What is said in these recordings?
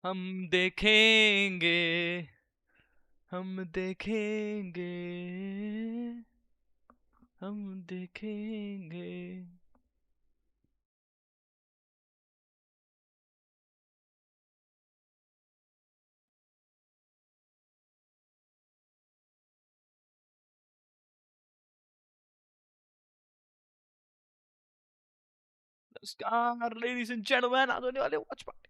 हम देखेंगे, हम देखेंगे, हम देखेंगे। नमस्कार लेडीज एंड जेंटलमैन, आज होने वाले watch party.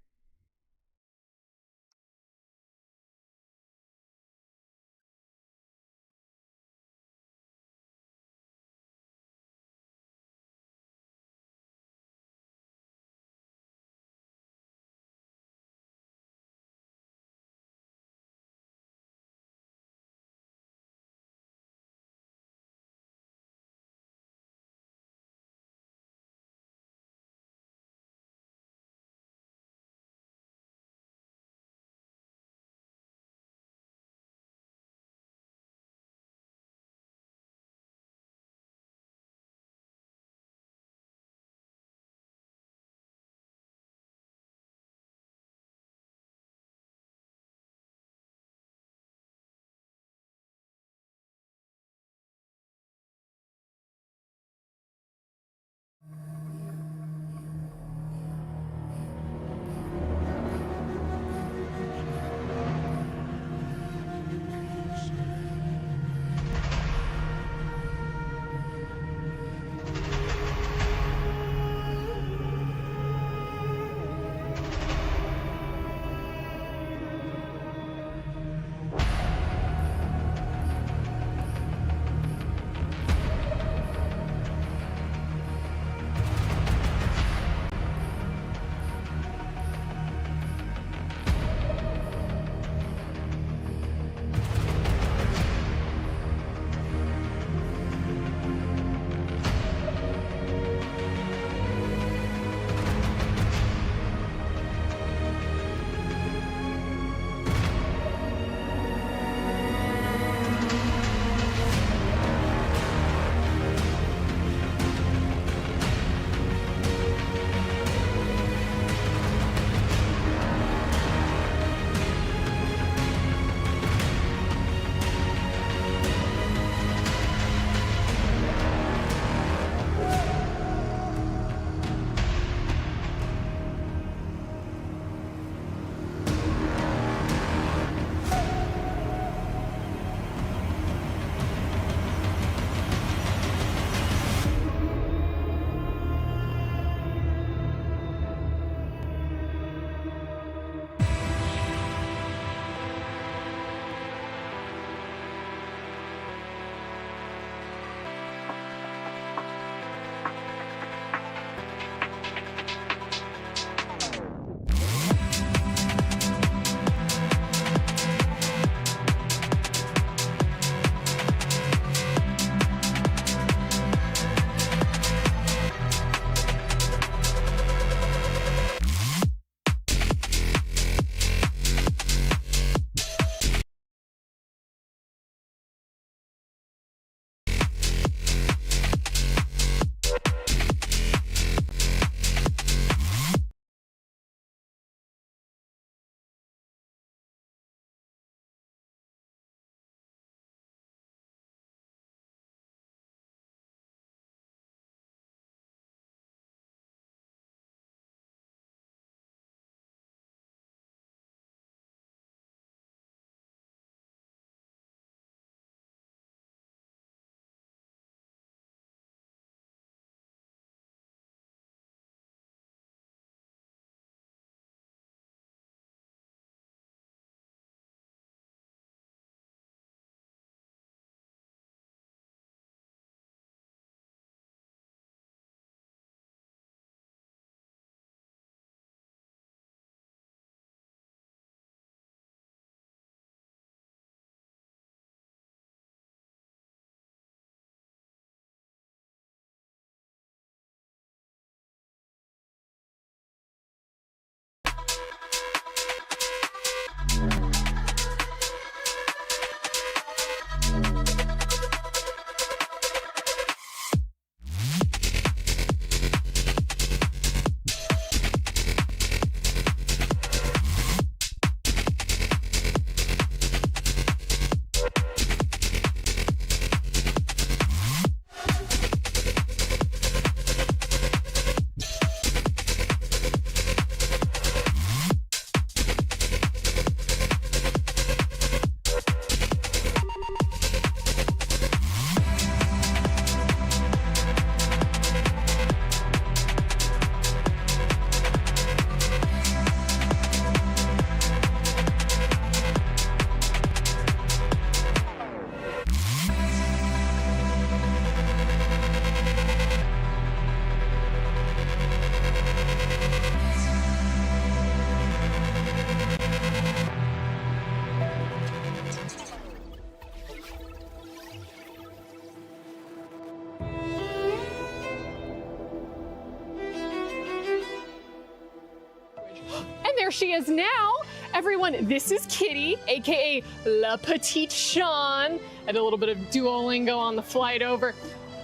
she is now. Everyone, this is Kitty, aka La Petite Sean. I had a little bit of Duolingo on the flight over.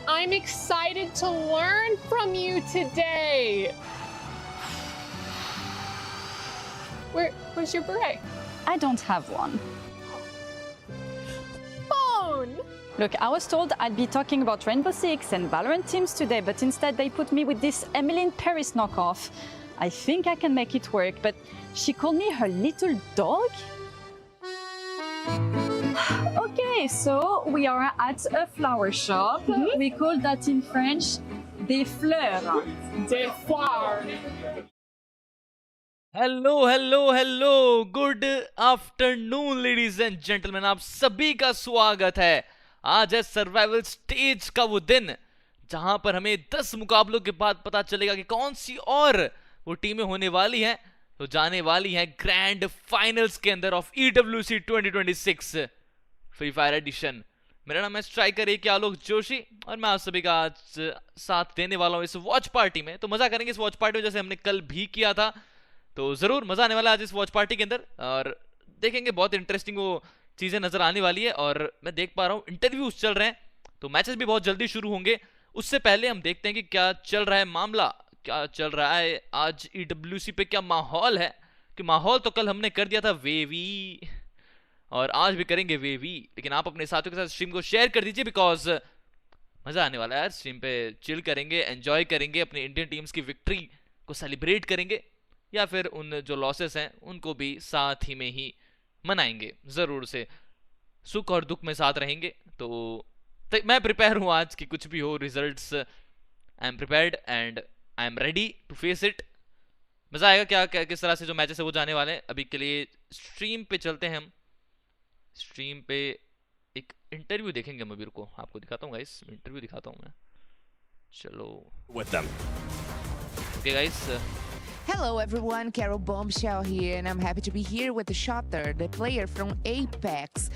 I'm excited to learn from you today. Where's your beret? I don't have one. Phone! Look, I was told I'd be talking about Rainbow Six and Valorant teams today, but instead they put me with this Emily in Paris knockoff. I think I can make it work, but she called me her little dog? Okay, so we are at a flower shop. We call that in French des fleurs. Des fleurs. Hello good afternoon ladies and gentleman, आप सभी का स्वागत है। आज है survival stage का वो दिन जहां पर हमें 10 मुकाबलों के बाद पता चलेगा कि कौन सी और वो टीमें होने वाली हैं तो जाने वाली हैं ग्रैंड फाइनल्स के अंदर of EWC 2026 Free Fire edition. मेरा नाम है स्ट्राइकर एक आलोक जोशी और मैं आप सभी का आज साथ देने वाला हूं इस वॉच पार्टी में। तो मजा करेंगे इस वॉच पार्टी में जैसे हमने कल भी किया था, तो जरूर मजा आने वाला है आज इस वॉच पार्टी के अंदर और देखेंगे बहुत इंटरेस्टिंग वो चीजें नजर आने वाली है। और मैं देख पा रहा हूँ इंटरव्यूज चल रहे हैं तो मैचेस भी बहुत जल्दी शुरू होंगे। उससे पहले हम देखते हैं कि क्या चल रहा है मामला, क्या चल रहा है आज EWC पे, क्या माहौल है। कि माहौल तो कल हमने कर दिया था वेवी और आज भी करेंगे वेवी, लेकिन आप अपने साथियों के साथ स्ट्रीम को शेयर कर दीजिए बिकॉज मजा आने वाला है यार। स्ट्रीम पे चिल करेंगे, एंजॉय करेंगे, अपनी इंडियन टीम्स की विक्ट्री को सेलिब्रेट करेंगे या फिर उन जो लॉसेस हैं उनको भी साथ ही में ही मनाएंगे। जरूर से सुख और दुख में साथ रहेंगे। तो मैं प्रिपेयर हूं आज कि कुछ भी हो results, I am prepared and I am ready to face it. मजा आएगा क्या किस तरह से जो मैचेस है वो जाने वाले हैं। अभी के लिए स्ट्रीम पे चलते हैं, हम स्ट्रीम पे एक इंटरव्यू देखेंगे। हम अभी रुको आपको दिखाता हूँ गाइस, इंटरव्यू दिखाता हूँ मैं। चलो okay guys. Hello everyone, Carol Bombshell here, and I'm happy to be here with the Shotter, the player from Apex.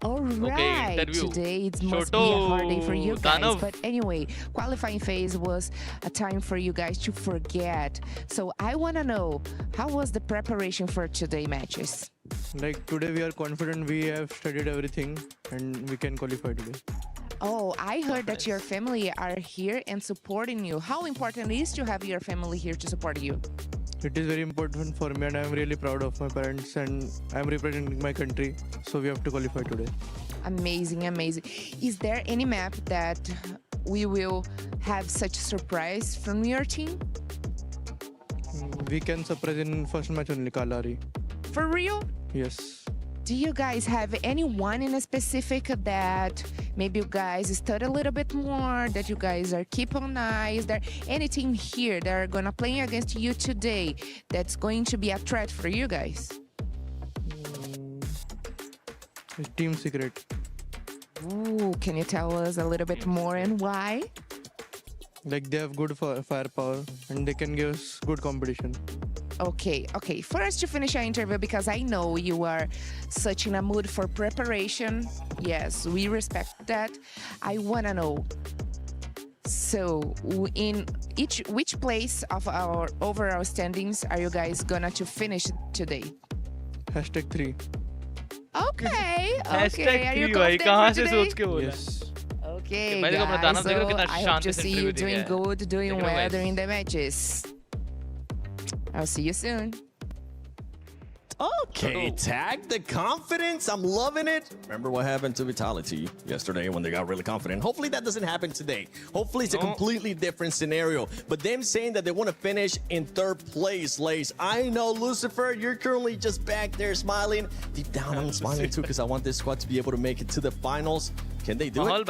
Alright, today it must be a hard day for you guys, but anyway, qualifying phase was a time for you guys to forget. So I want to know, how was the preparation for today's matches? Like today we are confident, we have studied everything and we can qualify today. Oh, I heard that your family are here and supporting you. How important it is to have your family here to support you? It is very important for me and I am really proud of my parents and I am representing my country, so we have to qualify today. Amazing, amazing. Is there any map that we will have such surprise from your team? We can surprise in first match only, Kalari. For real? Yes. Do you guys have anyone in a specific that maybe you guys study a little bit more, that you guys are keep on eye? Is there any team here that are gonna play against you today that's going to be a threat for you guys? It's team secret. Ooh, can you tell us a little bit more and why? Like they have good firepower and they can give us good competition. Okay. For us to finish our interview, because I know you are such in a mood for preparation. Yes, we respect that. I want to know, so in which place of our overall standings are you guys gonna to finish today? #3. Okay. Are you confident for today? Yes. Okay, guys, so I hope to see you doing good, doing well during the matches. I'll see you soon. Okay, tag the confidence. I'm loving it. Remember what happened to Vitality yesterday when they got really confident? Hopefully that doesn't happen today. Hopefully it's a completely different scenario. But them saying that they want to finish in 3rd place, Lace. I know, Lucifer, you're currently just back there smiling. Deep down, I'm smiling too because I want this squad to be able to make it to the finals. Can they do it?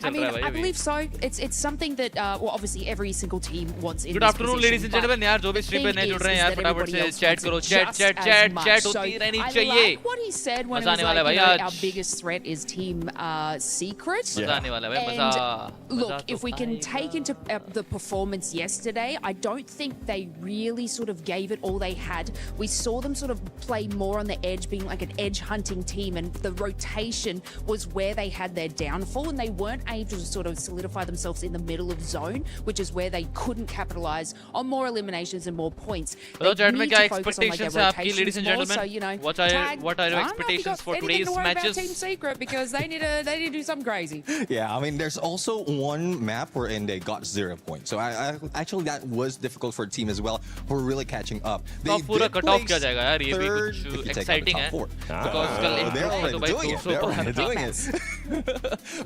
I mean, I believe so. It's something that well, obviously every single team wants in Good afternoon, ladies and gentlemen. यार जो भी stream पे नए जुड़ रहे हैं यार फटाफट से चैट करो, चैट होती रहनी चाहिए। Like what he said when he was like, you know, our biggest threat is Team Secret. मजा आने वाला है भाई, मजा। Look, if we can take into the performance yesterday, I don't think they really sort of gave it all they had. We saw them sort of play more on the edge, being like an edge hunting team, and the rotation was where they had their downfall, and they weren't able to sort of solidify themselves in the middle of zone, which is where they couldn't capitalize on more eliminations and more points. बताओ chat में need क्या to focus on, like, expectations their है आपकी, rotations ladies and more, gentlemen? so, you know, What are your expectations for today's matches? Team Secret, because they need to do something crazy. Yeah, I mean, there's also one map wherein they got 0 points. So I actually that was difficult for a team as well. We're really catching up. तो They पूरा did cut off place किया जाएगा यार, ये भी third कुछ if you take out the exciting top है four. because कल They're intro already तो भाई doing it. 200 They're par already था. doing it.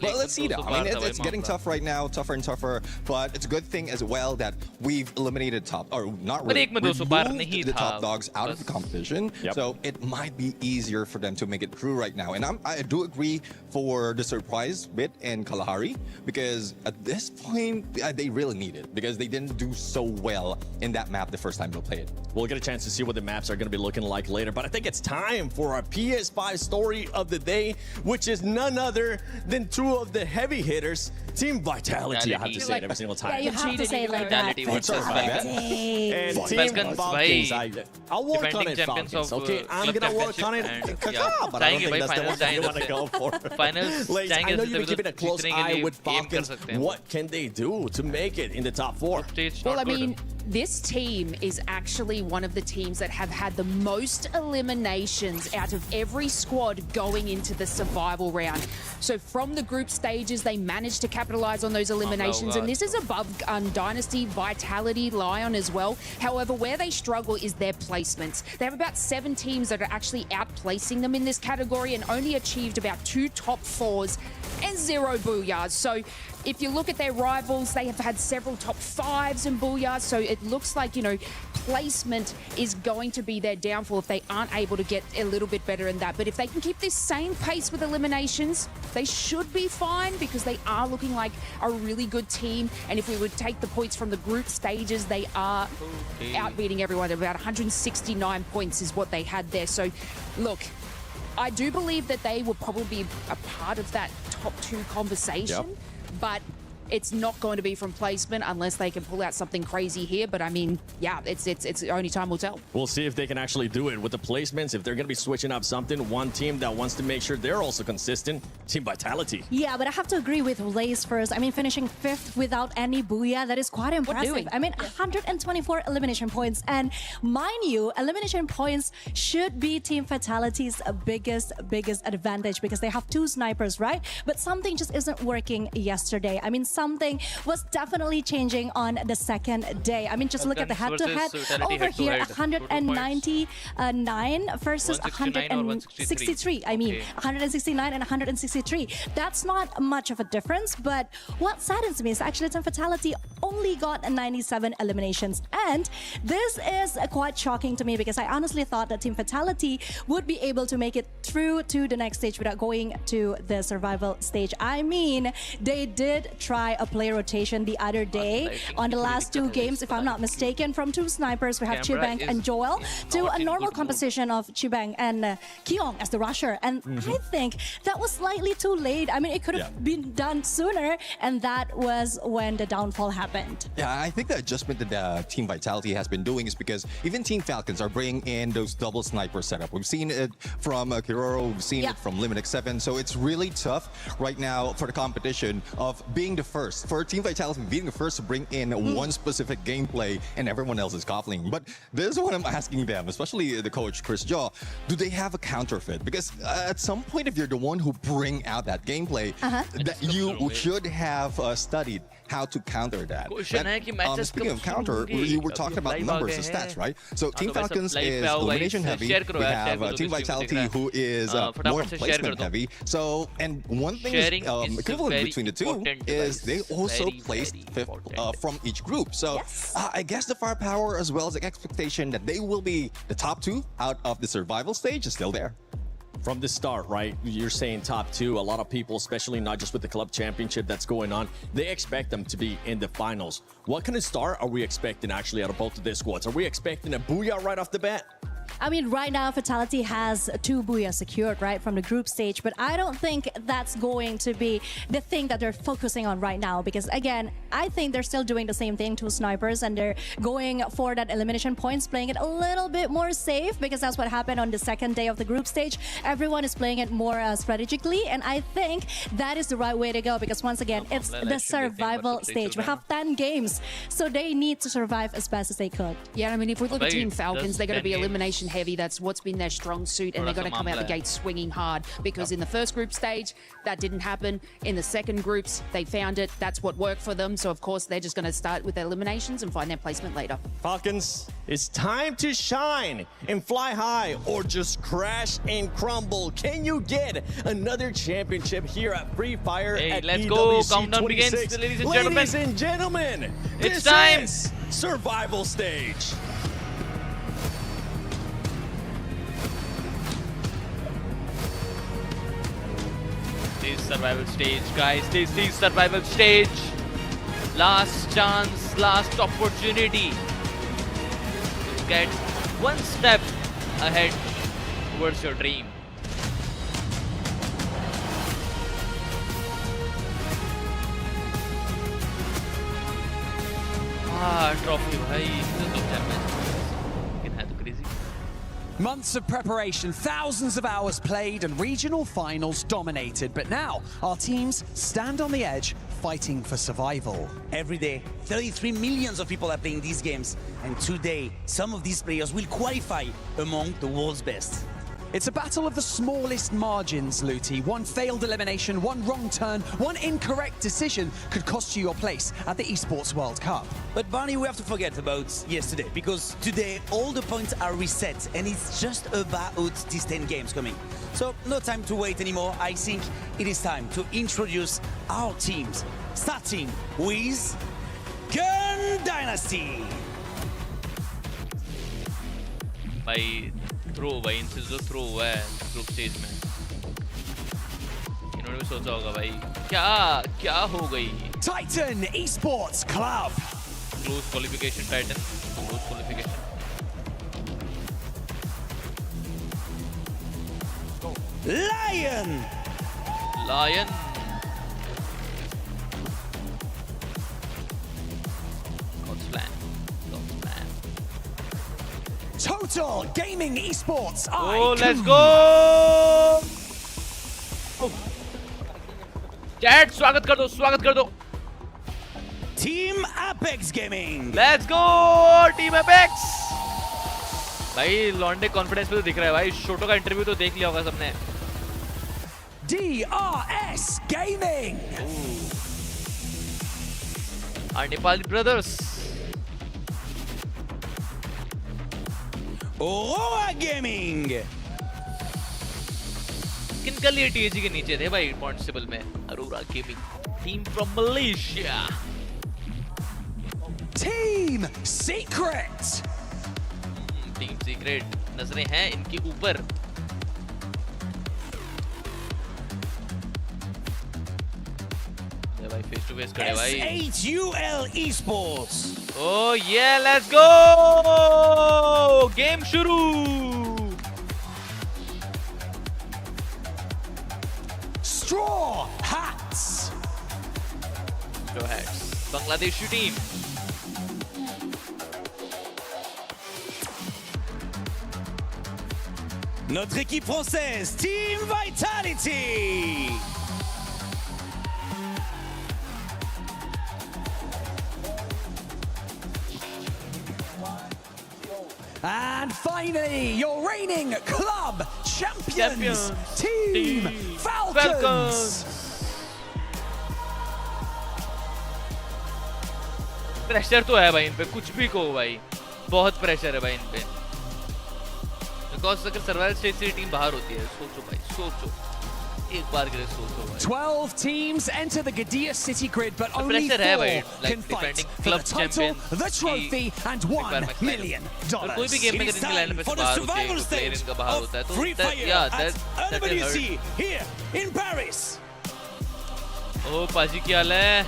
But let's see now. I mean, it's getting tough right now, tougher and tougher. But it's a good thing as well that we've eliminated top, or not पर really, एक में 200 पार removed नहीं the था, top dogs out of बस. the competition. Yep. So it might be easier for them to make it through right now. And I do agree for the surprise bit in Kalahari, because at this point they really need it, because they didn't do so well in that map the first time they played it. We'll get a chance to see what the maps are going to be looking like later, but I think it's time for our PS5 story of the day, which is none other than two of the heavy hitters, Team Vitality. I have to say it every single time. Yeah, you have to say it like that. Vitality versus Falcons. And Team Falcons, Falcons, भाई, I'll work on defending it, champions Falcons. of, Okay, I'm club gonna work on it. championship and, Kaka, but I don't जाएंगे think भाई, that's the finals one you जाएंगे want to go for. Finals Lace, जाएंगे I know तो you're तभी keeping a तो close जीतने के eye लिए with aim कर Falcons. सकते हैं. What can they do to make it in the top four? Stage Well, not I good. mean, this team is actually one of the teams that have had the most eliminations out of every squad going into the survival round. So from the group stages, they managed to capitalize on those eliminations, and this is above Dynasty, Vitality, Lion as well. However, where they struggle is their placements. They have about 7 teams that are actually outplacing them in this category and only achieved about 2 top 4s and 0 booyahs. So if you look at their rivals, they have had several top 5s and booyahs. So it looks like, you know, placement is going to be their downfall if they aren't able to get a little bit better in that. But if they can keep this same pace with eliminations, they should be fine, because they are looking like a really good team. And if we would take the points from the group stages, they are outbeating everyone. About 169 points is what they had there. So look, I do believe that they will probably be a part of that top 2 conversation, but it's not going to be from placement unless they can pull out something crazy here. But I mean, yeah, it's only time will tell. We'll see if they can actually do it with the placements. If they're going to be switching up something, one team that wants to make sure they're also consistent, Team Vitality. Yeah, but I have to agree with Lace first. I mean, finishing 5th without any booyah, that is quite impressive. doing? I mean, 124 elimination points. And mind you, elimination points should be Team Vitality's biggest advantage, because they have 2 snipers, right? But something just isn't working yesterday. I mean, something was definitely changing on the second day. I mean, just look at the head-to-head over here, 199 versus 163. I mean, 169 and 163. That's not much of a difference, but what saddens me is actually Team Vitality only got 97 eliminations. And this is quite shocking to me, because I honestly thought that Team Vitality would be able to make it through to the next stage without going to the survival stage. I mean, they did try a player rotation the other day on the last 2 games, if I'm not mistaken, from 2 snipers. We have Chibang and Joel to a normal composition of Chibang and Keong as the rusher. And I think that was slightly too late. I mean, it could have been done sooner, and that was when the downfall happened. Yeah, I think the adjustment that Team Vitality has been doing is because even Team Falcons are bringing in those double sniper setup. We've seen it from Kiroro, we've seen it from Limit X7, so it's really tough right now for the competition of being the first. For Team Vitality being the first to bring in one specific gameplay, and everyone else is coupling. But this is what I'm asking them, especially the coach, Chris Jaw. Do they have a counterfeit? Because at some point, if you're the one who bring out that gameplay, that you should have studied how to counter that. Speaking of counter, you were talking about numbers and stats, right? So Team Falcons is elimination heavy. We have Team Vitality, who is more placement heavy. So, and one thing is equivalent between the two is they also placed 5th from each group. So I guess the firepower as well as the expectation that they will be the top 2 out of the survival stage is still there. From the start, right? You're saying top 2. A lot of people, especially not just with the club championship that's going on, they expect them to be in the finals. What kind of start are we expecting actually out of both of their squads? Are we expecting a booyah right off the bat? I mean, right now, Fatality has 2 BOOYAH secured, right, from the group stage. But I don't think that's going to be the thing that they're focusing on right now. Because, again, I think they're still doing the same thing to snipers. And they're going for that elimination points, playing it a little bit more safe. Because that's what happened on the second day of the group stage. Everyone is playing it more strategically. And I think that is the right way to go. Because, once again, it's the survival stage. We have 10 games. So they need to survive as best as they could. Yeah, I mean, if we look at Team Falcons, they're going to be elimination heavy. That's what's been their strong suit, and they're going to come out the gate swinging hard, because in the first group stage, that didn't happen. In the second groups, they found it. That's what worked for them. So, of course, they're just going to start with their eliminations and find their placement later. Falcons, it's time to shine and fly high, or just crash and crumble. Can you get another championship here at Free Fire at let's EWC go. Countdown 26? begins, ladies and gentlemen. Ladies and gentlemen, It's this time. is survival stage. This survival stage, guys. This is survival stage. Last chance, last opportunity to get one step ahead towards your dream. Trophy, bhai. Lekin hai to crazy. Months of preparation, thousands of hours played, and regional finals dominated. But now, our teams stand on the edge, fighting for survival. Every day, 33 millions of people are playing these games, and today, some of these players will qualify among the world's best. It's a battle of the smallest margins, Luti. One failed elimination, one wrong turn, one incorrect decision could cost you your place at the Esports World Cup. But Barney, we have to forget about yesterday, because today all the points are reset, and it's just about these 10 games coming. So no time to wait anymore. I think it is time to introduce our teams, starting with Gun Dynasty. भाई throw, भाई इनसे जो throw हुआ है group stage में, इन्होंने भी सोचा होगा भाई क्या हो गई. Titan Esports Club. Close qualification, Titan. Close qualification. Lion. God's plan. Total Gaming Esports. Oh, let's go! Chat, स्वागत कर दो. Team Apex Gaming. Let's go, Team Apex. भाई लॉन्डे कॉन्फिडेंस पे तो दिख रहा है भाई. शोटो का इंटरव्यू तो देख लिया होगा सबने. DRS Gaming. Our Nepali brothers. Aurora Gaming. किनका लिए टीएजी के नीचे थे भाई पॉइंटेबल में? Arora gaming. Team from Malaysia. Team Secret. Team secret नजरें हैं इनके ऊपर. भाई फेस टू फेस खड़े भाई. S8UL Esports. Oh yeah, let's go! Game शुरू. Straw Hats. Straw Hats. Bangladeshi team. Notre équipe française, Team Vitality. And finally, your reigning club champions, Team Falcons. Pressure तो है भाई इन पे, कुछ भी कहो भाई, बहुत प्रेशर है भाई इन पे. बिकॉज अगर सर्वाइवल स्टेज से टीम बाहर होती है, सोचो भाई, सोचो एक बार के लिए सोचो भाई. 12 teams enter the Gadia city grid, but only 4 can fight for the title, the trophy, and $1 million. कोई भी गेम में अगर इनके लाइनअप से बाहर होते हैं, तो प्लेयर इनका बाहर होता है, तो that will hurt. Here in Paris. ओ पाजी क्या हाल है?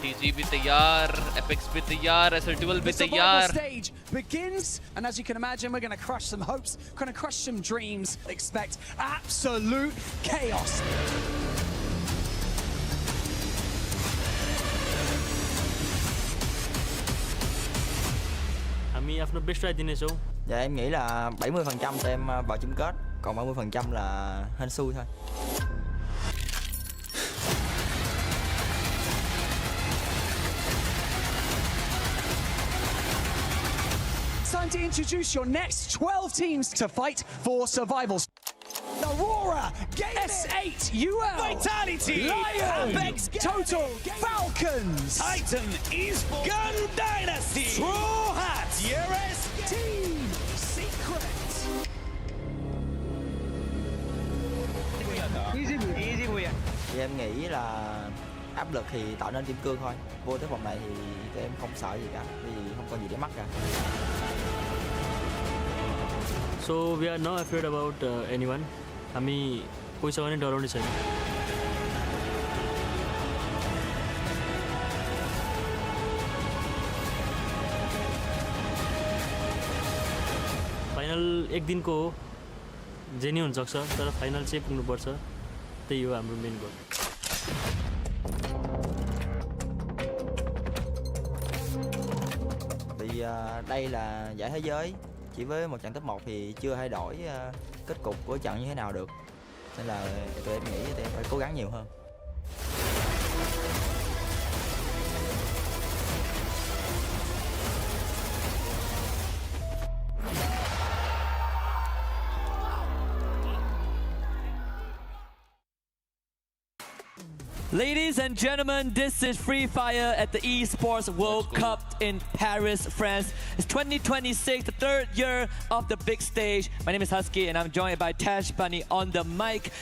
TG भी तैयार, Apex भी तैयार, Assertival भी तैयार. The stage begins, and as you can imagine, we're going to crush some hopes, going to crush some dreams. Expect absolute chaos. हामी आफ्नो बेस्ट ट्राई दिनेछौँ. Dạ em nghĩ là 70% tụi em vào chung kết, còn 30% là hên xui thôi. Time to introduce your next 12 teams to fight for survival. Aurora, S8, UL, Vitality, Lion, Apex, Total, Falcons, Titan, Esports, Gun Dynasty, Straw Hats, EWC, Team Secret. Thì em nghĩ là áp lực thì tạo nên kim cương thôi. Vô tới vòng này thì tụi em không sợ gì cả, vì không còn gì để mất cả. So we are not afraid about anyone. हामी कोहीसँग पनि डराउने छैन. Final एक दिनको हो, जे नि हुन सक्छ, तर फाइनल चाहिँ पुग्नुपर्छ. त्यही हो हाम्रो main goal. Vì đây là giải thế giới, chỉ với một trận top 1 thì chưa thay đổi kết cục của trận như thế nào được, nên là tụi em nghĩ tụi em phải cố gắng nhiều hơn. Ladies and gentlemen, this is Free Fire at the Esports World Cup in Paris, France. It's 2026, the third year of the big stage. My name is Husky and I'm joined by Tash Bunny on the mic.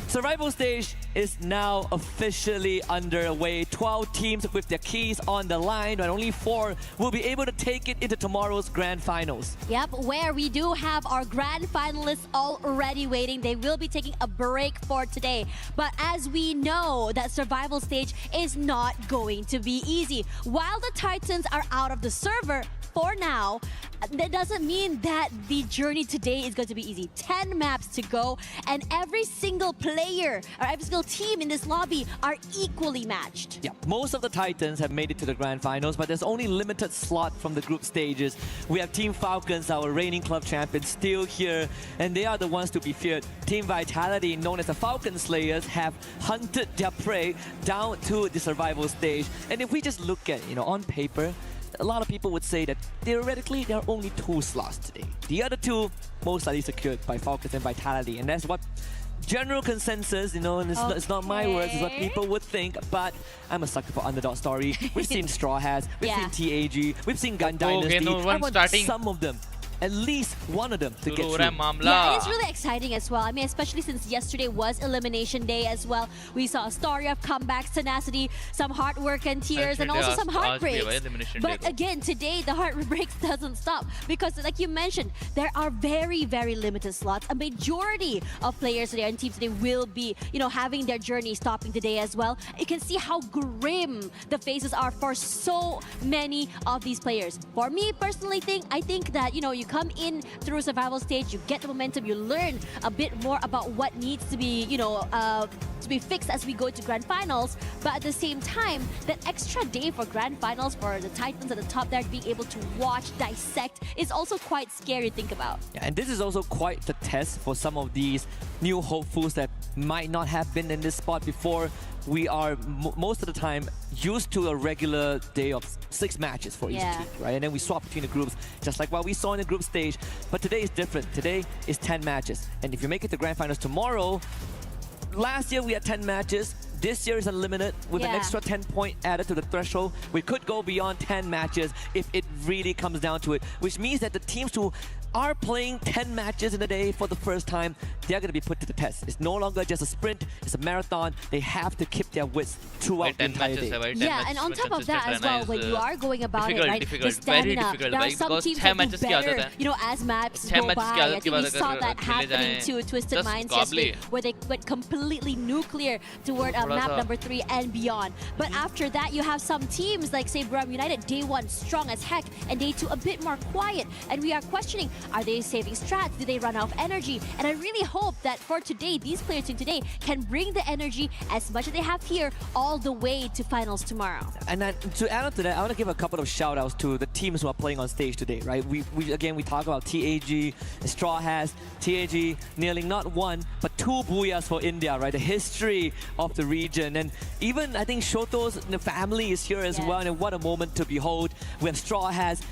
Survival stage is now officially underway. 12 teams with their keys on the line, but only 4 will be able to take it into tomorrow's grand finals. Yep, where we do have our grand finalists already waiting. They will be taking a break for today. But as we know, that survival stage is not going to be easy. While the Titans are out of the server for now, that doesn't mean that the journey today is going to be easy. 10 maps to go, and every single player or every single team in this lobby are equally matched. Yeah, most of the Titans have made it to the grand finals, but there's only limited slot from the group stages. We have Team Falcons, our reigning club champions, still here, and they are the ones to be feared. Team Vitality, known as the Falcon Slayers, have hunted their prey down to the survival stage. And if we just look at, on paper, a lot of people would say that theoretically there are only 2 slots today. The other 2 most likely secured by Falcons and Vitality, and that's what general consensus, and it's not my words, it's what people would think, but I'm a sucker for underdog story. We've seen Straw Hats, we've seen TAG, we've seen Gun Dynasty, some of them. At least one of them to get through. Yeah, it's really exciting as well. I mean, especially since yesterday was Elimination Day as well. We saw a story of comebacks, tenacity, some hard work and tears, and also some heartbreaks. But again, today the heartbreaks doesn't stop because, like you mentioned, there are very, very limited slots. A majority of players today and teams today will be, having their journey stopping today as well. You can see how grim the faces are for so many of these players. For me personally, I think that you come in through a survival stage, you get the momentum, you learn a bit more about what needs to be, to be fixed as we go to grand finals. But at the same time, that extra day for grand finals for the Titans at the top there, being able to watch, dissect, is also quite scary to think about. Yeah, and this is also quite the test for some of these new hopefuls that might not have been in this spot before. We are most of the time used to a regular day of 6 matches for each team, right? And then we swap between the groups, just like what we saw in the group stage. But today is different. Today is 10 matches. And if you make it to grand finals tomorrow, last year we had 10 matches. This year is unlimited with an extra 10 point added to the threshold. We could go beyond 10 matches if it really comes down to it, which means that the teams who are playing 10 matches in a day for the first time, they're going to be put to the test. It's no longer just a sprint, it's a marathon. They have to keep their wits throughout the entire day. Yeah, and on top of that as well, when you are going about it, right, the stamina, there are some teams that do better, you know, as maps go by. I think we saw that happening to Twisted Minds yesterday, where they went completely nuclear toward map number 3 and beyond. But after that, you have some teams like, say, Brum United, day 1 strong as heck, and day 2 a bit more quiet. And we are questioning, are they saving strats? Do they run out of energy? And I really hope that for today, these players in today can bring the energy as much as they have here all the way to finals tomorrow. And then to add on to that, I want to give a couple of shout outs to the teams who are playing on stage today, right? We talk about TAG, Straw Hats, TAG nearly not 1, but 2 BOOYAHs for India, right? The history of the region. And even I think Shoto's family is here as well, and what a moment to behold. We have Straw Hats.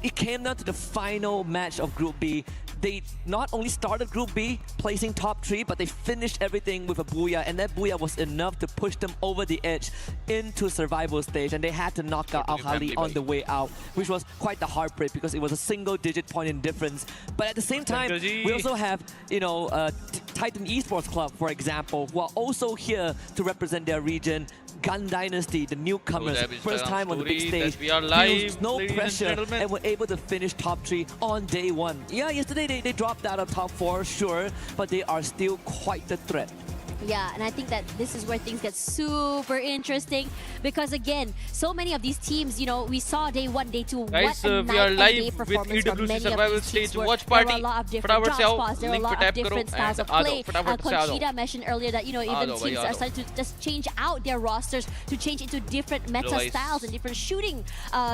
It came down to the final match of Group B. They not only started Group B placing top 3, but they finished everything with a BOOYAH, and that BOOYAH was enough to push them over the edge into survival stage, and they had to knock out Al-Khali on the way out, which was quite the heartbreak because it was a single-digit point in difference. But at the same time, we also have, you know, Titan Esports Club, for example, who are also here to represent their region. Gun Dynasty, the newcomers, first time on the big stage, we are live, feels no pressure, and were able to finish top 3 on day 1. Yeah, yesterday they dropped out of top 4, sure, but they are still quite the threat. Yeah, and I think that this is where things get super interesting because, again, so many of these teams, you know, we saw day 1, day 2, guys, what a we are night and day live with performance from EWC many survival of these stage teams. watch There were party. a lot of different drop spots, there were a lot of different styles of play. Conchita mentioned earlier that, you know, even teams are starting to just change out their rosters to change into different meta styles and different shooting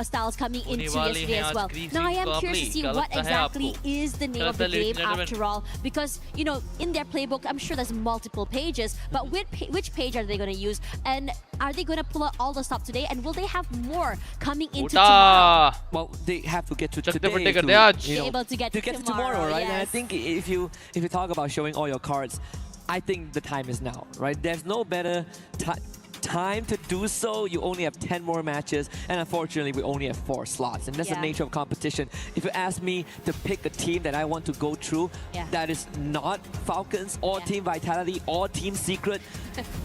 styles coming into yesterday as well. Now, I am curious to see what exactly is the name of the game after all, because, you know, in their playbook, I'm sure there's multiple pages, but which page are they going to use, and are they going to pull out all the stops today, and will they have more coming into tomorrow? Well, they have to get to today to be able to get to tomorrow, right? Yes. And I think if you talk about showing all your cards, I think the time is now, right? There's no better time to do so. You only have 10 more matches, and unfortunately we only have 4 slots, and that's the nature of competition. If you ask me to pick a team that I want to go through that is not Falcons or Team Vitality or Team Secret,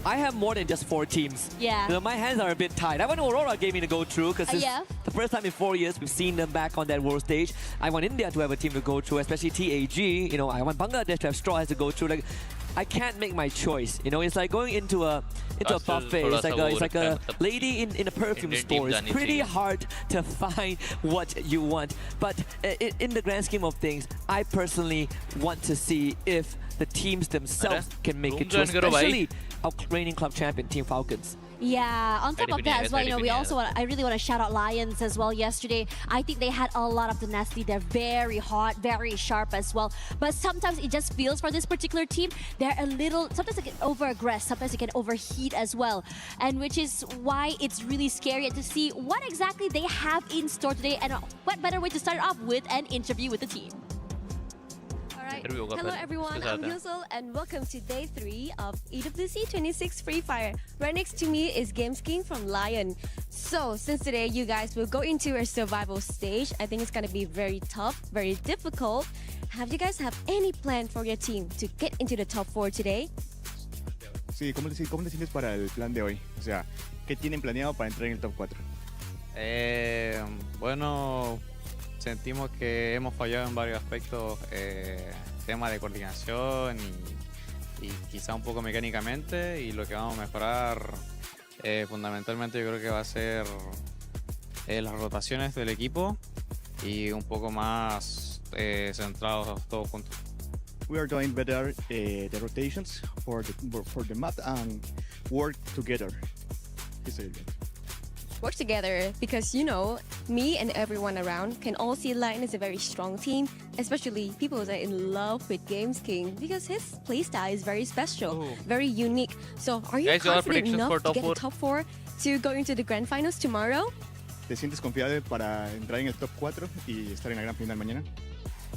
I have more than just 4 teams. You know, my hands are a bit tied. I want Aurora gave me to go through because it's the first time in 4 years we've seen them back on that world stage. I want India to have a team to go through, especially TAG. You know, I want Bangladesh to have Straw Hats to go through. Like, I can't make my choice. You know, it's like going into a buffet. It's like a lady in a perfume store. It's pretty hard to find what you want. But in the grand scheme of things, I personally want to see if the teams themselves can make it through, especially our reigning club champion, Team Falcons. Yeah, on top of that as well, you know, I really want to shout out Lions as well yesterday. I think they had a lot of tenacity. They're very hot, very sharp as well. But sometimes it just feels for this particular team, they're a little, sometimes they get over-aggressed, sometimes they can overheat as well. And which is why it's really scary to see what exactly they have in store today, and what better way to start off with an interview with the team. Hello everyone, I'm Yusel and welcome to day 3 of EWC 26 Free Fire. Right next to me is Games King from Lion. So since today you guys will go into a survival stage, I think it's going to be very tough, very difficult. Have you guys have any plan for your team to get into the top 4 today? Sí, ¿cómo te sientes para el plan de hoy? O sea, ¿qué tienen planeado para entrar en el top 4? Bueno, sentimos que hemos fallado en varios aspectos, tema de coordinación y quizá un poco mecánicamente, y lo que vamos a mejorar fundamentalmente yo creo que va a ser las rotaciones del equipo y un poco más centrados todos juntos. We are doing better the rotations for the map and work together. Work together because, you know, me and everyone around can all see Lion is a very strong team, especially people that are in love with Games King because his playstyle is very special, very unique. So are you confident enough to get the top 4 to go into the grand finals tomorrow? ¿Te sientes confiado para entrar en el top 4 y estar en la gran final mañana?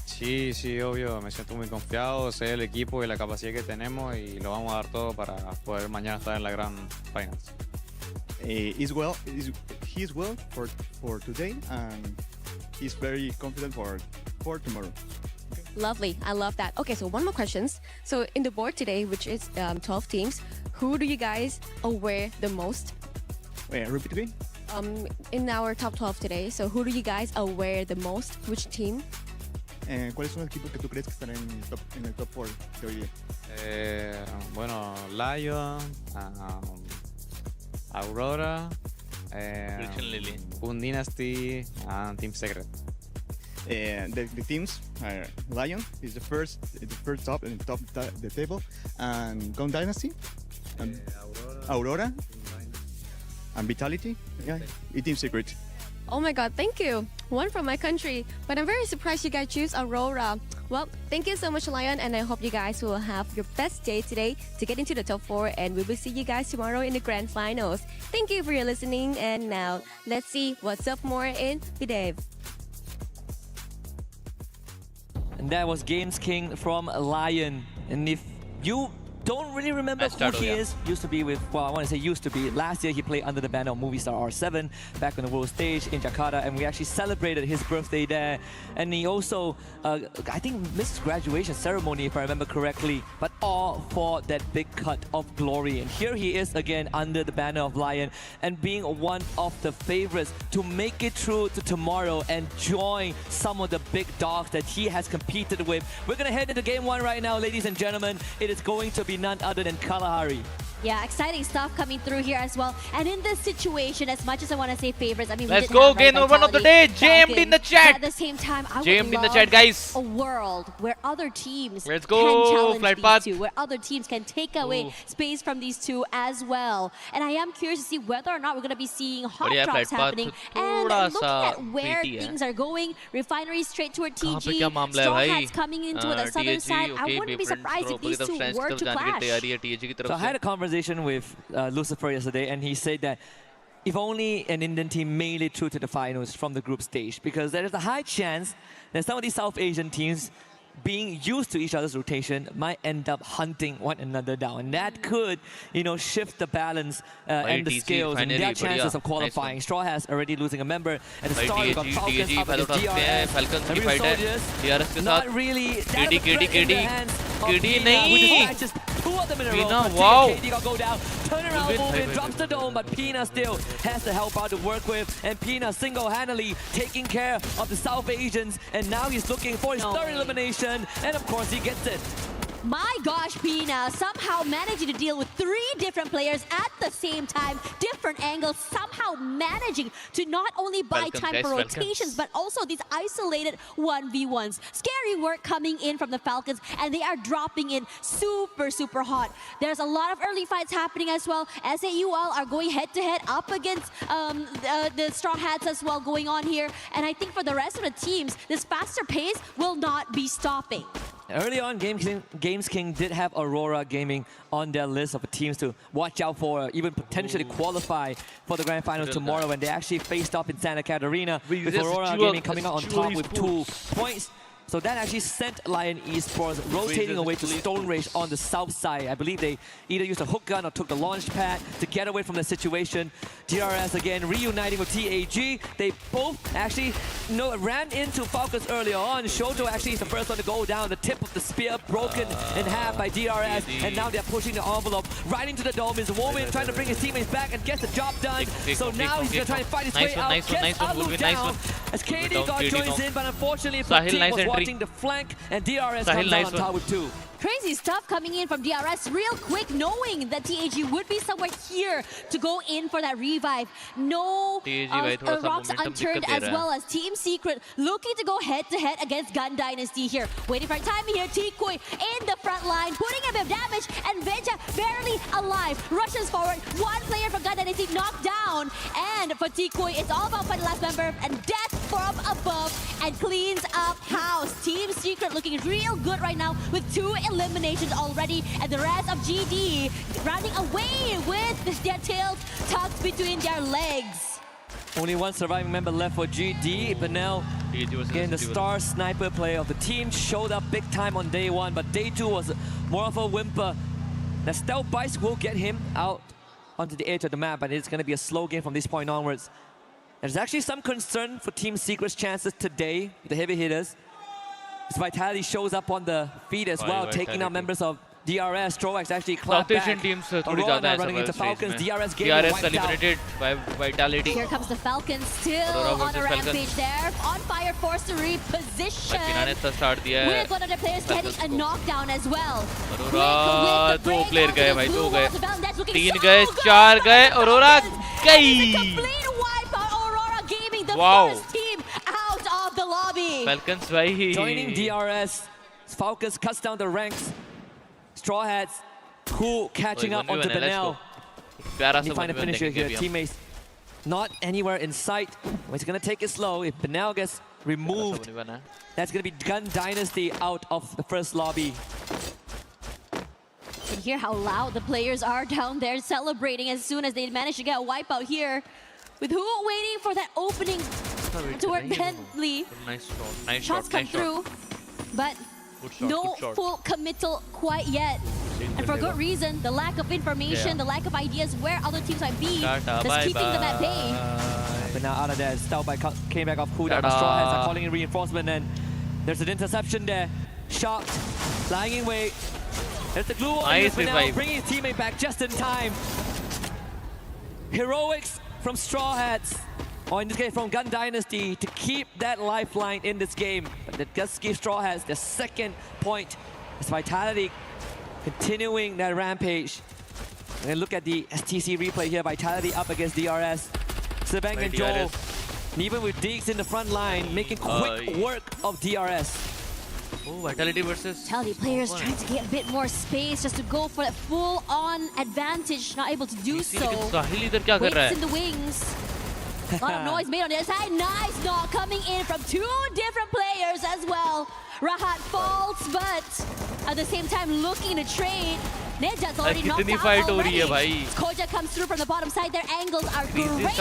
Sí, obvio, me siento muy confiado, sé el equipo y la capacidad que tenemos y lo vamos a dar todo para poder mañana estar en la gran finals. He's well for today and he's very confident for tomorrow. Lovely. I love that. Okay, so one more questions. So in the board today, which is 12 teams, who do you guys aware the most? Wait, repeat again? In our top 12 today, so who do you guys aware the most? Which team? ¿Cuáles son los equipos que tú crees que están en el top 4 de hoy día? Bueno, Lion, Aurora, Boon Dynasty, and Team Secret. The teams are Lion is the first top in the table, and Gone Dynasty, and Aurora, and Vitality, yeah, and Team Secret. Oh my god, thank you. One from my country, but I'm very surprised you guys choose Aurora. Well, thank you so much, Lion, and I hope you guys will have your best day today to get into the top 4, and we will see you guys tomorrow in the grand finals. Thank you for your listening, and now let's see what's up more in Videv. And that was Games King from Lion. And if you don't really remember who he is, used to be with, well, I want to say used to be. Last year he played under the banner of Movistar R7 back on the world stage in Jakarta, and we actually celebrated his birthday there. And he also, I think, missed his graduation ceremony, if I remember correctly, but all for that big cut of glory. And here he is again under the banner of Lion and being one of the favorites to make it through to tomorrow and join some of the big dogs that he has competed with. We're going to head into game 1 right now, ladies and gentlemen. It is going to be none other than Kalahari. Yeah, exciting stuff coming through here as well. And in this situation, as much as I want to say favorites, I mean, let's go, game number 1 of the day. JMD in the chat. At the same time, I JMD would in the chat, guys. a world where other teams let's can go, challenge flight these path. two, where other teams can take away space from these two as well. And I am curious to see whether or not we're going to be seeing hot drops happening. And looking at where things are going, Refinery straight toward TG, Straw Hats coming into the southern side. I wouldn't be surprised if these two were to clash. So I had a conversation with Lucifer yesterday, and he said that if only an Indian team made it through to the finals from the group stage, because there is a high chance that some of these South Asian teams, being used to each other's rotation, might end up hunting one another down. And that could, you know, shift the balance and the scales and their chances of qualifying. Nice. Straw has already losing a member. At the start, we've got Falcons up against DRS. And Real Soldiers, not really that in the hands of Pina. Just two of them in a row. Wow. KD got go down. Turnaround movement, drops the dome, but Pina still has the help out to work with. And Pina single-handedly taking care of the South Asians. And now he's looking for his third elimination. And of course, he gets it. My gosh, Pina somehow managing to deal with 3 different players at the same time, different angles, somehow managing to not only buy time for rotations, but also these isolated 1v1s. Scary work coming in from the Falcons, and they are dropping in super, super hot. There's a lot of early fights happening as well. SAUL are going head-to-head up against the Straw Hats as well going on here. And I think for the rest of the teams, this faster pace will not be stopping. Early on, Games King did have Aurora Gaming on their list of teams to watch out for, even potentially qualify for the grand finals tomorrow when they actually faced off in Santa Catarina with Aurora Gaming coming out on top with 2 points. So that actually sent Lion Esports rotating away to Stone Rage on the south side. I believe they either used a hook gun or took the launch pad to get away from the situation. DRS again reuniting with TAG. They both actually ran into Falcons earlier on. Shoto actually is the first one to go down. The tip of the spear broken in half by DRS. And now they're pushing the envelope right into the dome. Is Woman trying to bring his teammates back and gets the job done. So now he's going to try and fight his way out. Gets Alu down as KD God joins in, but unfortunately for the team was watching the flank, and DRS comes out on top with 2. Crazy stuff coming in from DRS real quick, knowing that TAG would be somewhere here to go in for that revive. No rocks unturned, as well as Team Secret looking to go head-to-head against Gun Dynasty here. Waiting for time here, Tikui in the front line, putting a bit of damage, and Veja barely alive. Rushes forward, 1 player for Gun Dynasty knocked down, and for Tikui, it's all about finding the last member, and death from above, and cleans up house. Team Secret looking real good right now with 2 eliminations already, and the rest of GD running away with their tails tucked between their legs. Only 1 surviving member left for GD, but now again the star sniper player of the team showed up big time on day 1, but day 2 was more of a whimper. The stealth bites will get him out onto the edge of the map, but it's going to be a slow game from this point onwards. There's actually some concern for Team Secret's chances today, the heavy hitters. Vitality shows up on the feed as well, taking out members of DRS. Strovax actually clapped South Asian back. teams थोड़ी ज़्यादा running into Falcons. DRS getting DRS wiped eliminated by Vitality. Here comes the Falcons, still on a rampage there. On fire, forced to reposition. किनारे से start दिया है. With one of the players getting a knockdown as well. Aurora, दो player गए भाई, दो गए. तीन गए, चार गए. Aurora गई. Aurora gaming the Wow. first team out of the lobby. Falcons भाई. Joining DRS. Falcons cuts down the ranks. Straw Hats, cool, catching up onto Benel. They find a finisher here. Teammates not anywhere in sight. He's going to take it slow. If Benel gets removed, that's going to be Gun Dynasty out of the first lobby. You can hear how loud the players are down there celebrating as soon as they manage to get a wipeout here. With who waiting for that opening to work Bentley. Nice shot. Nice Shots shot. come Nice through, but no full committal quite yet. And for good reason, the lack of information, the lack of ideas where other teams might be, that's keeping them at bay. But now out of there, Stelby came back off cooldown. Straw Hats are calling in reinforcement, and there's an interception there. Shocked, lying in wait. There's the glue on now, bringing his teammate back just in time. Heroics from Straw Hats, or in this case from Gun Dynasty, to keep that lifeline in this game. But that does give Straw Hats the second point. As Vitality continuing that rampage. And look at the STC replay here. Vitality up against DRS. Sebang and Joel, and even with Deeks in the front line, making quick work of DRS. Oh, Vitality versus Vitality players trying to get a bit more space just to go for that full-on advantage. Not able to do so. Waits in the wings. A lot of noise made on the other side. Nice knock coming in from two different players as well. Rahat falls, but at the same time looking to trade. Nejat's already knocked out already. Koja comes through from the bottom side. Their angles are great.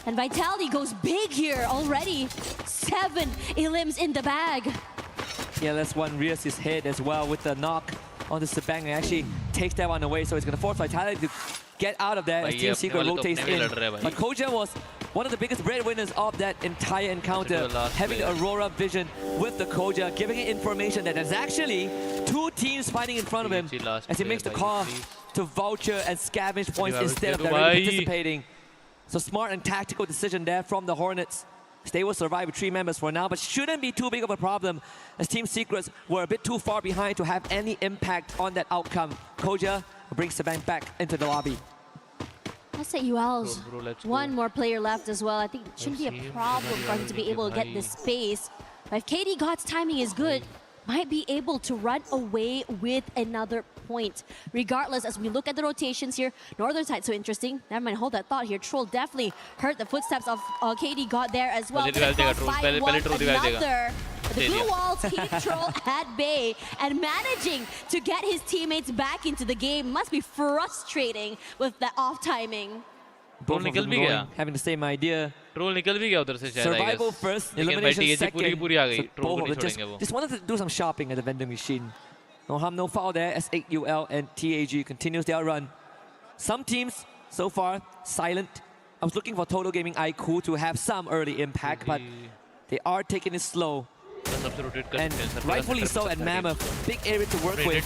And Vitality goes big here already. 7 elims in the bag. Yeah, that's one rears his head as well with the knock on the Sebang. And actually takes that one away, so it's going to force Vitality to get out of there as Team Secret rotates in. But Koja was one of the biggest breadwinners of that entire encounter, having the Aurora vision with the Koja, giving it information that there's actually 2 teams fighting in front of him as he makes the call to vulture and scavenge points instead of directly participating. So smart and tactical decision there from the Hornets. They will survive with 3 members for now, but shouldn't be too big of a problem as Team Secrets were a bit too far behind to have any impact on that outcome. Koja brings the bank back into the lobby. Let's say UL's one more player left as well. I think it shouldn't be a problem for him to be able to get this space. But if KD God's timing is good, might be able to run away with another point. Regardless, as we look at the rotations here, Northern side so interesting. Never mind, hold that thought here. Troll definitely heard the footsteps of KD God there as well. Another. The blue walls keep Troll at bay, and managing to get his teammates back into the game must be frustrating with the off timing. Both of them having the same idea. Survival first, elimination second. So both of them just wanted to do some shopping at the vending machine. No harm, no foul there. S8UL and TAG continues their run. Some teams so far silent. I was looking for Total Gaming IQ to have some early impact, but they are taking it slow. And rightfully so at Mammoth. Big area to work with.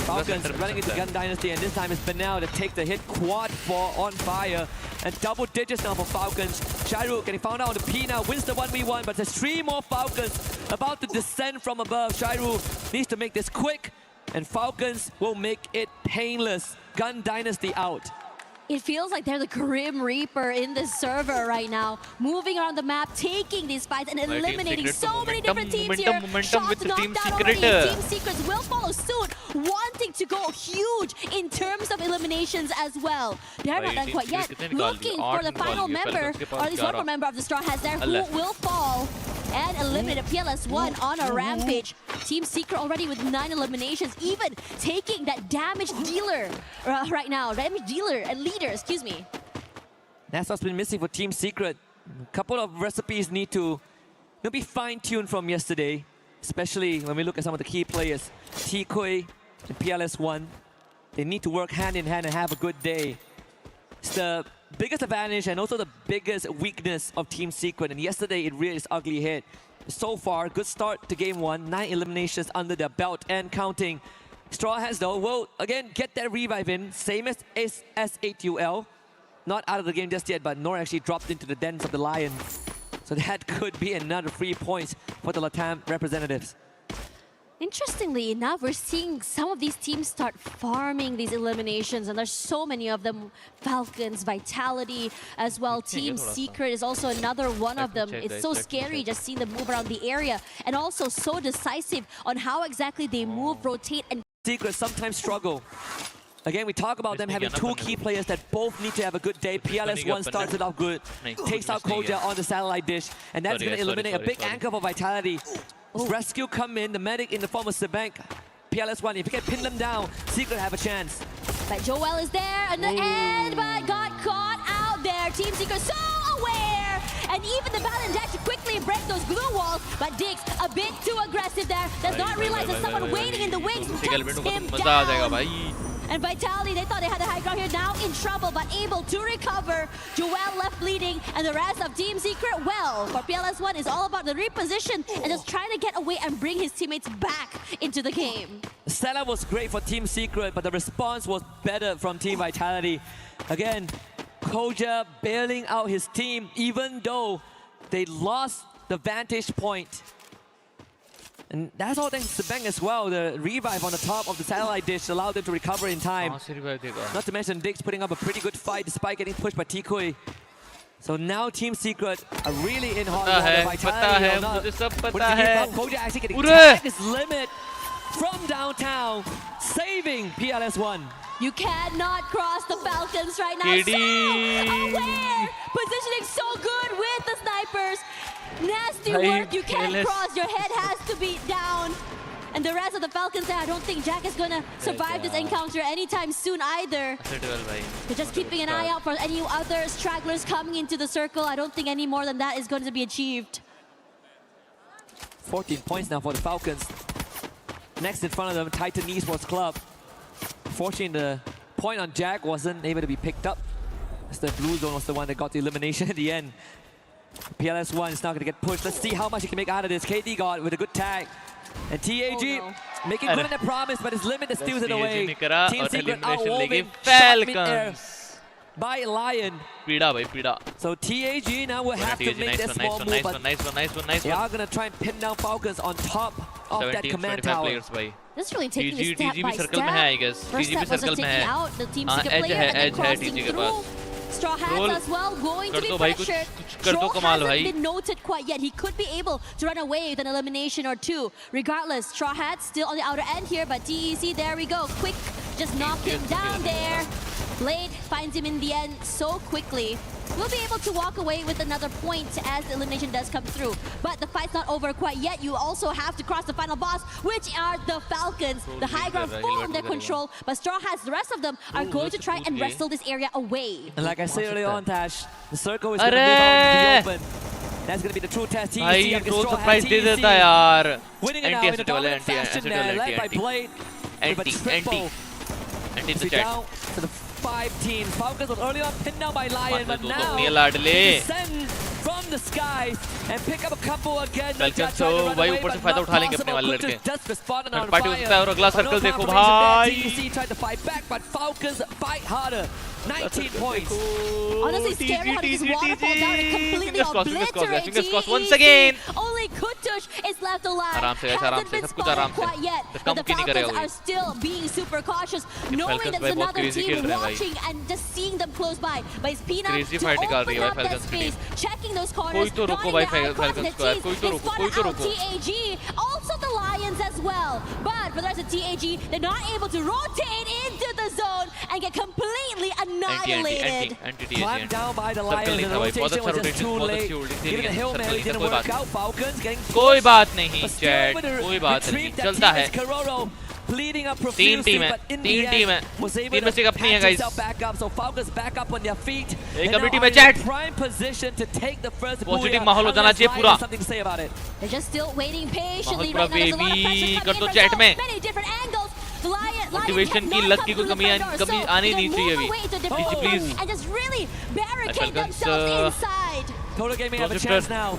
Falcons running into Gun Dynasty, and this time it's Benel to take the hit. Quad for On Fire. And double digits now for Falcons. Shairu getting found out on the P now, wins the 1v1, but there's 3 more Falcons about to descend from above. Shairu needs to make this quick, and Falcons will make it painless. Gun Dynasty out. It feels like they're the Grim Reaper in this server right now. Moving around the map, taking these fights and eliminating so many different teams here. Shots knocked out already. Team Secrets will follow suit, wanting to go huge in terms of eliminations as well. They're not done quite yet. Looking for the final member, or at least one more member of the Straw Hats there, who will fall and eliminate a PLS1 on a rampage. Team Secret already with 9 eliminations, even taking that damage dealer right now. Damage dealer and leader, excuse me. That's what's been missing for Team Secret. A couple of recipes need to be fine-tuned from yesterday, especially when we look at some of the key players. T-Kui and PLS1, they need to work hand in hand and have a good day. It's the biggest advantage and also the biggest weakness of Team Secret, and yesterday it reared its ugly head. so far. Good start to game 1. 9 eliminations under their belt and counting. Straw Hats though will again get that revive in. Same as S8UL. Not out of the game just yet, but Nor actually dropped into the dens of the Lion. So that could be another 3 points for the LATAM representatives. Interestingly enough, we're seeing some of these teams start farming these eliminations, and there's so many of them. Falcons, Vitality, as well. Team Secret is also another one of them. It's so scary just seeing them move around the area, and also so decisive on how exactly they move, rotate, and... Secret sometimes struggle. Again, we talk about them having 2 key players that both need to have a good day. PLS1 starts it off good, takes out Koja on the satellite dish, and that's going to eliminate a big anchor for Vitality. Rescue come in, the medic in the form of Sebank. PLS1, if you can pin them down, Secret have a chance. But Joel is there at the end, but got caught out there. Team Secret so aware, and even the Balan dash to quickly break those glue walls, but Diggs a bit too aggressive there. Does not realize there's someone waiting in the wings who cuts him down. And Vitality, they thought they had the high ground here, now in trouble, but able to recover. Joel left bleeding, and the rest of Team Secret, well, for PLS1 is all about the reposition and just trying to get away and bring his teammates back into the game. The setup was great for Team Secret, but the response was better from Team Vitality. Again, Koja bailing out his team, even though they lost the vantage point. And that's all thanks to Bang as well. The revive on the top of the satellite dish allowed them to recover in time. Not to mention Diggs putting up a pretty good fight despite getting pushed by Tikui. So now Team Secret are really in hot water. Vitality or not. Koja actually getting tagged his limit from downtown, saving PLS1. You cannot cross the Falcons right now. So aware, positioning so good with the snipers. Nasty work, you can't cross, your head has to be down. And the rest of the Falcons, I don't think Jack is gonna survive this encounter anytime soon either. They're just keeping an eye out for any other stragglers coming into the circle. I don't think any more than that is going to be achieved. 14 points now for the Falcons. Next in front of them, Titan Esports Club. Fortunately, the point on Jack wasn't able to be picked up, as the blue zone was the one that got the elimination at the end. PLS1 is now going to get pushed. Let's see how much he can make out of this. KD got with a good tag. And TAG making good on the promise, but his limit that steals it away. Team Secret outwoven shot mid-air by Lion. So TAG now will have to make that small move, but they are going to try and pin down Falcons on top of that command tower. This is really taking it step by step. First step was taking out the Team Secret player and then crossing through. Straw Hats as well, going to be pressured. Straw hasn't been noted quite yet. He could be able to run away with an elimination or 2. Regardless, Straw Hats still on the outer end here, but TEC, there we go. Quick, just knock him down there. Blade finds him in the end so quickly. We'll be able to walk away with another point as the elimination does come through. But the fight's not over quite yet. You also have to cross the final boss, which are the Falcons. The high ground full under control, but Straw Hats, the rest of them, are going to try and wrestle this area away. And like I said earlier on, Tash, the circle is going to move out in the open. That's going to be the true test. TEC surprise दे देता यार. Winning it now in a dominant fashion there, led by Blade. Anti down to the 5 teams. Falcons was early on pinned down by Lion, but now descend from the skies and pick up a couple again. Falcons तो भाई ऊपर से फायदा उठा लेंगे अपने वाले लड़के. थर्ड पार्टी होता है और अगला सर्कल देखो भाई. TEC tried to fight back, but Falcons fight harder. 19 points. Honestly, scary how this waterfall down and completely obliterate TEC. Once again. Only Kutush is left alive. Hasn't been spotted quite yet. But the Falcons are still being super cautious, knowing that there's another team watching and just seeing them close by. But it's Pina to open up that space, checking those corners, donning the high cross, and the teams, they spotted out TAG, also the Lions as well. But for the rest of TAG, they're not able to rotate into the zone and get completely annihilated. Clamped down by the Lions, and the rotation was just too late. Given the Hail Mary didn't work out, Falcons getting कोई बात नहीं chat, कोई बात नहीं, चलता है. Bleeding up तीन team है, तीन टीम है, तीन में से एक अपनी है guys. So Falcons back up on their feet. एक अपनी टीम है chat. Prime position to take the first Positive माहौल हो जाना चाहिए पूरा. Something to say about it. They're just still waiting patiently right now. There's a lot of pressure coming in from so many different angles. Motivation की लत की कोई कमी आनी नहीं चाहिए अभी. Please. And just really barricade themselves inside. Total Gaming have a chance now.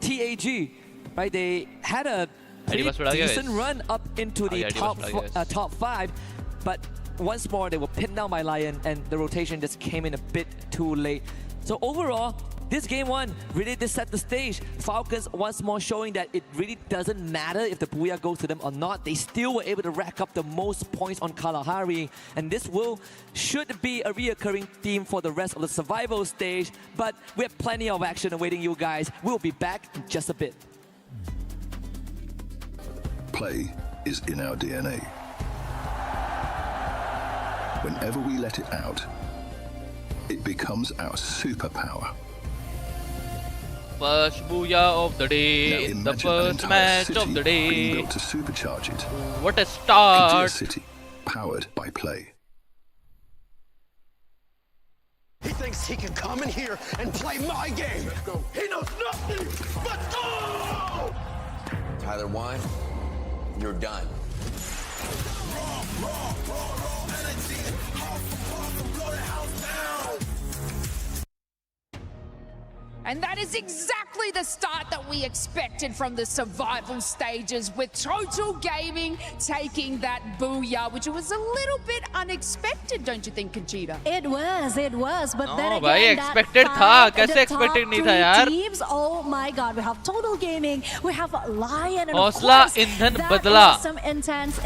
TAG, right? They had a pretty decent run up into the top 5, but once more they were pinned down by Lion, and the rotation just came in a bit too late. So overall, this game one really did set the stage. Falcons once more showing that it really doesn't matter if the BOOYAH goes to them or not. They still were able to rack up the most points on Kalahari. And this should be a reoccurring theme for the rest of the survival stage. But we have plenty of action awaiting you guys. We'll be back in just a bit. Play is in our DNA. Whenever we let it out, it becomes our superpower. First BOOYAH of the day, in the first match of the day. Built to supercharge it. What a start! Into a city powered by play. He thinks he can come in here and play my game. Let's go. He knows nothing but go! Tyler Wine, you're done. And that is exactly the start that we expected from the survival stages, with Total Gaming taking that BOOYAH, which was a little bit unexpected, don't you think, Conchita? It was, but then again, भाई expected था, कैसे expected नहीं था यार? Teams, oh my God, we have Total Gaming, we have Lion, and of हौसला course, ईंधन that बदला. was some intense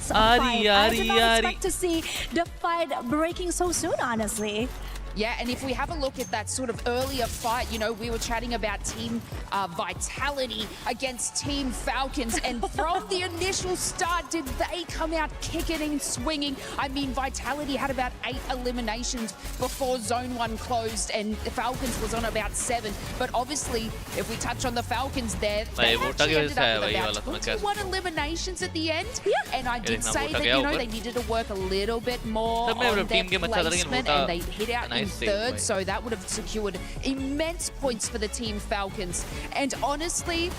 fight. I did not expect to see the fight breaking so soon, honestly. Yeah, and if we have a look at that sort of earlier fight, you know, we were chatting about Team Vitality against Team Falcons, and from the initial start, did they come out kicking and swinging? I mean, Vitality had about 8 eliminations before Zone 1 closed, and the Falcons was on about 7. But obviously, if we touch on the Falcons there, they actually ended up with about 21 eliminations at the end. And I did say that, you know, they needed to work a little bit more on their placement, and they hit out in third, so that would have secured immense points for the Team Falcons. And honestly,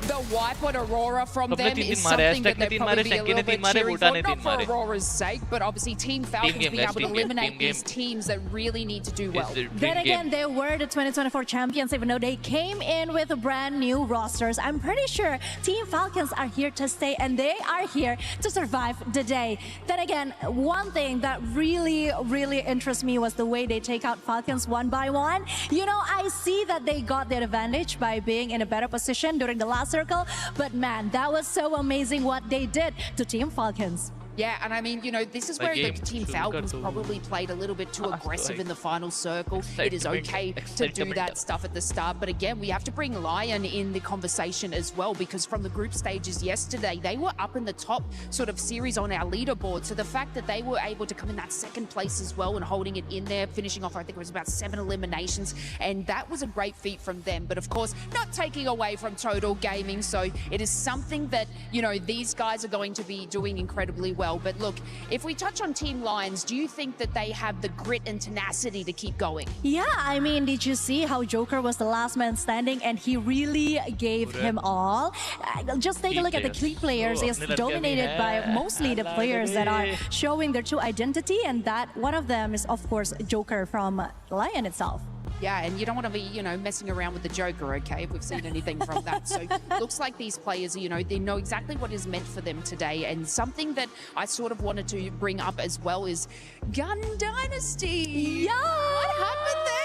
the wipe on Aurora from them is something that they're probably be a little bit cheering for, not for Aurora's sake, but obviously Team Falcons being able to eliminate these teams that really need to do well. Then again, they were the 2024 champions, even though they came in with brand new rosters. I'm pretty sure Team Falcons are here to stay, and they are here to survive the day. Then again, one thing that really interests me was the way they take out Falcons one by one. You know, I see that they got their advantage by being in a better position during the last circle, but man, that was so amazing what they did to Team Falcons. Yeah, and I mean, you know, this is where the Team Falcons probably played a little bit too aggressive in the final circle. It is okay to do that stuff at the start, but again, we have to bring Lion in the conversation as well, because from the group stages yesterday, they were up in the top sort of series on our leaderboard. So the fact that they were able to come in that second place as well and holding it in there, finishing off, I think it was about 7 eliminations, and that was a great feat from them. But of course, not taking away from Total Gaming, so it is something that, you know, these guys are going to be doing incredibly well. But look, if we touch on Team Lions, do you think that they have the grit and tenacity to keep going? Yeah, I mean, did you see how Joker was the last man standing and he really gave him all? Just take a look at the key players. It's dominated by mostly the players that are showing their true identity, and that one of them is, of course, Joker from Lion itself. Yeah, and you don't want to be, you know, messing around with the Joker, okay, if we've seen anything from that. So looks like these players, you know, they know exactly what is meant for them today. And something that I sort of wanted to bring up as well is Gun Dynasty. Yeah! What happened there?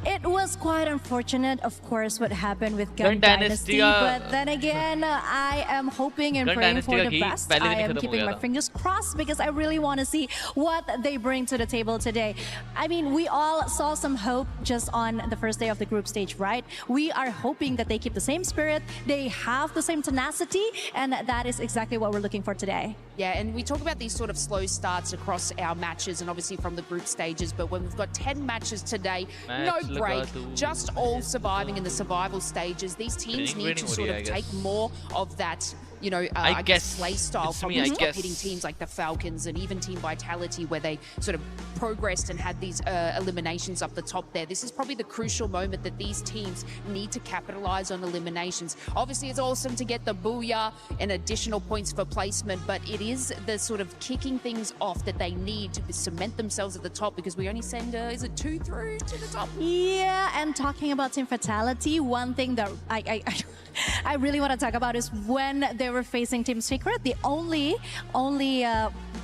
It was quite unfortunate, of course, what happened with Gun Dynasty, but then again, I am hoping and praying for the best. I am keeping my fingers crossed because I really want to see what they bring to the table today. I mean, we all saw some hope just on the first day of the group stage, right? We are hoping that they keep the same spirit, they have the same tenacity, and that is exactly what we're looking for today. Yeah, and we talk about these sort of slow starts across our matches and obviously from the group stages, but when we've got 10 matches today, no break, just all surviving in the survival stages. These teams need to sort of take more of that, you know, I guess play style from these hitting teams like the Falcons and even Team Vitality, where they sort of progressed and had these eliminations up the top there. This is probably the crucial moment that these teams need to capitalize on eliminations. Obviously, it's awesome to get the BOOYAH and additional points for placement, but it is the sort of kicking things off that they need to cement themselves at the top, because we only send, is it 2 through to the top? Yeah, and talking about Team Vitality, one thing that I really want to talk about is when they were facing Team Secret, the only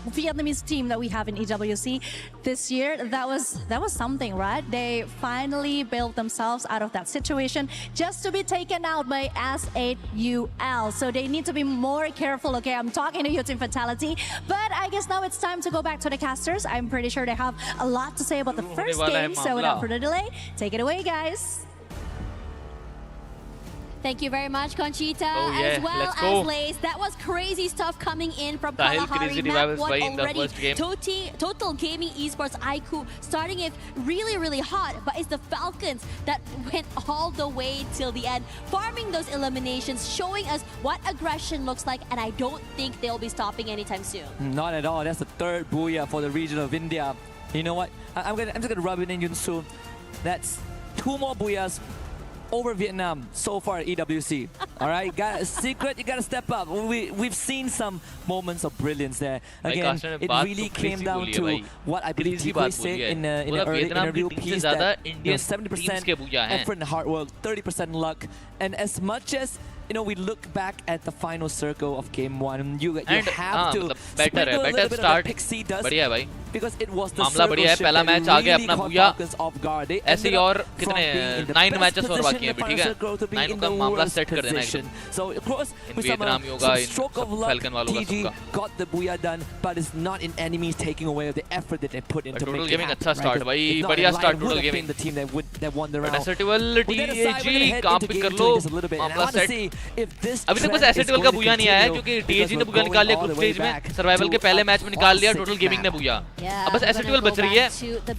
Vietnamese team that we have in EWC this year. That was something, right? They finally built themselves out of that situation just to be taken out by S8UL. So they need to be more careful. Okay, I'm talking to you, Team Fatality, but I guess now it's time to go back to the casters. I'm pretty sure they have a lot to say about the first game. So without further delay, take it away, guys. Thank you very much, Conchita, as well as Lace. That was crazy stuff coming in from Kalahari. Map 1 already. Total Gaming Esports IQ starting it really, really hot, but it's the Falcons that went all the way till the end, farming those eliminations, showing us what aggression looks like, and I don't think they'll be stopping anytime soon. Not at all. That's the third BOOYAH for the region of India. You know what? I'm just gonna rub it in, Yunsu. That's 2 more BOOYAHs over Vietnam so far at EWC. All right, Secret, you gotta step up. We've seen some moments of brilliance there. Again, it really came down to what I believe Tikoy said in an early interview piece, that 70% effort and hard work, 30% luck, and as much as we look back at the final circle of game 1. You have to sprinkle a little bit of the Pixie dust because it was the circle shift that really caught Falcons off guard. They ended up from being in the best position in the final circle to being in the worst position. So of course, with some stroke of luck, TG got the BOOYAH done, but it's not in enemies taking away the effort that they put into making it happen. बढ़िया start total gaming. The team that won the round. TG काम pick कर लो. मामला set. अभी तक बस एसएटीएल का BOOYAH नहीं आया है क्योंकि टीएजी ने BOOYAH निकाल लिया ग्रुप स्टेज में, सर्वाइवल के पहले मैच में निकाल लिया, टोटल गेमिंग ने BOOYAH. अब बस एसएटीएल बच रही है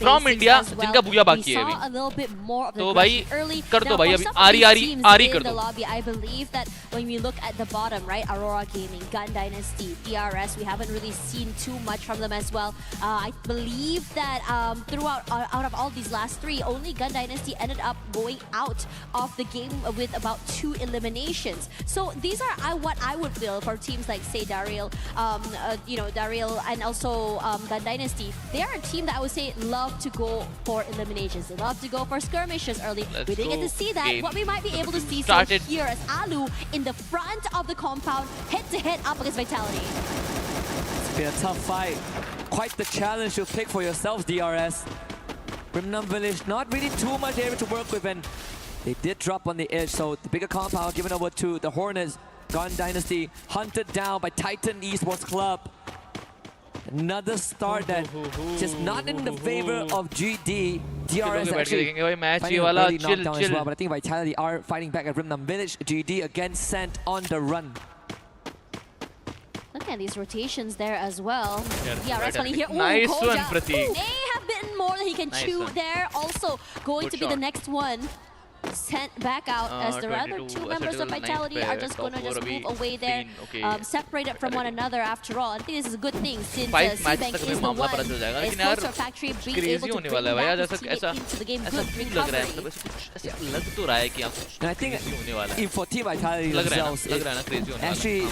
फ्रॉम इंडिया जिनका BOOYAH बाकी है अभी. तो भाई कर दो भाई, अभी आरी कर दो. I believe that when we look at the bottom, right, Aurora Gaming, Gun Dynasty, DRS, we haven't really seen too much from them as well. I believe that throughout out of all these last 3, only Gun Dynasty ended up going out of the game with about 2 eliminations. So these are what I would feel for teams like, say, Daryl, Daryl, and also Gun Dynasty. They are a team that I would say love to go for eliminations. They love to go for skirmishes early. We didn't get to see that. What we might be able to see here is Alu in the front of the compound, head-to-head up against Vitality. It's been a tough fight. Quite the challenge to pick for yourselves, DRS. Rimnam Village, not really too much area to work with, and they did drop on the edge, so the bigger compound given over to the Hornets. Gun Dynasty hunted down by Titan Esports Club. Another start that just not in the favor of GD. DRS actually finding a early knockdown as well, but I think Vitality are fighting back at Rimnam Village. GD again sent on the run. Look at these rotations there as well. DRS running here. Nice one, Pratik. May have been more than he can chew there. Also going to be the next one. Sent back out as the other 2 members of Vitality are just going to move away there, separated from one another after all. I think this is a good thing since C-Bank is the one is close to a factory, being able to bring that into the game. Good recovery. And I think for Team Vitality themselves, actually,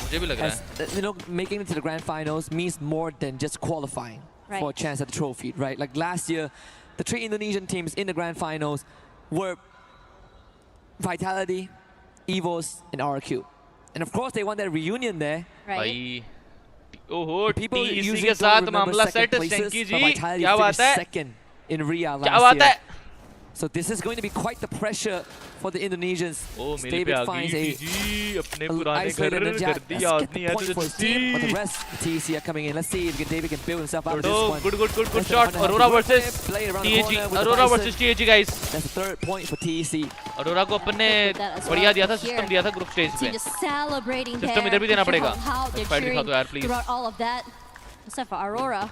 making it to the grand finals means more than just qualifying for a chance at the trophy, right? Like last year, the 3 Indonesian teams in the grand finals were Vitality, EVOS, and RQ. And of course, they won that reunion there. Right. People usually don't remember second places, but Vitality finished second in Ria last year. So this is going to be quite the pressure for the Indonesians. David finds a isolated Najat. Let's get the point for his team, but the rest, TEC are coming in. Let's see if David can build himself out of this one. Good shot. Aurora versus TEG. Aurora versus TEG, guys. That's the 3rd point for TEC. Aurora को अपन ने बढ़िया दिया था, system दिया था group stage पे. System इधर भी देना पड़ेगा. फाइट दिखा दो यार, please. Throughout all of that, except for Aurora.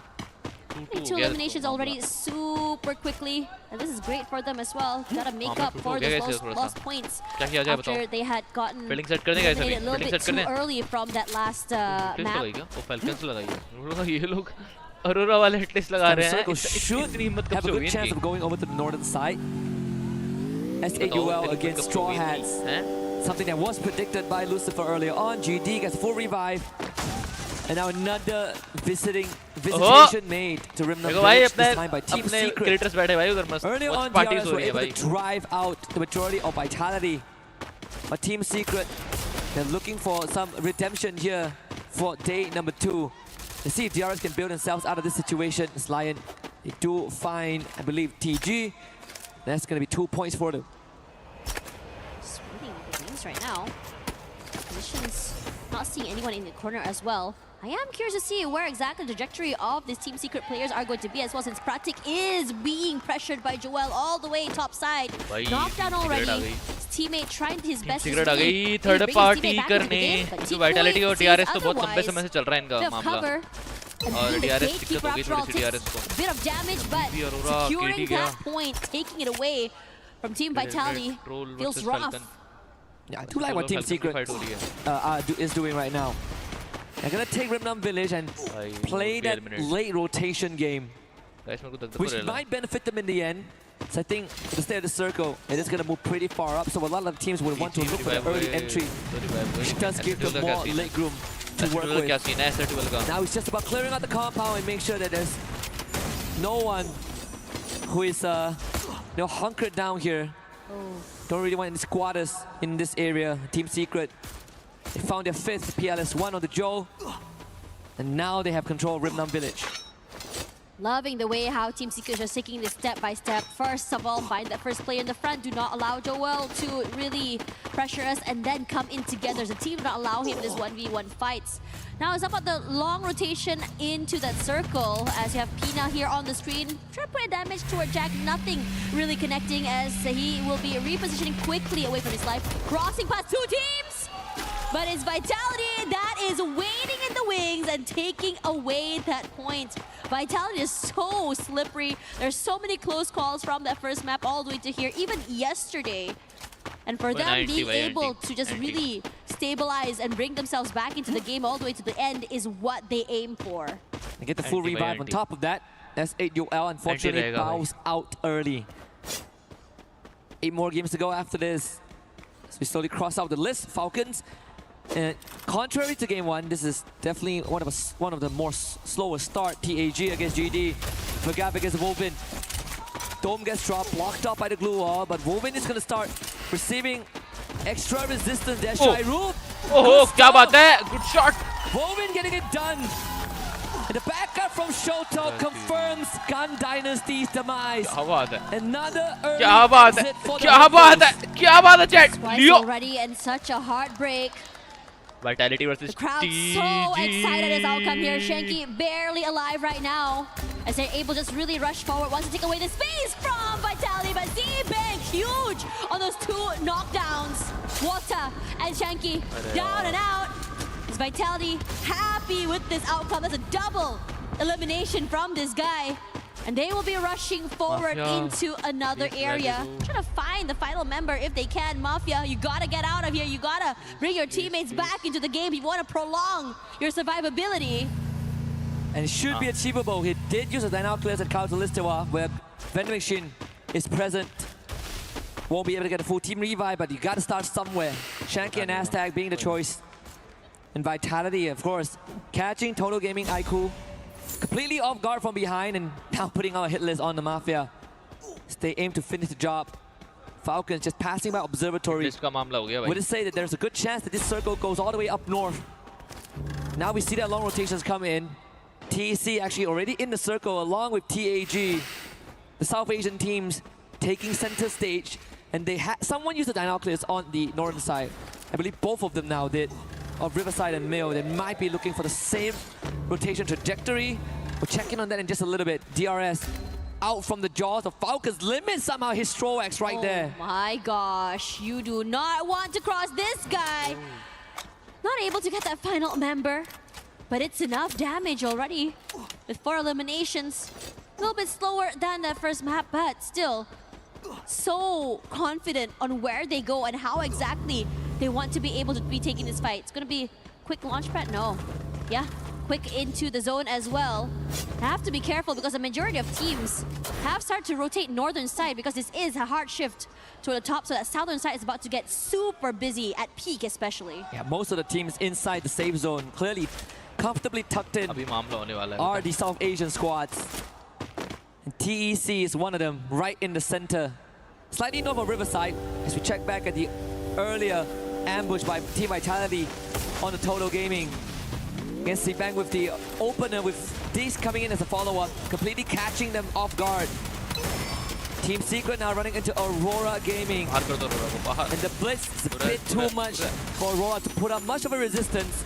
2 eliminations already super quickly, and this is great for them as well. Gotta make up for those lost points after they had gotten eliminated a little bit too early from that last map. Aurora वाले hitlist लगा रहे हैं. Should have a good chance of going over to the northern side. S8UL against Straw Hats. Something that was predicted by Lucifer earlier on. GD gets full revive. And now another visitation made to Rimnam Village, this time by Team Secret. Earlier on, DRS were able to drive out the majority of Vitality. But Team Secret They're looking for some redemption here for day number 2. Let's see if DRS can build themselves out of this situation. It's Lion. They do find, I believe, TG. That's going to be 2 points for them. Splitting the wings right now. Mission's not seeing anyone in the corner as well. I am curious to see where exactly the trajectory of these Team Secret players are going to be as well, since Pratik is being pressured by Joel all the way top side. Knocked down already. His teammate trying his best to Secret आ गई third party करने, क्योंकि vitality और DRS तो बहुत लंबे समय से चल रहा है इनका मामला. और DRS दिक्कत हो गई थोड़ी सी DRS को. Bit of damage, but securing that point, taking it away from Team Vitality feels rough. Yeah, I do like what Team Secret is doing right now. They're gonna take Rimnam Village and play that late rotation game, which might benefit them in the end. So I think to stay at the circle, it is gonna move pretty far up. So a lot of teams would want to look for the early entry, which does give them more leg room to work with. Now it's just about clearing out the compound and make sure that there's no one who is hunkered down here. Don't really want any squatters in this area. Team Secret, they found their 5th PLS1 on the Joe, and now they have control of Rimnam Village. Loving the way how Team Secret is taking this step by step. First of all, find that first player in the front. Do not allow Joel to really pressure us and then come in together. The team do not allow him this 1v1 fights. Now it's about the long rotation into that circle as you have Pina here on the screen. Try to put damage toward Jack. Nothing really connecting as he will be repositioning quickly away from his life. Crossing past 2 teams! But it's Vitality that is waiting in the wings and taking away that point. Vitality is so slippery. There's so many close calls from that first map all the way to here, even yesterday. And for them being able to just really stabilize and bring themselves back into the game all the way to the end is what they aim for. They get the full revive on top of that. That's 8UL, unfortunately bows out early. 8 more games to go after this. So we slowly cross out the list. Falcons. And contrary to game 1, this is definitely one of the more slower start. TAG against GD. Vergab against Wolvin. Dome gets dropped, blocked up by the glue wall, but Wolvin is going to start receiving extra resistance. There's Shairu. Oh, क्या बात है? Good shot. Wolvin getting it done. And the backup from Shoto confirms Gun Dynasty's demise. Another early exit for the क्या बात है Jet? Twice already and such a heartbreak. Vitality versus The crowd's so excited as outcome here. Shanky barely alive right now as they're able to just really rush forward. Wants to take away the space from Vitality, but Z-Bank huge on those 2 knockdowns. Wata and Shanky down and out. Is Vitality happy with this outcome? That's a double elimination from this guy. And they will be rushing forward into another area. Trying to find the final member if they can. Mafia, you gotta get out of here. You gotta bring your teammates back into the game if you want to prolong your survivability. And it should be achievable. He did use a Dynamo Clears at Kaulistewa, where Vending Machine is present. Won't be able to get a full team revive, but you gotta start somewhere. Shanky and Aztag being the choice. And Vitality, of course, catching Total Gaming Aiku. Completely off guard from behind and now putting our hit list on the Mafia. They aim to finish the job. Falcons just passing by Observatory. Would it say that there's a good chance that this circle goes all the way up north? Now we see that long rotations come in. TEC actually already in the circle along with TAG. The South Asian teams taking center stage. And they had someone used the Dinoculus on the northern side. I believe both of them now did. Of Riverside and Mill, they might be looking for the same rotation trajectory. We'll check in on that in just a little bit. DRS out from the jaws of Falcons, limits somehow his Stroax right there. Oh my gosh, you do not want to cross this guy. Not able to get that final member, but it's enough damage already with 4 eliminations. A little bit slower than the first map, but still so confident on where they go and how exactly they want to be able to be taking this fight. It's going to be quick launch pad? No. Yeah, quick into the zone as well. Have to be careful because the majority of teams have started to rotate northern side because this is a hard shift to the top, so that southern side is about to get super busy at peak especially. Yeah, most of the teams inside the safe zone, clearly comfortably tucked in, are the South Asian squads. And TEC is one of them, right in the center. Slightly north of Riverside, as we check back at the earlier ambush by Team Vitality on the Total Gaming. Against C-Bang with the opener, with these coming in as a follow-up, completely catching them off guard. Team Secret now running into Aurora Gaming. And the blitz is a bit too much for Aurora to put up much of a resistance.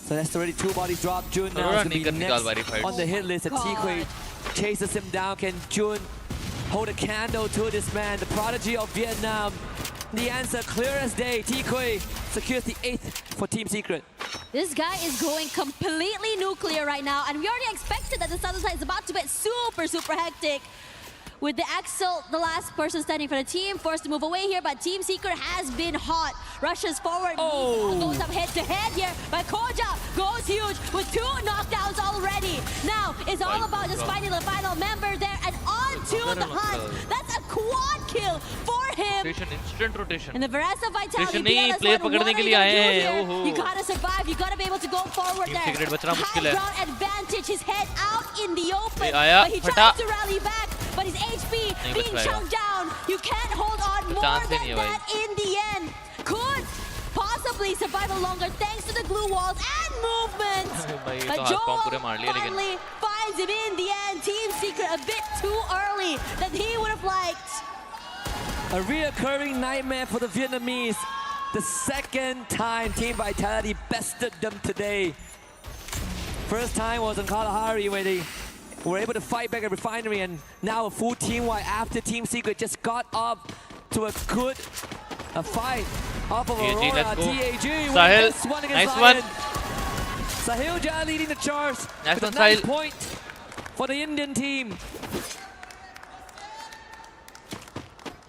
So that's already 2 bodies dropped. Jun now is going to be next on the hit list. And T-Quay chases him down. Can Jun hold a candle to this man, the prodigy of Vietnam? The answer clear as day. T-Quay secures the 8th for Team Secret. This guy is going completely nuclear right now, and we already expected that the southern side is about to get super hectic. With the Axel, the last person standing for the team, forced to move away here, but Team Secret has been hot. Rushes forward, goes up head-to-head here, but Koja goes huge with 2 knockdowns already. Now, it's all about just finding the final member there, and on to the hunt. That's a quad kill for him. Instant rotation. And the rest of Vitality, player पकड़ने के लिए आए हैं. You gotta survive, you gotta be able to go forward there. Team Secret बचना मुश्किल है. High ground advantage, his head out in the open, आया, but he tries to rally back. But his HP being chunked down. You can't hold on more than that in the end. Could possibly survive a longer thanks to the glue walls and movement. But Joel finally finds him in the end. Team Secret a bit too early than he would have liked. A reoccurring nightmare for the Vietnamese. The second time Team Vitality bested them today. First time was in Kalahari where they were able to fight back at Refinery, and now a full team-wide after Team Secret just got up to a good fight off of Aurora. TAG with this one against Lion. Sahil Jha leading the charge with a 9 point for the Indian team.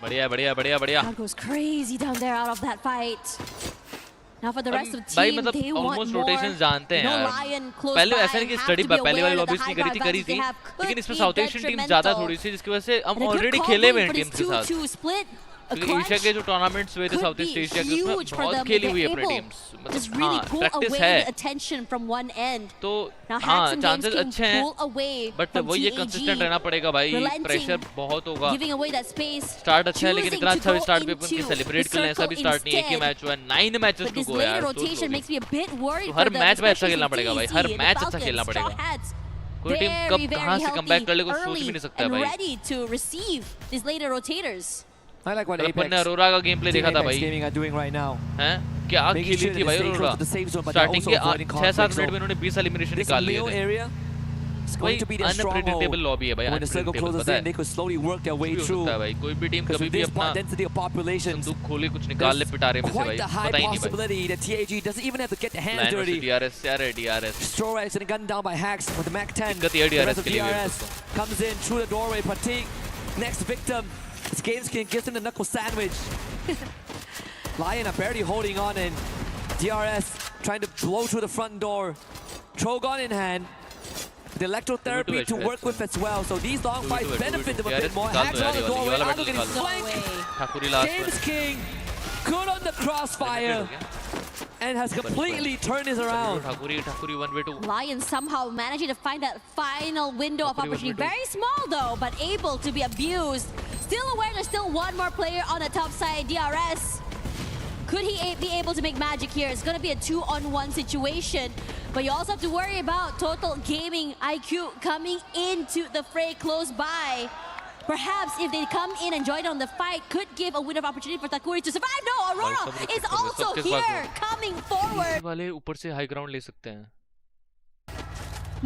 बढ़िया. Crowd goes crazy down there out of that fight. Now for the rest of the team, they want more. Rotation जानते हैं यार. पहले ऐसा नहीं कि study पहले वाली लॉबीज नहीं करी थी, लेकिन इसमें साउथ एशियन टीम ज्यादा थोड़ी सी, जिसकी वजह से हम ऑलरेडी खेले हुए हैं टीम के साथ. एशिया के जो टूर्नामेंट्स हुए थे साउथ ईस्ट एशिया के, उसमें बहुत खेली हुई है अपनी टीम्स. मतलब प्रैक्टिस है तो हाँ चांसेस अच्छे हैं, बट वो ये कंसिस्टेंट रहना पड़ेगा भाई. प्रेशर बहुत होगा. स्टार्ट अच्छा है, लेकिन इतना अच्छा स्टार्ट भी उनकी सेलिब्रेट करना ऐसा भी स्टार्ट नहीं है कि मैच हुआ 9 मैचेस टू गो यार. तो हर मैच में अच्छा खेलना पड़ेगा भाई, हर मैच अच्छा खेलना पड़ेगा. कोई टीम कब कहां से कमबैक कर ले कुछ सोच भी नहीं सकता भाई. I like what Apex Aurora का गेम प्ले देखा था भाई. Gaming are doing right now. हैं क्या खेली थी भाई Aurora. स्टार्टिंग के 6-7 मिनट में उन्होंने 20 एलिमिनेशन निकाल लिए थे. It's going to be their stronghold. Lobby है भाई. When the circle closes in, they could slowly work their way through. भाई कोई भी टीम कभी भी अपना density of population संदूक खोले कुछ निकाल ले पिटारे में से भाई. Quite the high possibility that TAG doesn't even have to get their hands dirty. DRS यार DRS. Strorex and gunned down by Hacks with the Mac 10. दिक्कत ये The rest DRS of के लिए DRS comes in through the doorway. Pratik, next victim. This game skin gives him the knuckle sandwich. Lion are barely holding on, and DRS trying to blow through the front door. Trogon in hand. The electrotherapy to work with as well. So these long fights benefit them a bit more. Hacks on the doorway. Ado getting flanked. James King good on the crossfire and has completely turned this around. Thakuri 1v2. Lion somehow managing to find that final window of opportunity. Very small though, but able to be abused. Still aware there's still one more player on the top side, DRS. Could he be able to make magic here? It's going to be a 2-on-1 situation. But you also have to worry about Total Gaming IQ coming into the fray close by. Perhaps if they come in and join on the fight, could give a win of opportunity for Thakuri to survive. No, Aurora is also here, coming forward. वाले ऊपर से high ground ले सकते हैं.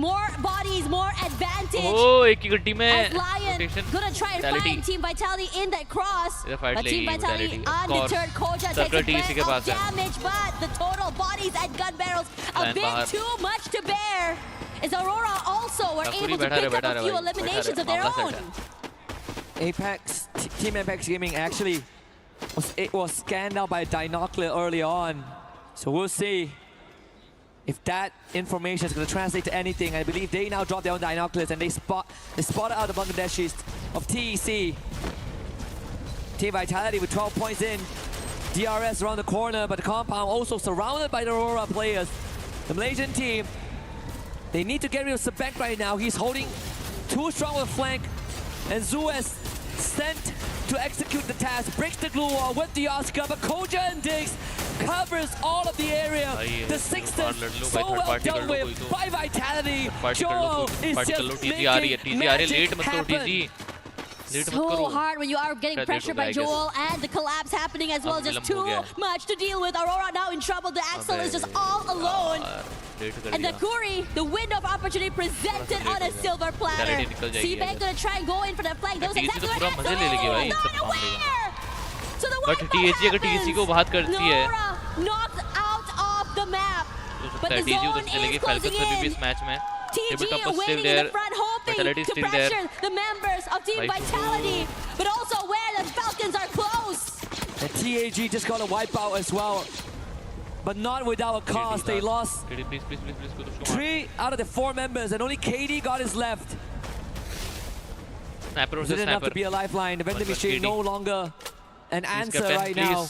More bodies, more advantage. Oh, एक ही गड्डी में. As Lion gonna try and find Team Vitality in that cross. But Team Vitality undeterred. Koja takes a bit of damage, but the total bodies and gun barrels a bit too much to bear. Is Aurora also were able to pick up a few eliminations of their own. Apex, Team Apex Gaming actually was scanned out by Dinocular early on. So we'll see if that information is going to translate to anything. I believe they now drop their own Dinoculars and they spotted out the Bangladeshis of TEC. Team Vitality with 12 points in. DRS around the corner, but the compound also surrounded by the Aurora players. The Malaysian team, they need to get rid of Sebek right now. He's holding too strong of a flank. And Zuez sent to execute the task, breaks the glue wall with the Oscar, but Koja and Diggs covers all of the area. The Sixers so well done with by Vitality. Joel is just making magic happen. So hard when you are getting pressure by Joel, and the collapse happening as well. Just too much to deal with. Aurora now in trouble. The Axel is just all alone. And the Kuri, the window of opportunity presented on a silver platter. C-Bank gonna try and go in for the flank. Those exactly what Axel not aware. So the but THG अगर THG को बात करती है, knocked out of the map. But the zone is closing in. TG waiting in the front, hoping to pressure the members of Team Vitality, but also where the Falcons are close. And TAG just got a wipeout as well, but not without a cause. They lost 3 out of the 4 members, and only KD got his left. Is it enough to be a lifeline? The vending machine no longer an answer right now.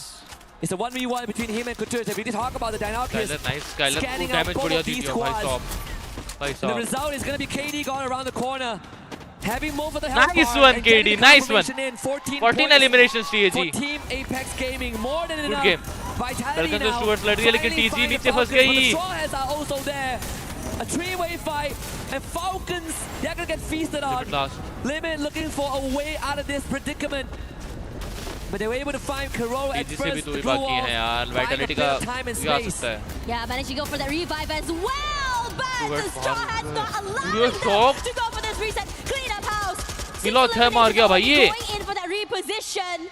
It's a 1v1 between him and Couture. If we did talk about the dynamics, scanning out both of these squads. The result is going to be KD gone around the corner. Having more for the health nice bar, one, KD. Nice one. 14 eliminations TAG. For Team Apex Gaming, more than enough. Good game. Vitality now. Towards लड़ रही है लेकिन TG नीचे फंस गई. The Straws are also there. A 3-way fight, and Falcons, they're going to get feasted on. Limit looking for a way out of this predicament. But they were able to find Kuro at first. The blue wall, Vitality का time and space. Yeah, managed to go for that revive as well, but the Straw Hats not allowing them to go for this reset. Clean up house. Going in for that reposition.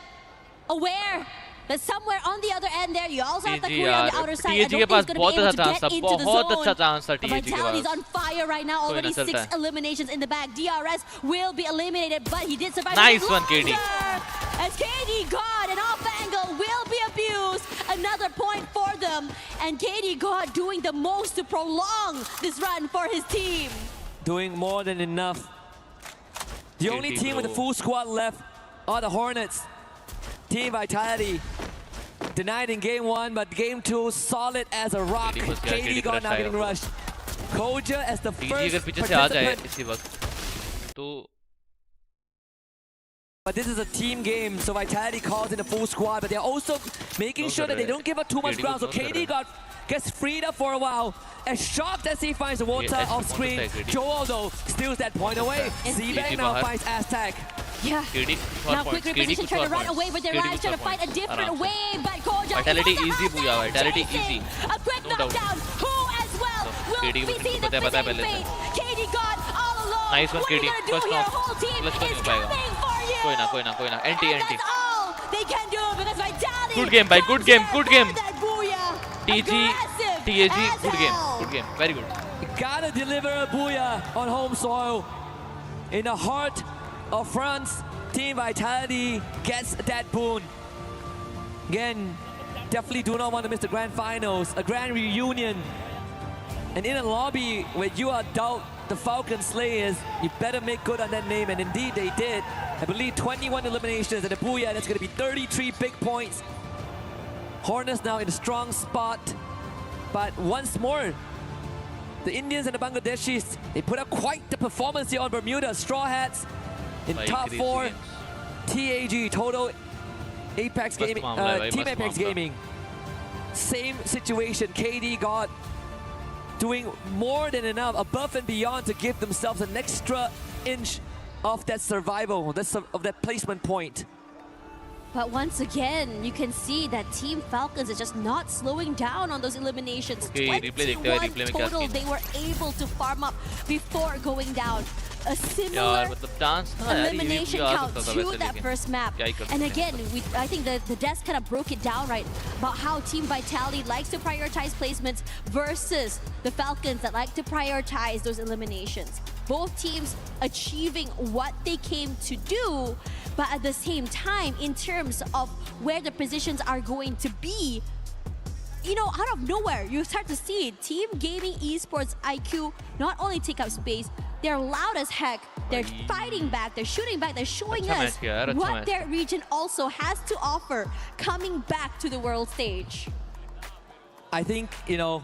Aware that somewhere on the other end there, you also have the Kuri on the outer side. I don't think he's going to be able to get into the zone. Vitality's on fire right now. Already 6 eliminations in the bag. DRS will be eliminated, but he did survive. Nice one, KD. As KD God, an off angle will be abused. Another point for them. And KD God doing the most to prolong this run for his team. Doing more than enough. The only team with a full squad left are the Hornets. Team Vitality denied in game 1, but game 2 solid as a rock. KD God now getting rushed. Koja as the first participant. But this is a team game, so Vitality calls in a full squad, but they're also making sure that they don't give up too much ground. So KD God gets freed up for a while. As shocked as he finds the water off screen, Joel though steals that point away. C-Bank now finds Aztec. Yeah. Now quick reposition, trying to run away with their lives, trying to find a different way, but Koja Vitality easy, BOOYAH. Vitality easy. A quick knockdown. Who as well will be seen the same fate. KD God all alone. Nice one, KD. First knock. Whole team is coming for you. कोई ना. NT. That's all they can do because Vitality. Good game, bhai. Good game. TG, TAG, good game. Very good. You gotta deliver a BOOYAH on home soil. In the heart of France, Team Vitality gets that boon. Again, definitely do not want to miss the grand finals, a grand reunion. And in a lobby where you are doubt the Falcon Slayers, you better make good on that name, and indeed they did. I believe 21 eliminations, and a BOOYAH that's going to be 33 big points. Hornets now in a strong spot, but once more, the Indians and the Bangladeshis, they put up quite the performance here on Bermuda. Straw Hats in top 4. TAG, Total Apex Gaming, Team Apex Gaming. Same situation. KD got doing more than enough, above and beyond, to give themselves an extra inch of that survival, of that placement point. But once again, you can see that Team Falcons is just not slowing down on those eliminations. 21 total they were able to farm up before going down. A similar elimination count to that first map. And again, I think the desk kind of broke it down right about how Team Vitality likes to prioritize placements versus the Falcons that like to prioritize those eliminations. Both teams achieving what they came to do, but at the same time, in terms of where the positions are going to be, you know, out of nowhere, you start to see Team Gaming Esports IQ not only take up space, they're loud as heck, they're fighting back, they're shooting back, they're showing us what their region also has to offer coming back to the world stage. I think, you know,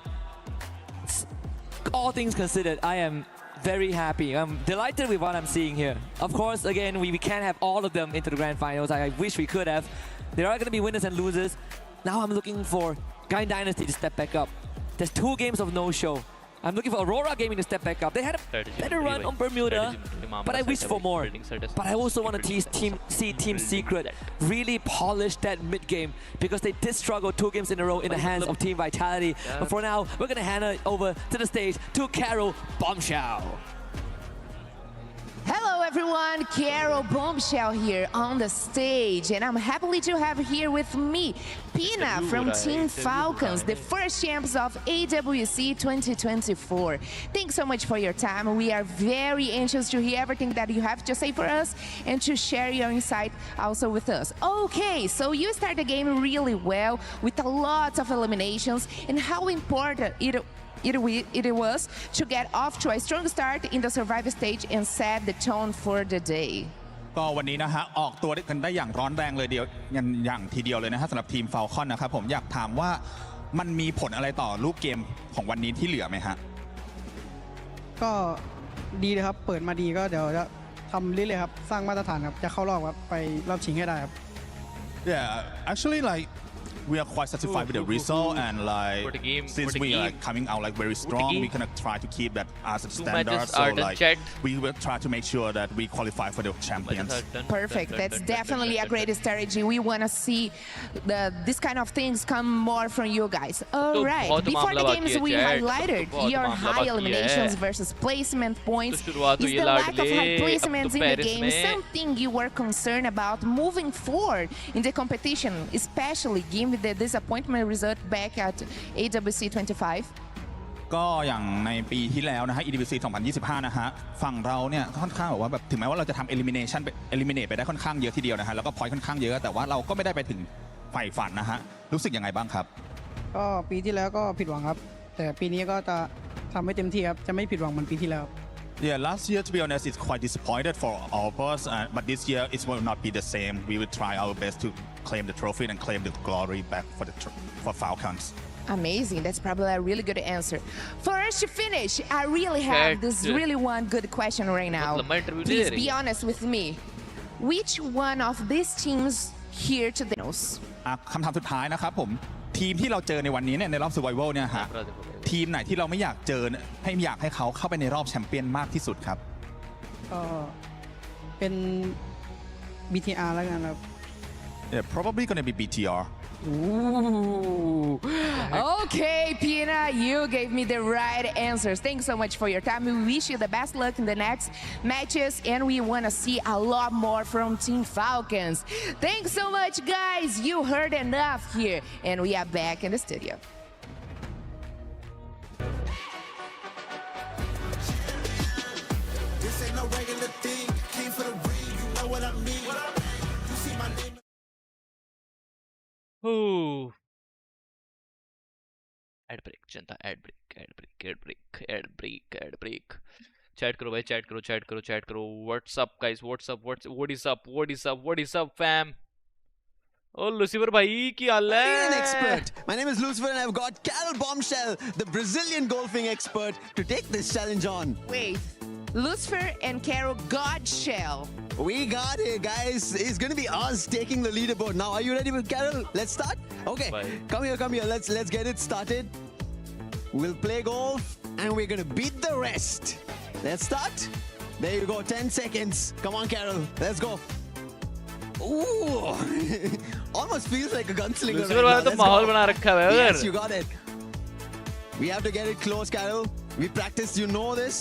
all things considered, I am very happy. I'm delighted with what I'm seeing here. Of course, again, we can't have all of them into the grand finals. I wish we could have. There are going to be winners and losers. Now I'm looking for Guy Dynasty to step back up. There's 2 games of no-show. I'm looking for Aurora Gaming to step back up. They had a better run on Bermuda, but I wish for more. But I also want to see Team Secret really polish that mid-game because they did struggle 2 games in a row in the hands of Team Vitality. But for now, we're going to hand it over to the stage to Carol Bombshell. Hello everyone, Carol Bombshell here on the stage, and I'm happy to have here with me Pina from Team Falcons, the first champs of EWC 2024. Thanks so much for your time. We are very anxious to hear everything that you have to say for us and to share your insight also with us. Okay, so you start the game really well with a lot of eliminations, and how important it was to get off to a strong start in the survival stage and set the tone for the day. ก็วันนี้นะฮะออกตัวกันได้อย่างร้อนแรงเลยอย่างทีเดียวเลยนะฮะสำหรับทีม Falcon นะครับผมอยากถามว่ามันมีผลอะไรต่อรูปเกมของวันนี้ที่เหลือไหมฮะก็ดีเลยครับเปิดมาดีก็เดี๋ยวจะทำเรื่อยๆครับสร้างมาตรฐานครับจะเข้ารอบครับไปรอบชิงให้ได้ครับ Yeah, actually like we are quite satisfied with the result, and like since we are coming out like very strong, we're gonna try to keep that as a standard. So like we will try to make sure that we qualify for the champions. Perfect. That's definitely a great strategy. We wanna see this kind of things come more from you guys. All right. Before the games, we highlighted your high eliminations versus placement points. Is the lack of high placements in the game something you were concerned about moving forward in the competition, especially given the disappointment result back at EWC 25? ก็อย่างในปีที่แล้วนะฮะ EWC 2025 นะฮะฝั่งเราเนี่ยค่อนข้างแบบว่าแบบถึงแม้ว่าเราจะทำ eliminate ไปได้ค่อนข้างเยอะทีเดียวนะฮะแล้วก็ point ค่อนข้างเยอะแต่ว่าเราก็ไม่ได้ไปถึงใฝ่ฝันนะฮะรู้สึกยังไงบ้างครับก็ปีที่แล้วก็ผิดหวังครับแต่ปีนี้ก็จะทำให้เต็มที่ครับจะไม่ผิดหวังเหมือนปีที่แล้ว Yeah, last year, to be honest, it's quite disappointed for all of us. But this year, it will not be the same. We will try our best to claim the trophy and claim the glory back for Falcons. Amazing. That's probably a really good answer. For us to finish, I really have this really one good question right now. Please be honest with me. Which one of these teams here today knows? คำถามสุดท้ายนะครับผมทีมที่เราเจอในวันนี้เนี่ยในรอบ Survival เนี่ยฮะทีมไหนที่เราไม่อยากเจออยากให้เขาเข้าไปในรอบแชมเปี้ยนมากที่สุดครับก็เป็น BTR แล้วกันครับ Yeah, probably gonna be BTR. Ooh. Okay, Pina, you gave me the right answers. Thanks so much for your time. We wish you the best luck in the next matches, and we want to see a lot more from Team Falcons. Thanks so much, guys. You heard enough here, and we are back in the studio. This ain't no regular thing. Came for the ring, you know what I mean. You see my name. Ooh. Ad break, Janata ad break. Chat करो भाई, chat करो. What's up guys? What is up fam? Oh Lucifer bhai, ki haal hai? An expert. My name is Lucifer and I've got Carol Bombshell, the Brazilian golfing expert, to take this challenge on. Wait, Lucifer and Carol Godshell. We got it, guys. It's going to be us taking the leaderboard. Now, are you ready with Carol? Let's start? Okay. Bye. Come here. Let's get it started. We'll play golf and we're going to beat the rest. Let's start. There you go. 10 seconds. Come on, Carol. Let's go. Ooh. Almost feels like a gunslinger right now. Yes, you got it. We have to get it close, Carol. We practiced. You know this.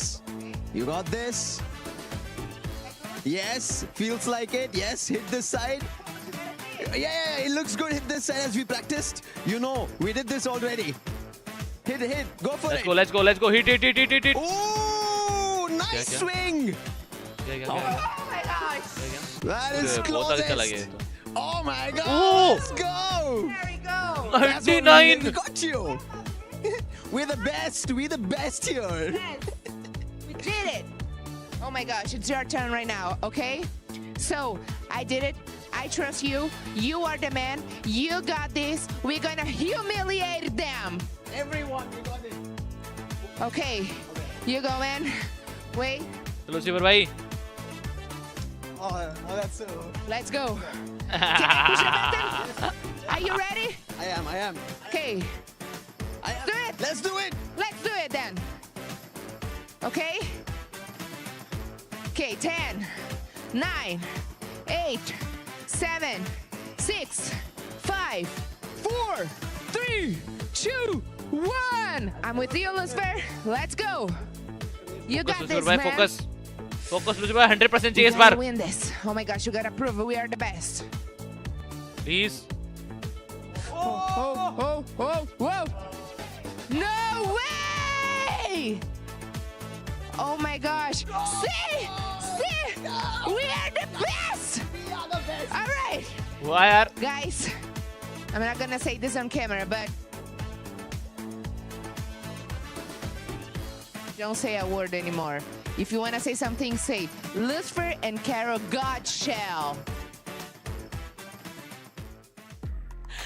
You got this. Yes, feels like it. Yes, hit this side. Yeah, it looks good. Hit this side as we practiced. You know, we did this already. Hit. Go for it. Let's go. Hit. Ooh, nice swing. Oh my gosh. That is closest. Oh my God. Ooh. Let's go. There we go. 99. We got you. We're the best. We're the best here. Yes. We did it. Oh my gosh, it's your turn right now, okay? So, I did it. I trust you. You are the man. You got this. We're gonna humiliate them. Everyone, we got it. Okay. You go, man. Wait. Lucifer bhai. Oh, that's so. Let's go. Can I push the button? Are you ready? I am. Okay. Do it. Let's do it. Let's do it then. Okay? Okay, 10, 9, 8, 7, 6, 5, 4, 3, 2, 1. I'm with you, Lucifer. Let's go. You got this, man. Focus. Focus, Lucifer. 100% You चाहिए इस gotta bar. win this. Oh my gosh, you gotta prove we are the best. Please. Oh, whoa. No way! Oh my gosh. See? We are the best! All right. Why? Guys, I'm not gonna say this on camera, but don't say a word anymore. If you wanna say something, say Lucifer and Carol Godshell.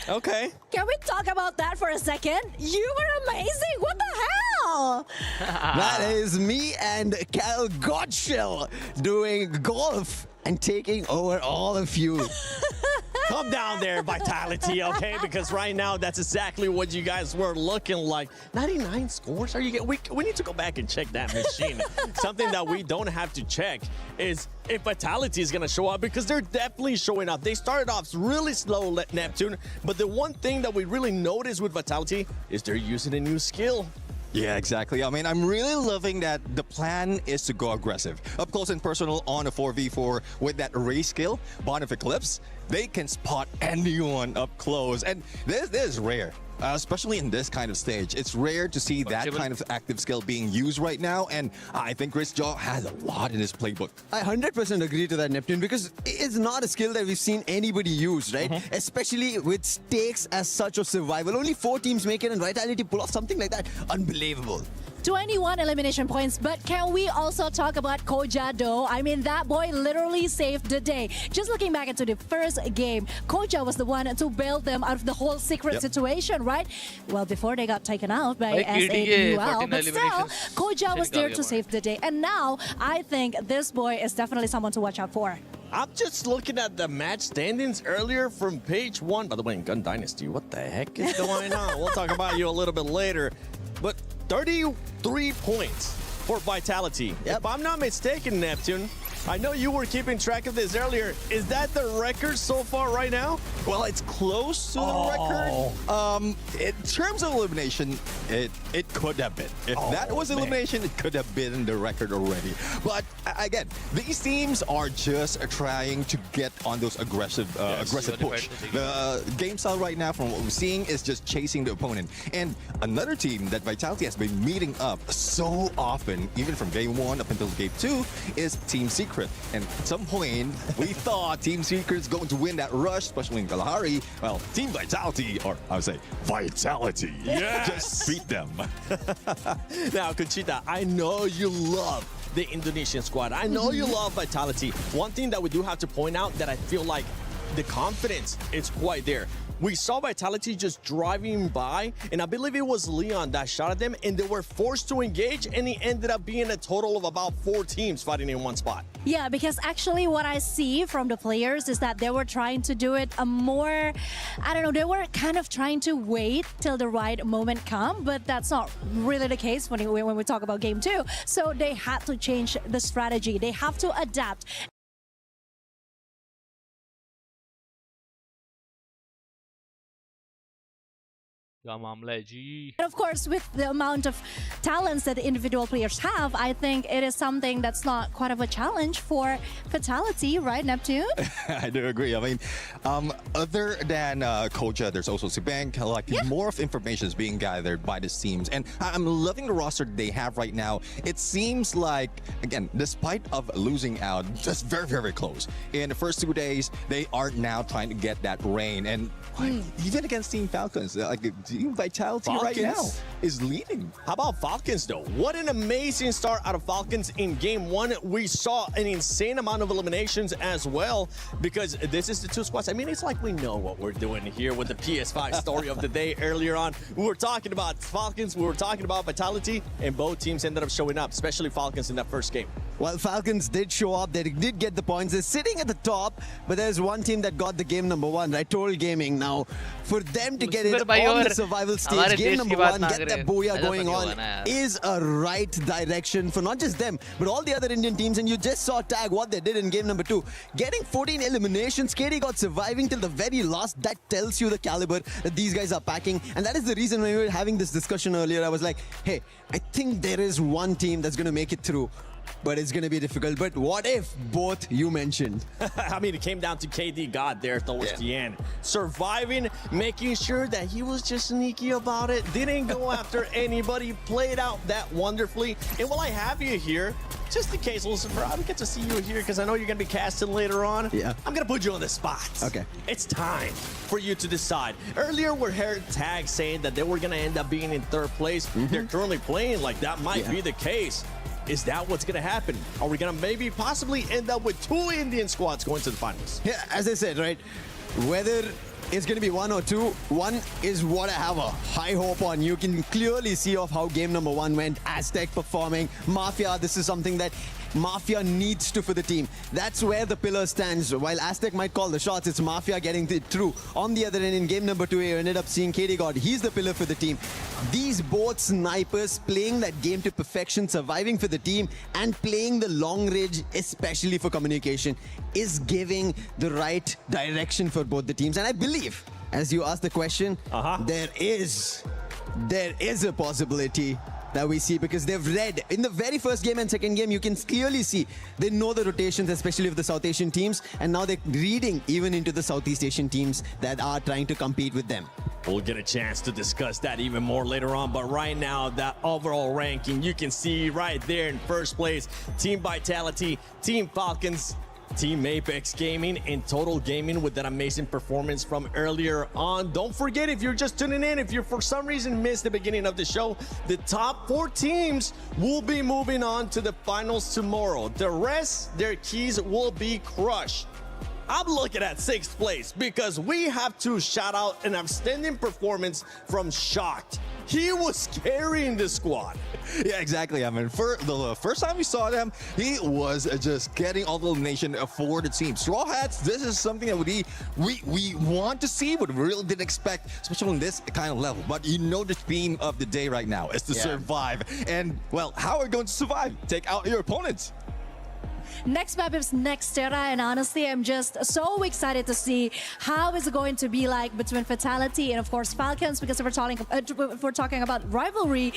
Okay. Can we talk about that for a second? You were amazing. What the hell? That is me and Cal Godshell doing golf and taking over all of you. Calm down there, Vitality, okay? Because right now, that's exactly what you guys were looking like. 99 scores? Are you we need to go back and check that machine. Something that we don't have to check is if Vitality is going to show up, because they're definitely showing up. They started off really slow, Neptune, but the one thing that we really noticed with Vitality is they're using a new skill. Yeah, exactly. I mean, I'm really loving that the plan is to go aggressive. Up close and personal on a 4v4 with that race skill, Bond of Eclipse. They can spot anyone up close. And this is rare, especially in this kind of stage. It's rare to see that kind of active skill being used right now. And I think Chris Jaw has a lot in his playbook. I 100% agree to that, Neptune, because it's not a skill that we've seen anybody use, right? Especially with stakes as such of survival. Only 4 teams make it, and Vitality pull off something like that. Unbelievable. 21 elimination points, but can we also talk about Koja though? I mean, that boy literally saved the day. Just looking back into the first game, Koja was the one to bail them out of the whole secret situation, right? Well, before they got taken out by SAUL, but still, Koja was there to save the day. And now, I think this boy is definitely someone to watch out for. I'm just looking at the match standings earlier from page 1. By the way, in Gun Dynasty, what the heck is going on? We'll talk about you a little bit later. But 33 points for Vitality. If I'm not mistaken, Neptune, I know you were keeping track of this earlier. Is that the record so far right now? Well, it's close to the record. In terms of elimination, it could have been. If that was elimination, it could have been the record already. But again, these teams are just trying to get on those aggressive push. The game style right now, from what we're seeing, is just chasing the opponent. And another team that Vitality has been meeting up so often, even from game 1 up until game 2, is Team Secret. And at some point, we thought Team Secret's going to win that rush, especially in Kalahari. Well, Team Vitality, or I would say Vitality, just beat them. Now, Conchita, I know you love the Indonesian squad. I know you love Vitality. One thing that we do have to point out that I feel like the confidence is quite there. We saw Vitality just driving by, and I believe it was Leon that shot at them, and they were forced to engage, and it ended up being a total of about 4 teams fighting in one spot. Yeah, because actually what I see from the players is that they were trying to do it a more, I don't know, they were kind of trying to wait till the right moment come, but that's not really the case when we talk about game 2. So they had to change the strategy. They have to adapt. And of course, with the amount of talents that the individual players have, I think it is something that's not quite of a challenge for Vitality, right, Neptune? I do agree. I mean, other than Koja, there's also Sibank. Like, more of information is being gathered by the teams. And I'm loving the roster they have right now. It seems like, again, despite of losing out, just very, very close. In the first 2 days, they are now trying to get that reign. And even against Team Falcons, like, Team Vitality right now is leading. How about Falcons, though? What an amazing start out of Falcons in Game 1. We saw an insane amount of eliminations as well, because this is the two squads. I mean, it's like we know what we're doing here with the PS5 story of the day earlier on. We were talking about Falcons, we were talking about Vitality, and both teams ended up showing up, especially Falcons in that first game. Well, Falcons did show up. They did get the points. They're sitting at the top, but there's one team that got the game number 1, right? Total Gaming. Now, for them to get it on the survival stage, game number 1, get that BOOYAH going on, is a right direction for not just them, but all the other Indian teams. And you just saw Tag what they did in game number 2. Getting 14 eliminations, KD got surviving till the very last. That tells you the caliber that these guys are packing. And that is the reason when we were having this discussion earlier, I was like, hey, I think there is one team that's going to make it through, but it's going to be difficult. But what if both you mentioned? I mean, it came down to KD God there towards the end. Surviving, making sure that he was just sneaky about it, didn't go after anybody, played out that wonderfully. And while I have you here, just in case, Lucifer, I don't get to see you here because I know you're going to be casting later on. Yeah. I'm going to put you on the spot. Okay. It's time for you to decide. Earlier, we heard Tag saying that they were going to end up being in 3rd place. They're currently playing like that might be the case. Is that what's going to happen? Are we going to maybe possibly end up with 2 Indian squads going to the finals? Yeah, as I said, right, whether it's going to be 1 or 2, 1 is what I have a high hope on. You can clearly see of how game number 1 went. Aztec performing. Mafia, this is something that Mafia needs to for the team. That's where the pillar stands. While Aztec might call the shots, it's Mafia getting it through. On the other end, in game number 2, you ended up seeing KD God. He's the pillar for the team. These both snipers playing that game to perfection, surviving for the team, and playing the long range, especially for communication, is giving the right direction for both the teams. And I believe, as you asked the question, there is a possibility that we see, because they've read in the very first game and second game, you can clearly see they know the rotations, especially of the South Asian teams, and now they're reading even into the Southeast Asian teams that are trying to compete with them. We'll get a chance to discuss that even more later on, but right now, that overall ranking, you can see right there in first place, Team Vitality, Team Falcons, Team Apex Gaming, and Total Gaming with that amazing performance from earlier on. Don't forget, if you're just tuning in, if you for some reason missed the beginning of the show, the top 4 teams will be moving on to the finals tomorrow. The rest, their keys will be crushed. I'm looking at 6th place because we have to shout out an outstanding performance from Shocked. He was carrying the squad. Yeah, exactly. I mean, for the first time we saw them, he was just getting all the elimination for the team. Straw Hats, this is something that we want to see, but we really didn't expect, especially on this kind of level. But you know the theme of the day right now is to survive. And, well, how are we going to survive? Take out your opponents. Next map is Nextera, and honestly, I'm just so excited to see how is it going to be like between Vitality and, of course, Falcons, because if we're talking about rivalry.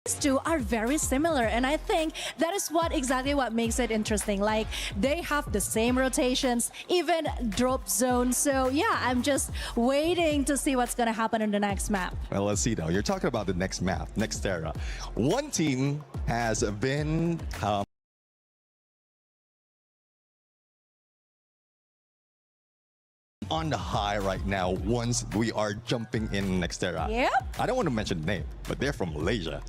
These two are very similar, and I think that is exactly what makes it interesting. Like, they have the same rotations, even drop zones. So yeah, I'm just waiting to see what's gonna happen in the next map. Well, let's see now. You're talking about the next map, Nextera. One team has been on the high right now once we are jumping in Nextera. Yep. I don't want to mention the name, but they're from Malaysia.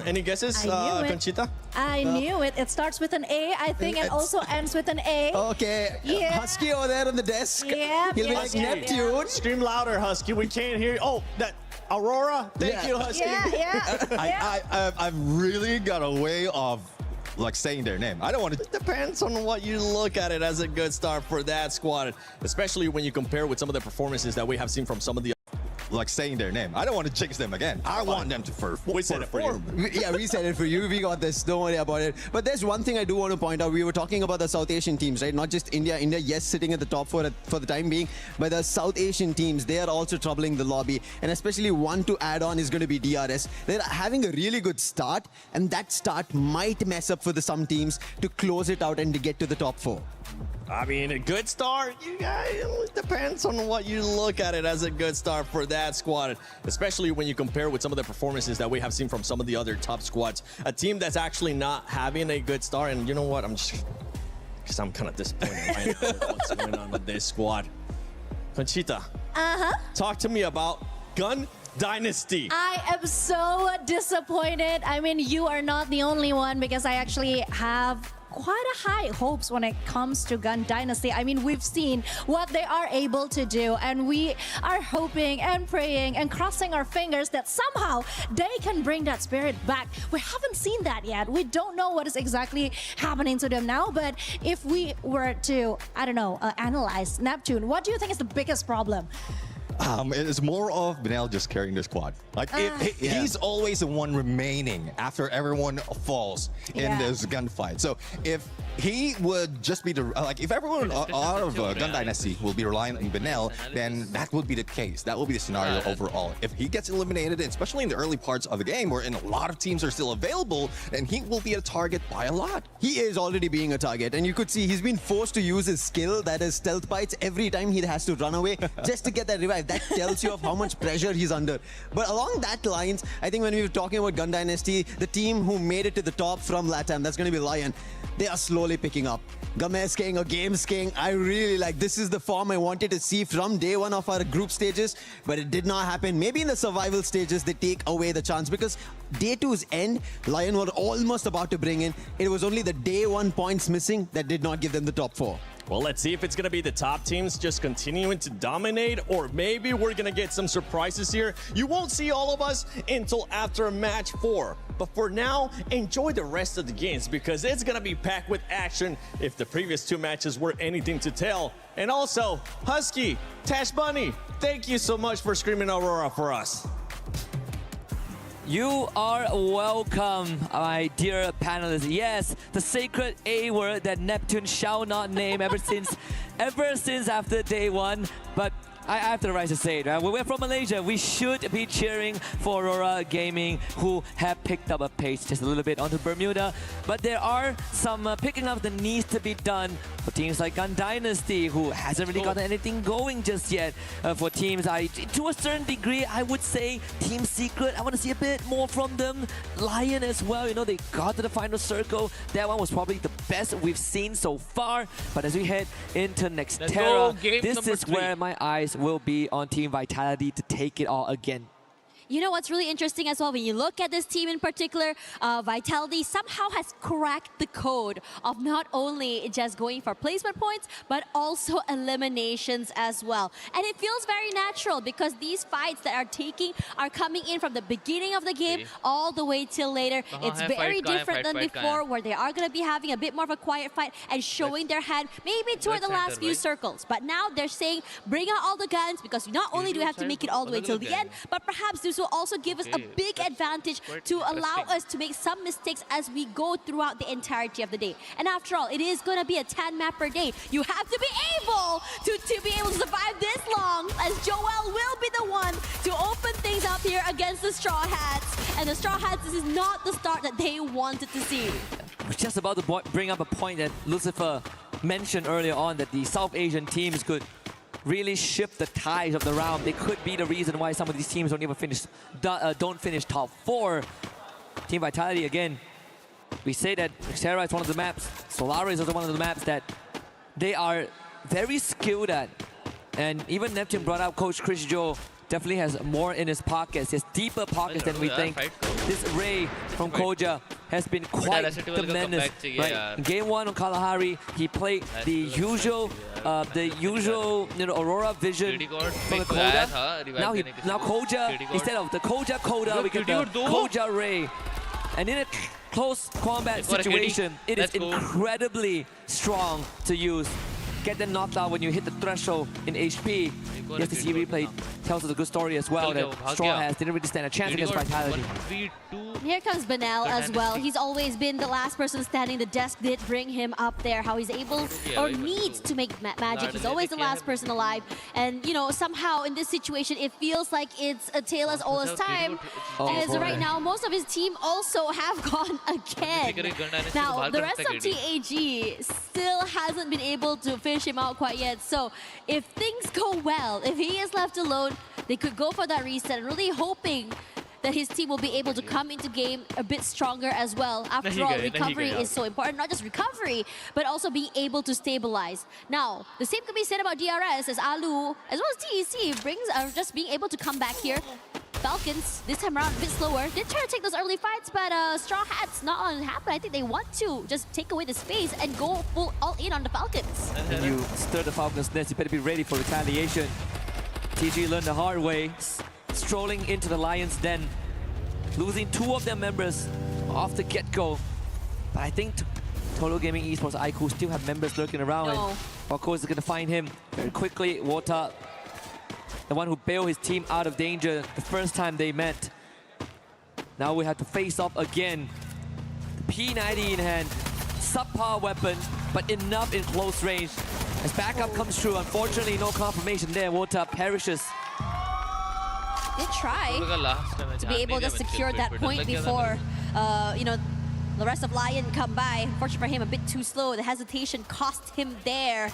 Any guesses, Conchita? I knew it. It starts with an A, I think, and also ends with an A. Okay. Yeah. Husky over there on the desk. Yeah. He'll be like Neptune. Scream louder, Husky. We can't hear you. Oh, that Aurora. Thank you, Husky. I've really got a way of like saying their name. I don't want to. It depends on what you look at it as a good start for that squad, especially when you compare with some of the performances that we have seen from some of the like saying their name. I don't want to jinx them again. I want them to we said it for you. Yeah, we said it for you. We got this. Don't worry about it. But there's one thing I do want to point out. We were talking about the South Asian teams, right? Not just India. India, yes, sitting at the top for the time being. But the South Asian teams, they are also troubling the lobby. And especially one to add on is going to be DRS. They're having a really good start. And that start might mess up for some teams to close it out and to get to the top 4. I mean, a good start, you guys, it depends on what you look at it as a good start for that squad, especially when you compare with some of the performances that we have seen from some of the other top squads. A team that's actually not having a good start, and you know what, because I'm kind of disappointed right now with what's going on with this squad. Conchita, talk to me about Gun Dynasty. I am so disappointed. I mean, you are not the only one, because I actually have quite a high hopes when it comes to Gun Dynasty. I mean, we've seen what they are able to do, and we are hoping and praying and crossing our fingers that somehow they can bring that spirit back. We haven't seen that yet. We don't know what is exactly happening to them now, but if we were to, I don't know, analyze Neptune, what do you think is the biggest problem? It is more of Benel just carrying the squad. Like he's always the one remaining after everyone falls in this gunfight. So if he would just be the if everyone out of Gun Dynasty will be relying on Benel, then that would be the case. That will be the scenario overall. If he gets eliminated, especially in the early parts of the game, where a lot of teams are still available, then he will be a target by a lot. He is already being a target, and you could see he's been forced to use his skill, that is stealth bites, every time he has to run away just to get that revive. That tells you of how much pressure he's under. But along that lines, I think when we were talking about Gun Dynasty, the team who made it to the top from LATAM, that's going to be Lion. They are slowly picking up. Games King or Games King, I really like. This is the form I wanted to see from day one of our group stages, but it did not happen. Maybe in the survival stages, they take away the chance, because day two's end, Lion were almost about to bring in. It was only the day one points missing that did not give them the top 4. Well, let's see if it's going to be the top teams just continuing to dominate, or maybe we're going to get some surprises here. You won't see all of us until after match 4. But for now, enjoy the rest of the games, because it's going to be packed with action if the previous 2 matches were anything to tell. And also, Husky, Tash Bunny, thank you so much for screaming Aurora for us. You are welcome, my dear panelists. Yes, the sacred A word that Neptune shall not name ever since after day 1. But I have the right to say it, right? We're from Malaysia. We should be cheering for Aurora Gaming, who have picked up a pace just a little bit onto Bermuda. But there are some picking up that needs to be done for teams like Gun Dynasty, who hasn't really gotten anything going just yet. For teams, to a certain degree, I would say Team Secret. I want to see a bit more from them. Lion as well. You know, they got to the final circle. That one was probably the best we've seen so far. But as we head into Nextera, this is where my eyes will be on Team Vitality to take it all again. You know what's really interesting as well, when you look at this team in particular, Vitality somehow has cracked the code of not only just going for placement points, but also eliminations as well. And it feels very natural, because these fights that are coming in from the beginning of the game all the way till later. It's very different than before, where they are going to be having a bit more of a quiet fight and showing their hand maybe toward the last few circles. But now they're saying, bring out all the guns, because not only do we have to make it all the way till the end, but perhaps this will also give us a big advantage to allow us to make some mistakes as we go throughout the entirety of the day. And after all, it is going to be a 10 map per day. You have to be able to survive this long, as Joel will be the one to open things up here against the Straw Hats. And the Straw Hats, this is not the start that they wanted to see. I was just about to bring up a point that Lucifer mentioned earlier on, that the South Asian teams could really shift the tides of the round. They could be the reason why some of these teams don't even finish top 4. Team Vitality, again, we say that Xterra is one of the maps, Solaris is also one of the maps that they are very skilled at. And even Neptune brought out Coach Chris Joe, definitely has more in his pockets. He has deeper pockets than we think. This Ray from Koja has been quite the menace. Right? Game 1 on Kalahari, he played the usual Aurora Vision from the Koda. Now Koja, instead of the Koja Koda, we get the Koja Ray. And in a close combat situation, it is incredibly strong to use. Get them knocked out when you hit the threshold in HP. Yes, the replay tells us a good story as well, that Straw Hats didn't really stand a chance against Vitality. Here comes Benel as well. He's always been the last person standing. The desk did bring him up there. How he's able or needs to make magic. He's always the last person alive. And, you know, somehow in this situation, it feels like it's a tale as old as time. As right now, most of his team also have gone again. Now, the rest of TAG still hasn't hasn't been able to finish him out quite yet. So if things go well, if he is left alone, they could go for that reset. Really hoping that his team will be able to come into game a bit stronger as well. After all, recovery is so important. Not just recovery, but also being able to stabilize. Now, the same can be said about DRS as Alu, as well as TEC, brings just being able to come back here. Falcons, this time around, a bit slower. Did try to take those early fights, but Straw Hats not on happen. I think they want to just take away the space and go full all in on the Falcons. When you stir the Falcons' nest, you better be ready for retaliation. TG learned the hard way, strolling into the Lions' den, losing 2 of their members off the get-go. But I think Total Gaming Esports IQ still have members lurking around. No. And of course, they're going to find him very quickly. Wota, the one who bailed his team out of danger the first time they met. Now we have to face off again. The P90 in hand, subpar weapon, but enough in close range. As backup comes through, unfortunately no confirmation there. Wota perishes. Did try to be able to secure that point before, you know, the rest of Lion come by. Unfortunately for him, a bit too slow. The hesitation cost him there.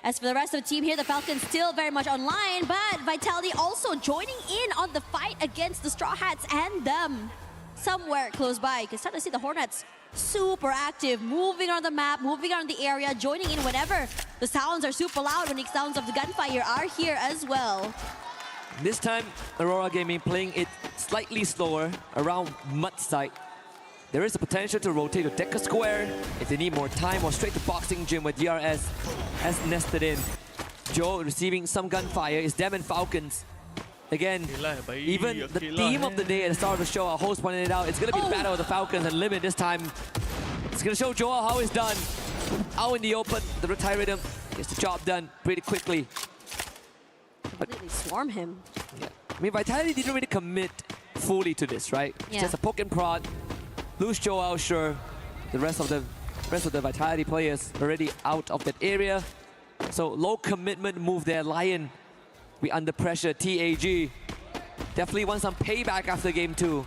As for the rest of the team here, the Falcons still very much online, but Vitality also joining in on the fight against the Straw Hats and them somewhere close by. You can start to see the Hornets super active, moving on the map, moving on the area, joining in whenever the sounds are super loud, when the sounds of the gunfire are here as well. This time, Aurora Gaming playing it slightly slower around mud site. There is a potential to rotate to Decker Square if they need more time, or straight to Boxing Gym where DRS has nested in. Joe receiving some gunfire. It's them and Falcons. Again, even the theme of the day at the start of the show, our host pointed it out, it's going to be the battle of the Falcons, and Limit this time. It's going to show Joel how it's done. Out in the open, the Retiradum gets the job done pretty quickly. Completely swarm him. Yeah. I mean, Vitality didn't really commit fully to this, right? Yeah. It's just a poke and prod. Lose Joel, sure. The rest of the Vitality players already out of that area. So low commitment move there. Lion, we under pressure. TAG definitely want some payback after game 2.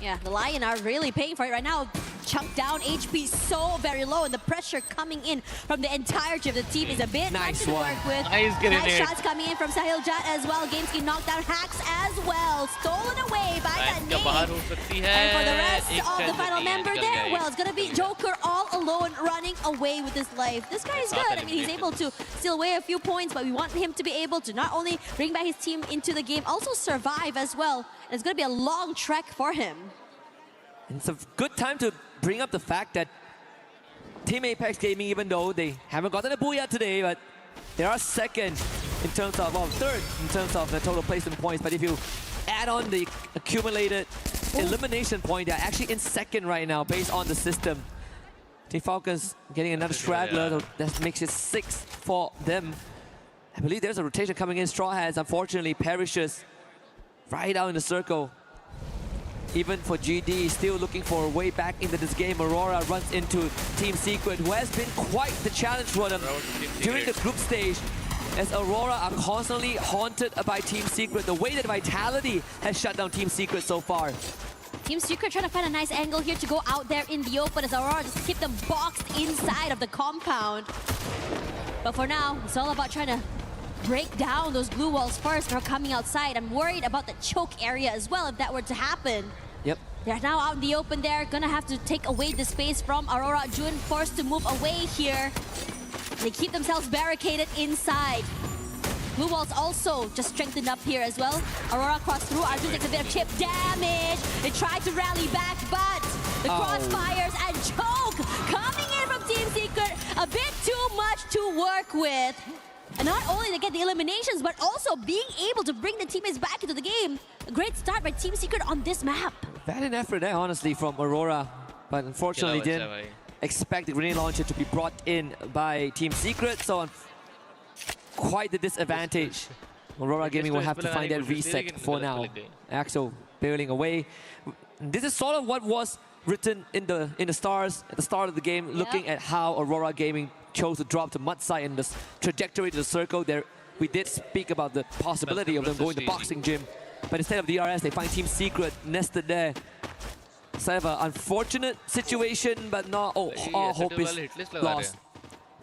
Yeah, the Lion are really paying for it right now. Chunk down, HP so very low, and the pressure coming in from the entirety of the team is a bit nice to work with. Nice shots coming in from Sahil Jat as well. Gamesky knocked down Hacks as well. Stolen away by that nade. And for the rest of the final member there, well, it's going to be Joker all alone running away with his life. This guy is good. I mean, he's able to steal away a few points, but we want him to be able to not only bring back his team into the game, also survive as well. And it's going to be a long trek for him. And it's a good time to bring up the fact that Team Apex Gaming, even though they haven't gotten a BOOYAH today, but they are second in terms of, well, third in terms of the total placement points. But if you add on the accumulated elimination point, they're actually in second right now based on the system. Team Falcons getting another straggler, so that makes it 6 for them. I believe there's a rotation coming in. Straw Hats, unfortunately, perishes right out in the circle. Even for GD, still looking for a way back into this game. Aurora runs into Team Secret, who has been quite the challenge for them during the group stage, as Aurora are constantly haunted by Team Secret. The way that Vitality has shut down Team Secret so far. Team Secret trying to find a nice angle here to go out there in the open, as Aurora just keep them boxed inside of the compound. But for now, it's all about trying to break down those blue walls first before coming outside. I'm worried about the choke area as well if that were to happen. Yep. They're now out in the open there, gonna have to take away the space from Aurora. Jun forced to move away here. They keep themselves barricaded inside. Blue walls also just strengthened up here as well. Aurora crossed through. Arjun takes a bit of chip damage. They tried to rally back, but the crossfires and choke coming in from Team Secret. A bit too much to work with. And not only they get the eliminations, but also being able to bring the teammates back into the game. A great start by Team Secret on this map. Valiant effort there, honestly, from Aurora. But unfortunately didn't expect the grenade launcher to be brought in by Team Secret. So quite the disadvantage. Aurora Gaming will have to find that reset for now. Axel bailing away. This is sort of what was written in the stars at the start of the game, looking at how Aurora Gaming chose to drop to mud side and the trajectory to the circle. There, we did speak about the possibility of them going to Boxing Gym, but instead of DRS, they find Team Secret nested there. Sort of an unfortunate situation, but not all hope is lost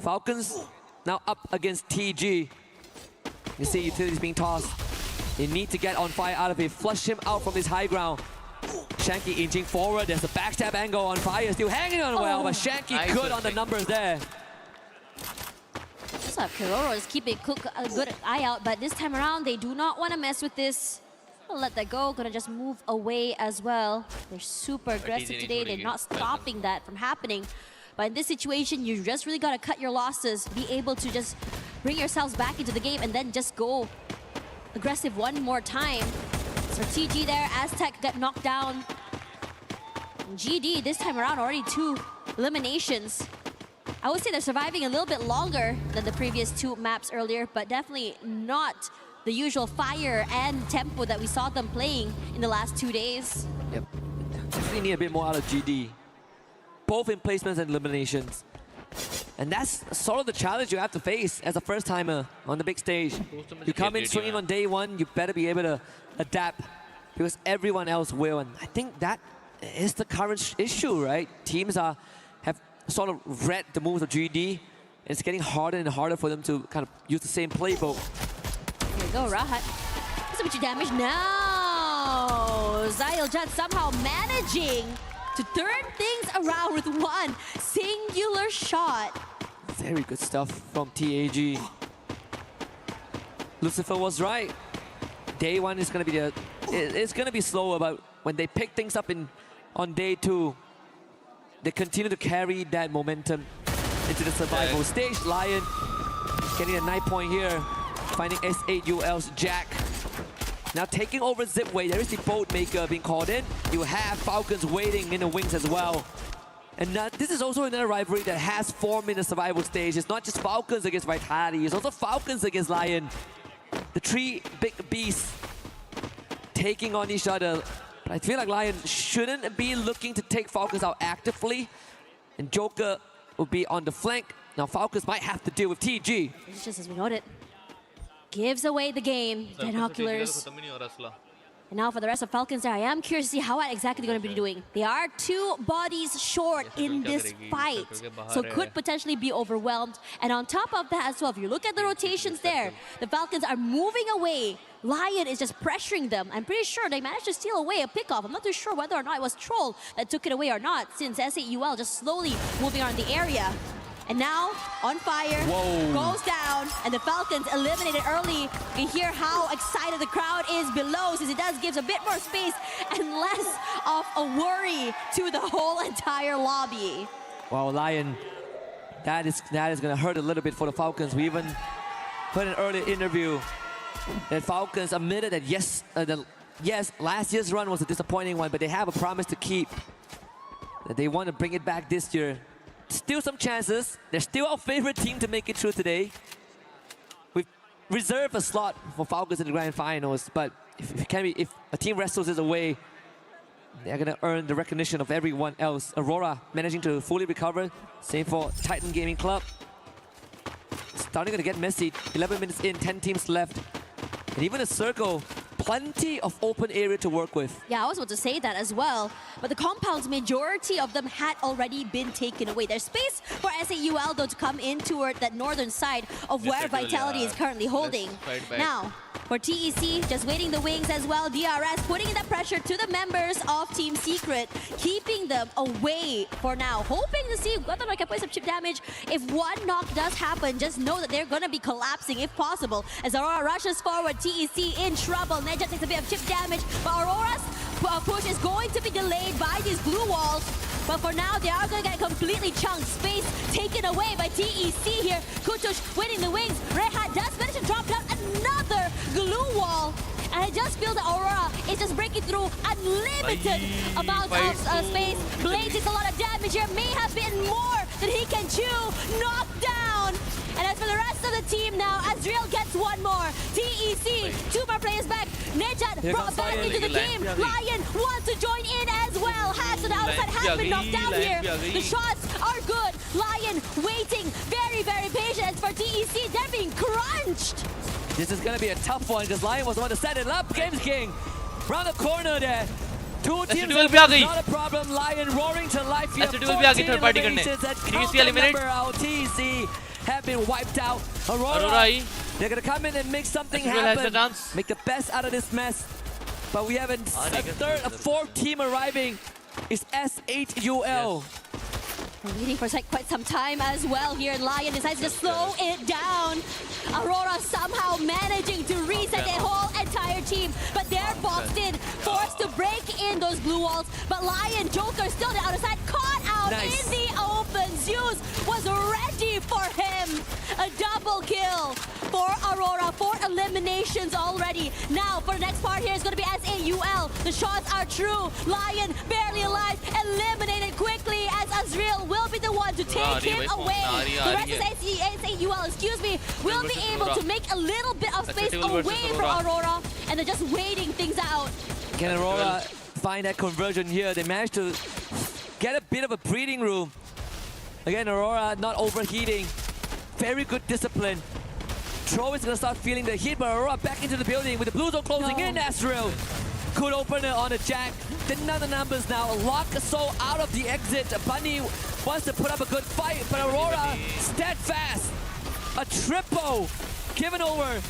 Falcons now up against TG. You see utilities being tossed. They need to get on fire out of it. Flush him out from this high ground. Shanky inching forward. There's a backstab angle. On fire still hanging on well, but Shanky nice good on the numbers there. Just have Kiroro is keeping a good eye out, but this time around they do not want to mess with this. I'll let that go. Gonna just move away as well. They're super aggressive today. They're not stopping that from happening. But in this situation, you just really gotta cut your losses. Be able to just bring yourselves back into the game and then just go aggressive one more time. So TG there, Aztec got knocked down. And GD this time around already 2 eliminations. I would say they're surviving a little bit longer than the previous 2 maps earlier, but definitely not the usual fire and tempo that we saw them playing in the last 2 days. Yep, definitely need a bit more out of GD. Both in placements and eliminations. And that's sort of the challenge you have to face as a first-timer on the big stage. You come in swinging on day 1, you better be able to adapt because everyone else will. And I think that is the current issue, right? Teams have sort of read the moves of GD. It's getting harder and harder for them to kind of use the same playbook. Here we go, Rahat. That's a bit of damage now. Zyljat somehow managing to turn things around with one singular shot. Very good stuff from TAG. Lucifer was right. Day 1 is going to be it's going to be slower, but when they pick things up on day 2, they continue to carry that momentum into the survival stage. Lion getting a 9 point here, finding S8UL's Jack. Now taking over Zipway, there is the boat maker being called in. You have Falcons waiting in the wings as well. And this is also another rivalry that has formed in the survival stage. It's not just Falcons against Vitality, it's also Falcons against Lion. The 3 big beasts taking on each other. But I feel like Lion shouldn't be looking to take Falcons out actively. And Joker will be on the flank. Now Falcons might have to deal with TG. It's just as we noted. Gives away the game. Binoculars. And now for the rest of Falcons there, I am curious to see how exactly they're going to be doing. They are 2 bodies short in this fight, so could potentially be overwhelmed. And on top of that as well, if you look at the rotations there, the Falcons are moving away. Lion is just pressuring them. I'm pretty sure they managed to steal away a pickoff. I'm not too sure whether or not it was Troll that took it away or not, since S8UL just slowly moving around the area. And now, on fire, goes down, and the Falcons eliminated early. You can hear how excited the crowd is below, since it does gives a bit more space and less of a worry to the whole entire lobby. Wow, Lion, that is going to hurt a little bit for the Falcons. We even heard an earlier interview that Falcons admitted that yes, last year's run was a disappointing one, but they have a promise to keep. That they want to bring it back this year. Still some chances. They're still our favorite team to make it through today. We've reserved a slot for Falcons in the grand finals, but if a team wrestles it away, they're gonna earn the recognition of everyone else. Aurora managing to fully recover. Same for Titan Gaming Club. Starting to get messy. 11 minutes in, 10 teams left. And even a circle, plenty of open area to work with. Yeah, I was about to say that as well. But the compounds, majority of them had already been taken away. There's space for S8UL though to come in toward that northern side of where Vitality is currently holding. Now, for TEC, just waiting the wings as well. DRS putting in the pressure to the members of Team Secret, keeping them away for now. Hoping to see whether I can play some chip damage. If one knock does happen, just know that they're going to be collapsing if possible. As Aurora rushes forward, TEC in trouble. Neja takes a bit of chip damage, but Aurora's push is going to be delayed by these blue walls. But for now, they are going to get completely chunked. Space taken away by TEC here. Kutush winning the wings. Rehat does manage to drop down another glue wall. And I just feel that Aurora is just breaking through unlimited amounts of space. Blaze takes a lot of damage here. May have been more than he can chew. Knocked down. And as for the rest of the team now, Azriel gets one more. TEC, 2 more players back. Nejat brought back into the game. Lion wants to join in as well. Has to the outside, has been knocked down here. The shots are good. Lion waiting, very, very patient. As for TEC, they're being crunched. This is going to be a tough one because Lion was the one to set it up. Games King, round the corner there. 2 teams, not a problem. Lion roaring to life here. 4 eliminations at count the number out. TEC have been wiped out. Aurora, they're gonna come in and make something happen. Make the best out of this mess. But we have a fourth team arriving. It's S8UL. We're waiting for quite some time as well here. Lion decides to slow it down. Aurora somehow managing to reset the whole entire team, but they're boxed in, forced to break in those blue walls. But Lion, Joker still on the other side, caught out in the open. Zeus was ready for him. A double kill for Aurora, 4 eliminations already. Now for the next part here is going to be SAUL. The shots are true. Lion barely alive, eliminated quickly as Azriel will be the one to take him away. The rest of SAUL, excuse me, will be able to make a little bit of space away from Aurora, and they're just waiting things out. Can Aurora find that conversion here? They managed to get a bit of a breathing room. Again, Aurora not overheating. Very good discipline. Tro is gonna start feeling the heat, but Aurora back into the building with the blue zone closing in. Azriel could open it on a jack. Didn't have the numbers now. Lock Soul out of the exit. Bunny wants to put up a good fight, but Aurora steadfast. A triple given over.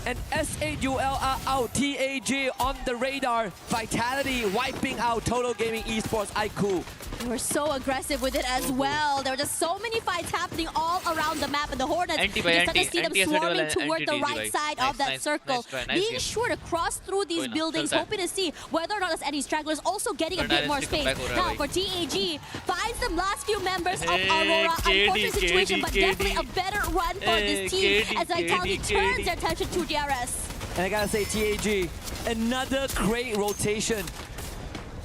And S8UL are out. TAG on the radar. Vitality wiping out Total Gaming Esports IQ. They were so aggressive with it as well. There were just so many fights happening all around the map, and the Hornets, you start to see them swarming toward the right side of that circle. Being sure to cross through these buildings, hoping to see whether or not there's any stragglers, also getting a bit more space. Now for TAG, finds the last few members of Aurora. Unfortunate situation, but definitely a better run for this team as Vitality turns their attention to DRS. And I gotta say, TAG, another great rotation.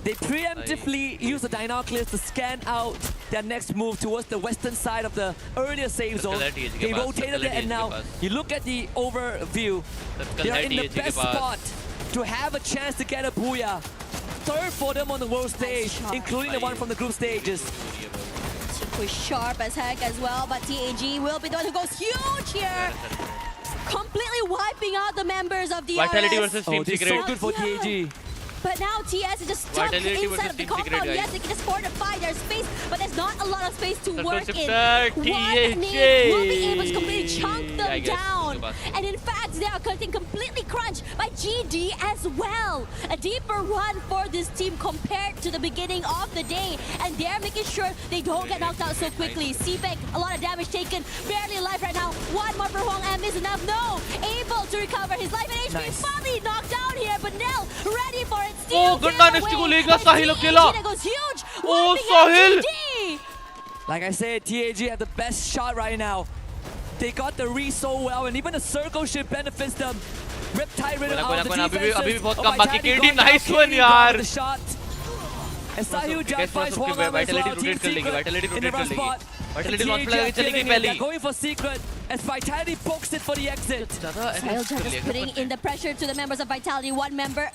They preemptively use the Dinoculus to scan out their next move towards the western side of the earlier save zone. They rotated it, and now you look at the overview. They are in the best spot to have a chance to get a BOOYAH. Third for them on the world stage, including the one from the group stages. Was sharp as heck as well, but TAG will be the one who goes huge here. Completely wiping out the members of the Vitality versus Team Secret. So good for TAG. But now TS is just stuck inside of the compound. Yes, they can just fortify their space, but there's not a lot of space to work in. One nade will be able to completely chunk them down. And in fact, they are getting completely crunched by GD as well. A deeper run for this team compared to the beginning of the day. And they're making sure they don't get knocked out so quickly. Seabek, a lot of damage taken, barely alive right now. One more for Hwang M is enough. No, able to recover his life. And HP finally knocked down here, but Nell ready for it. Oh, गंदा नेस्टी को लेगा साहिल अकेला. Oh, Sahil! Like I said, TAG have the best shot right now. They got the read so well, and even the circle ship benefits them. Riptide rid out the defenses. अभी भी बहुत कम बाकी. KD nice one यार. And Sahil Jack finds Hwang as well. Team Secret in the rough spot. Vitality launch लगाएगी, चलेगी पहली. They're going for Secret as Vitality pokes it for the exit. Sahil Jack is putting in the pressure to the members of Vitality. One member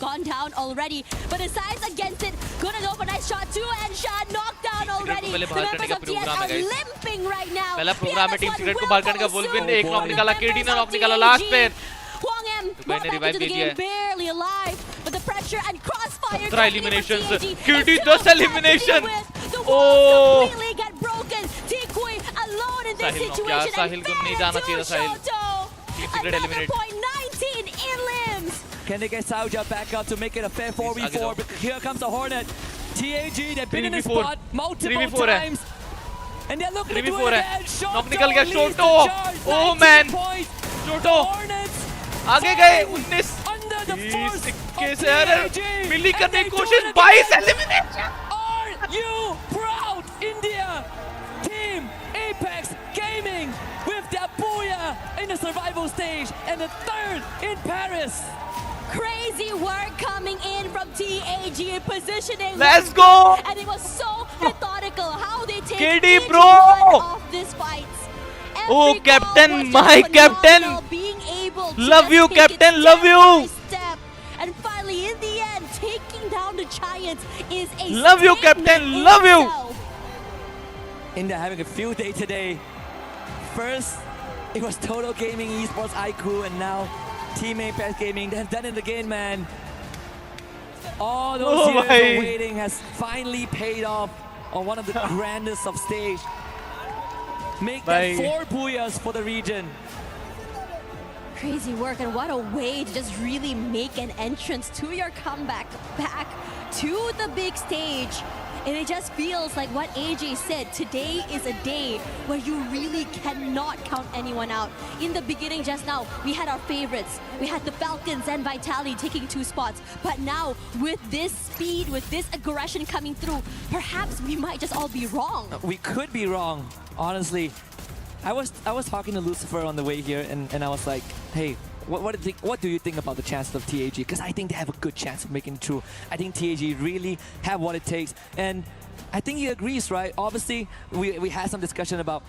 gone down already, but decides against it. Gonna go for a nice shot. 2 and shot knocked down already. The members of TS are limping right now. पहला programme है Team Secret को बाहर करने का. वुल्विन ने एक knock निकाला, KD ने नॉक निकाला लास्ट पे. Hwang M brought back into the game, barely alive, but the pressure and crossfire. 3 eliminations. KD 10 eliminations. Oh! Completely get broken. Tikui alone in this situation. Sahil को नहीं जाना चाहिए था Sahil. Team Secret eliminated. 19 in limbs. Can they get Sauja back up to make it a fair 4v4? Here comes the Hornet. TAG, they've been in this spot multiple times. And they're looking to do it again. Knock निकल गया Shoto. Oh man. Shoto. आगे गए 19. 20 21 से यार मिली करने की कोशिश. 22 elimination. Are you proud, India? Team Apex Gaming with their BOOYAH in the survival stage and the 3rd in Paris. Crazy work coming in from TAG positioning. Let's go! And it was so methodical how they take KD bro off this fight. Oh, Captain, my Captain! Love you, Captain, love you! And finally, in the end, taking down the Giants is a love you, Captain, love you! India having a field day today. First, it was Total Gaming Esports IQ, and now Team Apex Gaming. They have done it again, man. All those years of waiting has finally paid off on one of the grandest of stage. make that 4 booyahs for the region. Crazy work, and what a way to just really make an entrance to your comeback back to the big stage. And it just feels like what AJ said, today is a day where you really cannot count anyone out. In the beginning just now, we had our favorites. We had the Falcons and Vitality taking 2 spots. But now, with this speed, with this aggression coming through, perhaps we might just all be wrong. We could be wrong, honestly. I was talking to Lucifer on the way here, and I was like, hey, what do you think about the chances of TAG? Because I think they have a good chance of making it through. I think TAG really have what it takes, and I think he agrees, right? Obviously, we had some discussion about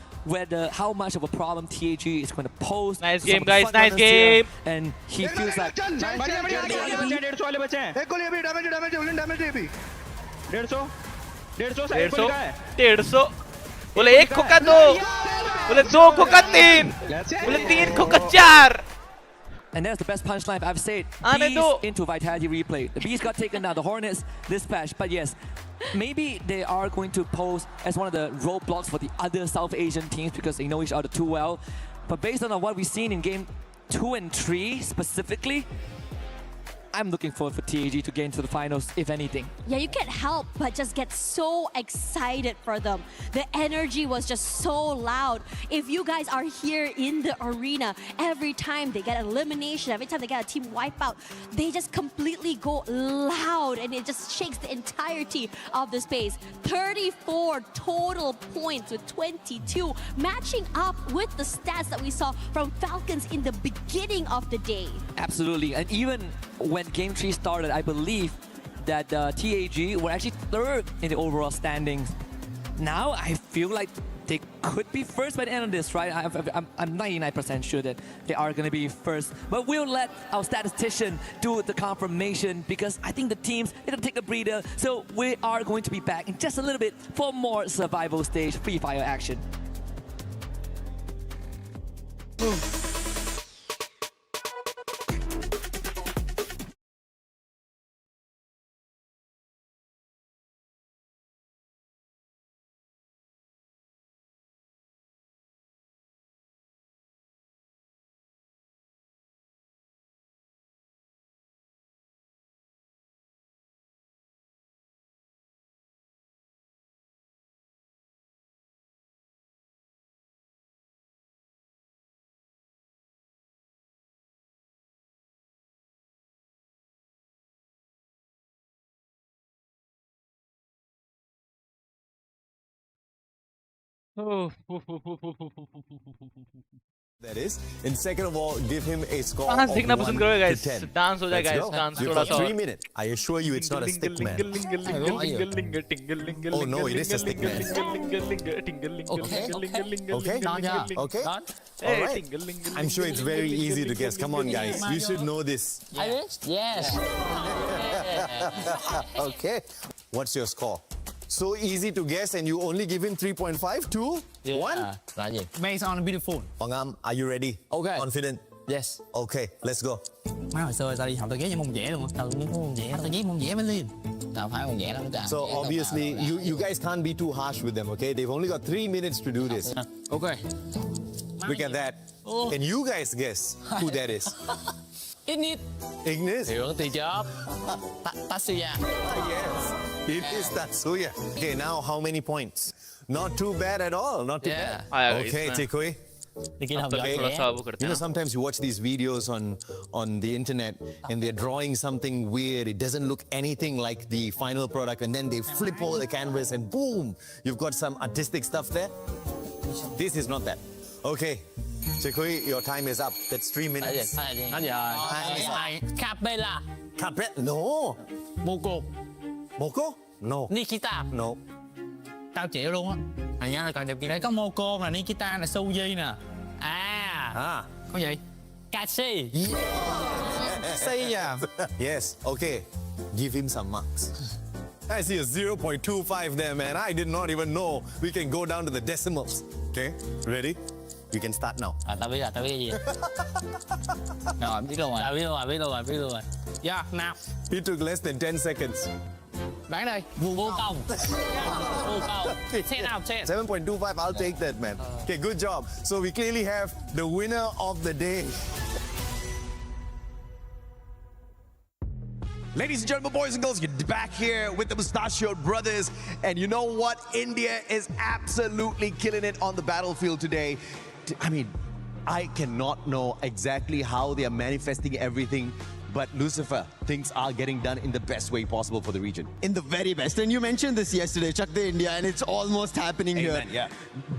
how much of a problem TAG is going to pose. Nice game, guys. Nice game. And he feels like. बोले 1 खोका 2, बोले 2 खोका 3, बोले 3 खोका 4. And that's the best punchline I've said. Bees into Vitality replay. The Bees got taken down, the Hornets dispatched. But yes, maybe they are going to pose as one of the roadblocks for the other South Asian teams because they know each other too well. But based on what we've seen in game 2 and 3 specifically, I'm looking forward for TAG to get into the finals, if anything. Yeah, you can't help but just get so excited for them. The energy was just so loud. If you guys are here in the arena, every time they get elimination, every time they get a team wipeout, they just completely go loud and it just shakes the entirety of the space. 34 total points with 22, matching up with the stats that we saw from Falcons in the beginning of the day. Absolutely, and even when Game 3 started, I believe that TAG were actually 3rd in the overall standings. Now I feel like they could be first by the end of this, right? I'm 99% sure that they are going to be first. But we'll let our statistician do the confirmation because I think the teams, they're going to take a breather. So we are going to be back in just a little bit for more survival stage Free Fire action. That is. And second of all, give him a score of 1 to 10. Dance ho jayega guys. Dance You've got 3 minutes. I assure you it's not a stick man. Oh no, it is a stick man. Okay. Okay. All right. I'm sure it's very easy to guess. Come on, guys. You should know this. Yes. Okay. What's your score? So easy to guess, and you only give him 3.5, 2, 1. Based on beautiful. Pangam, are you ready? Okay. Confident? Yes. Okay, let's go. Mấy hồi xưa tao đi học tao ghé cho môn vẽ luôn. Tao muốn môn vẽ, tao ghé môn vẽ mới lên. Tao phải môn vẽ lắm cả. So obviously, you guys can't be too harsh with them, okay? They've only got 3 minutes to do this. Okay. Look at that. And you guys guess who that is. Ignis. Ignis? Trưởng từ chớp. Tatsuya. Yes, it is Tatsuya. Okay, now how many points? Not too bad at all. Not too bad. Okay, Tikui. You know, sometimes you watch these videos on the internet and they're drawing something weird. It doesn't look anything like the final product, and then they flip over the canvas and boom, you've got some artistic stuff there. This is not that. Okay, Chikui, your time is up. That's 3 minutes. Capella. Capella? No. Moko. Moko? No. Nikita. No. Tao chịu luôn á. Hình như là còn đẹp kia đấy có Moko là Nikita là Suzy nè. Có gì? Kasi. Say yeah. Yes. Okay. Give him some marks. I see a 0.25 there, man. I did not even know we can go down to the decimals. Okay. Ready? You can start now. Tao biết gì. Rồi, biết luôn rồi. Tao biết luôn rồi. Yeah, now. It took less than 10 seconds. Bán đây. Vô công. Vô công. Set out, set. 7.25, I'll take that, man. Okay, good job. So we clearly have the winner of the day. Ladies and gentlemen, boys and girls, you're back here with the Mustachioed Brothers. And you know what? India is absolutely killing it on the battlefield today. I mean, I cannot know exactly how they are manifesting everything, but Lucifer, things are getting done in the best way possible for the region. In the very best. And you mentioned this yesterday, Chuck the India, and it's almost happening here. Yeah.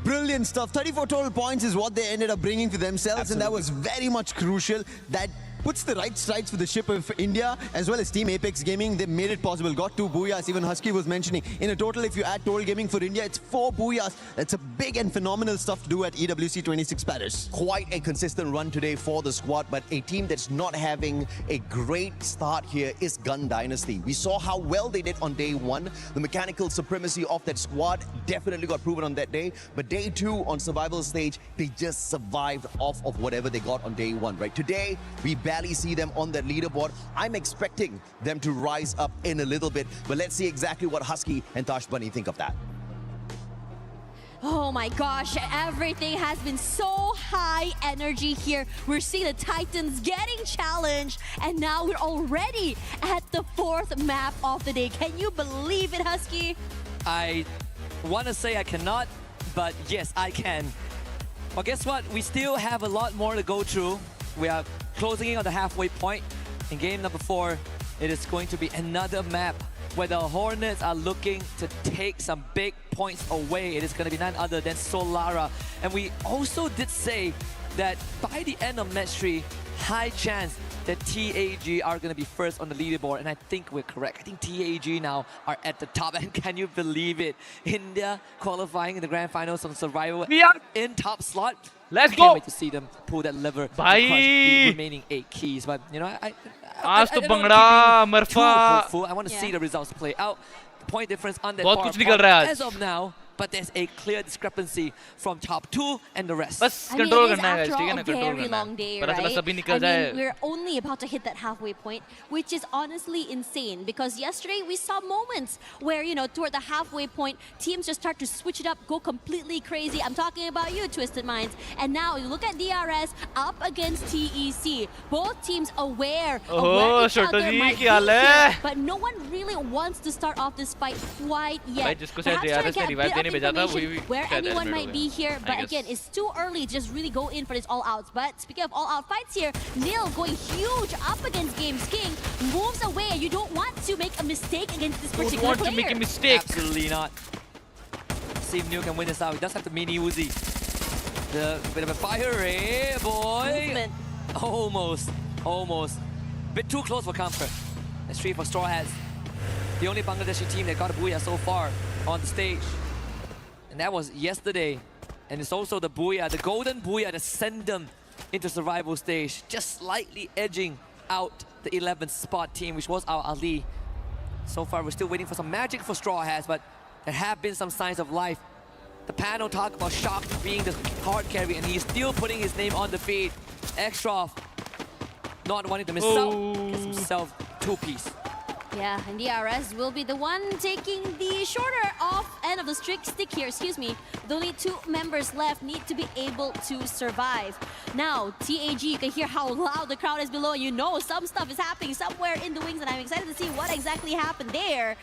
Brilliant stuff. 34 total points is what they ended up bringing for themselves, and that was very much crucial. That puts the right strides for the ship of India, as well as Team Apex Gaming. They made it possible. Got 2 BOOYAHs, even Husky was mentioning. In a total, if you add total gaming for India, it's 4 BOOYAHs. That's a big and phenomenal stuff to do at EWC 26 Paris. Quite a consistent run today for the squad, but a team that's not having a great start here is Gun Dynasty. We saw how well they did on day 1. The mechanical supremacy of that squad definitely got proven on that day, but day 2 on survival stage, they just survived off of whatever they got on day 1, right? Today, we barely see them on that leaderboard. I'm expecting them to rise up in a little bit, but let's see exactly what Husky and Tosh Bunny think of that. Oh my gosh, everything has been so high energy here. We're seeing the Titans getting challenged, and now we're already at the 4th map of the day. Can you believe it, Husky? I want to say I cannot, but yes, I can. Well, guess what? We still have a lot more to go through. We are closing in on the halfway point. In game number 4, it is going to be another map where the Hornets are looking to take some big points away. It is going to be none other than Solara. And we also did say that by the end of match 3, high chance that TAG are going to be first on the leaderboard, and I think we're correct. I think TAG now are at the top, and can you believe it? India qualifying in the grand finals on survival in top slot. Let's Can't go. wait to see them pull that lever Bye. to crush the remaining 8 keys. But you know, I तो don't wanna Bhangra, keep being too Marpha. hopeful. I want to see the results play out. The point difference on that बहुत far कुछ निकल apart रहा है आज. as of now. But there's a clear discrepancy from top 2 and the rest. बस I mean, control it is करना है, after ठीक है all ना, a कंट्रोल very करना long है. day, पता चला right? सभी I निकल जाए. mean, we're only about to hit that halfway point, which is honestly insane, because yesterday we saw moments where, you know, toward the halfway point, teams just start to switch it up, go completely crazy. I'm talking about you, Twisted Minds. And now you look at DRS up against TEC. Both teams aware of where each Chhotu other ji, might be क्या हाल है? here, but no one really wants to start off this fight quite yet. भाई जिसको शायद Perhaps trying DRS to ने get a revive bit देने of भेजा था, information वही where शायद anyone eliminate might हो be गया. here, I but guess. again, it's too early to just really go in for this all outs. But speaking of all out fights here, Nil going huge up against Games King, moves away. You don't want to make a mistake against this particular want player. to make a mistake. Absolutely not. See if Neil can win this out. He does have the mini Uzi. The bit of a fire ray, boy. Movement. Almost. Bit too close for comfort. That's 3 for Straw Hats. The only Bangladeshi team that got a BOOYAH so far on the stage. And that was yesterday. And it's also the BOOYAH, the golden BOOYAH that sent them into survival stage, just slightly edging out the 11th spot team, which was our Ali. So far, we're still waiting for some magic for Straw Hats, but there have been some signs of life. The panel talk about Shock being the hard carry, and he's still putting his name on the feed. Extra not wanting to miss out, gets himself 2-piece. Yeah, and DRS will be the one taking the shorter off end of the stick here, excuse me. With only 2 members left, need to be able to survive. Now, TAG, you can hear how loud the crowd is below. You know some stuff is happening somewhere in the wings, and I'm excited to see what exactly happened there.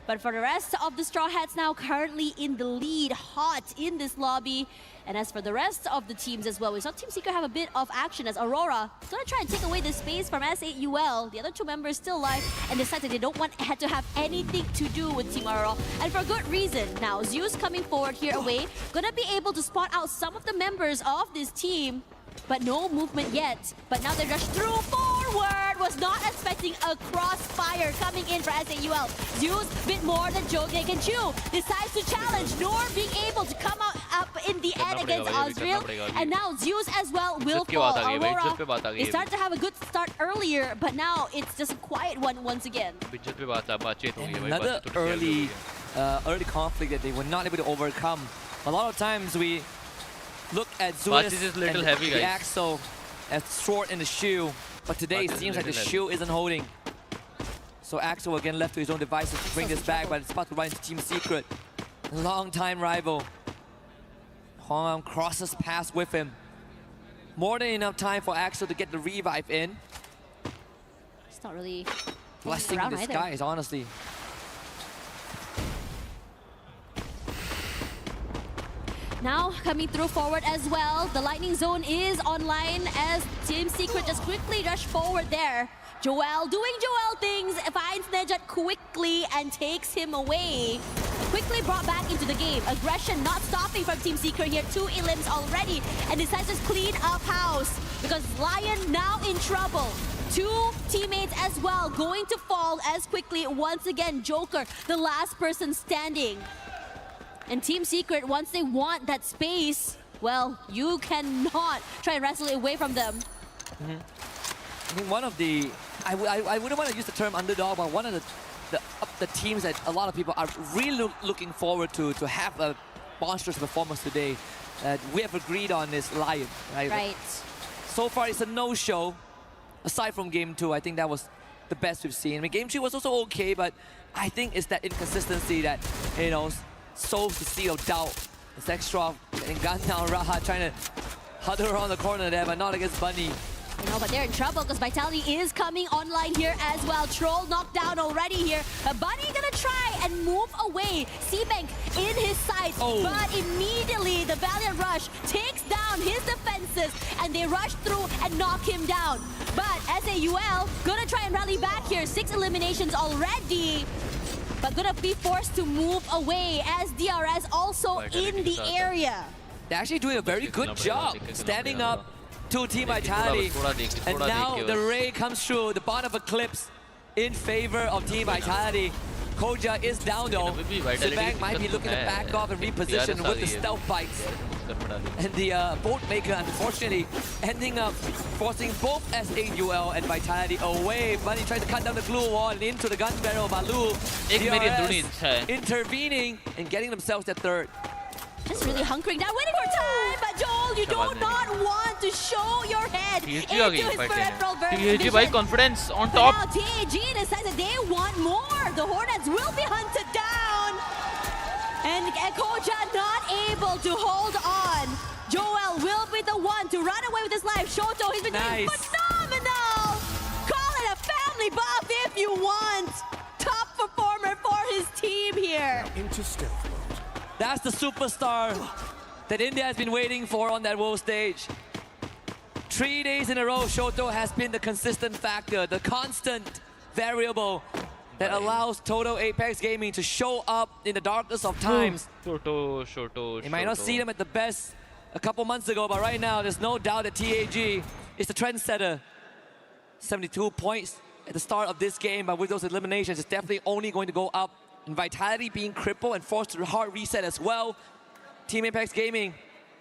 But for the rest of the Straw Hats now currently in the lead, hot in this lobby. And as for the rest of the teams as well, we saw Team Secret have a bit of action as Aurora is going to try and take away the space from S8UL. The other 2 members still alive and decide that they don't want to have anything to do with Team Aurora. And for good reason. Now, Zeus coming forward here away, going to be able to spot out some of the members of this team. But no movement yet. But now they rush through forward. Was not expecting a crossfire coming in for SAUL. Zeus, bit more than Joe can chew. Decides to challenge, nor being able to come out up in the end against Osriel. And now Zeus as well will fall. Aurora, they start to have a good start earlier, but now it's just a quiet one once again. Another early conflict that they were not able to overcome. A lot of times we look at Zeus is little and heavy, the guys. Axel as short in the shoe, but today it seems like the shoe isn't holding. So Axel again left to his own devices to bring this back, but it's about to run into Team Secret. Long-time rival. Hong crosses past with him. More than enough time for Axel to get the revive in. It's not really blessing in disguise, honestly. Now coming through forward as well. The lightning zone is online as Team Secret just quickly rush forward there. Joel doing Joel things, finds Nejat quickly and takes him away. Quickly brought back into the game. Aggression not stopping from Team Secret here. 2 elims already and decides to clean up house because Lion now in trouble. 2 teammates as well going to fall as quickly. Once again, Joker, the last person standing. And Team Secret, once they want that space, well, you cannot try and wrestle it away from them. I think one of the, I wouldn't want to use the term underdog, but one of the teams that a lot of people are really looking forward to have a monstrous performance today. We have agreed on is Lion, right? Right. So far, it's a no-show. Aside from Game 2, I think that was the best we've seen. I mean, Game 3 was also okay, but I think it's that inconsistency that, you know, sows the seed of doubt. It's extra getting gunned down. Raha trying to huddle around the corner there, but not against Bunny. I know, but they're in trouble because Vitality is coming online here as well. Troll knocked down already here. Bunny gonna try and move away. Seabank in his sights, but immediately the Valiant Rush takes down his defenses and they rush through and knock him down. But SAUL gonna try and rally back here. 6 eliminations already, but gonna be forced to move away as DRS also in the area. They're actually doing a very good job standing up to Team Vitality. And now the Ray comes through, the Bond of Eclipse in favor of Team Vitality. Koja is down though. Seabank might be looking to back off and reposition with the stealth bites. And the Boatmaker, unfortunately, ending up forcing both SAUL and Vitality away. Bunny trying to cut down the glue wall and into the gun barrel. Balu, DRS intervening and getting themselves their 3rd. Just really hunkering down, waiting for time. But Joel, you do not want to show your head into his peripheral vision. by confidence on top. Now TAG decides that they want more. The Hornets will be hunted down. And Koja not able to hold on. Joel will be the one to run away with his life. Shoto, he's been doing phenomenal. Call it a family buff if you want. Top performer for his team here. Into stealth mode. That's the superstar that India has been waiting for on that world stage. 3 days in a row, Shoto has been the consistent factor, the constant variable that allows Total Apex Gaming to show up in the darkest of times. You might not see them at the best a couple months ago, but right now there's no doubt that TAG is the trendsetter. 72 points at the start of this game, but with those eliminations, it's definitely only going to go up. And Vitality being crippled and forced to hard reset as well. Team Apex Gaming,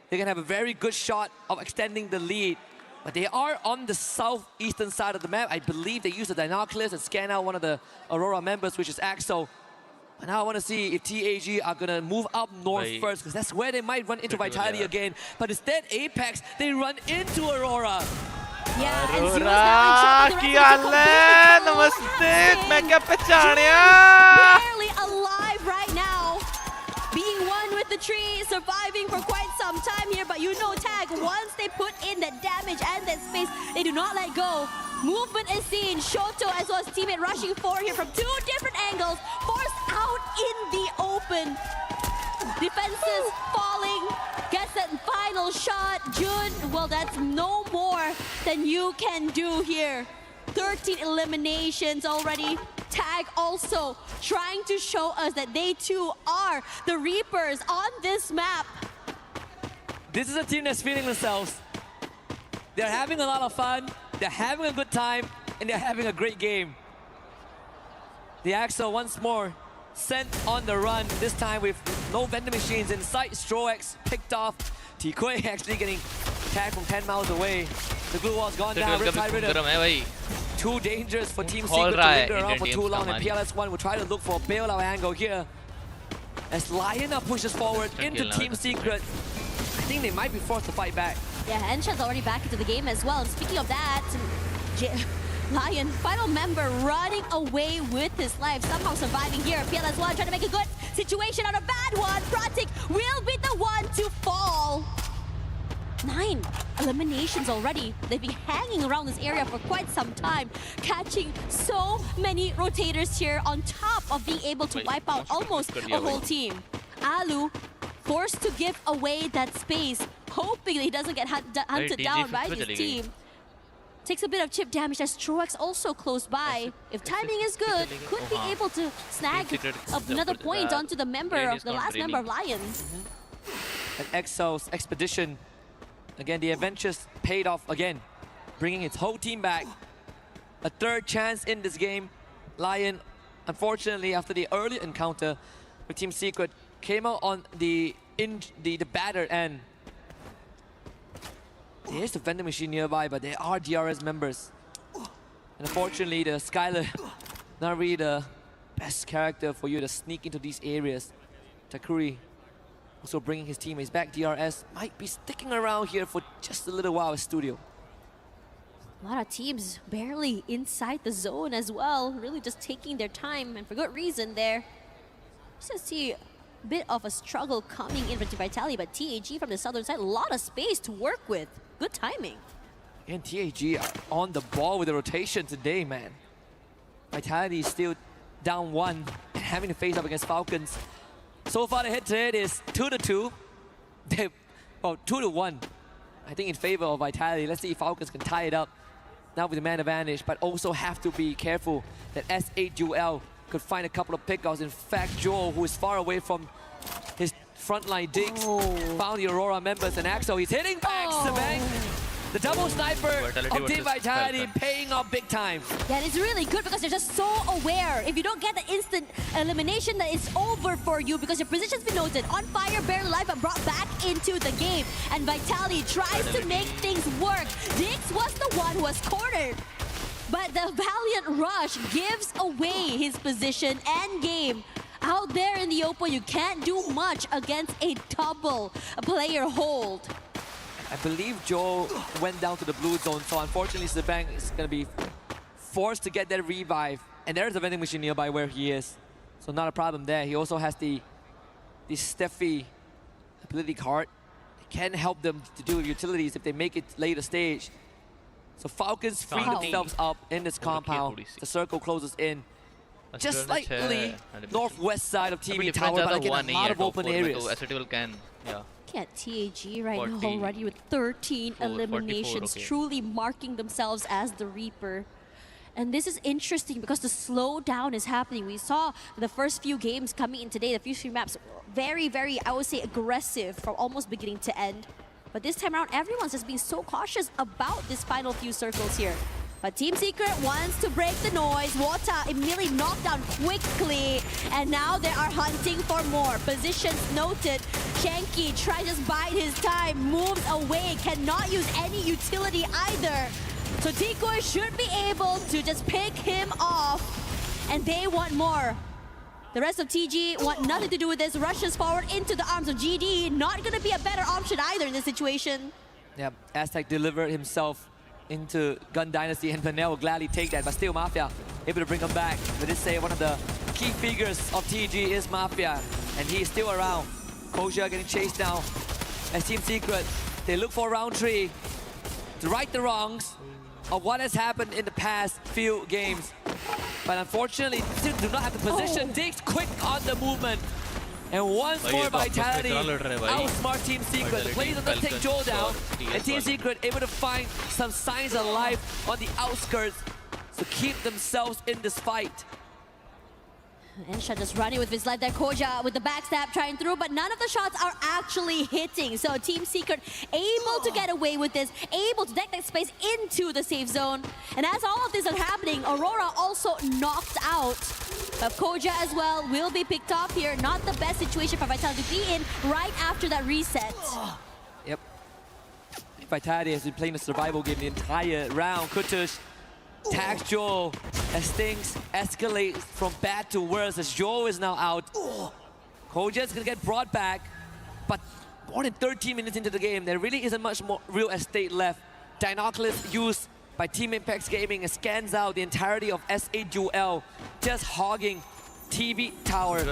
they can have a very good shot of extending the lead. But they are on the southeastern side of the map. I believe they use the binoculars and scan out one of the Aurora members, which is Axel. And now I want to see if TAG are going to move up north first, because that's where they might run into Vitality again. But instead, Apex, they run into Aurora. Yeah, and Zeus now in trouble. Barely alive right now. Being one with the tree, surviving for quite some time here, but you know Tag, once they put in that damage and that space, they do not let go. Movement is seen. Shoto as well as teammate rushing forward here from 2 different angles, forced out in the open. Defenses falling, gets that final shot. Jun, well, that's no more than you can do here. 13 eliminations already. Tag also trying to show us that they too are the Reapers on this map. This is a team that's feeling themselves. They're having a lot of fun, they're having a good time, and they're having a great game. The Axel once more sent on the run, this time with no vending machines in sight. Stroex picked off. Tikui actually getting tagged from 10 miles away. The glue wall's gone down. Too dangerous for Team Secret to linger around for too long, and PLS1 will try to look for a bailout angle here. As Lion now pushes forward into Team Secret, I think they might be forced to fight back. Yeah, Enshad's already back into the game as well. And speaking of that, Lion, final member, running away with his life, somehow surviving here. PLS1 trying to make a good situation out of a bad one. Pratik will be the one to fall. 9 eliminations already. They've been hanging around this area for quite some time, catching so many rotators here on top of being able to wipe out almost a whole team. Alu forced to give away that space, hoping that he doesn't get hunted down by his team. Takes a bit of chip damage as Troax also close by. If timing is good, could be able to snag another point onto the last member of Lion. And Excel's expedition. Again, the adventures paid off again, bringing its whole team back. A third chance in this game. Lion, unfortunately, after the early encounter with Team Secret, came out on the battered end. There's the vending machine nearby, but they are DRS members. And unfortunately, the Skylar, not really the best character for you to sneak into these areas. Takuri also bringing his teammates back. DRS might be sticking around here for just a little while at Studio. A lot of teams barely inside the zone as well, really just taking their time, and for good reason there. Just see a bit of a struggle coming in for Vitality, but TAG from the southern side, a lot of space to work with. Good timing. And TAG are on the ball with the rotation today, man. Vitality is still down 1 and having to face up against Falcons. So far the head-to-head is 2-2. Well, 2-1. I think in favor of Vitality. Let's see if Falcons can tie it up now with the man advantage, but also have to be careful that S8 Joel could find a couple of pickoffs. In fact, Joel, who is far away from his frontline digs, found the Aurora members, and Axel, he's hitting back, Sabang. The double sniper of Team Vitality paying off big time. Yeah, it's really good because they're just so aware. If you don't get the instant elimination, that it's over for you because your position's been noted. On fire, barely alive, but brought back into the game. And Vitality tries to make things work. Dix was the one who was cornered. But the Valiant Rush gives away his position and game. Out there in the open, you can't do much against a double player hold. I believe Joe went down to the blue zone, so unfortunately Sabang is going to be forced to get that revive. And there's a vending machine nearby where he is, so not a problem there. He also has the Steffi ability card. It can help them to do utilities if they make it later stage. So Falcons free themselves up in this compound. The circle closes in. Just slightly northwest side of TV Tower, but again, a lot of open areas. At TAG right now already with 13 eliminations, truly marking themselves as the Reaper. And this is interesting because the slowdown is happening. We saw the first few games coming in today, the first few maps, very, I would say, aggressive from almost beginning to end. But this time around, everyone's just being so cautious about this final few circles here. But Team Secret wants to break the noise. Wota immediately knocked down quickly. And now they are hunting for more. Positions noted. Shanky tries to just bide his time. Moves away. Cannot use any utility either. So Decoy should be able to just pick him off. And they want more. The rest of TG want nothing to do with this. Rushes forward into the arms of GD. Not going to be a better option either in this situation. Yeah, Aztec delivered himself into Gun Dynasty, and Vanel will gladly take that, but still Mafia able to bring him back. Let us say one of the key figures of TG is Mafia, and he is still around. Koja getting chased now as Team Secret. They look for round 3 to right the wrongs of what has happened in the past few games. But unfortunately, still do not have the position. Diggs quick on the movement. And once more Vitality outsmart Team Secret. The players does not take Joel down. And Team Secret able to find some signs of life on the outskirts to keep themselves in this fight. Ensha just running with his life there. Koja with the backstab trying through, but none of the shots are actually hitting. So Team Secret able to get away with this, able to deck that space into the safe zone. And as all of this is happening, Aurora also knocked out. But Koja as well will be picked off here. Not the best situation for Vitality to be in right after that reset. Yep. Vitality has been playing the survival game the entire round. Kutush tags Joel as things escalate from bad to worse as Joel is now out. Koja is going to get brought back, but more than 13 minutes into the game, there really isn't much more real estate left. Dinoculus used by Team Apex Gaming. It scans out the entirety of S8UL, just hogging TV tower.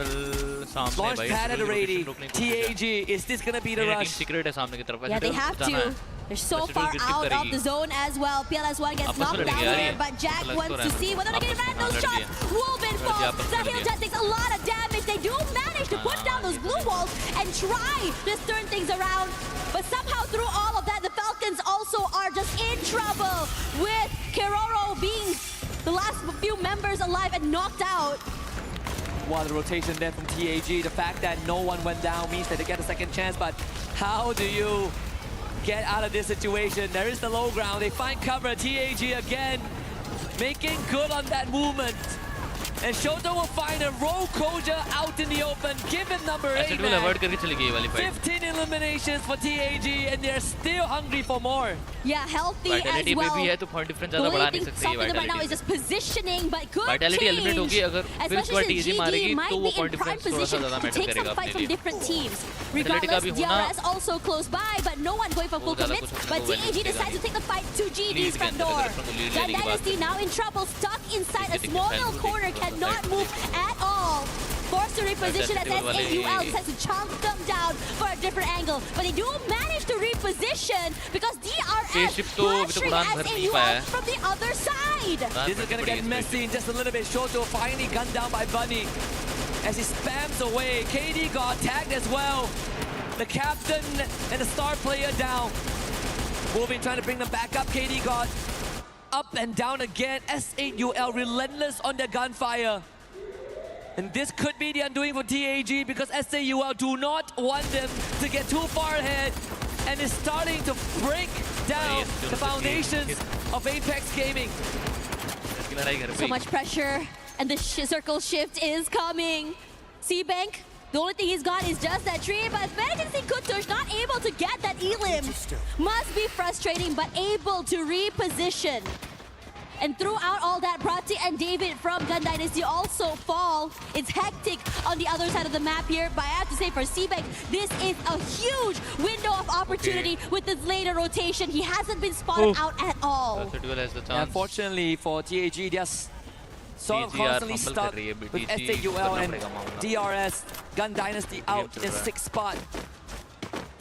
Launch pad at ready. TAG, is this gonna be the rush? Yeah, they have to. They're so far out of the zone as well. PLS1 gets knocked down here, but Jack wants to see whether they can land those shots. Wolven falls. Zahil Jet takes a lot of damage. They do manage to put down those blue walls and try to turn things around. But somehow through all of that, the Falcons also are just in trouble with Keroro being the last few members alive and knocked out. Wow, the rotation there from TAG. The fact that no one went down means that they get a second chance, but how do you get out of this situation? There is the low ground. They find cover. TAG again, making good on that movement. And Shoto will find a roll Koja out in the open. Give him number 8, man. 15 eliminations for TAG, and they're still hungry for more. Yeah, healthy as well. The only thing stopping them right now is just positioning, but good change. Especially since GD might be in prime position to take some fight from different teams. Regardless, DRS also close by, but no one going for full commits. But TAG decides to take the fight to GD's front door. Gun Dynasty now in trouble, stuck inside a small little corner, cannot move at all. Forced to reposition as S8UL decides to chunk them down for a different angle. But they do manage to reposition because DRS pressuring S8UL from the other side. This is gonna get messy in just a little bit. Shoto finally gunned down by Bunny as he spams away. KD got tagged as well. The captain and the star player down. Moving, trying to bring them back up. KD got up and down again. S8UL relentless on their gunfire. And this could be the undoing for TAG because S8UL do not want them to get too far ahead and is starting to break down the foundations of Apex Gaming. So much pressure and the circle shift is coming. C-Bank, the only thing he's got is just that tree, but Vengeance Kutush not able to get that elim. Must be frustrating, but able to reposition. And throughout all that, Prati and David from Gun Dynasty also fall. It's hectic on the other side of the map here, but I have to say for C-Bank, this is a huge window of opportunity with this later rotation. He hasn't been spotted out at all. Unfortunately for TAG, they're sort of constantly stuck with S8UL and DRS. Gun Dynasty out in 6th spot.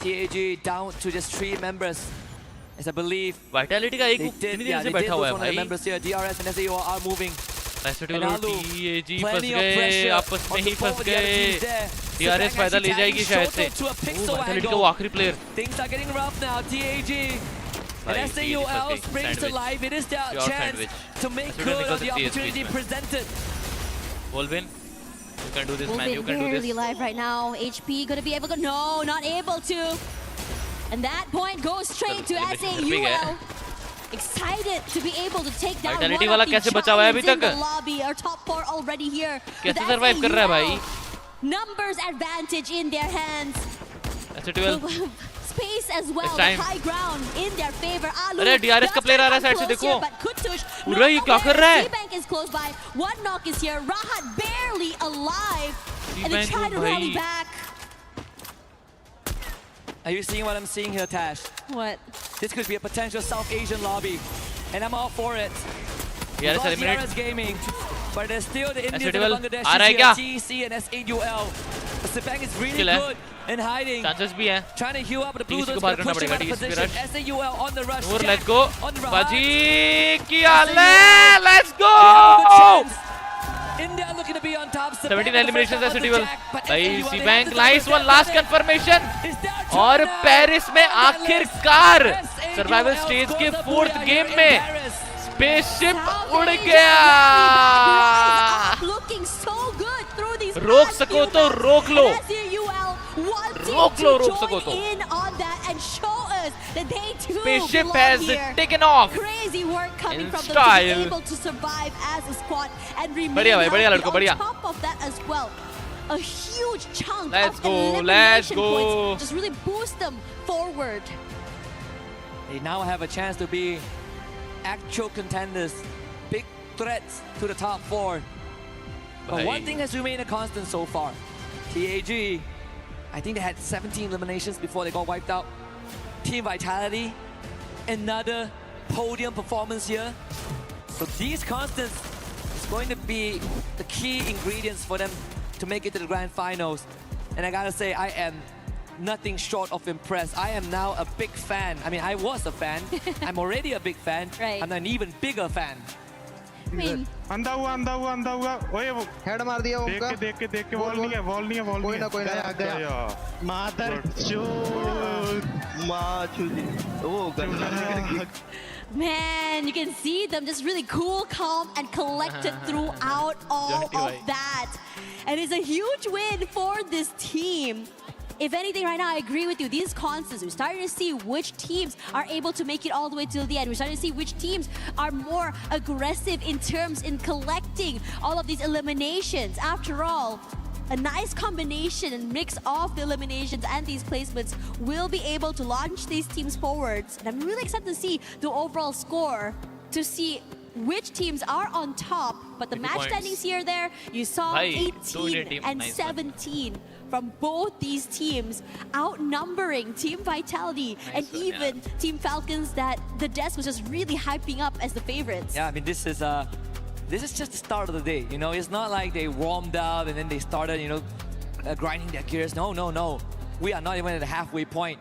TAG down to just 3 members. As I believe Vitality का एक they did lose one of the members here. DRS and S8UL are moving. TAG फंस गए, आपस में ही फंस गए. DRS फायदा ले जाएगी शायद से. Vitality का वो आखिरी player. Things are getting rough now. TAG and S8UL springs to life. It is their chance to make good of the opportunity presented. Wolven, you can do this, man. You can do barely this. live right now. HP gonna be able to? No, not able to. And that point goes straight to S8UL. Excited to be able to take down one of the giants in the lobby. Our top 4 already here. कैसे survive कर रहा है भाई? Numbers advantage in their hands. S8UL. Space as well, the high ground in their favor. अरे DRS का player आ रहा है side से देखो. पूरा ये क्या कर रहा है? C-Bank is close by. One knock is here. Rahat barely alive. And they try to rally back. Are you seeing what I'm seeing here, Tash? What? This could be a potential South Asian lobby, and I'm all for it. DRS Gaming, but there's still the Indians and Bangladeshis here, TEC and S8UL. C-Bank is really good in hiding. Chances भी हैं. Trying to heal up the Blue Zones, but pushing out of position. S8UL on the rush. Let's go. Baji किया ले. Let's go. India looking to be on top. 17 eliminations S8UL. भाई C-Bank, nice one, last confirmation. और Paris में आखिरकार survival stage के 4th game में spaceship उड़ गया. रोक सको तो रोक लो. रोक सको तो. Spaceship has taken off in style. बढ़िया भाई, बढ़िया लड़को, बढ़िया. A huge chunk let's of go, elimination points. Just really boost them forward. They now have a chance to be actual contenders, big threats to the top 4. But one thing has remained a constant so far. TAG, I think they had 17 eliminations before they got wiped out. Team Vitality, another podium performance here. So these constants is going to be the key ingredients for them to make it to the grand finals. And I gotta say, I am nothing short of impressed. I am now a big fan. I mean, I was a fan. I'm already a big fan. Right. I'm an even bigger fan. I mean, अंधा हुआ ओए वो head मार दिया उनका देख के ball नहीं है कोई ना गया मादर man, you can see them just really cool, calm, and collected throughout all of that. And it's a huge win for this team. If anything, right now, I agree with you. These constants, we're starting to see which teams are able to make it all the way till the end. We're starting to see which teams are more aggressive in terms in collecting all of these eliminations. After all, a nice combination and mix of the eliminations and these placements will be able to launch these teams forwards. And I'm really excited to see the overall score, to see which teams are on top. But the match standings here, there, you saw 18 and 17 from both these teams, outnumbering Team Vitality and even Team Falcons, that the desk was just really hyping up as the favorites. Yeah, I mean, this is just the start of the day. You know, it's not like they warmed up and then they started, you know, grinding their gears. No. We are not even at the halfway point.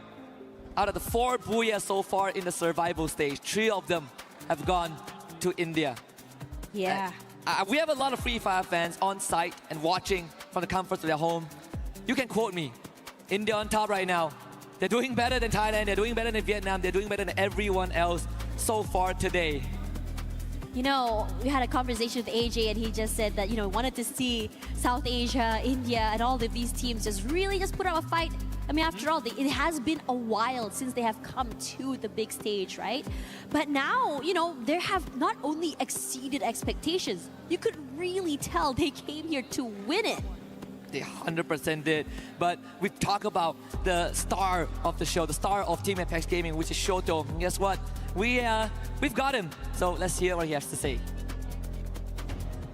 Out of the 4 BOOYAH so far in the survival stage, 3 of them have gone to India. Yeah. We have a lot of Free Fire fans on site and watching from the comforts of their home. You can quote me. India on top right now. They're doing better than Thailand. They're doing better than Vietnam. They're doing better than everyone else so far today. You know, we had a conversation with AJ and he just said that, you know, wanted to see South Asia, India, and all of these teams just really just put up a fight. I mean, after all, it has been a while since they have come to the big stage, right? But now, you know, they have not only exceeded expectations, you could really tell they came here to win it. They 100% did. But we've talked about the star of the show, the star of Team Apex Gaming, which is Shoto. And guess what? We've got him. So let's hear what he has to say.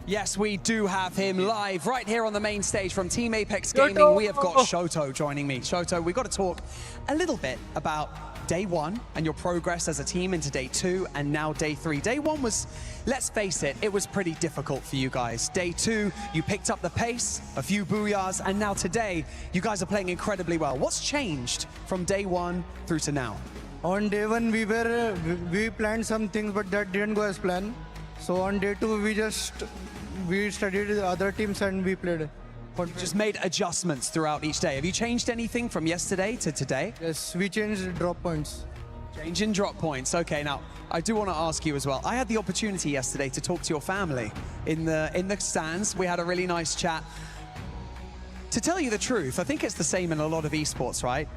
Yes, we do have him live right here on the main stage from Team Apex Gaming. We have got Shoto joining me. Shoto, we've got to talk a little bit about day 1 and your progress as a team into day 2 and now day 3. Day 1 was, let's face it, it was pretty difficult for you guys. Day 2, you picked up the pace, a few BOOYAHs, and now today, you guys are playing incredibly well. What's changed from day 1 through to now? On day 1, we planned some things, but that didn't go as planned. So on day 2, we studied the other teams and we played. Just made adjustments throughout each day. Have you changed anything from yesterday to today? Yes, we changed drop points. Changing drop points. Okay, now I do want to ask you as well. I had the opportunity yesterday to talk to your family in the stands. We had a really nice chat. To tell you the truth, I think it's the same in a lot of esports, right?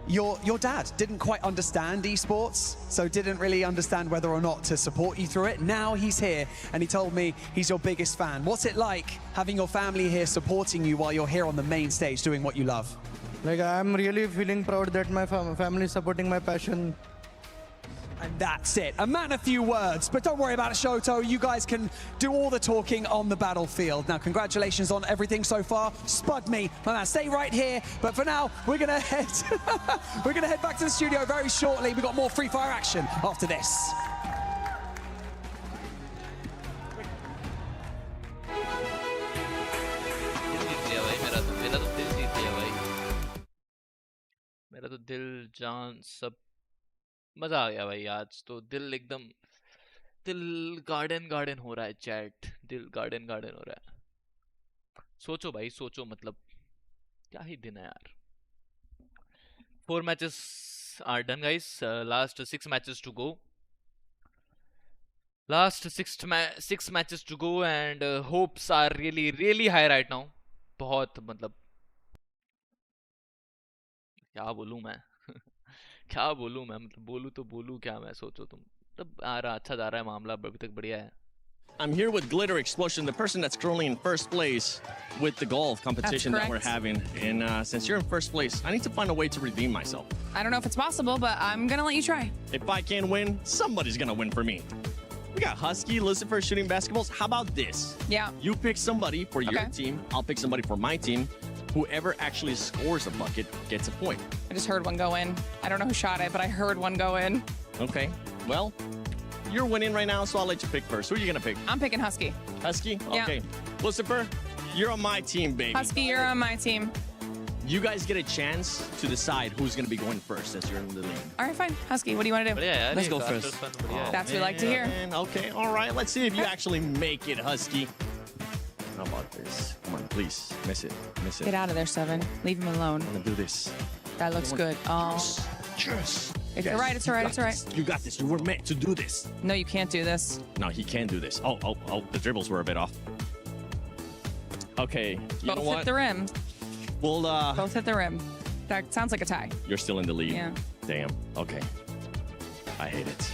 Your dad didn't quite understand esports, so didn't really understand whether or not to support you through it. Now he's here, and he told me he's your biggest fan. What's it like having your family here supporting you while you're here on the main stage doing what you love? Like, I'm really feeling proud that my family is supporting my passion. And that's it. A man, a few words, but don't worry about it, Shoto. You guys can do all the talking on the battlefield. Now, congratulations on everything so far. Spud me, my man. Stay right here. But for now, we're gonna head back to the studio very shortly. We've got more Free Fire action after this. मेरा तो दिल जान सब मजा आ गया भाई। आज तो दिल एकदम गार्डन हो रहा है। चैट दिल गार्डन हो रहा है। सोचो भाई, सोचो, मतलब क्या ही दिन है यार। 4 matches are done, guys. Last 6 matches to go. Last 6 matches to go, and hopes are really high right now. बहुत, मतलब क्या बोलूं मैं क्या बोलूं मैं, मतलब बोलूं क्या मैं। सोचो तुम, तब अच्छा जा रहा है मामला, अभी तक बढ़िया है। I'm here with Glitter Explosion, the person that's currently in first place with the golf competition that we're having. And since you're in first place, I need to find a way to redeem myself. I don't know if it's possible, but I'm gonna let you try. If I can't win, somebody's gonna win for me. We got Husky, Lucifer shooting basketballs. How about this? Yeah. You pick somebody for your team. I'll pick somebody for my team. Whoever actually scores a bucket gets a point. I just heard one go in. I don't know who shot it, but I heard one go in. Okay. Well, you're winning right now, so I'll let you pick first. Who are you gonna pick? I'm picking Husky. Husky? Yeah. Okay. Lucifer, you're on my team, baby. Husky, you're on my team. You guys get a chance to decide who's gonna be going first as you're in the lead. All right, fine. Husky, what do you want to do? Let's go first. That's what we like to hear. Okay, all right. Let's see if you actually make it, Husky. How about this? Come on, please. Miss it. Miss it. Get out of there, Seven. Leave him alone. I'm gonna do this. That looks good. Oh. Yes. It's all right. It's all right. It's all right. You got this. You were meant to do this. No, you can't do this. No, he can do this. Oh, the dribbles were a bit off. Okay, you know Both what? hit the rim. We'll, Both hit the rim. That sounds like a tie. You're still in the lead. Yeah. Damn. Okay. I hate it.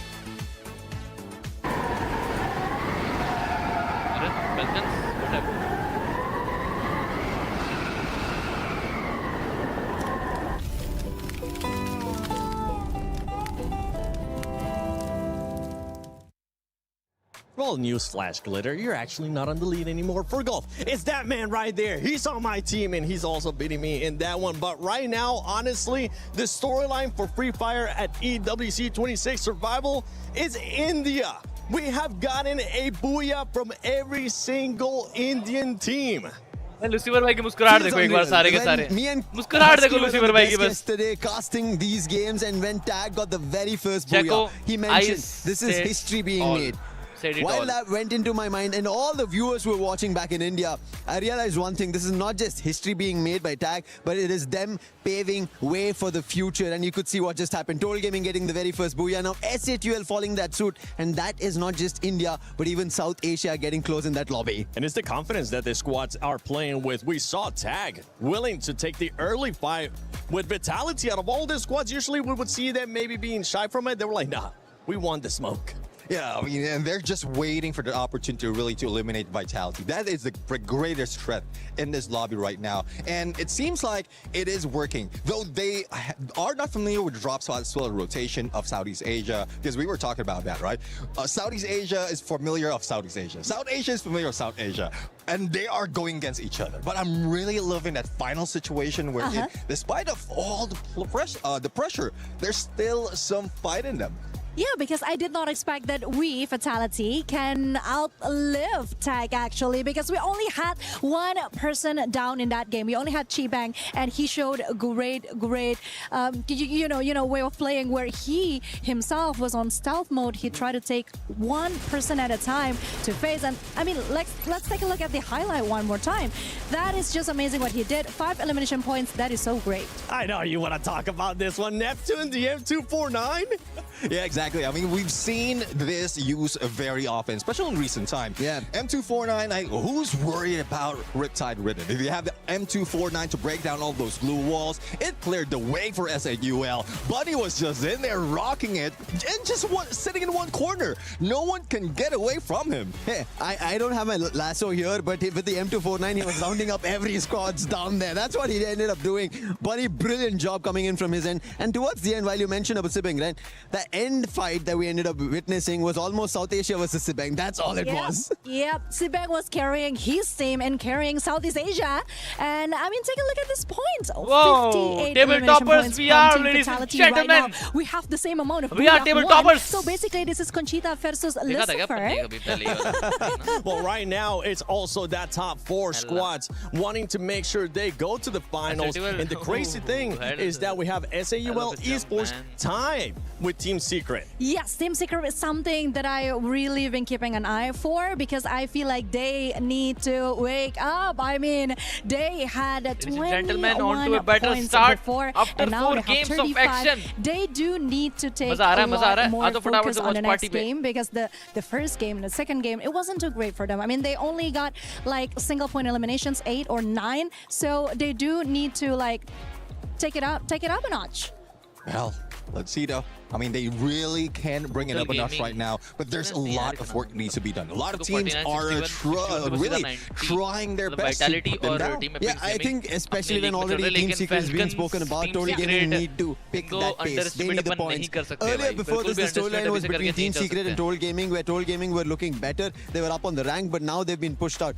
Well, newsflash, Glitter, you're actually not on the lead anymore for golf. It's that man right there. He's on my team, and he's also beating me in that one. But right now, honestly, the storyline for Free Fire at EWC 26 Survival is India. We have gotten a booyah from every single Indian team. Lucifer भाई की मुस्कुराहट देखो एक बार सारे के सारे मुस्कुराहट देखो लूसीफर भाई की बस yesterday casting these games and when Tag got the very first booyah he mentioned this is history being made. While that went into my mind and all the viewers who were watching back in India, I realized one thing. This is not just history being made by Tag, but it is them paving way for the future. And you could see what just happened. Total Gaming getting the very first booyah. Now SATL following that suit. And that is not just India, but even South Asia getting close in that lobby. And it's the confidence that the squads are playing with. We saw Tag willing to take the early fight with Vitality. Out of all the squads, usually we would see them maybe being shy from it. They were like, nah, we want the smoke. Yeah, I mean, and they're just waiting for the opportunity really to eliminate Vitality. That is the greatest threat in this lobby right now. And it seems like it is working. Though they are not familiar with drop spot as well as rotation of Southeast Asia, because we were talking about that, right? Southeast Asia is familiar of Southeast Asia. South Asia is familiar of South Asia. And they are going against each other. But I'm really loving that final situation where despite of all the pressure, there's still some fight in them. Yeah, because I did not expect that we, Vitality, can outlive Tag actually, because we only had one person down in that game. We only had Chibang, and he showed great way of playing where he himself was on stealth mode. He tried to take one person at a time to face, and I mean, let's take a look at the highlight one more time. That is just amazing what he did. 5 elimination points. That is so great. I know you want to talk about this one, Neptune, the M249. Yeah, exactly. I mean, we've seen this used very often, especially in recent time. Yeah. M249, who's worried about Riptide Ridden? If you have the M249 to break down all those blue walls, it cleared the way for SAUL. Buddy was just in there rocking it and just sitting in one corner. No one can get away from him. Hey, I don't have my lasso here, but with the M249, he was rounding up every squads down there. That's what he ended up doing. Buddy, brilliant job coming in from his end. And towards the end, while you mentioned about Sibeng, right? The end fight that we ended up witnessing was almost South Asia versus Sibeng. That's all it was. Yep, Sibeng was carrying his team and carrying Southeast Asia. And I mean, take a look at this point. Whoa, 58 table toppers we are, ladies and gentlemen. Right, we have the same amount of we are table toppers. So basically, this is Conchita versus Lucifer. Well, right now, it's also that top 4 squads wanting to make sure they go to the finals. And the crazy thing is that we have SAUL Esports tied with Team Secret. Yes, Team Secret is something that I really been keeping an eye for, because I feel like they need to wake up. I mean, they had 21 on to a better points start before, after and now 4 they have games 35. of action. They do need to take a lot more focus on the next game, because the first game and the second game, it wasn't too great for them. I mean, they only got like single point eliminations, 8 or 9. So they do need to like take it up a notch. Well, let's see though. I mean, they really can bring it up a notch right now, but there's a lot of work needs to be done. A lot of teams are really trying their best to put them down. Yeah, I think especially when already Team Secret is being spoken about, Total Gaming need to pick that pace. They need the points. Earlier, before this, the storyline was between Team Secret and Total Gaming, where Total Gaming were looking better. They were up on the rank, but now they've been pushed out.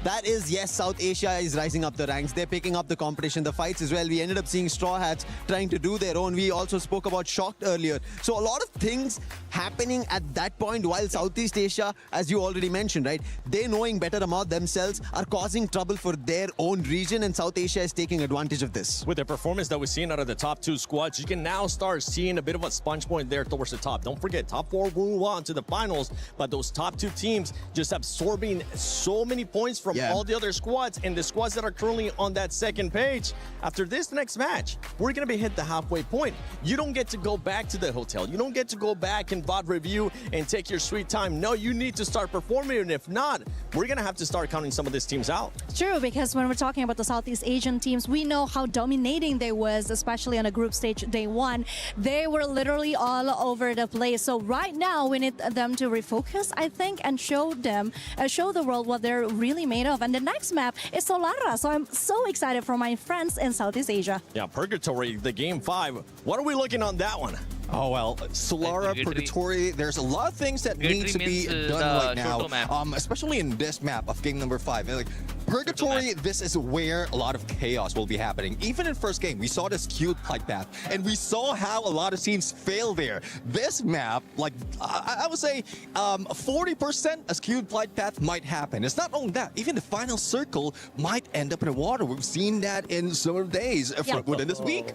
That is, yes, South Asia is rising up the ranks. They're picking up the competition, the fights as well. We ended up seeing Straw Hats trying to do their own. We also spoke about Shocked earlier. here. So a lot of things happening at that point, while Southeast Asia, as you already mentioned, right, they knowing better about themselves are causing trouble for their own region, and South Asia is taking advantage of this. With the performance that we're seeing out of the top two squads, you can now start seeing a bit of a sponge point there towards the top. Don't forget, top four move on to the finals, but those top two teams just absorbing so many points from all the other squads, and the squads that are currently on that second page. After this next match, we're going to be hit the halfway point. You don't get to go back to the hotel. You don't get to go back and VOD review and take your sweet time. No, you need to start performing, and if not, we're going to have to start counting some of these teams out. True, because when we're talking about the Southeast Asian teams, we know how dominating they was, especially on a group stage day one. They were literally all over the place. So right now, we need them to refocus, I think, and show the world what they're really made of. And the next map is Solara. So I'm so excited for my friends in Southeast Asia. Yeah, Purgatory, the game 5. What are we looking on that one? Oh, well, Solara, Purgatory, there's a lot of things that need to be done right now, especially in this map of game number 5. Like, Purgatory, this is where a lot of chaos will be happening. Even in first game, we saw this cute flight path, and we saw how a lot of teams fail there. This map, like, I would say 40% a skewed flight path might happen. It's not only that, even the final circle might end up in the water. We've seen that in summer days within this week.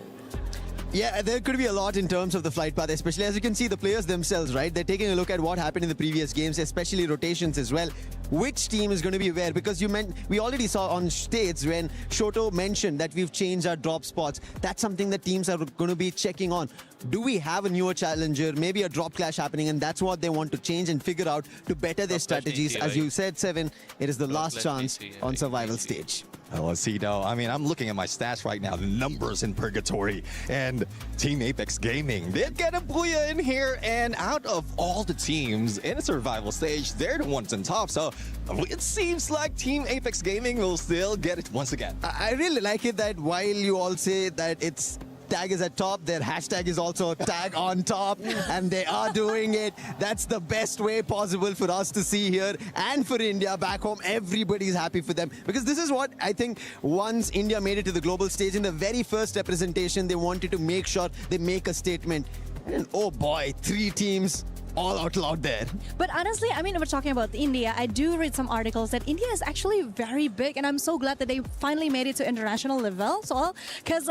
Yeah, there could be a lot in terms of the flight path, especially as you can see the players themselves, right? They're taking a look at what happened in the previous games, especially rotations as well. Which team is going to be where? Because we already saw on stage when Shoto mentioned that we've changed our drop spots. That's something that teams are going to be checking on. Do we have a newer challenger, maybe a drop clash happening, and that's what they want to change and figure out to better their strategies. As you said, Seven, it is the last chance on survival stage. Well, let's see though. I mean, I'm looking at my stats right now, the numbers in Purgatory, and Team Apex Gaming did get a BOOYAH in here, and out of all the teams in a survival stage, they're the ones on top. So it seems like Team Apex Gaming will still get it once again. I really like it that while you all say that it's tag is at top, their hashtag is also tag on top, and they are doing it. That's the best way possible for us to see here, and for India back home. Everybody's happy for them, because this is what I think once India made it to the global stage, in the very first representation, they wanted to make sure they make a statement. And oh boy, 3 teams all out loud there. But honestly, I mean, we're talking about India. I do read some articles that India is actually very big, and I'm so glad that they finally made it to international level. So, because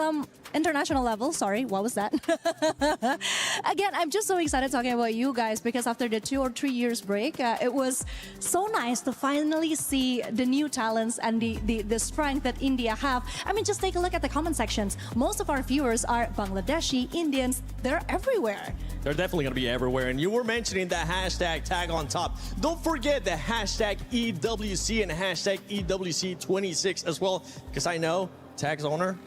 international level, sorry, what was that? Again, I'm just so excited talking about you guys, because after the 2 or 3 years break, it was so nice to finally see the new talents and the strength that India have. I mean, just take a look at the comment sections. Most of our viewers are Bangladeshi, Indians. They're everywhere. They're definitely going to be everywhere. And you were mentioning the hashtag tag on top. Don't forget the hashtag EWC and hashtag EWC26 as well, because I know tag's owner,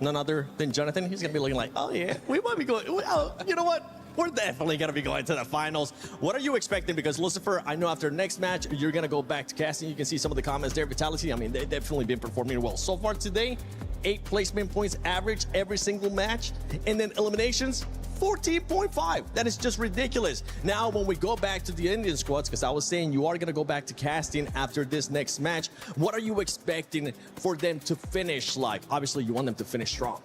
none other than Jonathan. He's going to be looking like, oh yeah, we might be going, oh, you know what? We're definitely going to be going to the finals. What are you expecting? Because Lucifer, I know after next match, you're going to go back to casting. You can see some of the comments there. Vitality, I mean, they've definitely been performing well. So far today, 8 placement points average every single match. And then eliminations, 14.5. That is just ridiculous. Now, when we go back to the Indian squads, because I was saying you are going to go back to casting after this next match, what are you expecting for them to finish like? Obviously, you want them to finish strong.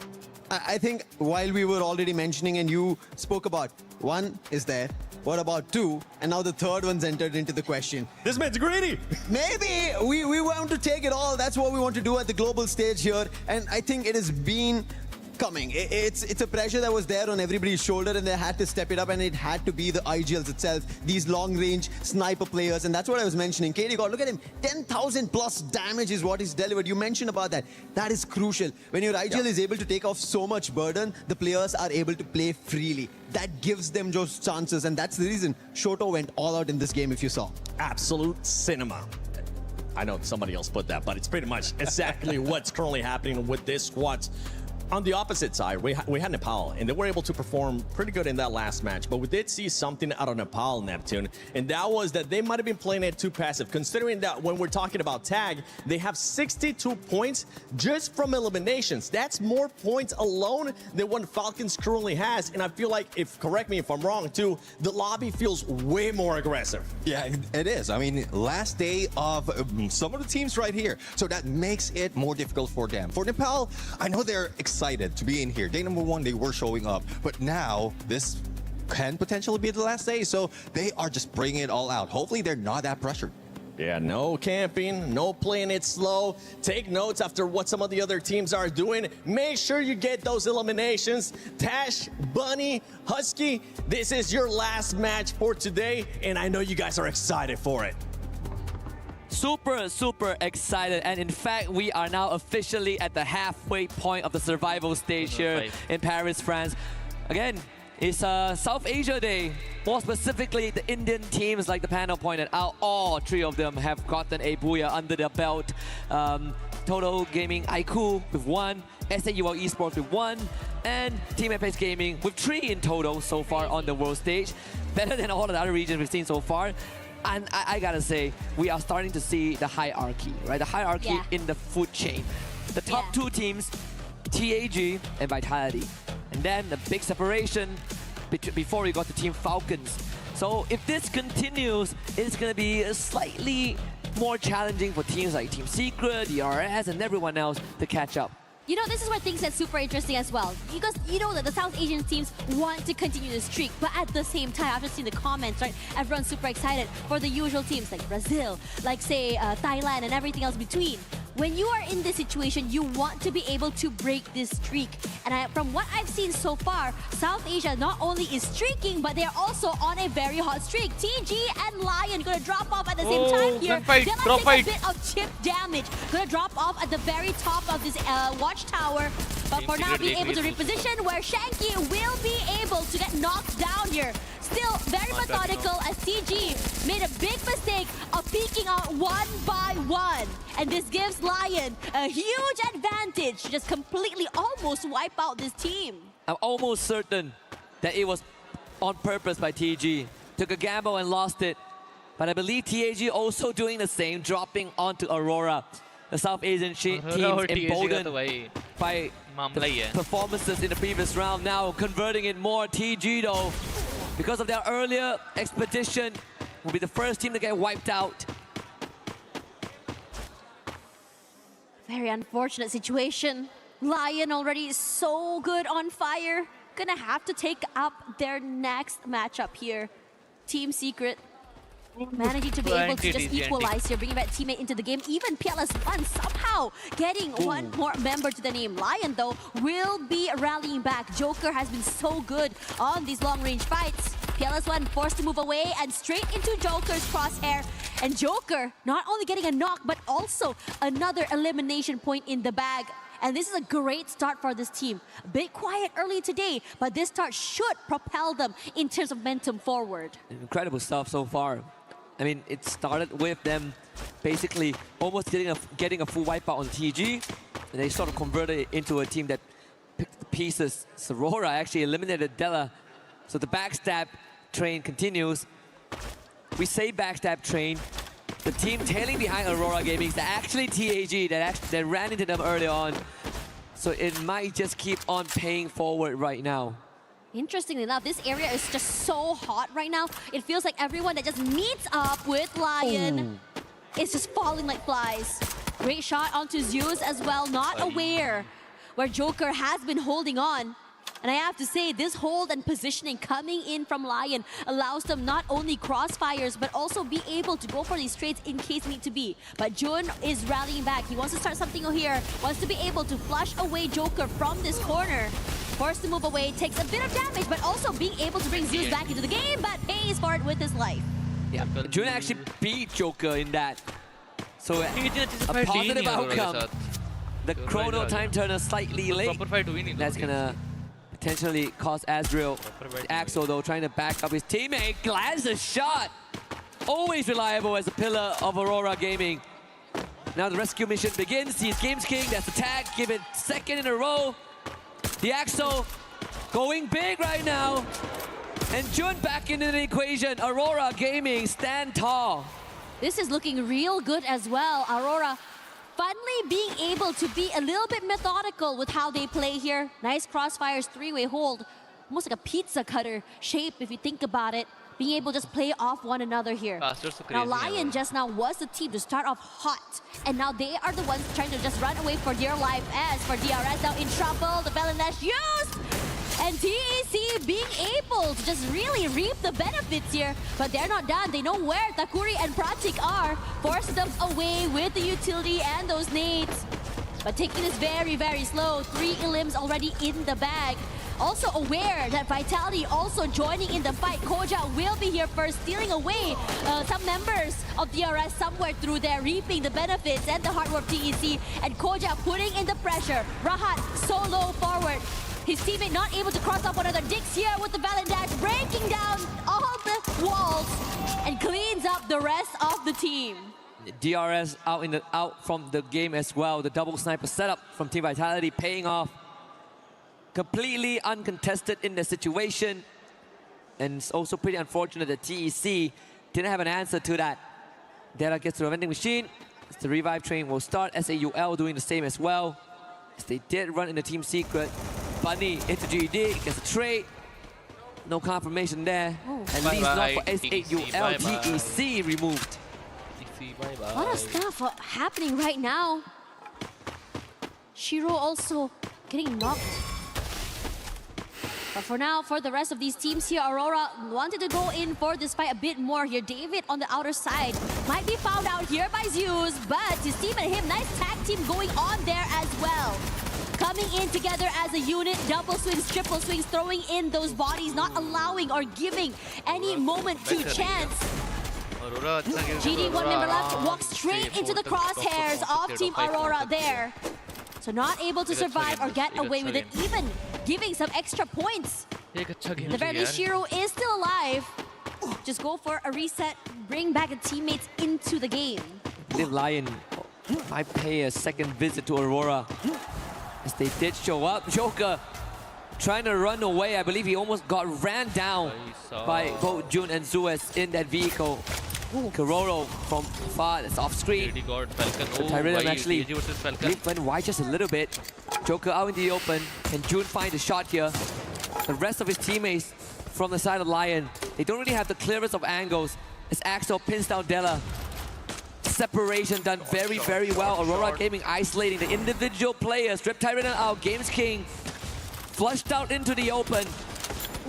I think while we were already mentioning, and you spoke about, 1 is there. What about 2? And now the 3rd one's entered into the question. This man's greedy. Maybe we want to take it all. That's what we want to do at the global stage here. And I think it has been coming. It's a pressure that was there on everybody's shoulder, and they had to step it up, and it had to be the IGLs itself, these long-range sniper players, and that's what I was mentioning. KD God, look at him, 10,000 plus damage is what he's delivered. You mentioned about that. That is crucial. When your IGL is able to take off so much burden, the players are able to play freely. That gives them those chances, and that's the reason Shoto went all out in this game, if you saw. Absolute cinema. I know somebody else put that, but it's pretty much exactly what's currently happening with this squad. On the opposite side, we had Nepal, and they were able to perform pretty good in that last match, but we did see something out of Nepal, Neptune, and that was that they might have been playing it too passive, considering that when we're talking about tag, they have 62 points just from eliminations. That's more points alone than what Falcons currently has, and I feel like, correct me if I'm wrong too, the lobby feels way more aggressive. Yeah, it is. I mean, last day of some of the teams right here, so that makes it more difficult for them. For Nepal, I know they're excited to be in here. Day number 1, they were showing up, but now this can potentially be the last day. So they are just bringing it all out. Hopefully they're not that pressured. Yeah, no camping, no playing it slow. Take notes after what some of the other teams are doing. Make sure you get those eliminations. Tash, Bunny, Husky, this is your last match for today, and I know you guys are excited for it. Super excited, and in fact we are now officially at the halfway point of the survival stage here in Paris, France. Again, it's South Asia Day. More specifically, the Indian teams, like the panel pointed out, all three of them have gotten a BOOYAH under their belt. Total Gaming IQ with 1, SAUL Esports with 1, and Team Apex Gaming with 3 in total so far on the world stage. Better than all the other regions we've seen so far. And I gotta say, we are starting to see the hierarchy, right? The hierarchy in the food chain. The top 2 teams, TAG and Vitality. And then the big separation before we got to Team Falcons. So if this continues, it's gonna be slightly more challenging for teams like Team Secret, DRS, and everyone else to catch up. You know, this is where things get super interesting as well. Because you know that the South Asian teams want to continue the streak, but at the same time, I've just seen the comments, right? Everyone's super excited for the usual teams like Brazil, like say Thailand and everything else between. When you are in this situation, you want to be able to break this streak. And from what I've seen so far, South Asia not only is streaking, but they're also on a very hot streak. TG and Lion gonna drop off at the same time here. Gonna take a bit of chip damage. Gonna drop off at the very top of this watchtower. But for now, being able to reposition where Shanky will be able to get knocked down here. Still very methodical as TG made a big mistake of peeking out 1 by 1. And this gives Lion a huge advantage to just completely almost wipe out this team. I'm almost certain that it was on purpose by TG. Took a gamble and lost it. But I believe TAG also doing the same, dropping onto Aurora. The South Asian teams emboldened by the performances in the previous round, now converting it more. TG though, because of their earlier expedition, will be the first team to get wiped out. Very unfortunate situation. Lion already is so good on fire. Gonna have to take up their next matchup here. Team Secret managing to be able to just equalize here, bringing back teammate into the game. Even PLS1 somehow getting one more member to the name. Lion, though, will be rallying back. Joker has been so good on these long-range fights. PLS1 forced to move away and straight into Joker's crosshair. And Joker not only getting a knock, but also another elimination point in the bag. And this is a great start for this team. A bit quiet early today, but this start should propel them in terms of momentum forward. Incredible stuff so far. I mean, it started with them basically almost getting a full wipeout on TG. And they sort of converted it into a team that picked the pieces. Aurora actually eliminated Della. So the backstab train continues. We say backstab train. The team tailing behind Aurora Gaming is actually TAG that ran into them early on. So it might just keep on paying forward right now. Interestingly enough, this area is just so hot right now. It feels like everyone that just meets up with Lion is just falling like flies. Great shot onto Zeus as well, not aware where Joker has been holding on. And I have to say, this hold and positioning coming in from Lion allows them not only crossfires, but also be able to go for these trades in case need to be. But Jun is rallying back. He wants to start something here, wants to be able to flush away Joker from this corner. Forced to move away, takes a bit of damage, but also being able to bring Zeus back into the game, but pays for it with his life. Yeah, Jun actually beat Joker in that. So a positive outcome. The chrono time turner slightly late. That's gonna potentially cost Azrael. Axel though trying to back up his teammate. Glance a shot. Always reliable as a pillar of Aurora Gaming. Now the rescue mission begins. He's Games King. That's the tag. Give it second in a row. The Axel going big right now. And Jun back into the equation. Aurora Gaming stand tall. This is looking real good as well. Aurora finally being able to be a little bit methodical with how they play here. Nice crossfires, three-way hold. Almost like a pizza cutter shape if you think about it. Being able to just play off one another here. Now Lion just now was the team to start off hot. And now they are the ones trying to just run away for dear life. As for DRS now in trouble, the Velen Lash used. And TEC being able to just really reap the benefits here. But they're not done. They know where Takuri and Pratik are. Forces them away with the utility and those nades. But taking this very, very slow. 3 elims already in the bag. Also aware that Vitality also joining in the fight. Koja will be here first, stealing away some members of DRS somewhere through there, reaping the benefits and the hard work TEC. And Koja putting in the pressure. Rahat solo forward. His teammate not able to cross up another. Dix here with the Valiant Dash, breaking down all the walls and cleans up the rest of the team. DRS out from the game as well. The double sniper setup from Team Vitality paying off. Completely uncontested in the situation. And it's also pretty unfortunate that TEC didn't have an answer to that. Dela gets to the vending machine. The revive train will start. SAUL doing the same as well. As they did run in the team secret. Bunny into GD, gets a trade. No confirmation there. At least not for SAUL. GEC removed. A lot of stuff happening right now. Shiro also getting knocked. But for now, for the rest of these teams here, Aurora wanted to go in for this fight a bit more here. David on the outer side might be found out here by Zeus, but his team and him, nice tag team going on there as well. Coming in together as a unit, double swings, triple swings, throwing in those bodies, not allowing or giving any moment to chance. GD, 1 member left, walks straight into the crosshairs of Team Aurora there. So not able to survive or get away with it, even giving some extra points. The very least, Shiro is still alive. Just go for a reset, bring back the teammates into the game. Lion might pay a second visit to Aurora. As they did show up. Joker trying to run away. I believe he almost got ran down by both Jun and Zeus in that vehicle. Kororo from far, that's off screen. So Tyrion actually went wide just a little bit. Joker out in the open. Can Jun find a shot here? The rest of his teammates from the side of Lion, they don't really have the clearest of angles. As Axel pins down Della. Separation done very, very well. Aurora Gaming isolating the individual players. Rip Tyrannel out, Games King flushed out into the open.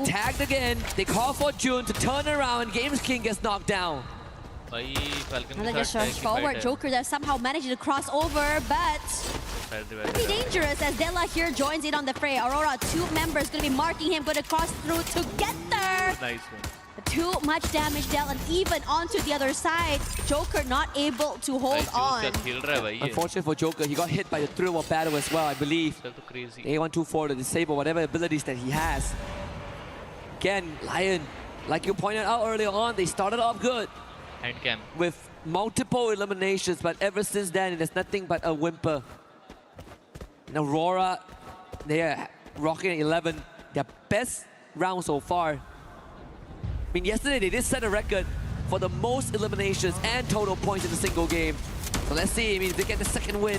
Tagged again. They call for Jun to turn around. Games King gets knocked down. And they just rush forward. Joker there somehow managing to cross over, but pretty dangerous as Della here joins in on the fray. Aurora, 2 members going to be marking him, going to cross through together. Nice one. Too much damage dealt, and even onto the other side, Joker not able to hold on. Unfortunate for Joker, he got hit by the thrill of battle as well, I believe. A124 to disable whatever abilities that he has. Again, Lion, like you pointed out earlier on, they started off good. With multiple eliminations, but ever since then, there's nothing but a whimper. And Aurora, they are rocking at 11. Their best round so far. I mean, yesterday they did set a record for the most eliminations and total points in a single game. So let's see, I mean, if they get the second win,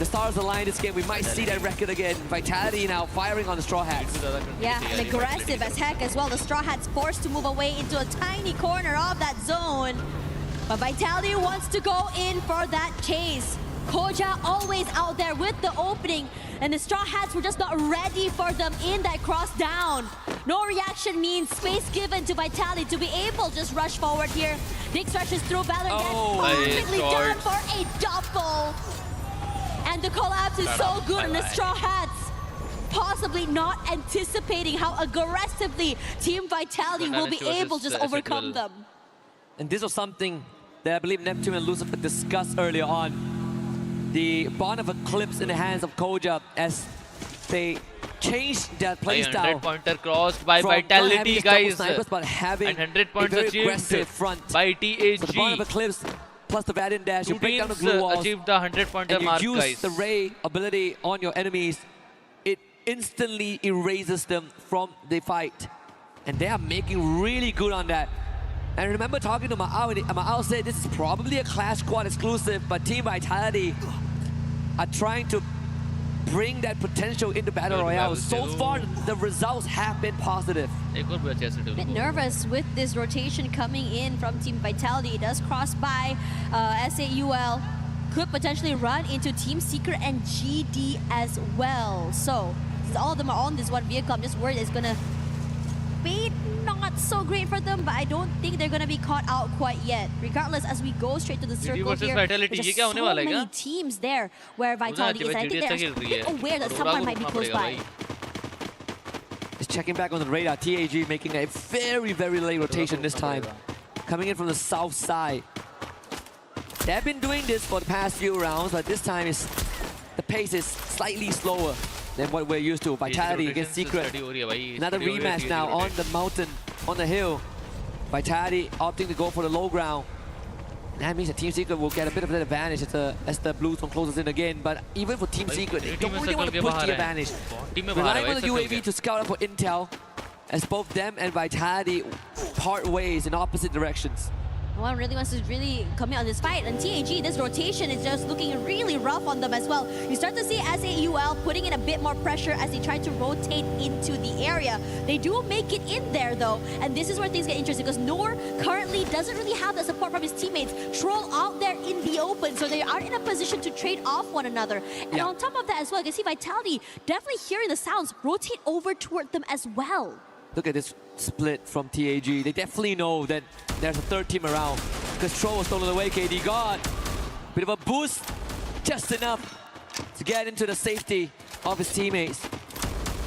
the stars align this game, we might see that record again. Vitality now firing on the Straw Hats. Yeah, and aggressive as heck as well. The Straw Hats forced to move away into a tiny corner of that zone. But Vitality wants to go in for that chase. Koja always out there with the opening, and the Straw Hats were just not ready for them in that cross down. No reaction means space given to Vitality to be able to just rush forward here. Dix rushes through Valor, perfectly done for a double. And the collapse is so good, and the Straw Hats possibly not anticipating how aggressively Team Vitality will be able to just overcome them. And this was something that I believe Neptune and Lucifer discussed earlier on. The bond of Eclipse in the hands of Koja as they changed their playstyle. 100-pointer crossed by Vitality, guys. Snipers, but having and 100 points a very achieved aggressive front by TAG. So the bond of Eclipse plus the Valiant Dash, you break down the glue walls, achieved the 100-pointer mark, use guys. the Ray ability on your enemies. It instantly erases them from the fight. And they are making really good on that. And remember talking to Ma'ao, and Ma'ao said this is probably a Clash Squad exclusive, but Team Vitality are trying to bring that potential into Battle Royale. So far, the results have been positive. A bit nervous with this rotation coming in from Team Vitality. It does cross by SAUL. Could potentially run into Team Secret and GD as well. So since all of them are on this one vehicle, I'm just worried it's gonna be not so great for them, but I don't think they're gonna be caught out quite yet. Regardless, as we go straight to the circle here, there's just so many teams there where Vitality is. And I think they're a bit aware that someone might be close by. Just checking back on the radar, TAG making a very, very late rotation this time. Coming in from the south side. They've been doing this for the past few rounds, but this time the pace is slightly slower than what we're used to. Vitality against Secret. Another rematch now on the mountain, on the hill. Vitality opting to go for the low ground. That means that Team Secret will get a bit of an advantage as the Blues one closes in again. But even for Team Secret, they don't really want to push the advantage. Relying on the UAV to scout out for intel, as both them and Vitality part ways in opposite directions. No one really wants to really commit on this fight, and TAG, this rotation is just looking really rough on them as well. You start to see SAUL putting in a bit more pressure as they try to rotate into the area. They do make it in there though, and this is where things get interesting because Noor currently doesn't really have the support from his teammates. Troll out there in the open, so they are in a position to trade off one another. And on top of that as well, you can see Vitality definitely hearing the sounds, rotate over toward them as well. Look at this split from TAG. They definitely know that there's a third team around. Because Troll was stolen away, KD got bit of a boost, just enough to get into the safety of his teammates.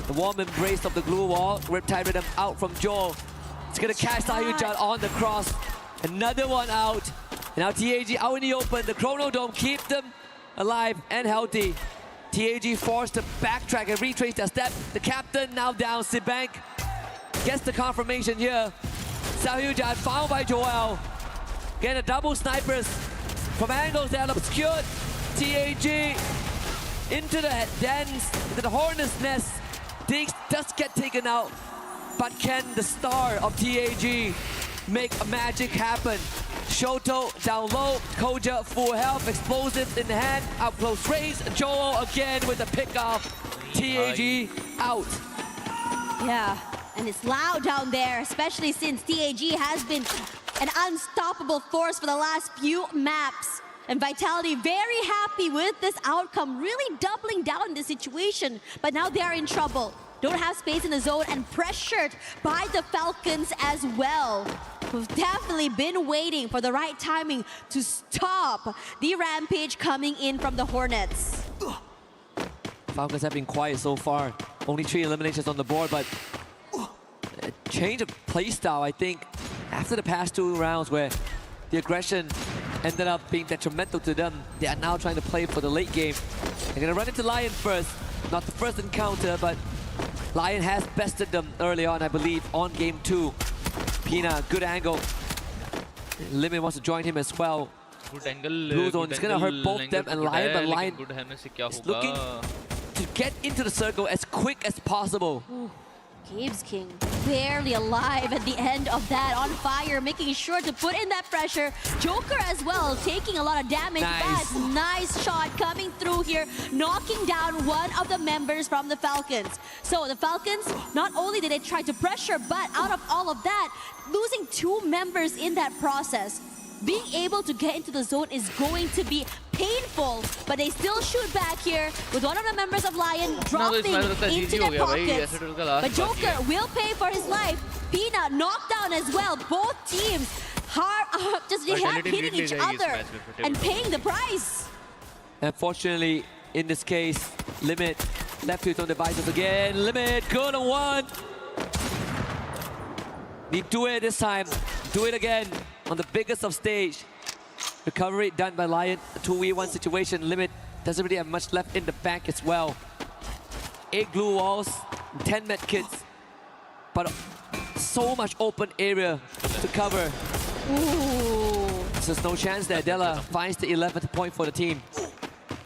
The warm embrace of the glue wall, Riptide Rhythm out from Joel. It's gonna catch Sahyujat on the cross. Another one out. And now TAG out in the open. The Chrono Dome keep them alive and healthy. TAG forced to backtrack and retrace their step. The captain now down, Sibank. Gets the confirmation here. Sahyujat found by Joel. Again, a double snipers from angles that obscured TAG into the dens, into the hornet's nest. Diggs does get taken out, but can the star of TAG make a magic happen? Shoto down low, Koja full health, explosives in hand, up close range. Joel again with the pickoff. TAG out. Yeah. And it's loud down there, especially since TAG has been an unstoppable force for the last few maps. And Vitality very happy with this outcome, really doubling down the situation. But now they are in trouble. Don't have space in the zone and pressured by the Falcons as well, who've definitely been waiting for the right timing to stop the rampage coming in from the Hornets. Falcons have been quiet so far. Only 3 eliminations on the board, but a change of playstyle, I think, after the past 2 rounds where the aggression ended up being detrimental to them. They are now trying to play for the late game. They're gonna run into Lion first. Not the first encounter, but Lion has bested them early on, I believe, on game 2. Pina, good angle. Limit wants to join him as well. Good angle. Blue zone is gonna hurt both them and Lion, but Lion is looking to get into the circle as quick as possible. Gabe's King barely alive at the end of that, on fire, making sure to put in that pressure. Joker as well, taking a lot of damage. Nice. But nice shot coming through here, knocking down one of the members from the Falcons. So the Falcons, not only did they try to pressure, but out of all of that, losing 2 members in that process. Being able to get into the zone is going to be painful, but they still shoot back here with one of the members of Lion dropping into their pockets. But Joker will pay for his life. Pina knocked down as well. Both teams just hitting each other and paying the price. Unfortunately, in this case, Limit left to his own devices again. Limit, good on 1. Need to do it this time. Do it again on the biggest of stage. Recovery done by Lion. A 2v1 situation. Limit doesn't really have much left in the bank as well. 8 glue walls, 10 med kits, but so much open area to cover. Ooh. There's no chance there. Della finds the 11th point for the team.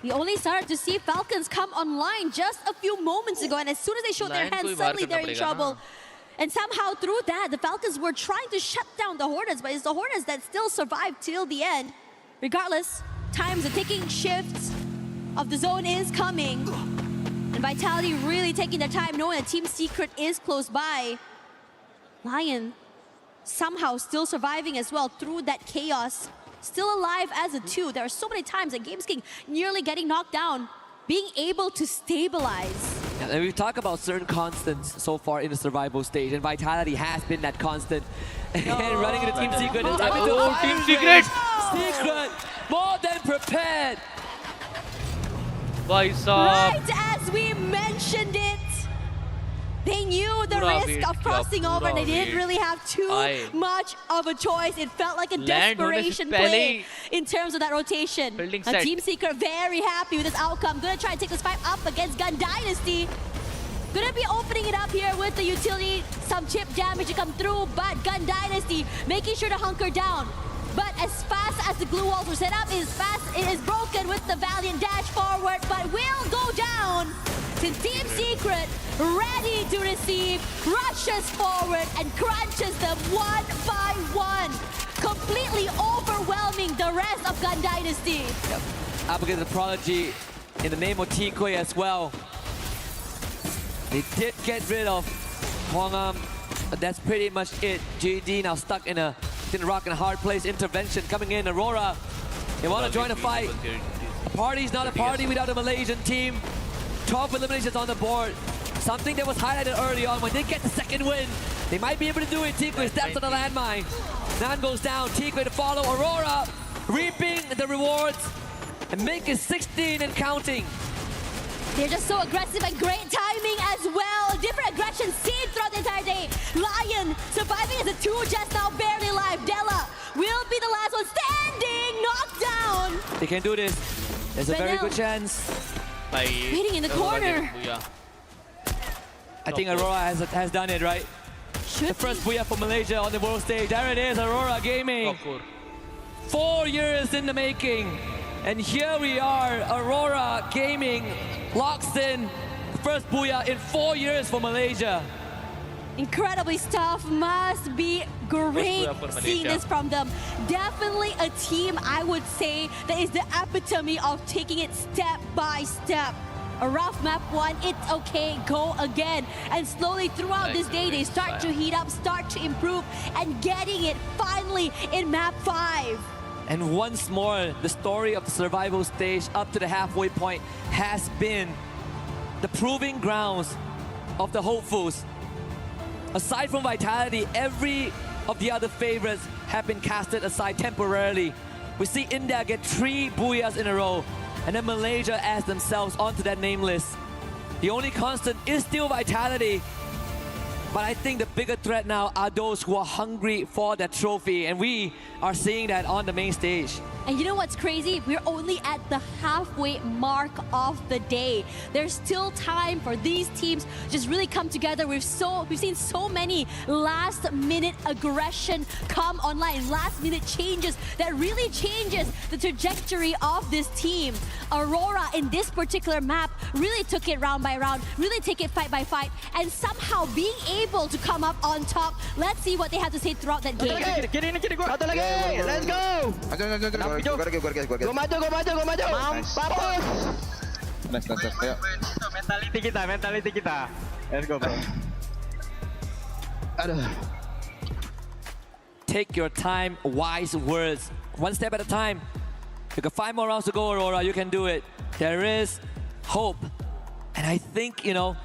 We only started to see Falcons come online just a few moments ago, and as soon as they showed their hands, suddenly they're in trouble. And somehow through that, the Falcons were trying to shut down the Hornets, but it's the Hornets that still survived till the end. Regardless, time's a ticking, shifts of the zone is coming. And Vitality really taking their time, knowing that Team Secret is close by. Lion somehow still surviving as well through that chaos. Still alive as a 2. There are so many times that Games King nearly getting knocked down, being able to stabilize. And we talk about certain constants so far in the survival stage, and Vitality has been that constant. And running into Team Secret is time into Team Secret! Secret, more than prepared. Right as we mentioned it, they knew the risk of crossing over and they didn't really have too much of a choice. It felt like a desperation play in terms of that rotation. Team Secret very happy with this outcome. Gonna try and take this fight up against Gun Dynasty. Gonna be opening it up here with the utility. Some chip damage to come through, but Gun Dynasty making sure to hunker down. But as fast as the glue walls were set up, it is broken with the Valiant dash forward, but will go down. Team Secret ready to receive, rushes forward and crunches them one by one, completely overwhelming the rest of Gun Dynasty. Yep. Up against the Prodigy in the name of Tikwe as well. They did get rid of Hwangam, but that's pretty much it. GD now stuck in a rock and a hard place. Intervention coming in. Aurora, they want to join the fight. A party's not a party without a Malaysian team. 12 eliminations on the board. Something that was highlighted early on. When they get the second win, they might be able to do it. Tikwe steps on the landmine. Nan goes down. Tikwe to follow. Aurora reaping the rewards and making 16 and counting. They're just so aggressive and great timing as well. Different aggression seen throughout the entire day. Lion surviving as a 2 just now, barely alive. Della will be the last one standing, knocked down. They can do this. There's a very good chance. Waiting in the corner. I think Aurora has done it, right? The first BOOYAH for Malaysia on the world stage. There it is, Aurora Gaming. 4 years in the making. And here we are, Aurora Gaming locks in first BOOYAH in 4 years for Malaysia. Incredibly tough, must be great seeing this from them. Definitely a team, I would say, that is the epitome of taking it step by step. A rough map 1, it's okay, go again. And slowly throughout this day, they start to heat up, start to improve, and getting it finally in map 5. And once more, the story of the survival stage up to the halfway point has been the proving grounds of the hopefuls. Aside from Vitality, every of the other favorites have been casted aside temporarily. We see India get 3 BOOYAHs in a row, and then Malaysia adds themselves onto that name list. The only constant is still Vitality. But I think the bigger threat now are those who are hungry for that trophy, and we are seeing that on the main stage. And you know what's crazy? We're only at the halfway mark of the day. There's still time for these teams to just really come together. We've seen so many last-minute aggression come online, last-minute changes that really changes the trajectory of this team. Aurora in this particular map really took it round by round, really take it fight by fight, and somehow being able to come up on top. Let's see what they have to say throughout that game. Satu lagi, let's go. Go maju. Mampus. Nice. Ayo. Mentality kita. Let's go, bro. Aduh. Take your time, wise words. One step at a time. You got 5 more rounds to go, Aurora. You can do it. There is hope. And I think, you know,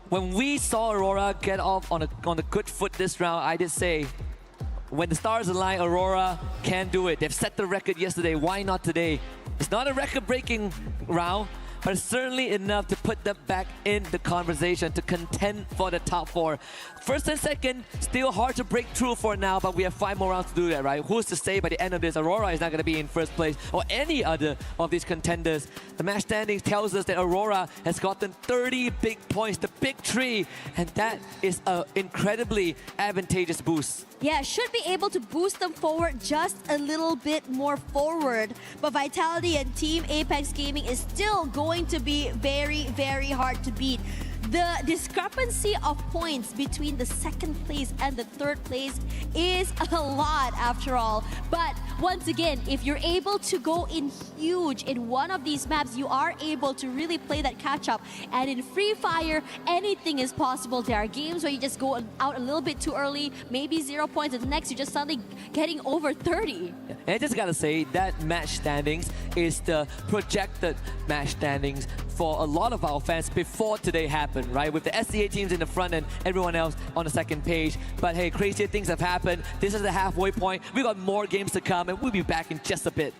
when we saw Aurora get off on a good foot this round, I did say, when the stars align, Aurora can do it. They've set the record yesterday. Why not today? It's not a record-breaking round, but it's certainly enough to put them back in the conversation, to contend for the top 4. First and second, still hard to break through for now, but we have 5 more rounds to do that, right? Who's to say by the end of this, Aurora is not going to be in first place, or any other of these contenders. The match standings tells us that Aurora has gotten 30 big points, the big 3, and that is an incredibly advantageous boost. Yeah, should be able to boost them forward just a little bit more forward. But Vitality and Team Apex Gaming is still going to be very, very hard to beat. The discrepancy of points between the second place and the third place is a lot after all. But once again, if you're able to go in huge in one of these maps, you are able to really play that catch-up. And in Free Fire, anything is possible. There are games where you just go out a little bit too early, maybe 0 points, and the next you're just suddenly getting over 30. And I just gotta say, that match standings is the projected match standings for a lot of our fans before today happened, right? With the SCA teams in the front and everyone else on the second page. But hey, crazier things have happened. This is the halfway point. We got more games to come, and we'll be back in just a bit.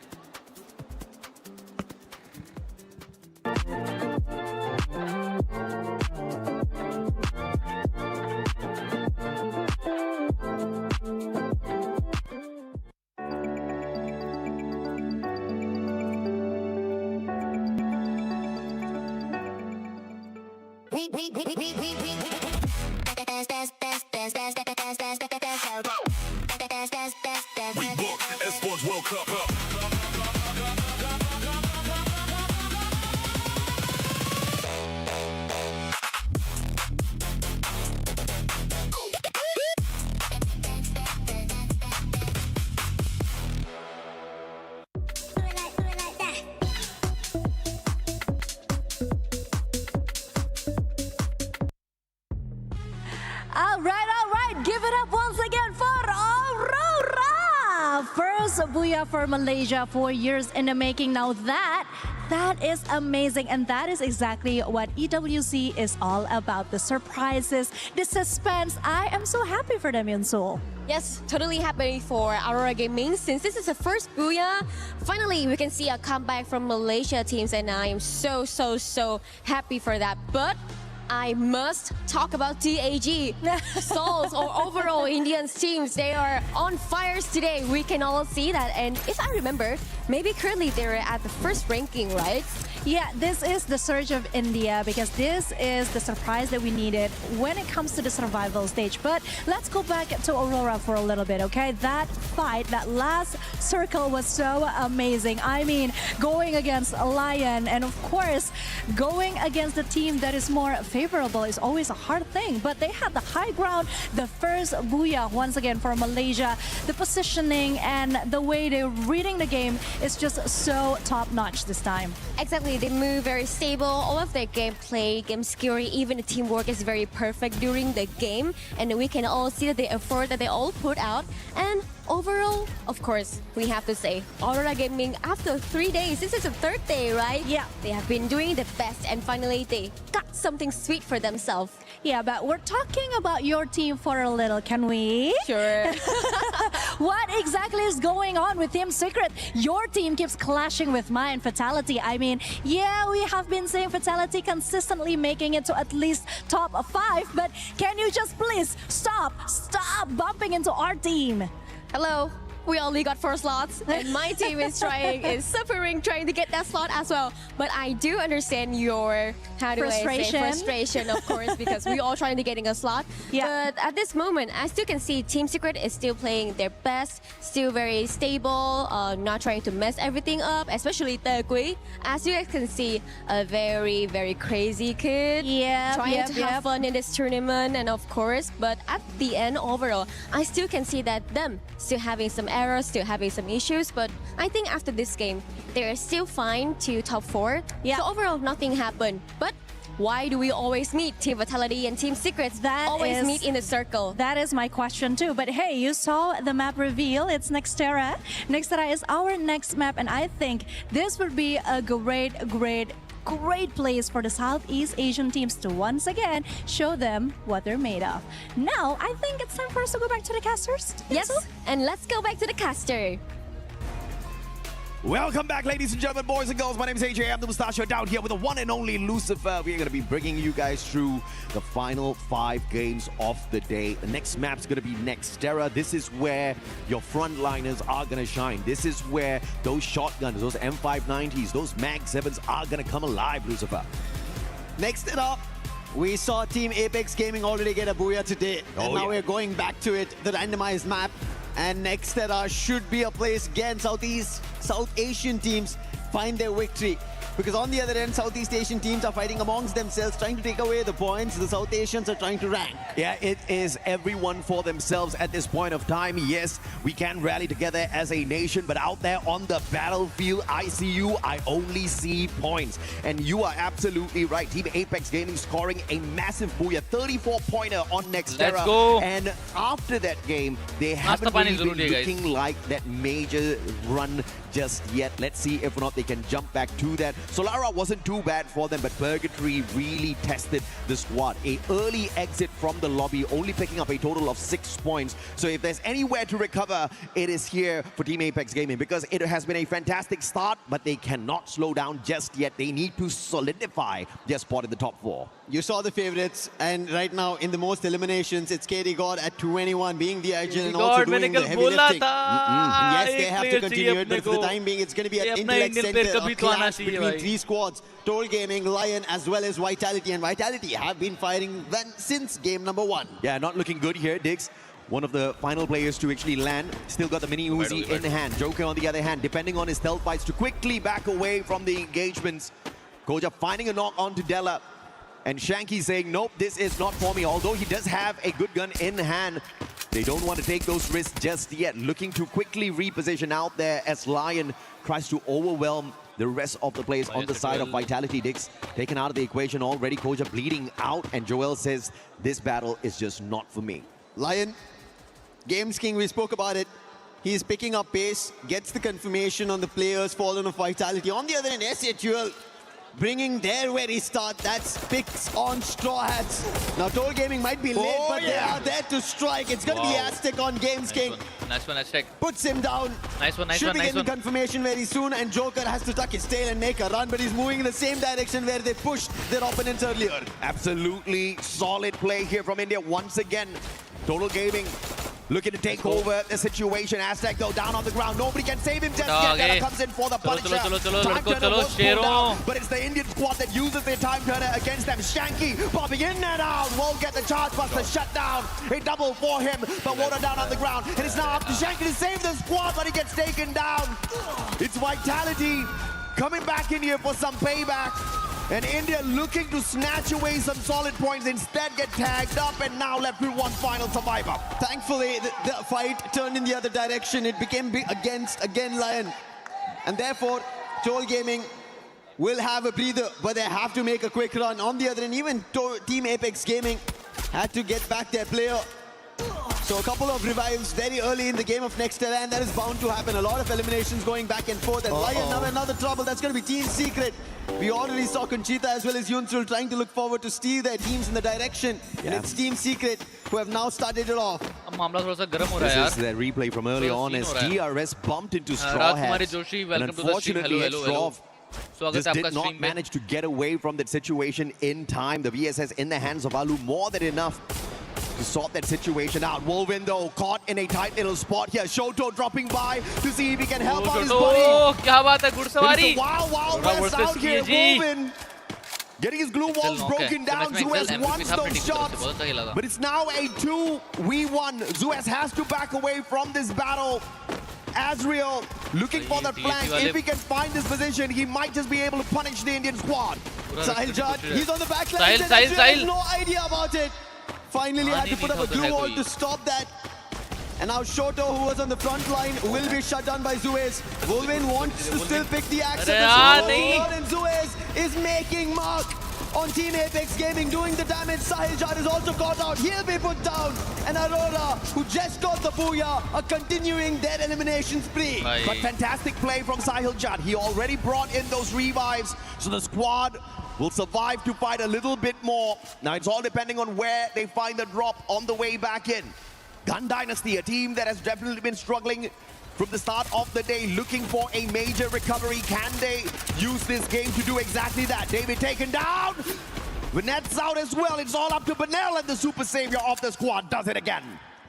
We book Esports World Cup. All right. Give it up once again for Aurora. First Booyah for Malaysia, 4 years in the making. Now that is amazing, and that is exactly what EWC is all about. The surprises, the suspense. I am so happy for them, Yunsul. Yes, totally happy for Aurora Gaming. Since this is the first Booyah, finally we can see a comeback from Malaysia teams, and I am so happy for that. But I must talk about TAG. Souls or overall Indians teams, they are on fires today. We can all see that. And if I remember, maybe currently they're at the first ranking, right? Yeah, this is the surge of India because this is the surprise that we needed when it comes to the survival stage. But let's go back to Aurora for a little bit, okay? That fight, that last circle was so amazing. I mean, going against a Lion and of course, going against a team that is more favorable is always a hard thing. But they had the high ground, the first Booyah once again for Malaysia. The positioning and the way they're reading the game is just so top-notch this time. Exactly, they move very stable. All of their gameplay, game skill, even the teamwork is very perfect during the game. And we can all see the effort that they all put out. And overall, of course, we have to say, Aurora Gaming, after 3 days, this is the third day, right? Yeah. They have been doing the best, and finally they got something sweet for themselves. Yeah, but we're talking about your team for a little, can we? Sure. What exactly is going on with Team Secret? Your team keeps clashing with mine, Fatality. I mean, yeah, we have been seeing Fatality consistently making it to at least top 5, but can you just please stop bumping into our team? Hello. We only got 4 slots, and my team is suffering trying to get that slot as well. But I do understand your frustration, of course, because we all trying to getting a slot. Yeah. But at this moment, I still can see Team Secret is still playing their best, still very stable, not trying to mess everything up, especially Tegui. As you guys can see, a very crazy kid. Yeah. Trying to have fun in this tournament, and of course, but at the end, overall, I still can see that them still having some errors, still having some issues, but I think after this game, they're still fine to top 4. Yeah. So overall, nothing happened. But why do we always meet Team Vitality and Team Secrets? Always meet in the circle. That is my question too. But hey, you saw the map reveal. It's Nextera. Nextera is our next map, and I think this will be a great place for the Southeast Asian teams to once again show them what they're made of. Now, I think it's time for us to go back to the casters. Yes, and let's go back to the caster. Welcome back, ladies and gentlemen, boys and girls. My name is AJ. I'm the Mustachio, down here with the one and only Lucifer. We're going to be bringing you guys through the final 5 games of the day. The next map's going to be Nextera. This is where your frontliners are going to shine. This is where those shotguns, those M590s, those Mag 7s are going to come alive, Lucifer. Next it up, we saw Team Apex Gaming already get a Booyah today. And now we're going back to it, the randomized map. And Nextera should be a place again. South Asian teams find their victory. Because on the other end, Southeast Asian teams are fighting amongst themselves, trying to take away the points. The South Asians are trying to rank. Yeah, it is everyone for themselves at this point of time. Yes, we can rally together as a nation, but out there on the battlefield, I see you, I only see points. And you are absolutely right. Team Apex Gaming scoring a massive Booyah, 34-pointer on Nextera. Let's go. And after that game, they haven't really been looking like that major run just yet. Let's see if or not they can jump back to that. Solara wasn't too bad for them, but Purgatory really tested the squad. A early exit from the lobby, only picking up a total of 6 points. So if there's anywhere to recover, it is here for Team Apex Gaming, because it has been a fantastic start, but they cannot slow down just yet. They need to solidify their spot in the top 4. You saw the favorites, and right now in the most eliminations, it's KD God at 21 being the agile and also doing the heavy lifting. Yes, they have to continue it, but for the time being, it's going to be an intellect center, a clash between 3 squads. Toll Gaming, Lion, as well as Vitality, and Vitality have been firing since game number 1. Yeah, not looking good here, Diggs. One of the final players to actually land. Still got the mini Uzi in hand. Joker, on the other hand, depending on his stealth bites to quickly back away from the engagements. Koja finding a knock onto Della. And Shanky saying, nope, this is not for me. Although he does have a good gun in hand, they don't want to take those risks just yet. Looking to quickly reposition out there as Lion tries to overwhelm the rest of the players on the side of Vitality. Diggs taken out of the equation already. Koja bleeding out, and Joel says, this battle is just not for me. Lion, Games King, we spoke about it. He's picking up pace, gets the confirmation on the players fallen of Vitality. On the other end, SHUL bringing their very start. That's picks on Straw Hats. Now, Toll Gaming might be late, but they are there to strike. It's going to be Aztec on Games King. Nice one, Aztec. Puts him down. Nice one, nice Should one, be nice getting one. confirmation very soon, and Joker has to tuck his tail and make a run, but he's moving in the same direction where they pushed their opponents earlier. Absolutely solid play here from India once again. Total Gaming looking to take over the situation. Aztec though down on the ground. Nobody can save him just yet. Della comes in for the Punisher. Time turner was pulled down, but it's the Indian squad that uses their time turner against them. Shanky popping in and out. Won't get the charge buster shut down. A double for him, but Water down on the ground. And it's now up to Shanky to save the squad, but he gets taken down. It's Vitality coming back in here for some payback. And India looking to snatch away some solid points, instead get tagged up and now left with one final survivor. Thankfully, the fight turned in the other direction. It became against, again, Lion. And therefore, Toll Gaming will have a breather, but they have to make a quick run. On the other end, even Team Apex Gaming had to get back their player. So a couple of revives very early in the game of Nextera, and that is bound to happen. A lot of eliminations going back and forth. And Lion now another trouble. That's going to be Team Secret. We already saw Conchita as well as Yunsul trying to look forward to steer their teams in the direction. And it's Team Secret who have now started it off. This is the replay from early on as DRS bumped into Straw Hats. And unfortunately, Straw just did not manage to get away from that situation in time. The VSS in the hands of Alu more than enough to sort that situation out. Wolvin though caught in a tight little spot here. Shoto dropping by to see if he can help out his buddy. क्या बात है घुड़सवारी. It's a wild west out here. Wolvin getting his glue walls broken down. Zuez wants those shots, but it's now a 2v1. Zuez has to back away from this battle. Azriel looking for the flank. If he can find this position, he might just be able to punish the Indian squad. Sahil Jad, he's on the back line. Sahil has no idea about it. Finally had to put up a glue wall to stop that. And now Shoto, who was on the front line, will be shut down by Zuez. Wolvin wants to still pick the axe. And Zuez is making mark on Team Apex Gaming, doing the damage. Sahil Jad is also caught out. He'll be put down. And Aurora, who just got the BOOYAH, are continuing their elimination spree. But fantastic play from Sahil Jad. He already brought in those revives, so the squad will survive to fight a little bit more. Now it's all depending on where they find the drop on the way back in. Gun Dynasty, a team that has definitely been struggling from the start of the day, looking for a major recovery. Can they use this game to do exactly that? David taken down. Vinette's out as well. It's all up to Benel, and the super savior of the squad does it again.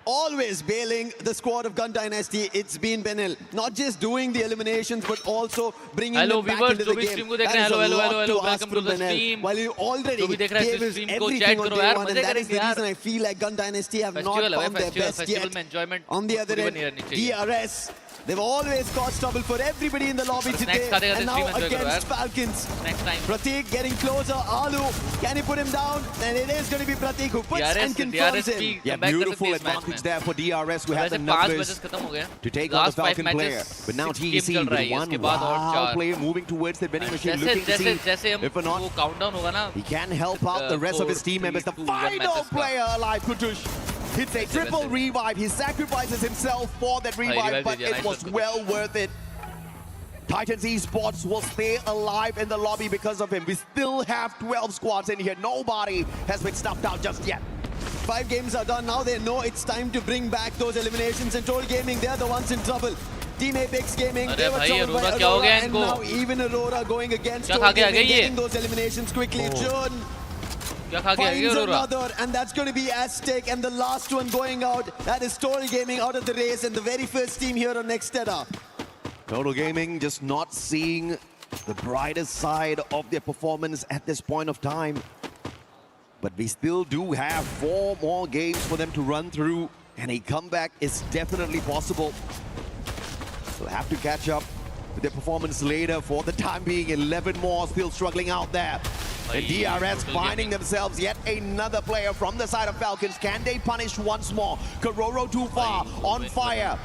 Always bailing the squad of Gun Dynasty, it's been Benel. Not just doing the eliminations, but also bringing them back into the game. That is a lot to ask from Benel. While you already gave us everything on day one, and that is the reason I feel like Gun Dynasty have not found their best yet. On the other end, DRS, they've always caused trouble for everybody in the lobby today. And now against Falcons. Prateek getting closer. Alu, can he put him down? And it is going to be Prateek who puts and confirms him. Yeah, beautiful advantage there for DRS, who have the numbers to take on the Falcon player. But now TEC with one wild player moving towards the vending machine, looking to see if or not he can help out the rest of his team members. The final player alive, Kutush. Hits a triple revive. He sacrifices himself for that revive, but it was well worth it. Titans Esports will stay alive in the lobby because of him. We still have 12 squads in here. Nobody has been snuffed out just yet. 5 games are done. Now they know it's time to bring back those eliminations. And Troll Gaming, they're the ones in trouble. Team Apex Gaming, they were troubled by Aurora, and now even Aurora going against Troll Gaming, getting those eliminations quickly. John finds another, and that's going to be Aztec, and the last one going out. That is Troll Gaming out of the race, and the very first team here on Nextera. Total Gaming just not seeing the brightest side of their performance at this point of time. But we still do have 4 more games for them to run through, and a comeback is definitely possible. We'll have to catch up with their performance later. For the time being, 11 more still struggling out there. And DRS finding themselves yet another player from the side of Falcons. Can they punish once more? Kororo too far, on fire.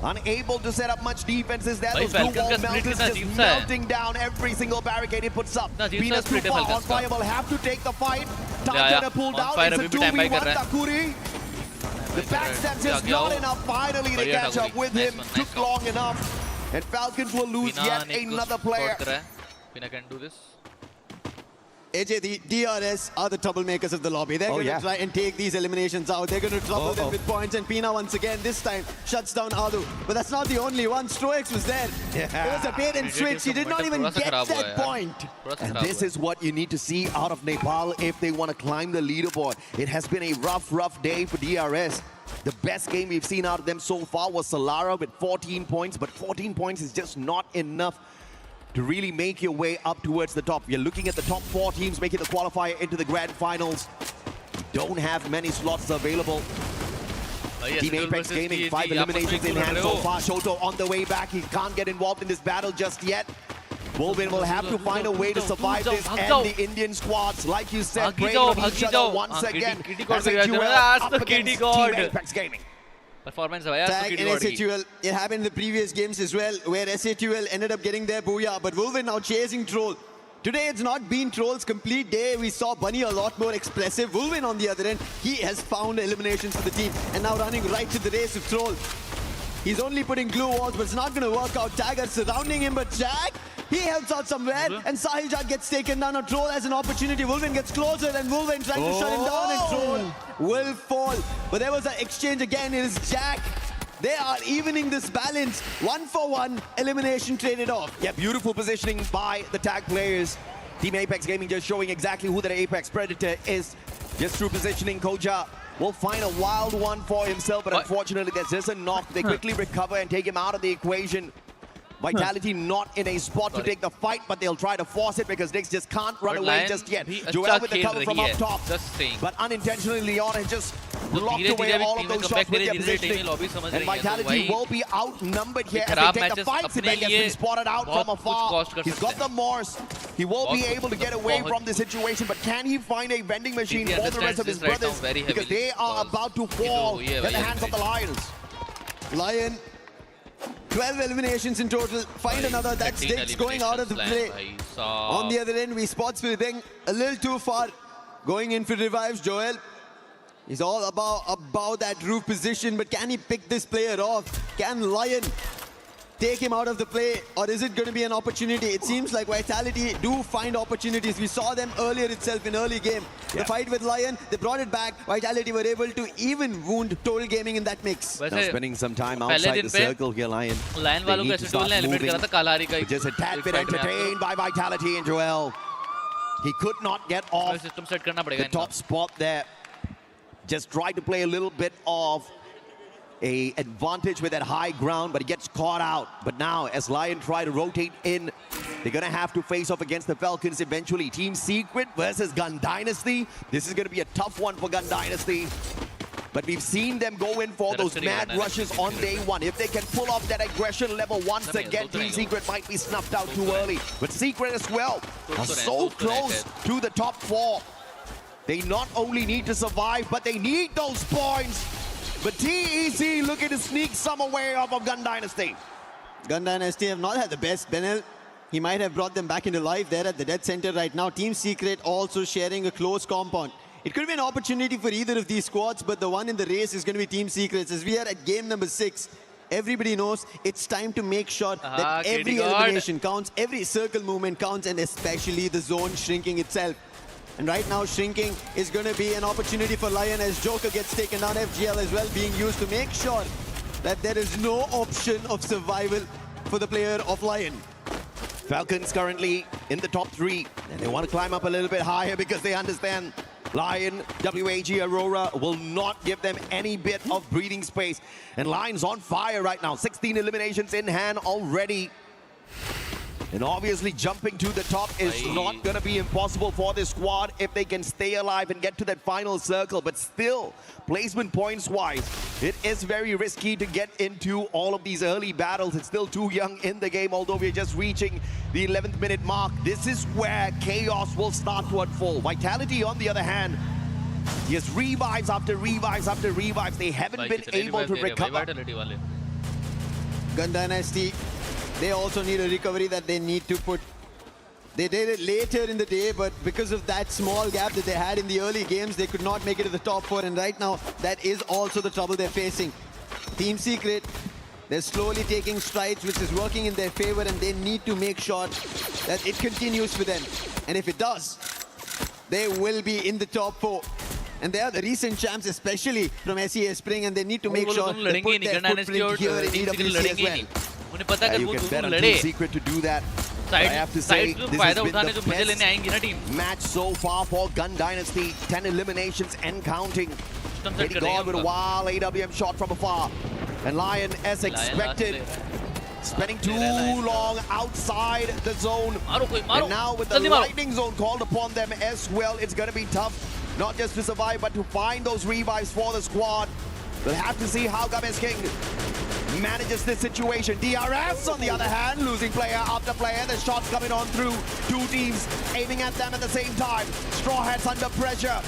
Unable to set up much defenses there. Those blue wall melters just melting down every single barricade it puts up. Venus too far, on fire will have to take the fight. Titan pull down, it's a 2v1 Takuri. The backstab just not enough finally to catch up with him. Took long enough. And Falcons will lose yet another player. Pina can do this. AJ, the DRS are the troublemakers of the lobby. They're going to try and take these eliminations out. They're going to trouble them with points. And Pina once again, this time, shuts down Adu. But that's not the only one. Stroix was there. It was a bait and switch. He did not even get that point. And this is what you need to see out of Nepal if they want to climb the leaderboard. It has been a rough day for DRS. The best game we've seen out of them so far was Solara with 14 points. But 14 points is just not enough to really make your way up towards the top. You're looking at the top 4 teams making the qualifier into the grand finals. You don't have many slots available. Team Apex Gaming, 5 eliminations in hand so far. Shoto on the way back. He can't get involved in this battle just yet. Wolvin will have to find a way to survive this, and the Indian squads, like you said, preying on each other once again. As a duel up against Team Apex Gaming. Performance Tag in SATUL. It happened in the previous games as well, where SATUL ended up getting their booyah, but Wolvin now chasing Troll. Today it's not been Troll's complete day. We saw Bunny a lot more expressive. Wolvin on the other end, he has found eliminations for the team, and now running right to the race of Troll. He's only putting glue walls, but it's not going to work out. Tiger surrounding him, but Jack, he helps out somewhere, and Sahiljan gets taken down. Now Troll has an opportunity. Wolvin gets closer, and Wolvin trying to shut him down, and Troll will fall. But there was an exchange again. It is Jack. They are evening this balance. 1-for-1 elimination traded off. Yeah, beautiful positioning by the tag players. Team Apex Gaming just showing exactly who the Apex Predator is. Just through positioning, Koja will find a wild one for himself, but unfortunately there's just a knock. They quickly recover and take him out of the equation. Vitality not in a spot to take the fight, but they'll try to force it because Nix just can't run away just yet. Joel with the cover from up top, but unintentionally Leon has just blocked away all of those shots with their positioning. And Vitality will be outnumbered here as they take the fight. Sibek has been spotted out from afar. He's got the Morse. He will be able to get away from the situation, but can he find a vending machine for the rest of his brothers? Because they are about to fall in the hands of the Lions. Lion, 12 eliminations in total. Find another. That's Diggs going out of the play. On the other end, we spot Spiriting a little too far. Going in for revives, Joel. He's all about that roof position, but can he pick this player off? Can Lion take him out of the play, or is it going to be an opportunity? It seems like Vitality do find opportunities. We saw them earlier itself in early game. The fight with Lion, they brought it back. Vitality were able to even wound Total Gaming in that mix. Now spending some time outside the circle here, Lion. They need to start moving. Just a tad bit entertained by Vitality and Joel. He could not get off the top spot there. Just tried to play a little bit of a advantage with that high ground, but he gets caught out. But now, as Lion try to rotate in, they're going to have to face off against the Falcons eventually. Team Secret versus Gun Dynasty. This is going to be a tough one for Gun Dynasty. But we've seen them go in for those mad rushes on day one. If they can pull off that aggression level once again, Team Secret might be snuffed out too early. But Secret as well are so close to the top 4. They not only need to survive, but they need those points. But TEC looking to sneak some away off of Gun Dynasty. Gun Dynasty have not had the best. Benel, he might have brought them back into life there at the dead center right now. Team Secret also sharing a close compound. It could be an opportunity for either of these squads, but the one in the race is going to be Team Secrets, as we are at game number 6. everybody knows it's time to make sure that every elimination counts, every circle movement counts, and especially the zone shrinking itself. And right now, shrinking is going to be an opportunity for Lion as Joker gets taken down. FGL as well being used to make sure that there is no option of survival for the player of Lion. Falcons currently in the top 3, and they want to climb up a little bit higher because they understand Lion, WAG, Aurora will not give them any bit of breathing space. And Lion's on fire right now. 16 eliminations in hand already. And obviously jumping to the top is not going to be impossible for this squad if they can stay alive and get to that final circle. But still, placement points wise, it is very risky to get into all of these early battles. It's still too young in the game, although we're just reaching the 11th minute mark. This is where chaos will start to unfold. Vitality, on the other hand, he has revives after revives after revives. They haven't been able to recover. Gun Dynasty, they also need a recovery that they need to put. They did it later in the day, but because of that small gap that they had in the early games, they could not make it to the top 4. And right now, that is also the trouble they're facing. Team Secret, they're slowly taking strides, which is working in their favor, and they need to make sure that it continues for them. And if it does, they will be in the top 4. And they are the recent champs, especially from SEA Spring, and they need to make sure they put their footprint here in EWC as well. You can bet on Team Secret to do that. I have to say, this has been the best match so far for Gun Dynasty. 10 eliminations and counting. Pretty God with a wild AWM shot from afar. And Lion, as expected, spending too long outside the zone. And now with the lightning zone called upon them as well, it's going to be tough, not just to survive, but to find those revives for the squad. We'll have to see how Games King manages this situation. DRS, on the other hand, losing player after player. The shots coming on through. Two teams aiming at them at the same time. Straw Hats under pressure.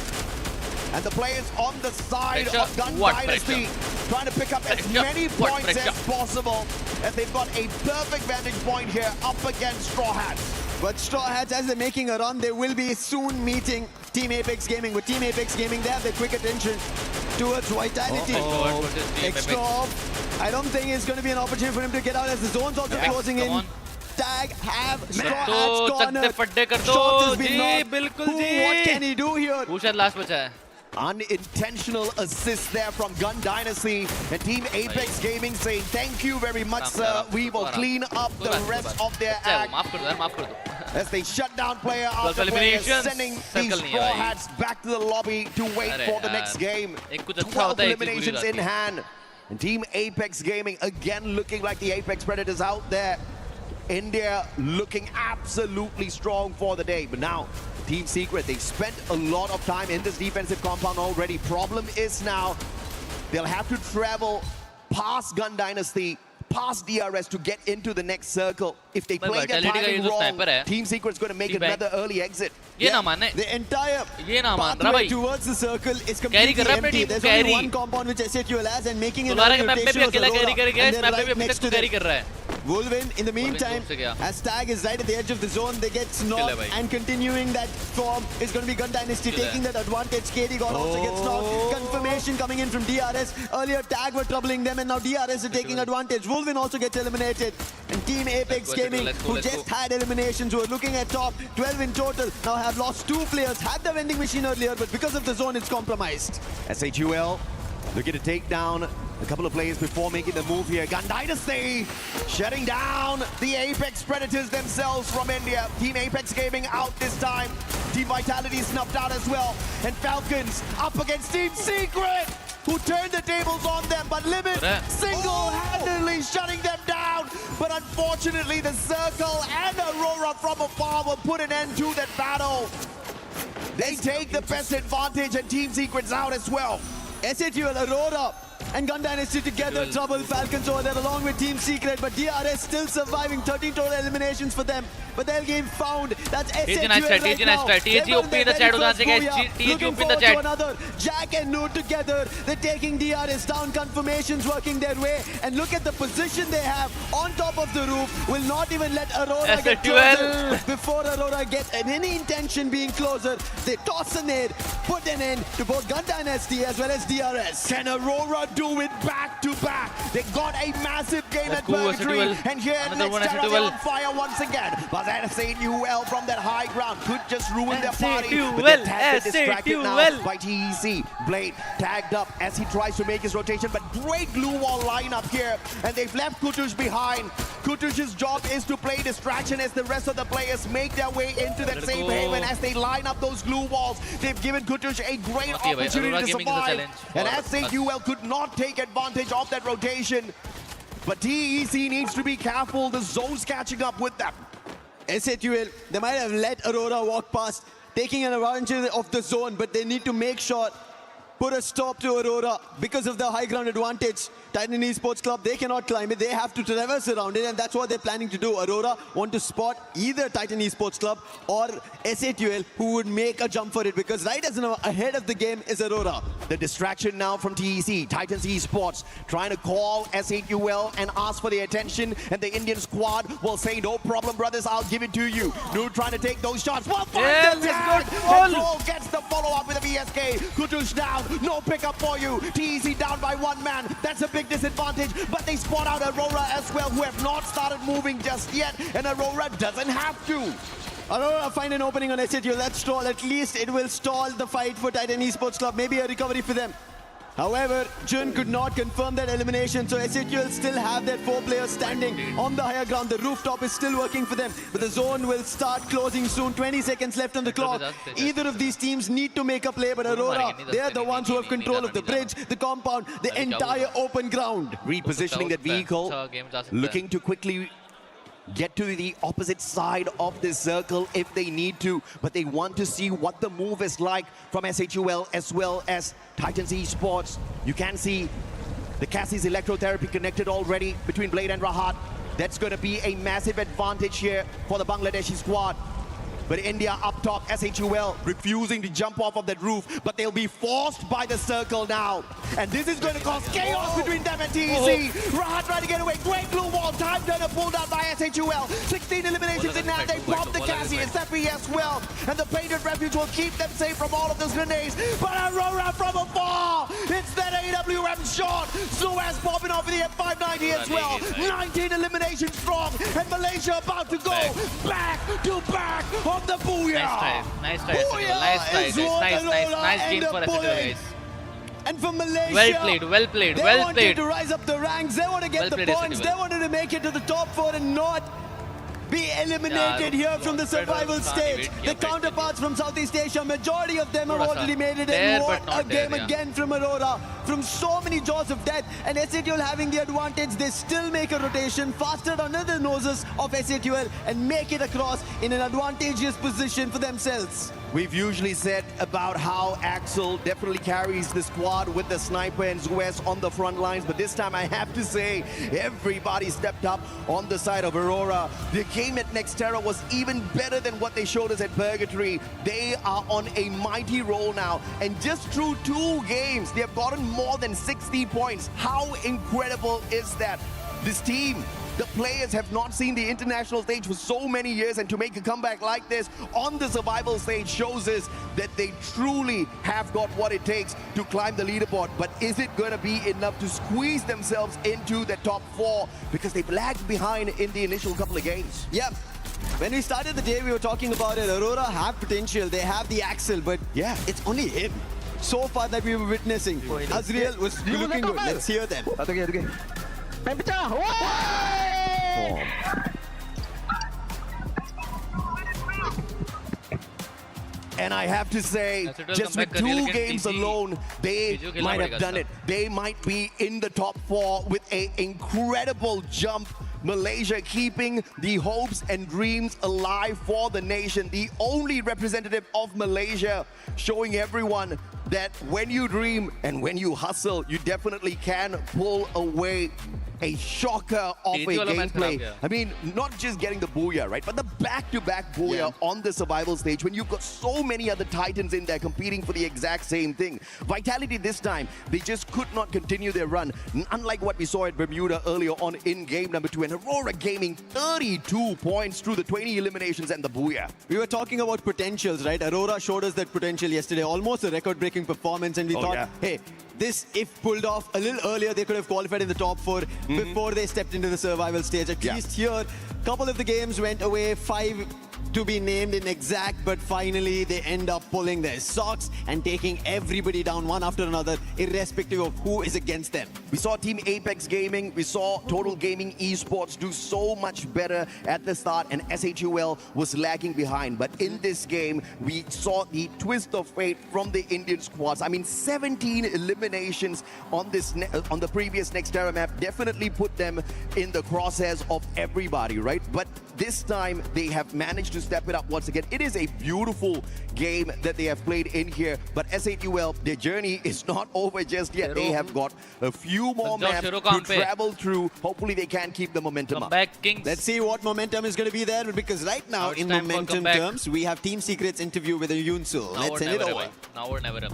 And the players on the side of Gun Dynasty trying to pick up as many points as possible, as they've got a perfect vantage point here up against Straw Hats. But Straw Hats, as they're making a run, they will be soon meeting Team Apex Gaming. With Team Apex Gaming, they have their quick attention towards Vitality. Extra off. I don't think it's going to be an opportunity for him to get out as the zone's also closing in. Tag have Straw Hats corner. Shot has been knocked. What can he do here? Unintentional assist there from Gun Dynasty, and Team Apex Gaming saying thank you very much, sir. We will clean up the rest of their act. As they shut down player after player, sending these Straw Hats back to the lobby to wait for the next game. 12 eliminations in hand. And Team Apex Gaming again looking like the Apex Predators out there. India looking absolutely strong for the day. But now, Team Secret, they've spent a lot of time in this defensive compound already. Problem is now, they'll have to travel past Gun Dynasty, past DRS to get into the next circle. If they play their timing wrong, Team Secret's going to make another early exit. The entire pathway towards the circle is completely empty. There's only one compound which SHUL has, and making an early rotation was Aurora, and they're right next to them. Wolvin, in the meantime, as Tag is right at the edge of the zone, they get knocked, and continuing that form is going to be Gun Dynasty taking that advantage. KD God also gets knocked. Confirmation coming in from DRS. Earlier Tag were troubling them, and now DRS is taking advantage. Wolvin also gets eliminated. And Team Apex Gaming, who just had eliminations, who are looking at top 12 in total, now have lost 2 players. Had the vending machine earlier, but because of the zone, it's compromised. SHUL looking to take down a couple of players before making the move here. Gun Dynasty shutting down the Apex Predators themselves from India. Team Apex Gaming out this time. Team Vitality snuffed out as well. And Falcons up against Team Secret, who turned the tables on them, but Limit single-handedly shutting them down. But unfortunately, the Circle and Aurora from afar will put an end to that battle. They take the best advantage, and Team Secret's out as well. SHUL, Aurora, and Gun Dynasty together trouble Falcons over there along with Team Secret, but DRS still surviving. 13 total eliminations for them, but their game found. That's SHUL right now. Looking forward to another. Jack and Noot together, they're taking DRS down. Confirmations working their way, and look at the position they have on top of off the roof, will not even let Aurora get SATUL. closer. Before Aurora gets any intention being closer, they toss a nade, put an end to both Gun Dynasty as well as DRS. Can Aurora do it back to back? They got a massive game at Purgatory, and here at Nextera they're on fire once again. But SATUL from that high ground could just ruin their party. But they're tagged and distracted now by TEC. Blade tagged up as he tries to make his rotation, but great glue wall lineup here, and they've left Kutush behind. Kutush's job is to play distraction as the rest of the players make their way into that safe haven as they line up those glue walls. They've given Kutush a great opportunity to survive, and SATUL could not take advantage of that rotation. But TEC needs to be careful. The zone's catching up with them. SATUL, they might have let Aurora walk past, taking an advantage of the zone, but they need to make sure, put a stop to Aurora because of the high ground advantage. Titan Esports Club, they cannot climb it. They have to traverse around it, and that's what they're planning to do. Aurora want to spot either Titan Esports Club or SATUL, who would make a jump for it, because right as ahead of the game is Aurora. The distraction now from TEC, Titans Esports, trying to call SATUL and ask for the attention, and the Indian squad will say, no problem, brothers, I'll give it to you. New trying to take those shots. Well, find the tag. Control gets the follow-up with a VSK. Kutush down, no pickup for you. TEC down by one man. That's a big disadvantage, but they spot out Aurora as well, who have not started moving just yet, and Aurora doesn't have to. Aurora find an opening on SATUL. Let's stall. At least it will stall the fight for Titan Esports Club. Maybe a recovery for them. However, Jun could not confirm that elimination, so SATUL still have their 4 players standing on the higher ground. The rooftop is still working for them, but the zone will start closing soon. 20 seconds left on the clock. Either of these teams need to make a play, but Aurora, they are the ones who have control of the bridge, the compound, the entire open ground. Repositioning that vehicle, looking to quickly get to the opposite side of the circle if they need to, but they want to see what the move is like from SATUL as well as Titans Esports. You can see the Cassie's electrotherapy connected already between Blade and Rahat. That's going to be a massive advantage here for the Bangladeshi squad. But India up top, SATUL refusing to jump off of that roof, but they'll be forced by the circle now. And this is going to cause chaos between them and TEC. Rahat trying to get away, great blue wall, time turner pulled out by SATUL. 16 eliminations in now, they pop the Cassie and Seppi as well. And the Painted Refuge will keep them safe from all of those grenades. But Aurora from afar, it's that AWM shot. Suez popping off with the M590 as well. 19 eliminations strong, and Malaysia about to go back to back on the BOOYAH. Nice try, nice game for SATUL, guys. And for Malaysia, well played. They wanted to rise up the ranks. They want to get the points. They wanted to make it to the top 4 and not be eliminated here from the survival stage. The counterparts from Southeast Asia, majority of them have already made it in. What a game again from Aurora. From so many jaws of death, and SATUL having the advantage, they still make a rotation faster under the noses of SATUL and make it across in an advantageous position for themselves. We've usually said about how Axel definitely carries the squad with the sniper and Suez on the front lines, but this time I have to say everybody stepped up on the side of Aurora. The game at Nextera was even better than what they showed us at Purgatory. They are on a mighty roll now, and just through 2 games they have gotten more than 60 points. How incredible is that? This team, the players have not seen the international stage for so many years, and to make a comeback like this on the survival stage shows us that they truly have got what it takes to climb the leaderboard. But is it going to be enough to squeeze themselves into the top 4? Because they've lagged behind in the initial couple of games. Yep. When we started the day, we were talking about it. Aurora have potential. They have the Axel, but yeah, it's only him so far that we were witnessing. Azriel was looking good. Let's hear them. And I have to say, just with 2 games alone, they might have done it. They might be in the top 4 with an incredible jump. Malaysia keeping the hopes and dreams alive for the nation. The only representative of Malaysia showing everyone that when you dream and when you hustle, you definitely can pull away a shocker of a gameplay. I mean, not just getting the Booyah, right? But the back-to-back Booyah on the survival stage when you've got so many other titans in there competing for the exact same thing. Vitality this time, they just could not continue their run. Unlike what we saw at Bermuda earlier on in game number 2. And Aurora Gaming, 32 points through the 20 eliminations and the Booyah. We were talking about potentials, right? Aurora showed us that potential yesterday. Almost a record-breaking performance. And we thought, hey, this, if pulled off a little earlier, they could have qualified in the top 4 before they stepped into the survival stage. At least here, a couple of the games went away, 5 to be named in exact, but finally they end up pulling their socks and taking everybody down one after another, irrespective of who is against them. We saw Team Apex Gaming, we saw Total Gaming Esports do so much better at the start, and SHUL was lagging behind. But in this game, we saw the twist of fate from the Indian squads. I mean, 17 eliminations on this on the previous Nextera map definitely put them in the crosshairs of everybody, right? But this time they have managed to step it up once again. It is a beautiful game that they have played in here, but SHUL, their journey is not over just yet. They have got a few more maps to travel through. Hopefully they can keep the momentum up. Let's see what momentum is going to be there, because right now in momentum terms, we have Team Secret's interview with Yunsul. Let's send it over. Now or never, bro.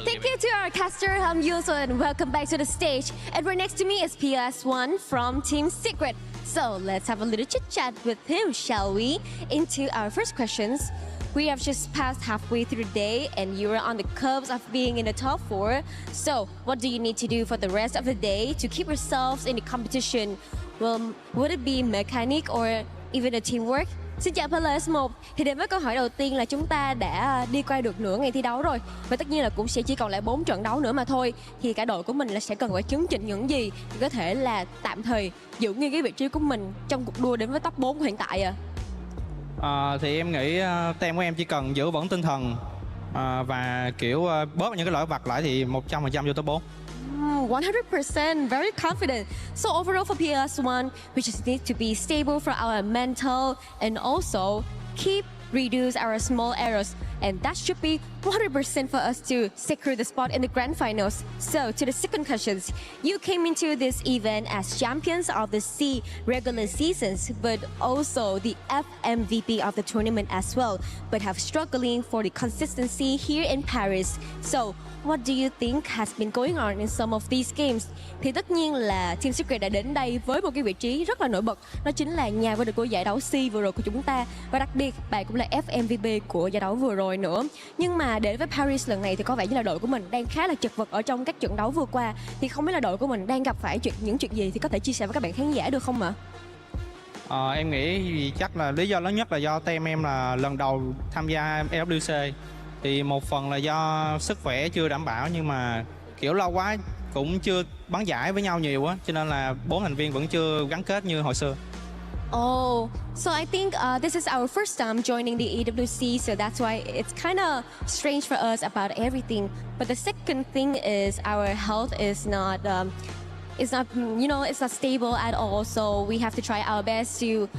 Thank you to our caster, Yunsul, and welcome back to the stage. And right next to me is PS1 from Team Secret. So let's have a little chit-chat with him, shall we? Into our first questions. We have just passed halfway through the day and you are on the cusp of being in the top 4. So what do you need to do for the rest of the day to keep yourselves in the competition? Well, would it be mechanic or even a teamwork? Xin chào PS1. Thì đến với câu hỏi đầu tiên là chúng ta đã đi qua được nửa ngày thi đấu rồi. Và tất nhiên là cũng sẽ chỉ còn lại 4 trận đấu nữa mà thôi. Thì cả đội của mình là sẽ cần phải chấn chỉnh những gì để có thể là tạm thời giữ nguyên cái vị trí của mình trong cuộc đua đến với top 4 hiện tại à? Thì em nghĩ team của em chỉ cần giữ vững tinh thần và kiểu bớt những cái lỗi vặt lại thì 100% vô top 4. 100%, very confident. So overall for PS1, we just need to be stable for our mental and also reduce our small errors. And that should be 100% for us to secure the spot in the grand finals. So to the second questions, you came into this event as champions of the C regular seasons, but also the FMVP of the tournament as well, but have struggling for the consistency here in Paris. So what do you think has been going on in some of these games? Thì tất nhiên là Team Secret đã đến đây với một cái vị trí rất là nổi bật. Đó chính là nhà vô địch của giải đấu C vừa rồi của chúng ta. Và đặc biệt, bạn cũng là FMVP của giải đấu vừa rồi nữa. Nhưng mà đến với Paris lần này thì có vẻ như là đội của mình đang khá là chật vật ở trong các trận đấu vừa qua. Thì không biết là đội của mình đang gặp phải những chuyện gì thì có thể chia sẻ với các bạn khán giả được không ạ? Em nghĩ chắc là lý do lớn nhất là do team em là lần đầu tham gia EWC. Thì một phần là do sức khỏe chưa đảm bảo, nhưng mà kiểu lâu quá cũng chưa bắn giải với nhau nhiều á, cho nên là 4 thành viên vẫn chưa gắn kết như hồi xưa. Oh, so I think this is our first time joining the EWC, so that's why it's kind of strange for us about everything. But the second thing is our health is not, it's not stable at all. So we have to try our best to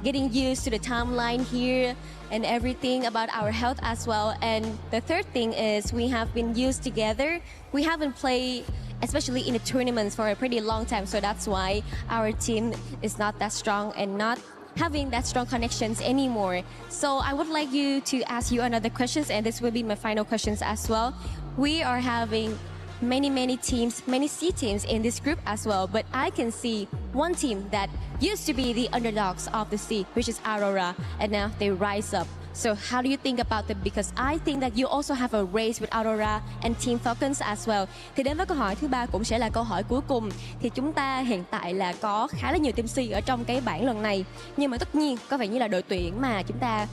getting used to the timeline here and everything about our health as well. And the third thing is we have been used together. We haven't played, especially in the tournaments, for a pretty long time. So that's why our team is not that strong and not having that strong connections anymore. So I would like you to ask you another questions, and this will be my final questions as well. We are having many teams, many C teams in this group as well, but I can see one team that used to be the underdogs of the C, which is Aurora, and now they rise up. So how do you think about them? Because I think that you also have a race with Aurora and Team Falcons as well. Thì đến với câu hỏi thứ ba cũng sẽ là câu hỏi cuối cùng. Thì chúng ta hiện tại là có khá là nhiều team C ở trong cái bảng lần này. Nhưng mà tất nhiên có vẻ như là đội tuyển mà chúng ta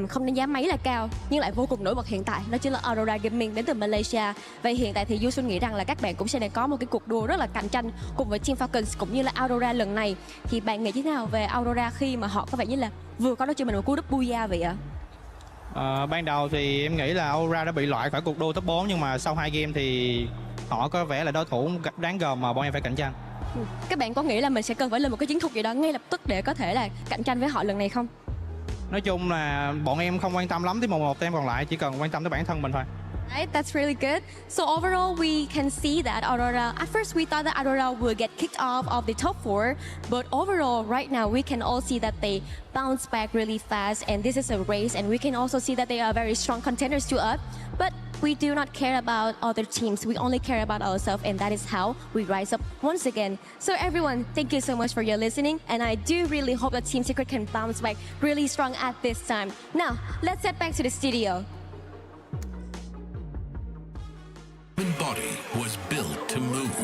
không đánh giá mấy là cao, nhưng lại vô cùng nổi bật hiện tại, đó chính là Aurora Gaming đến từ Malaysia. Vậy hiện tại thì Du Xuân nghĩ rằng là các bạn cũng sẽ đang có một cái cuộc đua rất là cạnh tranh cùng với Team Falcons cũng như là Aurora lần này. Thì bạn nghĩ thế nào về Aurora khi mà họ có vẻ như là vừa có đó cho mình một cú đúp BOOYAH vậy ạ? Ban đầu thì em nghĩ là Aurora đã bị loại khỏi cuộc đua top 4, nhưng mà sau 2 game thì họ có vẻ là đối thủ đáng gờm mà bọn em phải cạnh tranh. Các bạn có nghĩ là mình sẽ cần phải lên một cái chiến thuật gì đó ngay lập tức để có thể là cạnh tranh với họ lần này không? Nói chung là bọn em không quan tâm lắm tới một team còn lại, chỉ cần quan tâm tới bản thân mình thôi. Right, that's really good. So overall, we can see that Aurora, at first we thought that Aurora would get kicked off of the top 4, but overall, right now, we can all see that they bounce back really fast, and this is a race, and we can also see that they are very strong contenders to us, but we do not care about other teams. We only care about ourselves, and that is how we rise up once again. So everyone, thank you so much for your listening, and I do really hope that Team Secret can bounce back really strong at this time. Now, let's head back to the studio. Human body was built to move,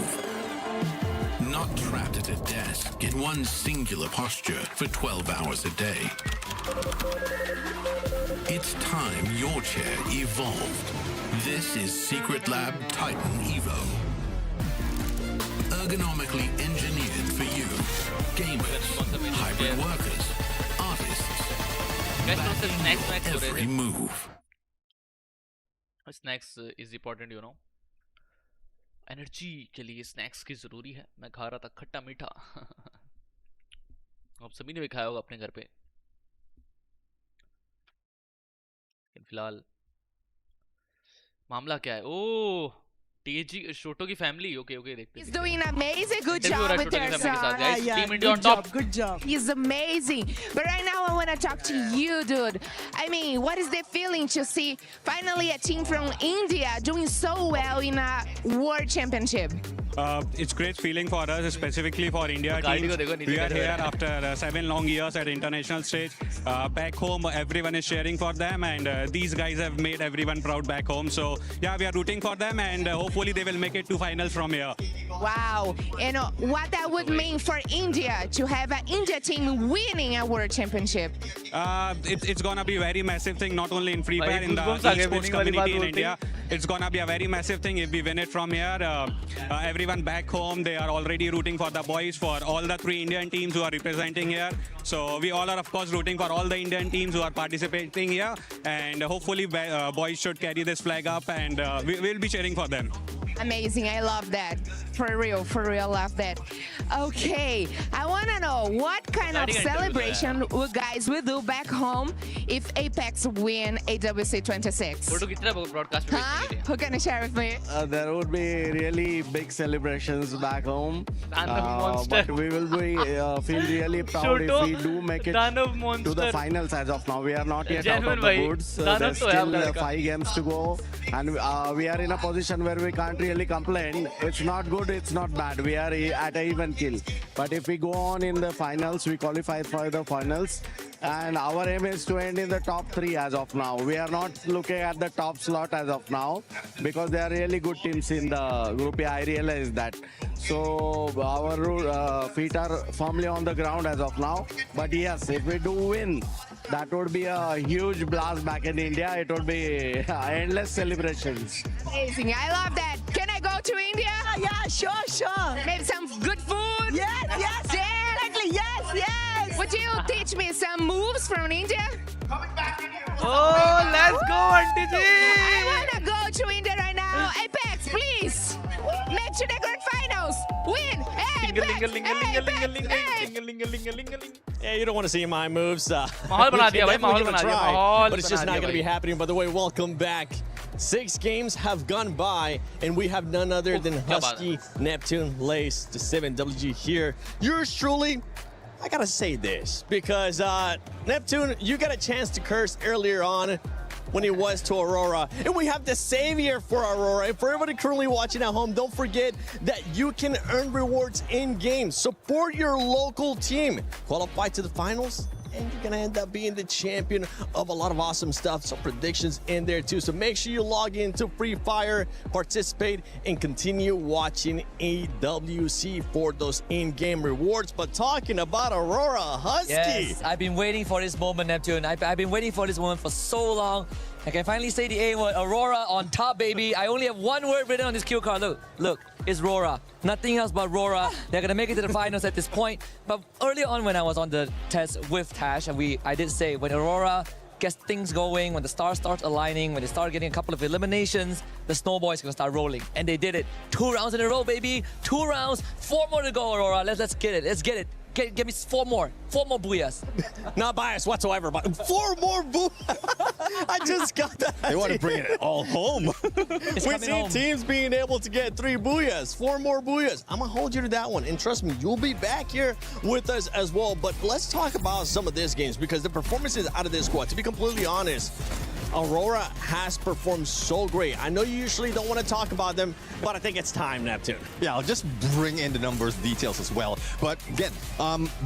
not trapped at a desk in one singular posture for 12 hours a day. It's time your chair evolved. This is Secret Lab Titan Evo. Ergonomically engineered for you, gamers, hybrid workers, artists, backing every move. Snacks is important, you know. Energy के लिए snacks की जरूरी है. मैं खा रहा था खट्टा मीठा. आप सभी ने भी खाया होगा अपने घर पे. फिलहाल मामला क्या है? ओह, टीजी शोटो की फैमिली. ओके देखते हैं. He's doing amazing. Good job with their son. Team India on top. Good job. He's amazing. But right now I want to talk to you, dude. I mean, what is the feeling to see finally a team from India doing so well in a World Championship? It's great feeling for us, specifically for India team. We are here after 7 long years at international stage. Back home, everyone is cheering for them, and these guys have made everyone proud back home. So yeah, we are rooting for them, and hopefully they will make it to finals from here. Wow. And what that would mean for India to have an India team winning a World Championship? It's gonna be a very massive thing, not only in Free Fire, in the esports community in India. It's gonna be a very massive thing if we win it from here. Everyone back home, they are already rooting for the boys, for all the 3 Indian teams who are representing here. So we all are, of course, rooting for all the Indian teams who are participating here. And hopefully boys should carry this flag up, and we'll be cheering for them. Amazing. I love that. For real, love that. Okay, I want to know what kind of celebration you guys will do back home if Apex win AWC 26? Huh? Who can you share with me? There would be really big celebrations back home. But we will be feel really proud if we do make it to the finals as of now. We are not yet out of the woods. There's still 5 games to go. And we are in a position where we can't really complain. It's not good, it's not bad. We are at an even kill. But if we go on in the finals, we qualify for the finals. And our aim is to end in the top 3 as of now. We are not looking at the top slot as of now, because there are really good teams in the group. I realize that. So our feet are firmly on the ground as of now. But yes, if we do win, that would be a huge blast back in India. It would be endless celebrations. Amazing. I love that. Can I go to India? Yeah, sure. Maybe some good food? Yes. Exactly. Yes. Would you teach me some moves from India? Oh, let's go, Auntie Ji. I want to go to India right now. Apex, please. Make sure they go to finals. Win. Yeah, you don't want to see my moves. माहौल बना दिया भाई, माहौल बना दिया, माहौल but it's just not going to be happening. By the way, welcome back. 6 games have gone by, and we have none other than Husky, Neptune, Lace, the 7WG here. Yours truly. I gotta say this because Neptune, you got a chance to curse earlier on when it was to Aurora, and we have the savior for Aurora. And for everybody currently watching at home, don't forget that you can earn rewards in game. Support your local team, qualify to the finals, and you're gonna end up being the champion of a lot of awesome stuff. Some predictions in there too. So make sure you log into Free Fire, participate, and continue watching EWC for those in-game rewards. But talking about Aurora, Husky. Yes, I've been waiting for this moment, Neptune. I've been waiting for this moment for so long. I can finally say the A word, Aurora on top, baby. I only have one word written on this cue card. Look, it's Rora. Nothing else but Rora. They're gonna make it to the finals at this point. But earlier on when I was on the test with Tash, and I did say when Aurora gets things going, when the stars start aligning, when they start getting a couple of eliminations, the snowball is gonna start rolling. And they did it. 2 rounds in a row, baby. 2 rounds, 4 more to go, Aurora. Let's get it. Let's get it. Give me 4 more BOOYAHs. Not biased whatsoever, but 4 more BOOYAH. I just got that. They want to bring it all home. We've seen teams being able to get 3 BOOYAHs, 4 more BOOYAHs. I'm going to hold you to that one. And trust me, you'll be back here with us as well. But let's talk about some of these games because the performances out of this squad, to be completely honest, Aurora has performed so great. I know you usually don't want to talk about them, but I think it's time, Neptune. Yeah, I'll just bring in the numbers details as well. But again,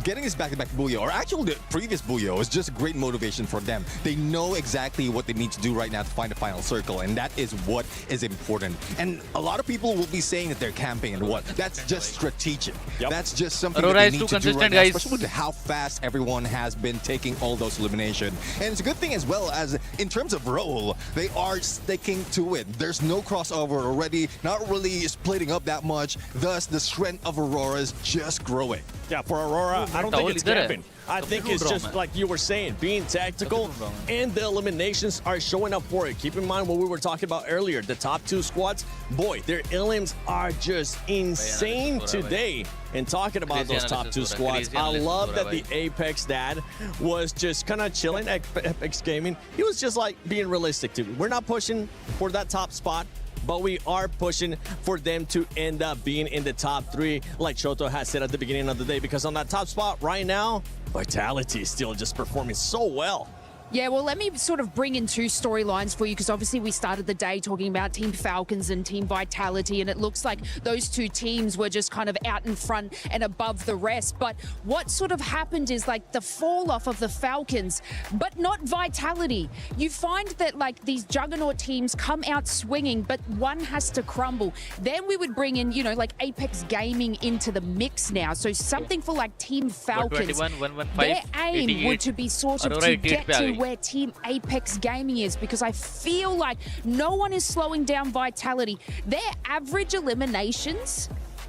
getting this back-to-back BOOYAH, or actually the previous BOOYAH, was just great motivation for them. They know exactly what they need to do right now to find the final circle, and that is what is important. And a lot of people will be saying that they're camping and what. That's just strategic. That's just something Aurora that is they need too to do right consistent, now, guys. especially with how fast everyone has been taking all those eliminations. And it's a good thing as well as in terms of role, they are sticking to it. There's no crossover already, not really splitting up that much. Thus, the strength of Aurora is just growing. Yeah, for Aurora, I don't think it's camping. I think it's just like you were saying, being tactical, and the eliminations are showing up for it. Keep in mind what we were talking about earlier, the top 2 squads, boy, their elims are just insane today. And talking about those top 2 squads, I love that the Apex dad was just kind of chilling at Apex Gaming. He was just like being realistic too. We're not pushing for that top spot, but we are pushing for them to end up being in the top 3, like Choto has said at the beginning of the day, because on that top spot right now, Vitality is still just performing so well. Yeah, well, let me sort of bring in 2 storylines for you, because obviously we started the day talking about Team Falcons and Team Vitality, and it looks like those 2 teams were just kind of out in front and above the rest. But what sort of happened is like the fall off of the Falcons, but not Vitality. You find that like these juggernaut teams come out swinging, but one has to crumble. Then we would bring in, you know, like Apex Gaming into the mix now. So something for like Team Falcons. 115, their aim 88. would to be sort of Aurora to 88 get पे आ to गई. where Team Apex Gaming is, because I feel like no one is slowing down Vitality. Their average eliminations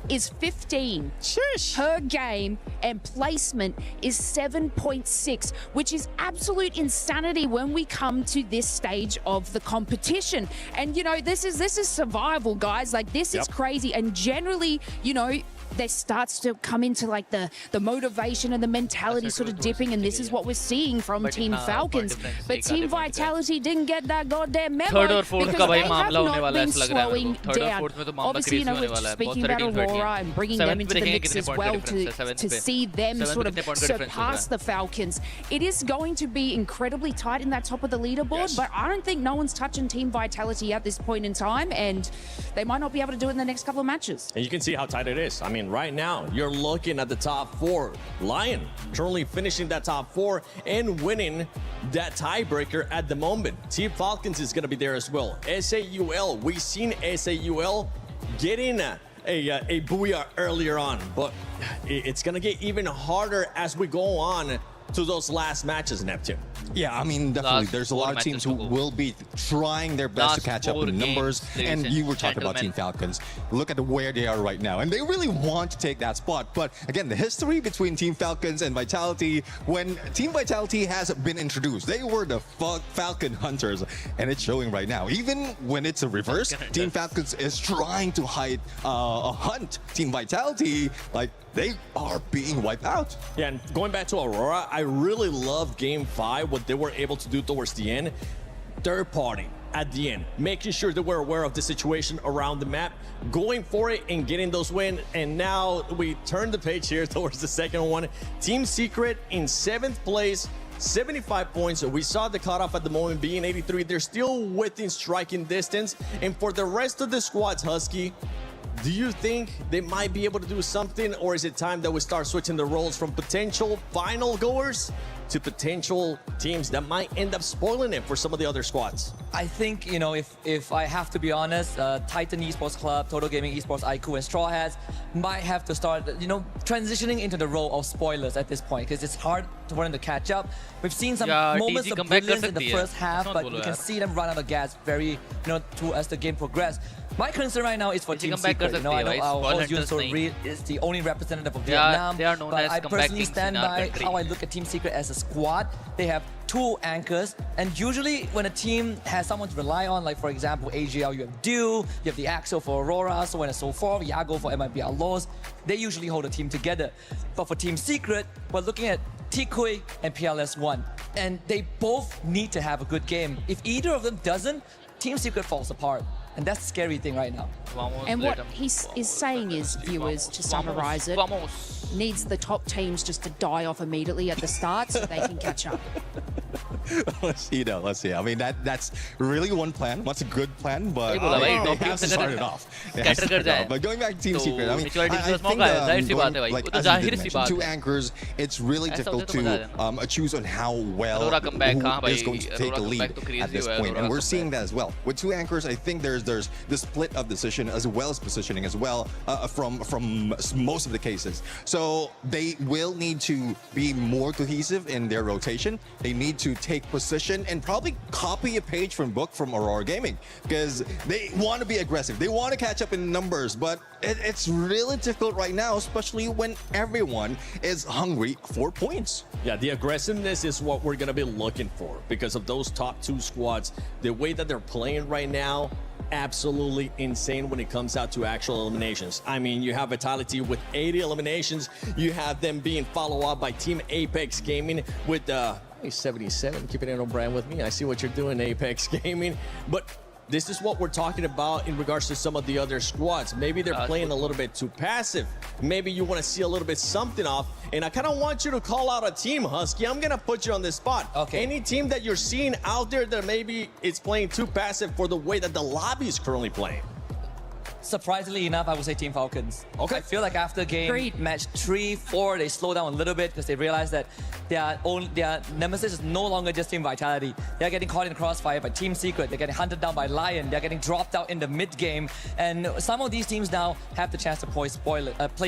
is 15 per game, and placement is 7.6, which is absolute insanity when we come to this stage of the competition. And you know, this is survival, guys. Like, this is crazy. And generally, you know, there starts to come into like the motivation and the mentality sort of dipping, and this is what we're seeing from Team Falcons. But Team Vitality didn't get that goddamn memo because they have not been slowing down. Obviously, you know, we're speaking about Aurora and bringing them into the mix as well to see them sort of surpass the Falcons. It is going to be incredibly tight in that top of the leaderboard, but I don't think no one's touching Team Vitality at this point in time, and they might not be able to do it in the next couple of matches. And you can see how tight it is. I mean, right now, you're looking at the top 4. Lion currently finishing that top 4 and winning that tiebreaker at the moment. Team Falcons is going to be there as well. SAUL, we've seen SAUL getting a BOOYAH earlier on, but it's going to get even harder as we go on to those last matches, Neptune. Yeah, I mean, definitely. There's a lot of teams who will be trying their best to catch up in numbers. And you were talking about Team Falcons. Look at where they are right now. And they really want to take that spot. But again, the history between Team Falcons and Vitality, when Team Vitality has been introduced, they were the Falcon Hunters. And it's showing right now. Even when it's a reverse, Team Falcons is trying to hunt Team Vitality. Like, they are being wiped out. Yeah, and going back to Aurora, I really love Game 5, what they were able to do towards the end. Third party at the end, making sure that we're aware of the situation around the map, going for it and getting those wins. And now we turn the page here towards the second one. Team Secret in 7th place, 75 points. We saw the cutoff at the moment being 83. They're still within striking distance. And for the rest of the squads, Husky, do you think they might be able to do something, or is it time that we start switching the roles from potential final goers to potential teams that might end up spoiling it for some of the other squads? I think, you know, if I have to be honest, Titan Esports Club, Total Gaming Esports, IQ, and Straw Hats might have to start, you know, transitioning into the role of spoilers at this point, because it's hard for them to catch up. We've seen some moments of brilliance in the first half, but we can see them run out of gas very, you know, as the game progressed. My concern right now is for Team comeback Secret. कर You know, I सकते know हैं our भाई, host Hunters Yunso नहीं. is the only representative of They are- Vietnam. they are known but as I comeback personally kings stand in our by country. how I look at Team Secret as a squad. They have 2 anchors, and usually when a team has someone to rely on, like for example AGL, you have Dew, you have the Axel for Aurora, so on and so forth, Yago for MIBR Laws, they usually hold a team together. But for Team Secret, we're looking at Tikui and PLS1, and they both need to have a good game. If either of them doesn't, Team Secret falls apart. And that's the scary thing right now. And what he is saying is, viewers, to summarize it, needs the top teams just to die off immediately at the start so they can catch up. Let's see. I mean, that's really one plan. That's a good plan, but it has to start it off. But going back to Team Secret, I mean, I think like as you did mention, 2 anchors, it's really difficult to choose on how well who is going to take a lead at this point, and we're seeing that as well. With 2 anchors, I think there's the split of decision as well as positioning as well from most of the cases. So they will need to be more cohesive in their rotation. They need to take position and probably copy a page from book from Aurora Gaming, because they want to be aggressive. They want to catch up in numbers, but it's really difficult right now, especially when everyone is hungry for points. Yeah, the aggressiveness is what we're going to be looking for because of those top 2 squads. The way that they're playing right now, absolutely insane when it comes out to actual eliminations. I mean, you have Vitality with 80 eliminations. You have them being followed up by Team Apex Gaming with 77, keeping it on brand with me. I see what you're doing, Apex Gaming. But this is what we're talking about in regards to some of the other squads. Maybe they're playing a little bit too passive. Maybe you want to see a little bit something off. And I kind of want you to call out a team, Husky. I'm going to put you on this spot. Okay. Any team that you're seeing out there that maybe is playing too passive for the way that the lobby is currently playing? Surprisingly enough, I would say Team Falcons. Okay. I feel like after match 3, 4, they slow down a little bit because they realize that their nemesis is no longer just Team Vitality. They're getting caught in the crossfire by Team Secret. They're getting hunted down by Lion. They're getting dropped out in the mid game. And some of these teams now have the chance to play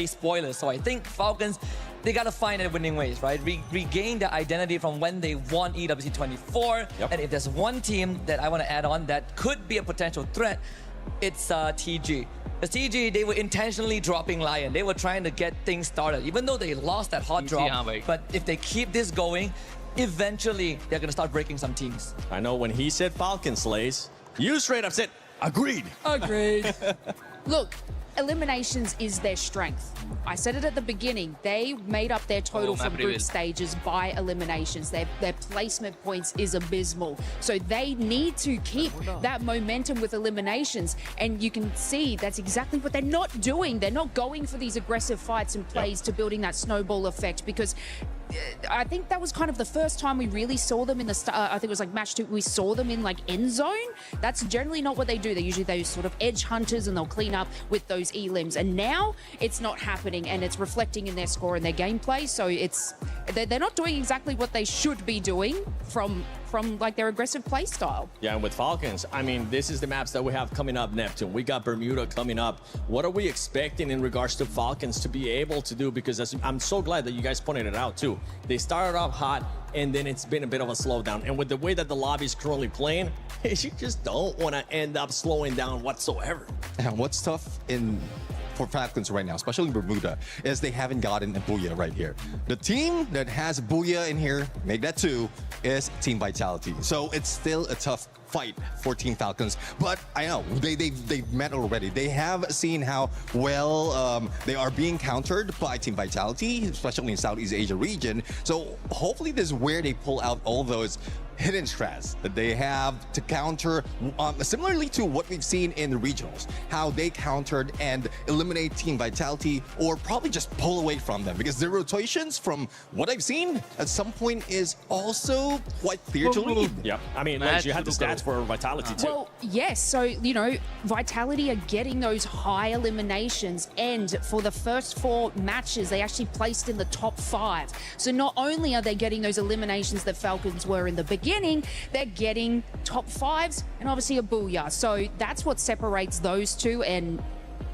spoilers. So I think Falcons, they got to find their winning ways, right? Regain their identity from when they won EWC 24. Yep. And if there's one team that I want to add on that could be a potential threat, it's TG. The TG, they were intentionally dropping Lion. They were trying to get things started, even though they lost that hot drop. But if they keep this going, eventually they're going to start breaking some teams. I know when he said Falcon Slays, you straight up said, agreed. Agreed. Look, eliminations is their strength. I said it at the beginning. They made up their total from group stages by eliminations. Their placement points is abysmal. So they need to keep that momentum with eliminations. And you can see that's exactly what they're not doing. They're not going for these aggressive fights and plays to building that snowball effect, because I think that was kind of the first time we really saw them in the I think it was like match 2, we saw them in like end zone. That's generally not what they do. They're usually those sort of edge hunters, and they'll clean up with those elims. And now it's not happening, and it's reflecting in their score and their gameplay. So they're not doing exactly what they should be doing from like their aggressive play style. Yeah, and with Falcons, I mean, this is the maps that we have coming up, Neptune. We got Bermuda coming up. What are we expecting in regards to Falcons to be able to do? Because I'm so glad that you guys pointed it out too. They started off hot, and then it's been a bit of a slowdown. And with the way that the lobby is currently playing, you just don't want to end up slowing down whatsoever. And what's tough for Falcons right now, especially in Bermuda, is they haven't gotten a BOOYAH right here. The team that has BOOYAH in here, make that 2, is Team Vitality. So it's still a tough fight for Team Falcons, but I know they've met already. They have seen how well they are being countered by Team Vitality, especially in Southeast Asia region. So hopefully this is where they pull out all those hidden strats that they have to counter, similarly to what we've seen in the regionals, how they countered and eliminate Team Vitality, or probably just pull away from them, because their rotations, from what I've seen, at some point is also quite clear to lead. Yep. I mean, you had the stats for Vitality too. Well, yes. So, you know, Vitality are getting those high eliminations, and for the first 4 matches, they actually placed in the top 5. So not only are they getting those eliminations that Falcons were in the beginning, they're getting top 5s and obviously a BOOYAH. So that's what separates those two. And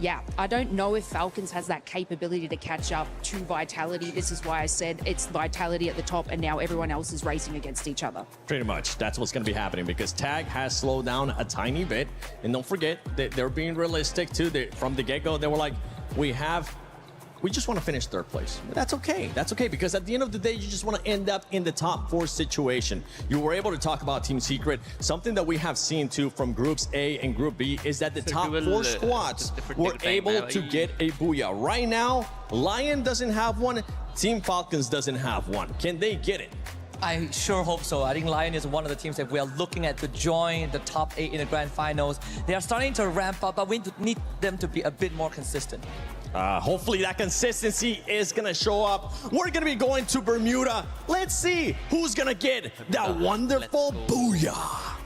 yeah, I don't know if Falcons has that capability to catch up to Vitality. This is why I said it's Vitality at the top and now everyone else is racing against each other. Pretty much. That's what's going to be happening because Tag has slowed down a tiny bit. And don't forget that they're being realistic too. From the get-go, they were like, we just want to finish third place. But that's okay. That's okay because at the end of the day, you just want to end up in the top 4 situation. You were able to talk about Team Secret. Something that we have seen too from Groups A and Group B is that the top 4 squads were able to get a Booyah. Right now, Lion doesn't have one. Team Falcons doesn't have one. Can they get it? I sure hope so. I think Lion is one of the teams that we are looking at to join the top 8 in the grand finals. They are starting to ramp up, but we need them to be a bit more consistent. Hopefully that consistency is going to show up. We're going to be going to Bermuda. Let's see who's going to get that wonderful Booyah.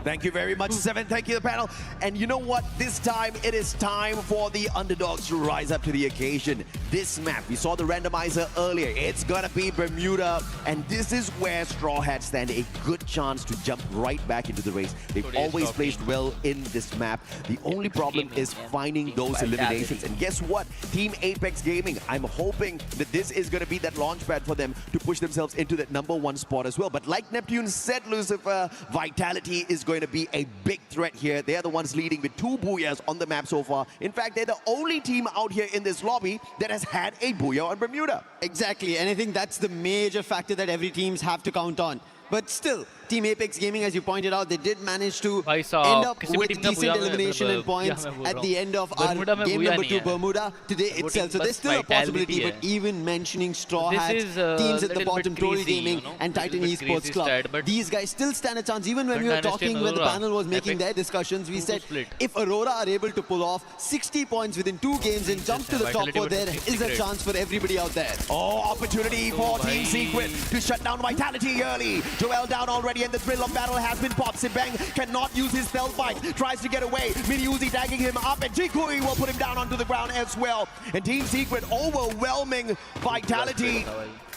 Thank you very much, Seven. Thank you, the panel. And you know what? This time, it is time for the underdogs to rise up to the occasion. This map, we saw the randomizer earlier. It's gonna be Bermuda. And this is where Straw Hats stand a good chance to jump right back into the race. They've always placed well in this map. The only problem is finding those eliminations. And guess what? Team Apex Gaming, I'm hoping that this is gonna be that launchpad for them to push themselves into that #1 spot as well. But like Neptune said, Lucifer, Vitality is going to be a big threat here. They are the ones leading with 2 Booyahs on the map so far. In fact, they're the only team out here in this lobby that has had a Booyah on Bermuda. Exactly, and I think that's the major factor that every teams have to count on. But still, Team Apex Gaming, as you pointed out, they did manage to end up with decent elimination and points at the end of our game number 2 Bermuda today itself. So there's still a possibility, but even mentioning Straw Hats, teams at the bottom, Total Gaming and Titan Esports Club, these guys still stand a chance. Even when we were talking, when the panel was making their discussions, we said, if Aurora are able to pull off 60 points within 2 games and jump to the top 4, there is a chance for everybody out there. Oh, opportunity for Team Secret to shut down Vitality early. Joel down already, and the thrill of battle has been popped. Sibang cannot use his stealth fight, tries to get away. Mini Uzi tagging him up, and Jikui will put him down onto the ground as well. And Team Secret overwhelming Vitality.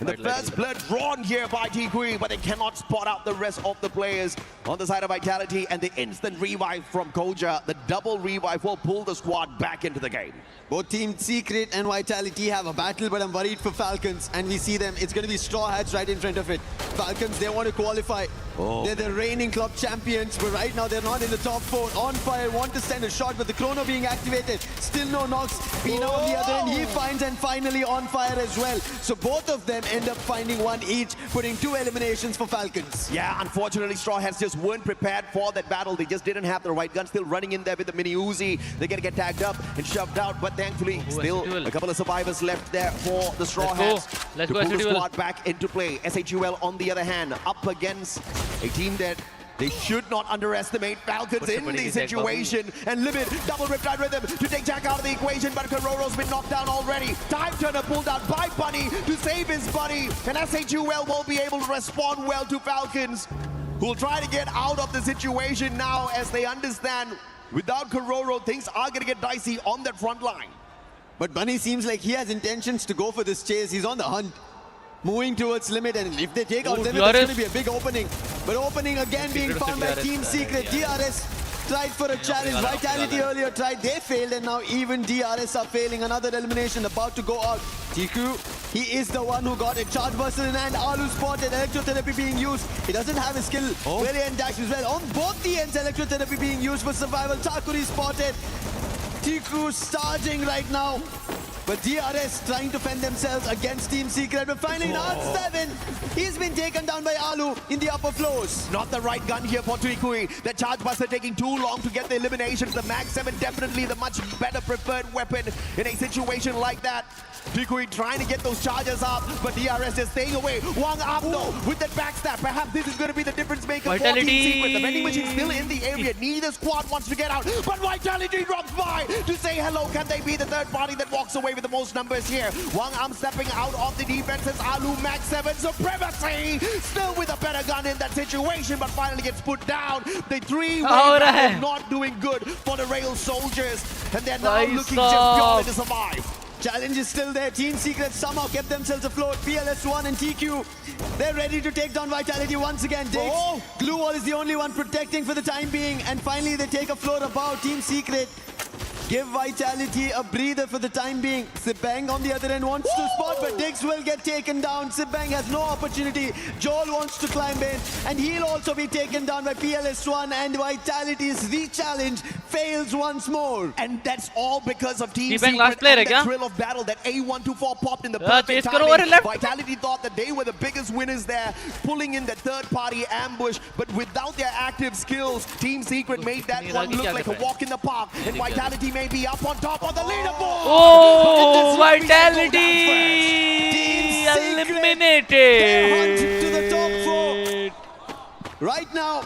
And the first blood drawn here by Jikui, but they cannot spot out the rest of the players on the side of Vitality. And the instant revive from Koja, the double revive will pull the squad back into the game. Both Team Secret and Vitality have a battle, but I'm worried for Falcons, and we see them. It's going to be Straw Hats right in front of it. Falcons, they want to qualify. They're the reigning club champions, but right now they're not in the top 4. On Fire want to send a shot, but the chrono being activated. Still no knocks. Pina on the other end, he finds, and finally On Fire as well. So both of them end up finding 1 each, putting 2 eliminations for Falcons. Yeah, unfortunately, Straw Hats just weren't prepared for that battle. They just didn't have the right gun. Still running in there with the Mini Uzi. They're going to get tagged up and shoved out, but thankfully, still a couple of survivors left there for the Straw Hats to pull the squad back into play. SHUL, on the other hand, up against a team that they should not underestimate. Falcons in the situation, and Limit double Riptide Rhythm to take Jack out of the equation, but Kororo's been knocked down already. Time Turner pulled out by Bunny to save his buddy, and SHUL won't be able to respond well to Falcons, who will try to get out of the situation now as they understand without Kororo, things are going to get dicey on that front line. But Bunny seems like he has intentions to go for this chase. He's on the hunt, moving towards Limit, and if they take out Limit, that's going to be a big opening. But opening again being found by Team Secret. DRS tried for a challenge. Vitality earlier tried, they failed, and now even DRS are failing. Another elimination about to go out. Tiku, he is the one who got a charge buster in hand. Alu spotted, electrotherapy being used. He doesn't have his skill. Brilliant dash as well. On both the ends, electrotherapy being used for survival. Takuri spotted. Tiku charging right now. But DRS trying to fend themselves against Team Secret. But finally, R7, he's been taken down by Alu in the upper floors. Not the right gun here for Tikui. The Charge Buster taking too long to get the eliminations. The Mag 7 definitely the much better preferred weapon in a situation like that. Tikui trying to get those charges up, but DRS is staying away. Wang Abdo with that backstab. Perhaps this is going to be the difference maker for Team Secret. The vending machine still in the area. Neither squad wants to get out, but Vitality drops by to say hello. Can they be the third party that walks away with the most numbers here? Wang Am stepping out of the defenses. Alu Max 7 supremacy, still with a better gun in that situation, but finally gets put down. The 3-way battle not doing good for the Rail Soldiers, and they're now looking just purely to survive. Challenge is still there. Team Secret somehow kept themselves afloat. PLS1 and TQ, they're ready to take down Vitality once again. Diggs, Glue Wall is the only one protecting for the time being, and finally they take a float above Team Secret. Give Vitality a breather for the time being. Sibang on the other end wants to spot, but Diggs will get taken down. Sibang has no opportunity. Joel wants to climb in, and he'll also be taken down by PLS1, and Vitality's re-challenge fails once more. And that's all because of Team Secret Secret player and the kya? thrill of battle that A124 popped in the Yeah, perfect chase karo over timing. left. Vitality thought that they were the biggest winners there, pulling in the third-party ambush, but without their active skills, Team Secret made that one look like a walk in the park, and Vitality may be up on top of the leaderboard. Oh, Vitality eliminated. To the top 4. Right now,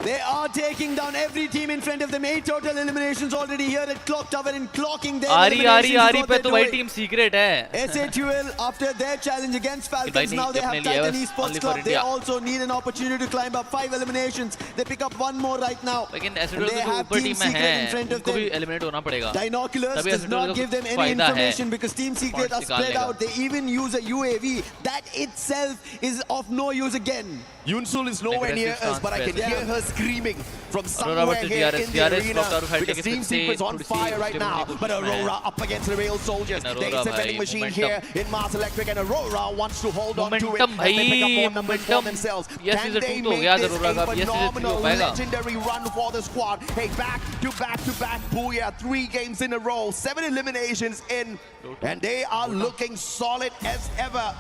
they are taking down every team in front of them. 8 total eliminations already here at Clock Tower, and clocking their Ari पे तो भाई Team Secret है. SATUL, after their challenge against Falcons, now they have Titan Esports Club. They also need an opportunity to climb up. 5 eliminations. They pick up 1 more right now. लेकिन SATUL तो ऊपर team में है. उनको भी eliminate होना पड़ेगा. Binoculars does not give them any information because Team Secret are spread out. They even use a UAV. That itself is of no use again. Yunsul is nowhere near us, but I can hear her screaming from somewhere versus here DRS. in the DRS arena blocked out because Team Secret's on fire right now. But Aurora up against the Rail Soldiers. There is a vending machine here in Mars Electric, and Aurora wants to hold on to it as they pick up more numbers for themselves. Can they make this a phenomenal, legendary run for the squad? Hey, back to back, BOOYAH, 3 games in a row, 7 eliminations in, and they are looking solid as ever.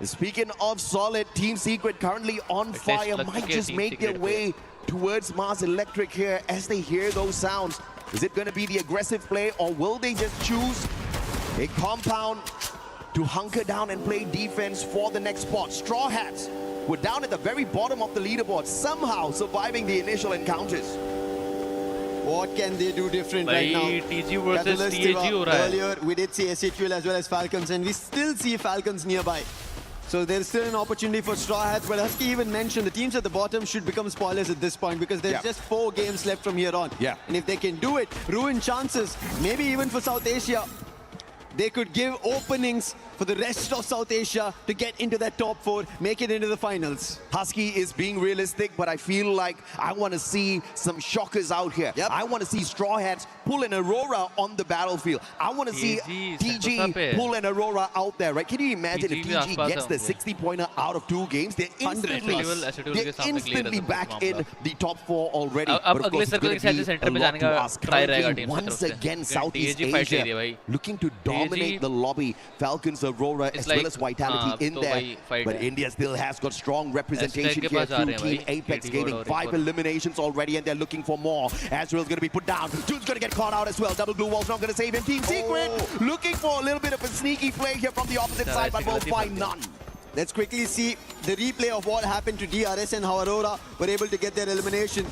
Speaking of solid, Team Secret currently on fire, might just make their way towards Mars Electric here as they hear those sounds. Is it going to be the aggressive play, or will they just choose a compound to hunker down and play defense for the next spot? Straw Hats were down at the very bottom of the leaderboard, somehow surviving the initial encounters. What can they do different right now? TG versus TG हो रहा है. Earlier, we did see SATUL as well as Falcons, and we still see Falcons nearby. So there's still an opportunity for Straw Hats, but Husky even mentioned the teams at the bottom should become spoilers at this point because there's just 4 games left from here on. Yeah. And if they can do it, ruin chances, maybe even for South Asia, they could give openings for the rest of South Asia to get into that top 4, make it into the finals. Husky is being realistic, but I feel like I want to see some shockers out here. I want to see Straw Hats pull an Aurora on the battlefield. I want to see TG pull an Aurora out there, right? Can you imagine if TG gets the 60-pointer out of 2 games? They're instantly back in the top 4 already. But of course, it's going to be a lot to ask. Once again, Southeast Asia looking to dominate the lobby. Falcons, Aurora, as well as Vitality in there. But India still has got strong representation here through Team Apex Gaming. 5 eliminations already, and they're looking for more. Azrael's going to be put down. June's going to get caught out as well. Double Glue Wall's not going to save him. Team Secret looking for a little bit of a sneaky play here from the opposite side, but will find none. Let's quickly see the replay of what happened to DRS and how Aurora were able to get their elimination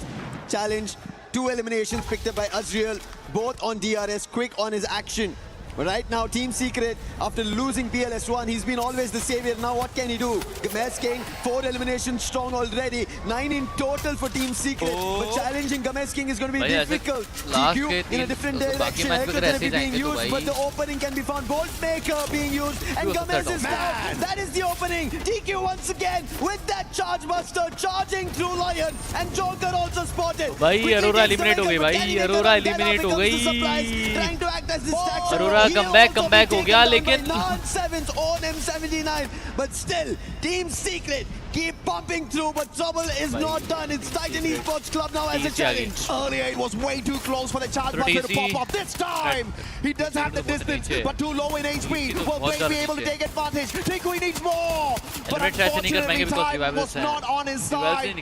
challenge. 2 eliminations picked up by Azrael, both on DRS, quick on his action. But right now, Team Secret, after losing PLS1, he's been always the savior. Now what can he do? Games King, 4 eliminations strong already. 9 in total for Team Secret. But challenging Games King is going to be difficult. TQ in a different direction. Echo's going to be being used, but the opening can be found. Bolt Maker being used, and Games is down. That is the opening. TQ once again with that Charge Buster charging through Lion, and Joker also spotted. भाई Aurora eliminate हो गई भाई. Aurora eliminate हो गई. Trying to act as distraction. Comeback हो गया लेकिन non-sevens on M79, but still Team Secret keep pumping through, but trouble is not done. It's Titan Esports Club now as a challenge. Earlier it was way too close for the Charge Buster to pop off. This time he does have the distance, but too low in HP. Will Blake be able to take advantage? Tinky needs more, but unfortunately time was not on his side.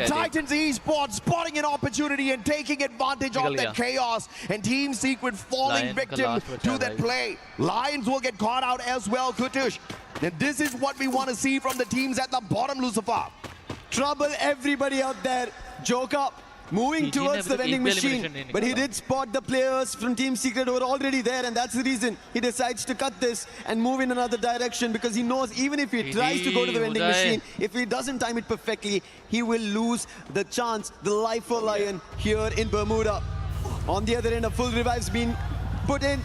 Titans Esports spotting an opportunity and taking advantage of the chaos, and Team Secret falling victim to that play. Lions will get caught out as well, Kutush. And this is what we want to see from the teams at the bottom, Lucifer. Trouble everybody out there. Joker moving towards the vending machine, but he did spot the players from Team Secret who were already there, and that's the reason he decides to cut this and move in another direction, because he knows even if he tries to go to the vending machine, if he doesn't time it perfectly, he will lose the chance, the life for Lion here in Bermuda. On the other end, a full revive's been put in.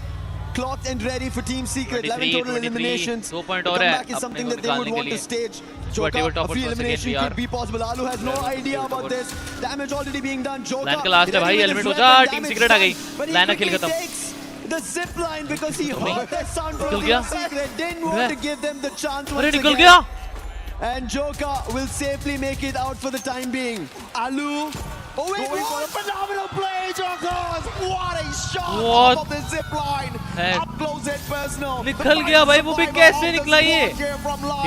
clocked and ready for Team Secret. 11 total eliminations. The comeback is something that they would want to stage. Joka, a free elimination could be possible. Alu has no idea about this. Damage already being done. Joka, line का last है भाई, eliminate हो जा, team secret आ गई, line का खेल खत्म. The zip line because he heard that sound from Team Secret. Didn't want to give them the chance once अरे again. निकल गया. And Joka will safely make it out for the time being. Alu. Oh wait, what a phenomenal play, Joka! What a shot off of the zip line! Up close and personal. निकल गया भाई, वो भी कैसे निकला ये?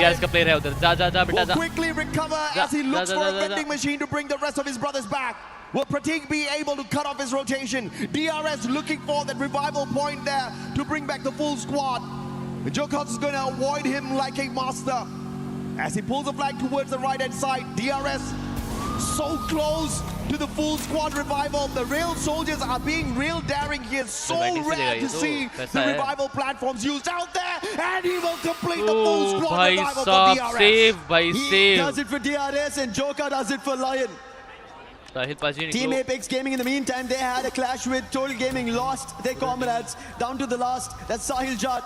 यार इसका प्लेयर है उधर, जा जा जा बेटा जा. Will quickly recover as he looks for a vending machine to bring the rest of his brothers back. Will Pratik be able to cut off his rotation? DRS looking for that revival point there to bring back the full squad. Jokas is going to avoid him like a master. As he pulls the flag towards the right hand side, DRS so close to the full squad revival. The real soldiers are being real daring here. So rare to see the revival platforms used out there. And he will complete the full squad revival for DRS. He does it for DRS and Joka does it for Lion. Team Apex Gaming, in the meantime, they had a clash with Total Gaming, lost their comrades down to the last. That's Sahil Jat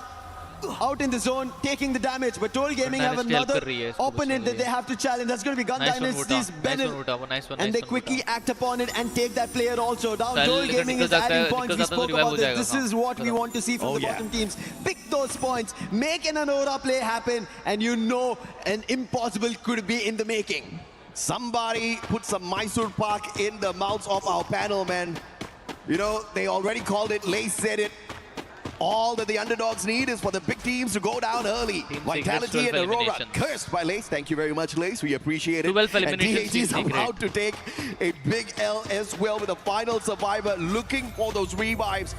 out in the zone, taking the damage. But Total Gaming have another opponent that they have to challenge. That's going to be Gun Dynasty's Benel. And they quickly act upon it and take that player also down. Total Gaming is adding points. We spoke about this. This is what we want to see from the bottom teams. Pick those points, make an Aurora play happen, and you know an impossible could be in the making. Somebody put some Mysore Pak in the mouths of our panel, man. You know, they already called it. Lace said it. All that the underdogs need is for the big teams to go down early. Vitality and Aurora cursed by Lace. Thank you very much, Lace. We appreciate it. And DHT is about to take a big L as well with a final survivor looking for those revives.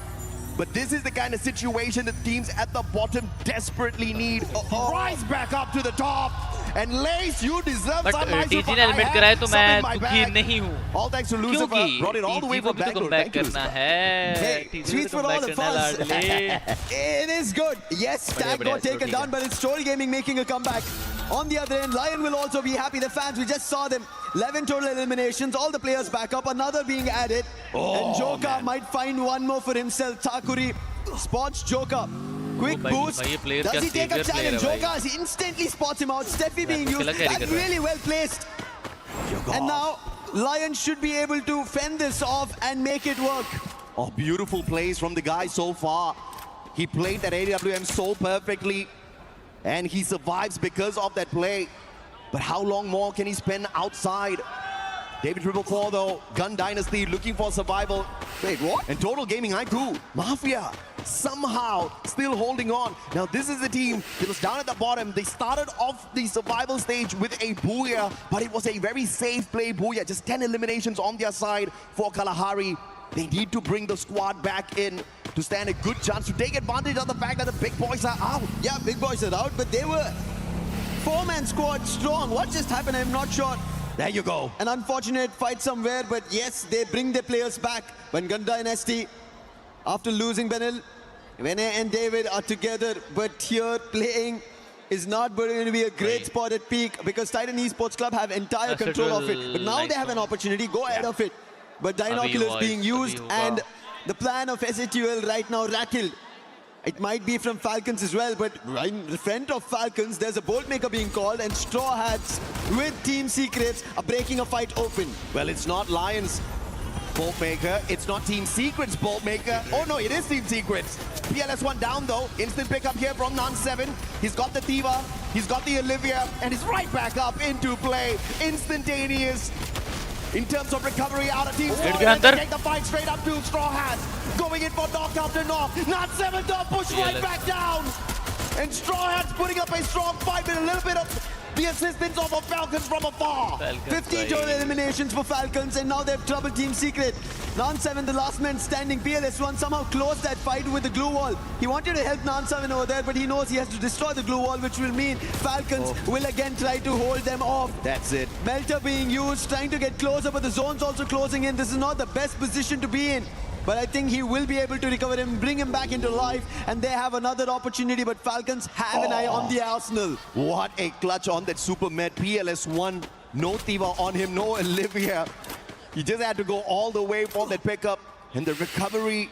But this is the kind of situation that teams at the bottom desperately need. Rise back up to the top. And Lace, you deserve some nice TG ने eliminate कराया तो मैं दुखी नहीं हूँ. All thanks to Lucifer. Brought it all the way from Bangalore. Thank you. Hey, tweets for all of us. It is good. Yes, tag got taken down, but it's Total Gaming making a comeback. On the other end, Lion will also be happy. The fans, we just saw them. 11 total eliminations, all the players back up, another being added. And Joka might find one more for himself. Takuri spots Joka. Quick boost. Does he take a challenge? Joka instantly spots him out. Steffi being used. That's really well placed. And now, Lion should be able to fend this off and make it work. Oh, beautiful plays from the guy so far. He played that AWM so perfectly. And he survives because of that play. But how long more can he spend outside? David 444 though, Gun Dynasty looking for survival. Wait, what? And Total Gaming IQ, Mafia, somehow still holding on. Now this is the team that was down at the bottom. They started off the survival stage with a BOOYAH, but it was a very safe play BOOYAH. Just 10 eliminations on their side for Kalahari. They need to bring the squad back in to stand a good chance to take advantage of the fact that the big boys are out. Yeah, big boys are out, but they were four-man squad strong. What just happened? I'm not sure. There you go. An unfortunate fight somewhere, but yes, they bring their players back. When Gun Dynasty, after losing Benel, Vene and David are together, but here playing is not going to be a great spot at peak because Titan Esports Club have entire control of it. But now they have an opportunity, go ahead of it. But Dinoculus being used and the plan of SATUL right now rattled. It might be from Falcons as well, but right in front of Falcons, there's a Bolt Maker being called and Straw Hats with Team Secrets are breaking a fight open. Well, it's not Lions Bolt Maker. It's not Team Secrets Bolt Maker. Oh no, it is Team Secrets. PLS1 down though. Instant pickup here from Nan7. He's got the Thiva, he's got the Olivia, and he's right back up into play. Instantaneous. In terms of recovery out of Team Squad, they take the fight straight up to Straw Hats. Going in for knock after knock. Nan7 don't push right back down. And Straw Hats putting up a strong fight with a little bit of the assistance of a Falcons from afar. 15 total eliminations for Falcons, and now they have trouble Team Secret. Nan7, the last man standing. PLS1 somehow closed that fight with the glue wall. He wanted to help Nan7 over there, but he knows he has to destroy the glue wall, which will mean Falcons will again try to hold them off. That's it. Melter being used, trying to get closer, but the zone's also closing in. This is not the best position to be in. But I think he will be able to recover him, bring him back into life, and they have another opportunity, but Falcons have an eye on the arsenal. What a clutch on that Super Med. PLS1, no Thiva on him, no Olivia. He just had to go all the way for that pickup, and the recovery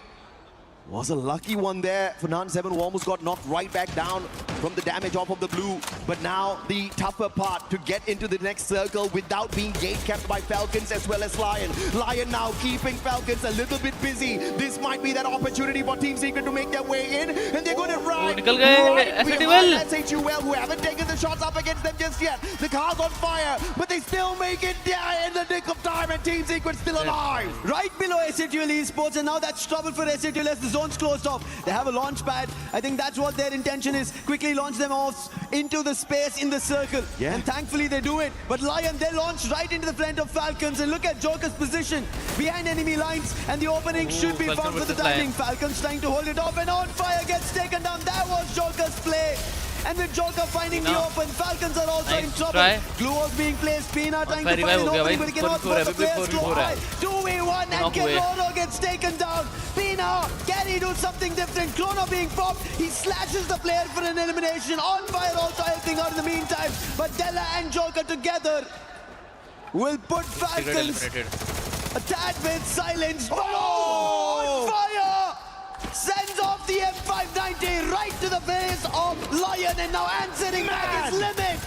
Was a lucky one there. Fernand 7 almost got knocked right back down from the damage off of the blue. But now the tougher part to get into the next circle without being gate kept by Falcons as well as Lion. Lion now keeping Falcons a little bit busy. This might be that opportunity for Team Secret to make their way in. And they're going to run right behind SHUL, who haven't taken the shots up against them just yet. The car's on fire, but they still make it there in the nick of time, and Team Secret still alive. Right below SHUL Esports, and now that's trouble for SHUL as the zone's closed off. They have a launch pad. I think that's what their intention is. Quickly launch them off into the space in the circle. Yeah. And thankfully they do it. But Lion, they launch right into the front of Falcons, and look at Joker's position behind enemy lines, and the opening should be found for the timing. Falcons trying to hold it off, and On Fire gets taken down. That was Joker's play. And with Joker finding the open, Falcons are also in trouble. Glue was being placed. Pina trying to find an opening, but he cannot put the players go high. 2v1 and Chrono gets taken down. Pina, can he do something different? Chrono being popped. He slashes the player for an elimination. On Fire also helping out in the meantime. But Della and Joker together will put Falcons a tad bit silenced. On Fire sends off the M590 right to the face of Lion, and now answering back is Limit.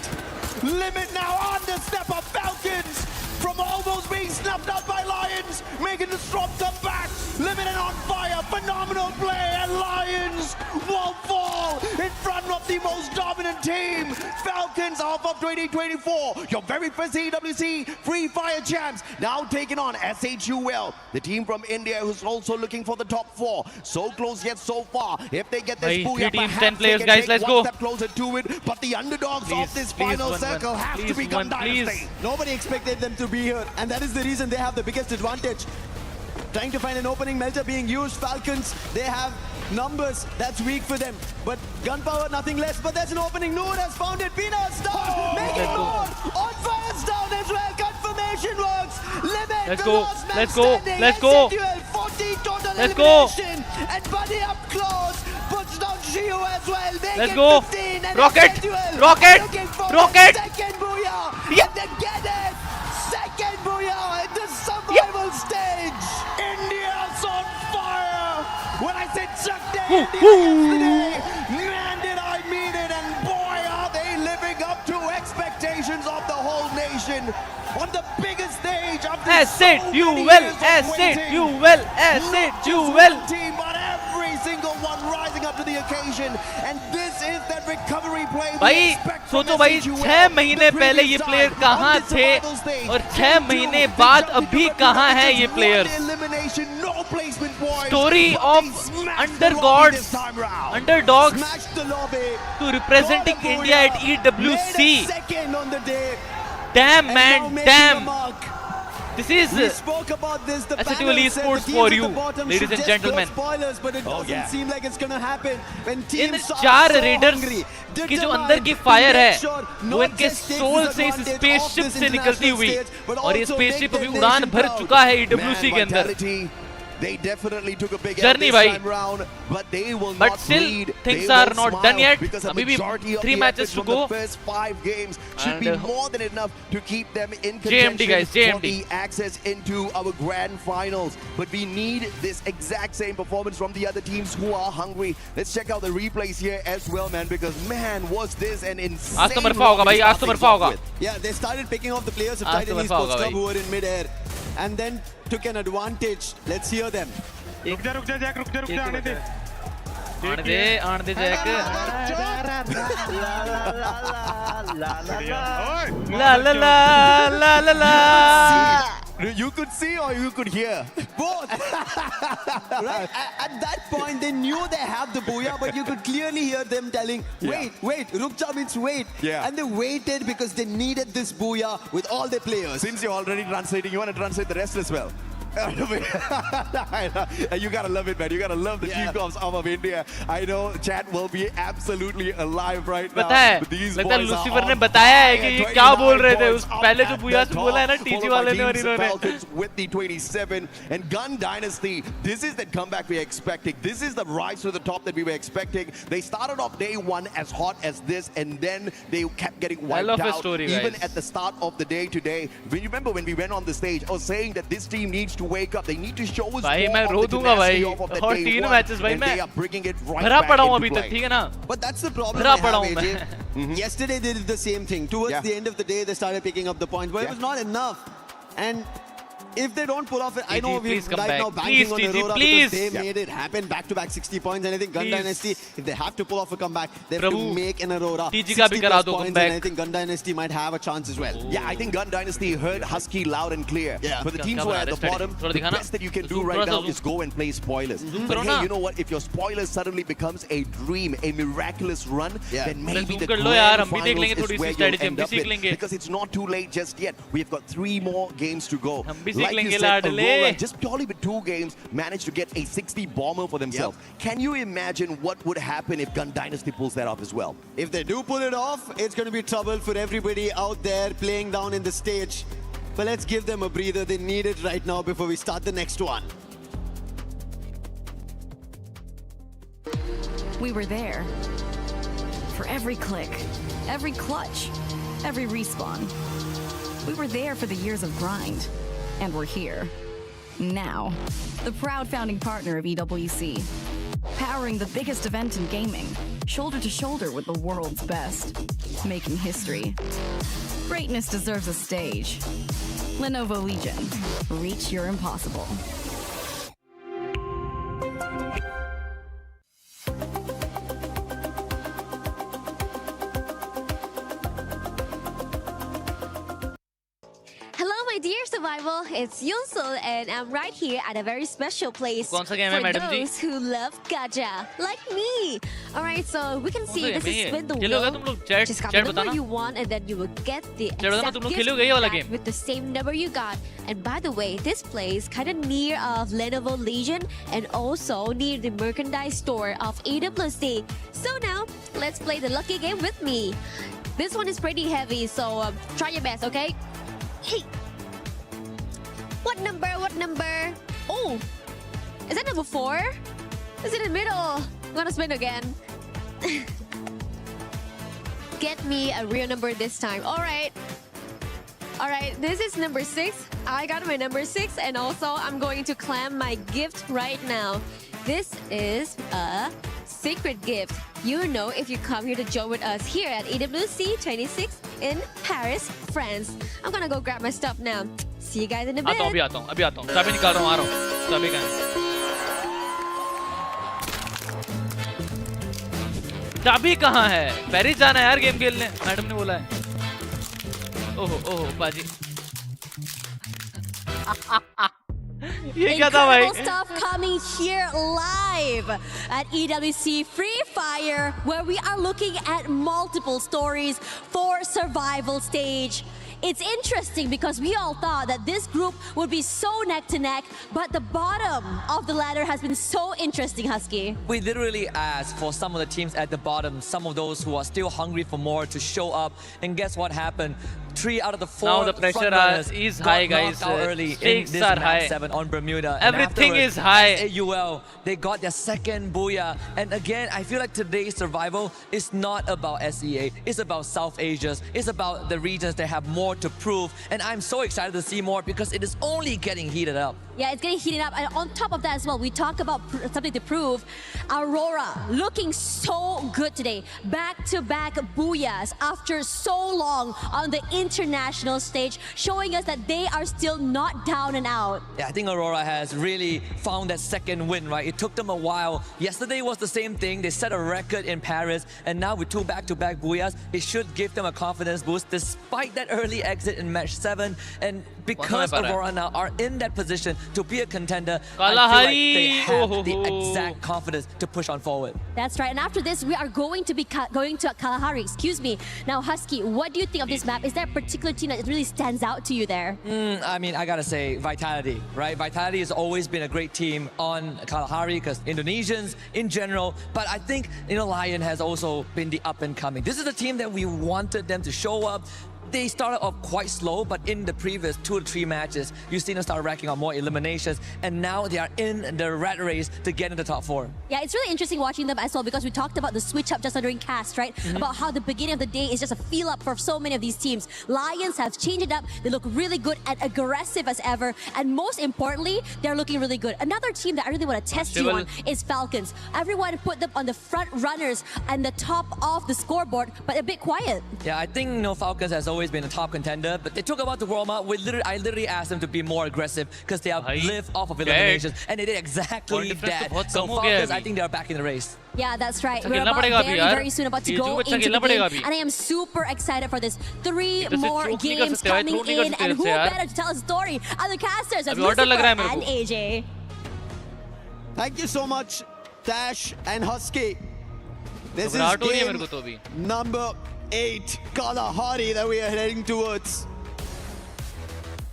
Limit now on the step of Falcons from almost being snuffed out by Lions, making the strong comeback. Limit and On Fire, phenomenal play, and Lions will fall in front of the most dominant team. Falcons off of 2024, your very first EWC Free Fire champs, now taking on SHUL, the team from India who's also looking for the top 4. So close yet so far. If they get this BOOYAH, 10 players, guys, let's go. One step closer to it, but the underdogs of this final circle have to become Dynasty. Nobody expected them to be here, and that is the reason they have the biggest advantage. Trying to find an opening, Melter being used. Falcons, they have numbers, that's weak for them. But gunpower, nothing less. But there's an opening. Noor has found it. Pina's down. Making more. On Fire's down as well. Confirmation works. Limit. Let's go. Let's go. Let's go. 14 total Let's go. And Buddy up close. Puts down Shio as well. Let's go. Rocket. Rocket. Rocket. Second BOOYAH. Yeah. And they get it. Second BOOYAH in the survival stage. India's on fire! When I said Chuck Day yesterday, man, did I mean it, and boy, are they living up to expectations of the whole nation on the biggest stage of this SHUL, team, but every single one rising up to the occasion, and this is that recovery play भाई सोचो भाई 6 महीने पहले ये player कहाँ थे और 6 महीने बाद अभी कहाँ हैं ये players. Story of underdogs to representing India at EWC. Damn man, damn. This is SHUL Esports for you, ladies and gentlemen. Spoilers, but it doesn't seem like it's gonna happen when in teams 4 readers की जो अंदर की fire है वो इनके soul से इस spaceship से निकलती हुई, और ये स्पेसशिप अभी उड़ान भर चुका है EWC के अंदर. They definitely took a big Journey, this time round, but they will but not still lead. things They are will not smile done yet. because a Abhi bhi majority of 3 the matches efforts to from go. the first 5 games should be And, more than enough to keep them in JMD, contention guys, JMD. for the access into our grand finals. But we need this exact same performance from the other teams who are hungry. Let's check out the replays here as well, man, because man, was this an insane. आज तो मरफा होगा भाई, आज तो मरफा होगा. Yeah, they started picking off the players of आज तो Titan Marpha Esports होगा Club भाई. who were in mid-air and then took an advantage. Let's hear them. रुक जा जैक रुक जा आने दे आने दे जैक. ला ला ला ला ला ला. You could see or you could hear? Both. Right? At that point, they knew they have the BOOYAH, but you could clearly hear them telling, wait, Rukja means wait. Yeah. And they waited because they needed this BOOYAH with all their players. Since you're already translating, you want to translate the rest as well? You gotta love it, man. You gotta love the team comps of India. I know chat will be absolutely alive right now. पता है, लगता है Lucifer ने बताया है कि ये क्या बोल रहे थे. उस पहले जो BOOYAH से बोला है ना टीजी वाले ने और इन्होंने. With the 27 and Gun Dynasty, this is the comeback we are expecting. This is the rise to the top that we were expecting. They started off day 1 as hot as this, and then they kept getting wiped out. Story, even guys. at the start of the day today. When you remember when we went on the stage, I was saying that this team needs to to wake up. They need to show us भाई more मैं of row the दूंगा भाई tenacity of the और day 3 one, matches भाई and मैं they are bringing it right भरा back पड़ा हूँ into अभी तक play. ठीक है ना But that's the problem भरा I पड़ा have, हूँ AJ. मैं Yesterday they did the same thing. Towards Yeah. the end of the day, they started picking up the points, but it was not enough. And if they don't pull off it, I know we're please come right back. now banking Please, on TG, Aurora please. because they made it happen back-to-back 60 points. And I think Gun Please. Dynasty, if they have to pull off a comeback, they have Prabhu, to make an Aurora TG का भी 60 करा plus दो points, comeback. and I think Gun Dynasty might have a chance as well. Yeah, I think Gun Dynasty heard Husky loud and clear. Yeah. But the teams who are at the bottom, the best that you can do right now is go and play spoilers. But hey, you know what? If your spoilers suddenly becomes a dream, a miraculous run, then maybe the grand finals is where you'll end up in. Because it's not too late just yet. We've got 3 more games to go. Like you said, Aurora, just purely with 2 games, managed to get a 60 bomber for themselves. Can you imagine what would happen if Gun Dynasty pulls that off as well? If they do pull it off, it's going to be trouble for everybody out there playing down in the stage. But let's give them a breather. They need it right now before we start the next one. We were there. For every click, every clutch, every respawn. We were there for the years of grind. And we're here. Now. The proud founding partner of EWC. Powering the biggest event in gaming. Shoulder to shoulder with the world's best. Making history. Greatness deserves a stage. Lenovo Legion. Reach your impossible. Hello, my dear survival. It's Yunsul, and I'm right here at a very special place कौन सा game है, for madam ji? those who love gacha, like me. All right, so we can see this is spin the खेलोगे wheel. तुम लोग chat Just got chat the number बताना you want, and then you will get the Chat बताना exact तुम लोग gift खेलोगे ये वाला back game with the same number you got. And by the way, this place kind of near of Lenovo Legion and also near the merchandise store of EWC. So now let's play the lucky game with me. This one is pretty heavy, so try your best, okay? Hey. What number? What number? Oh, is that number 4? It's in the middle. I'm gonna spin again. Get me a real number this time. All right. All right, this is number 6. I got my number 6, and also I'm going to claim my gift right now. This is a secret gift. You know if you come here to join with us here at EWC 26 in Paris, France. I'm gonna go grab my stuff now. See you guys in a bit. आता हूँ अभी आता हूँ चाबी निकाल रहा हूँ आ रहा हूँ चाबी कहाँ है चाबी कहाँ है पेरिस जाना है यार गेम खेलने मैडम ने बोला है ओहो ओहो बाजी ये क्या था भाई Incredible stuff coming here live at EWC Free Fire, where we are looking at multiple stories for survival stage. It's interesting because we all thought that this group would be so neck to neck, but the bottom of the ladder has been so interesting, Husky. We literally asked for some of the teams at the bottom, some of those who are still hungry for more, to show up. And guess what happened? 3 out of the 4 now the pressure is high, guys. Early in this are map high. 7 on Bermuda. Everything is high. AUL, they got their second booyah. And again, I feel like today's survival is not about SEA. It's about South Asia. It's about the regions that have more to prove. And I'm so excited to see more because it is only getting heated up. Yeah, it's getting heated up. And on top of that as well, we talk about something to prove. Aurora looking so good today. Back-to-back booyahs after so long on the international stage, showing us that they are still not down and out. Yeah, I think Aurora has really found that second win, right? It took them a while. Yesterday was the same thing. They set a record in Paris. And now with 2 back-to-back booyahs, it should give them a confidence boost despite that early exit in match 7. And because Aurora now are in that position to be a contender, I feel like they have the exact confidence to push on forward. That's right. And after this, we are going to be going to Kalahari. Excuse me. Now, Husky, what do you think of this map? Is there a particular team that really stands out to you there? I mean, I gotta say, Vitality, right? Vitality has always been a great team on Kalahari because Indonesians in general. But I think, Lion has also been the up and coming. This is the team that we wanted them to show up. they started off quite slow, but in the previous 2 to 3 matches, you've seen them start racking up more eliminations, and now they are in the rat race to get in the top 4. Yeah, it's really interesting watching them as well because we talked about the switch up just during cast, right? About how the beginning of the day is just a feel up for so many of these teams. Lions have changed it up. They look really good and aggressive as ever. And most importantly, they're looking really good. Another team that I really want to test you on is Falcons. Everyone put them on the front runners and the top of the scoreboard, but a bit quiet. Yeah, I think Falcons has always been a top contender, but they took a while to warm up. I literally asked them to be more aggressive because they have lived off of eliminations, and they did exactly that. So Falcons, I think they are back in the race. Yeah, that's right. We're about very soon about to go into the game, and I am super excited for this. 3 more games coming in, and who better to tell a story? Other casters as Lucifer and AJ. Thank you so much, Dash and Husky. This is game number 8, Kalahari, that we are heading towards.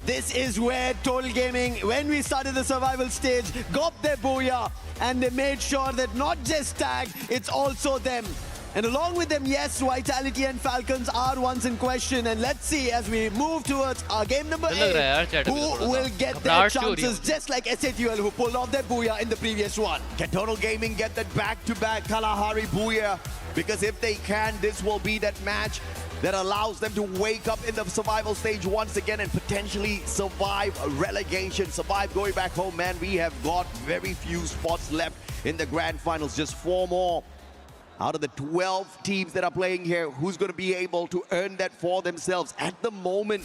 This is where Total Gaming, when we started the survival stage, got their BOOYAH, and they made sure that not just Tag, it's also them. And along with them, yes, Vitality and Falcons are ones in question. And let's see as we move towards our game number 8, who will get their chances, just like SATUL, who pulled off their BOOYAH in the previous one. Can Total Gaming get that back-to-back Kalahari BOOYAH? Because if they can, this will be that match that allows them to wake up in the survival stage once again and potentially survive a relegation, survive going back home. Man, we have got very few spots left in the grand finals, just 4 more. Out of the 12 teams that are playing here, who's going to be able to earn that for themselves? At the moment,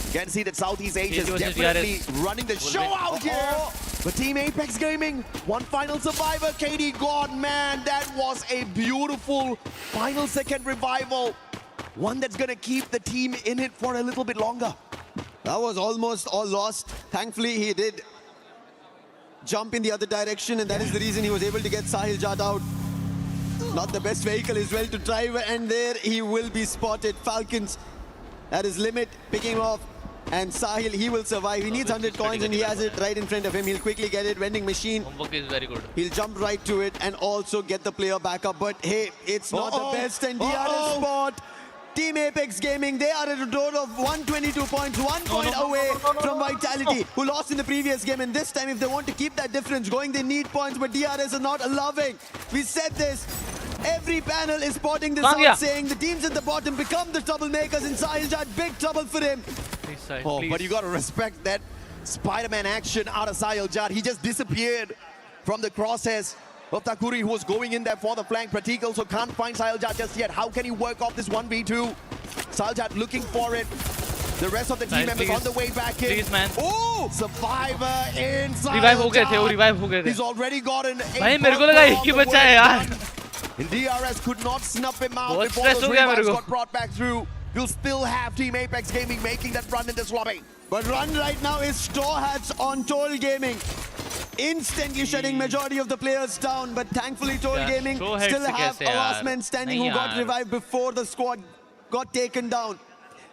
you can see that Southeast Asia is definitely running the show out here. But Team Apex Gaming, one final survivor, KD God, man, that was a beautiful final second revival. One that's going to keep the team in it for a little bit longer. That was almost all lost. Thankfully, he did jump in the other direction, and that is the reason he was able to get Sahil Jat out. Not the best vehicle as well to drive, and there he will be spotted. Falcons at his limit, picking off, and Sahil, he will survive. He needs 100 coins, and he has it right in front of him. He'll quickly get it. Vending machine. Homework is very good. He'll jump right to it and also get the player back up. But hey, it's not the best, and DRS spot. Team Apex Gaming, they are at a total of 122 points, 1 point away from Vitality, who lost in the previous game. And this time, if they want to keep that difference going, they need points, but DRS are not allowing. We said this. Every panel is spotting this out, saying the teams at the bottom become the troublemakers, and Sahil Jat, big trouble for him. But you got to respect that Spider-Man action out of Sahil Jat. He just disappeared from the crosshairs of Takuri, who was going in there for the flank. Pratik also can't find Sahil Jat just yet. How can he work off this 1v2? Sahil Jat looking for it. The rest of the team members on the way back in. Please, man. Oh, survivor in Sahil Jat. He's already gotten and DRS could not snuff him out before those revives got brought back through. You'll still have Team Apex Gaming making that run in this lobby. But run right now is Straw Hats on Toll Gaming. Instantly shutting majority of the players down, but thankfully Toll Gaming still have a last man standing who got revived before the squad got taken down.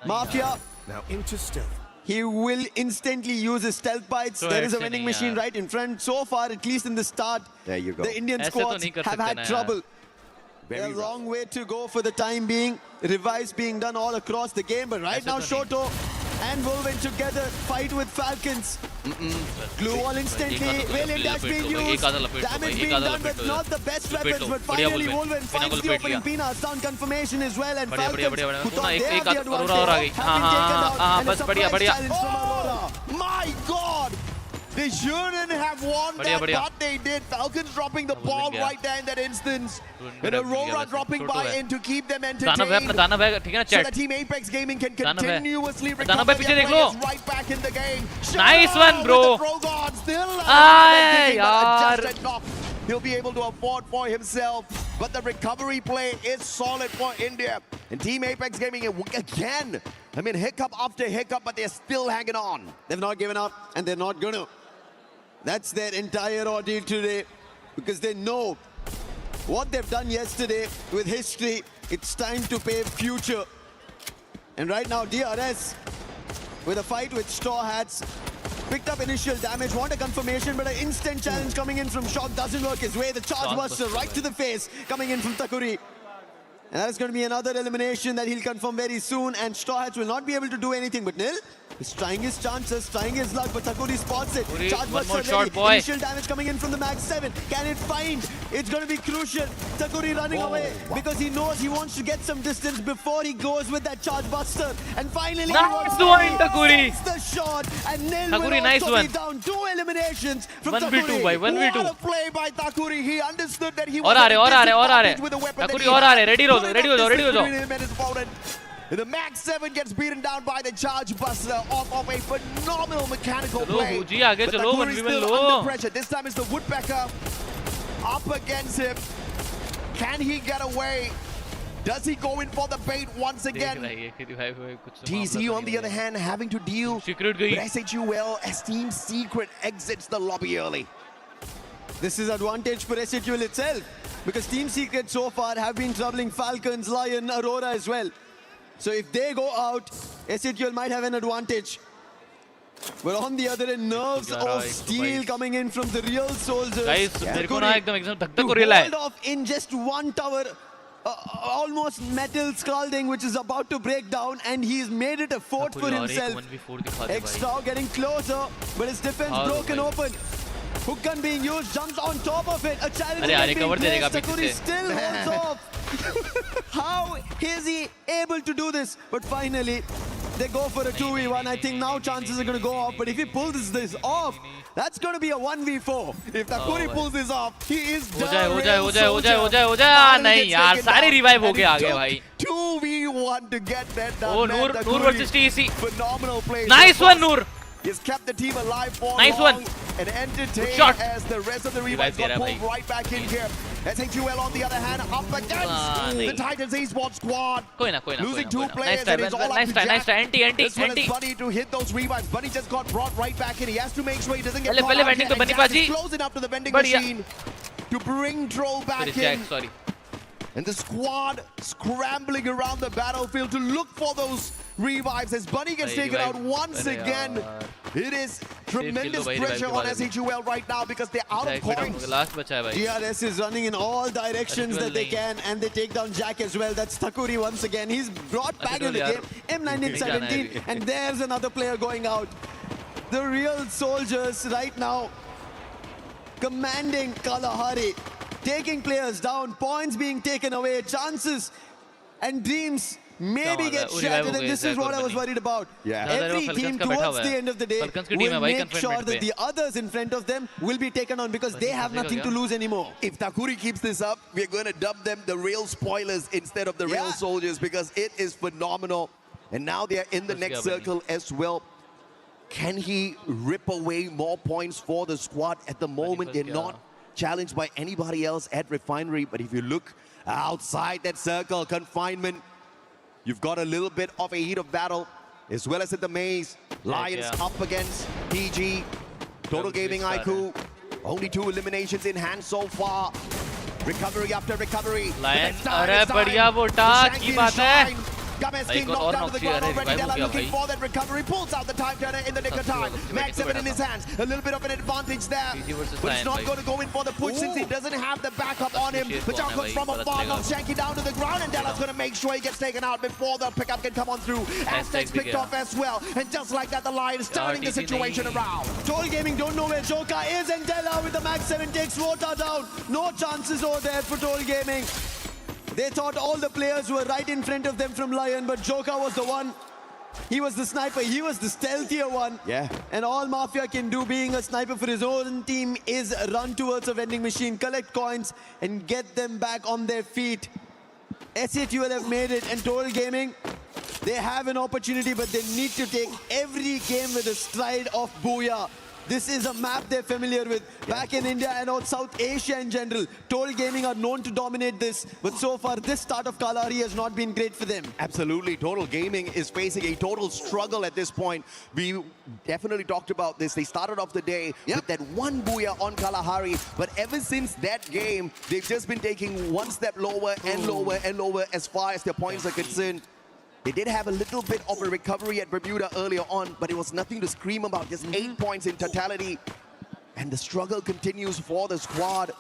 Mafia now into stealth. He will instantly use his stealth bites. There is a vending machine right in front. So far, at least in the start, there you go. The Indian squads have had trouble. A long way to go for the time being. Revives being done all across the game, but right now Shoto and Wolven together fight with Falcons. Glue wall instantly. Valiant dash being used. Damage being done, but not the best weapons. But finally Wolven finds the opening Pina. Sound confirmation as well, and Falcons, who thought they had the advantage, have been taken out. And a surprise challenge from Aurora. My God! They shouldn't have won that, but they did. Falcons dropping the ball right there in that instance. And Aurora dropping by in to keep them entertained. So the Team Apex Gaming can continuously recover their players right back in the game. Nice one, bro. Still just enough. He'll be able to afford for himself. But the recovery play is solid for India. And Team Apex Gaming again. I mean, hiccup after hiccup, but they're still hanging on. They've not given up, and they're not gonna. That's their entire ordeal today, because they know what they've done yesterday with history. It's time to pave future. And right now, DRS, with a fight with Straw Hats, picked up initial damage, want a confirmation, but an instant challenge coming in from Shock doesn't work his way. The charge buster right to the face, coming in from Takuri. And that is going to be another elimination that he'll confirm very soon. And Straw Hats will not be able to do anything. But Nil is trying his chances, trying his luck. But Takuri spots it. Charge one more ready. shot, boy. Initial damage coming in from the Mag 7. Can it find? It's going to be crucial. Takuri running away because he knows he wants to get some distance before he goes with that Charge Buster. And finally, nice one, Takuri. the shot. And Nil Takuri, will nice also one. be down 2 eliminations from 1v2 Takuri. bhai, 1v2. What a play by Takuri. He understood that he और was आ रहे, और आ रहे, और आ रहे. with the weapon Takuri that he और आ had. रहे. Ready हो जाओ, ready हो जाओ, ready हो जाओ. The Max 7 gets beaten down by the Charge Buster off of a phenomenal mechanical चलो play. भूजी आगे But चलो, Takuri 1v1 still low. under pressure. This time it's the Woodpecker up against him. Can he get away? Does he go in for the bait once again? TC, on the other hand, having to deal Secret with गई. SHUL as Team Secret exits the lobby early. This is advantage for SHUL itself because Team Secret so far have been troubling Falcons, Lion, Aurora as well. So if they go out, SHUL might have an advantage. But on the other end, nerves of steel coming in from the real soldiers. Guys, मेरे को ना एकदम धक धक हो To रहा है. hold off in just one tower, almost metal scalding, which is about to break down, and he's made it a fort for himself. 1v4 दिखा दे भाई. Extra getting closer, but his defense Oh, broken bhai. open. Hook gun being used, jumps on top of it. A challenge अरे यार, cover दे देगा placed. Takuri पीछे से. still holds off. How is he able to do this? But finally, they go for a 2v1. I think now chances are going to go off. But if he pulls this off, that's going to be a 1v4. If Takuri pulls this off, he is हो done. जाए हो जाए हो real जाए हो जाए हो soldier. जाए हो जाए. Finally नहीं gets यार, taken सारे down. रिवाइव हो And गए it आगे took भाई. 2v1 to get that done. Oh, man. Noor Takuri, versus TC. Phenomenal play. Nice one, Noor. He's kept the team alive for Nice long one. and entertained shot. as the rest of the Revive revives got दे रहा है pulled भाई. right back in here. SHUL on the other hand up against the Titans Esports squad. कोई ना कोई ना. Losing कोई 2 ना. players Nice and it's all try, up nice to try, Jack. nice try. Anti, anti, As well as anti. Bunny to hit those revives. Bunny just got brought right back in. He has to make sure he doesn't get पहले caught पहले out vending here. तो बनी And Jack is बाजी. close enough to the vending बढ़िया. machine to bring Troll back Sorry, in. Jack, sorry. And the squad scrambling around the battlefield to look for those revives as Bunny gets Bhai, taken out revive. once Arey again. yaar. It is kill tremendous लो भाई, pressure revive on के बाद SHUL right now because they're out of Jack भी down हो coins. गया. Last बचा है भाई. DRS is running in all directions that they नहीं. can, and they take down Jack as well. That's Takuri once again. He's brought back in the यार. game. M1917, and there's another player going out. The real soldiers right now commanding Kalahari, taking players down, points being taken away, chances and dreams maybe get shattered, and this is what I was worried about. Every team towards the end of the day will make sure that the others in front of them will be taken on because they have nothing to lose anymore. If Takuri keeps this up, we're going to dub them the real spoilers instead of the real soldiers because it is phenomenal. And now they're in the next circle as well. Can he rip away more points for the squad? At the moment, they're not challenged by anybody else at Refinery. But if you look outside that circle, confinement, you've got a little bit of a heat of battle, as well as in the maze. Lions up against PG. Total Gaming IQ. Only 2 eliminations in hand so far. Recovery after recovery. Lion, अरे बढ़िया वो टाक की बात है. Games भाई King और knocked down knock to the चाहिए. ground अरे already. revive हो Della गया looking भाई. for that recovery. Pulls out the time turner in the nick of time. Mag 7 in his hands. A little bit of an advantage there. But he's not going to go in for the push since he doesn't have the backup on him. But John comes from afar, knocks Shanky down to the ground, and Della's going to make sure he gets taken out before the pickup can come on through. Aztecs picked off as well. And just like that, the Lions turning the situation around. Toll Gaming don't know where Joka is, and Della with the Mag 7 takes Rota down. No chances over there for Toll Gaming. They thought all the players were right in front of them from Lion, but Joka was the one. He was the sniper. He was the stealthier one. Yeah. And all Mafia can do being a sniper for his own team is run towards a vending machine, collect coins, and get them back on their feet. SHUL have made it, and Total Gaming, they have an opportunity, but they need to take every game with a stride of BOOYAH. This is a map they're familiar with. Back in India and out South Asia in general, Total Gaming are known to dominate this. But so far, this start of Kalahari has not been great for them. Absolutely. Total Gaming is facing a total struggle at this point. We definitely talked about this. They started off the day with that one BOOYAH on Kalahari. But ever since that game, they've just been taking one step lower and lower and lower as far as their points are concerned. They did have a little bit of a recovery at Bermuda earlier on, but it was nothing to scream about. Just 8 points in totality. And the struggle continues for the squad.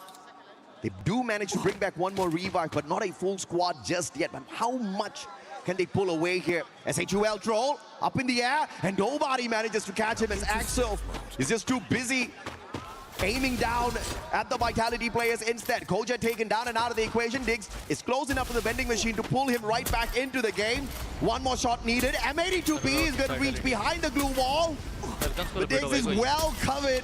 They do manage to bring back one more revive, but not a full squad just yet. But how much can they pull away here? SHUL troll up in the air, and nobody manages to catch him as Axel is just too busy aiming down at the Vitality players instead. Koja taken down and out of the equation. Diggs is close enough to the vending machine to pull him right back into the game. One more shot needed. M82B is going to reach behind the glue wall. But Diggs is well covered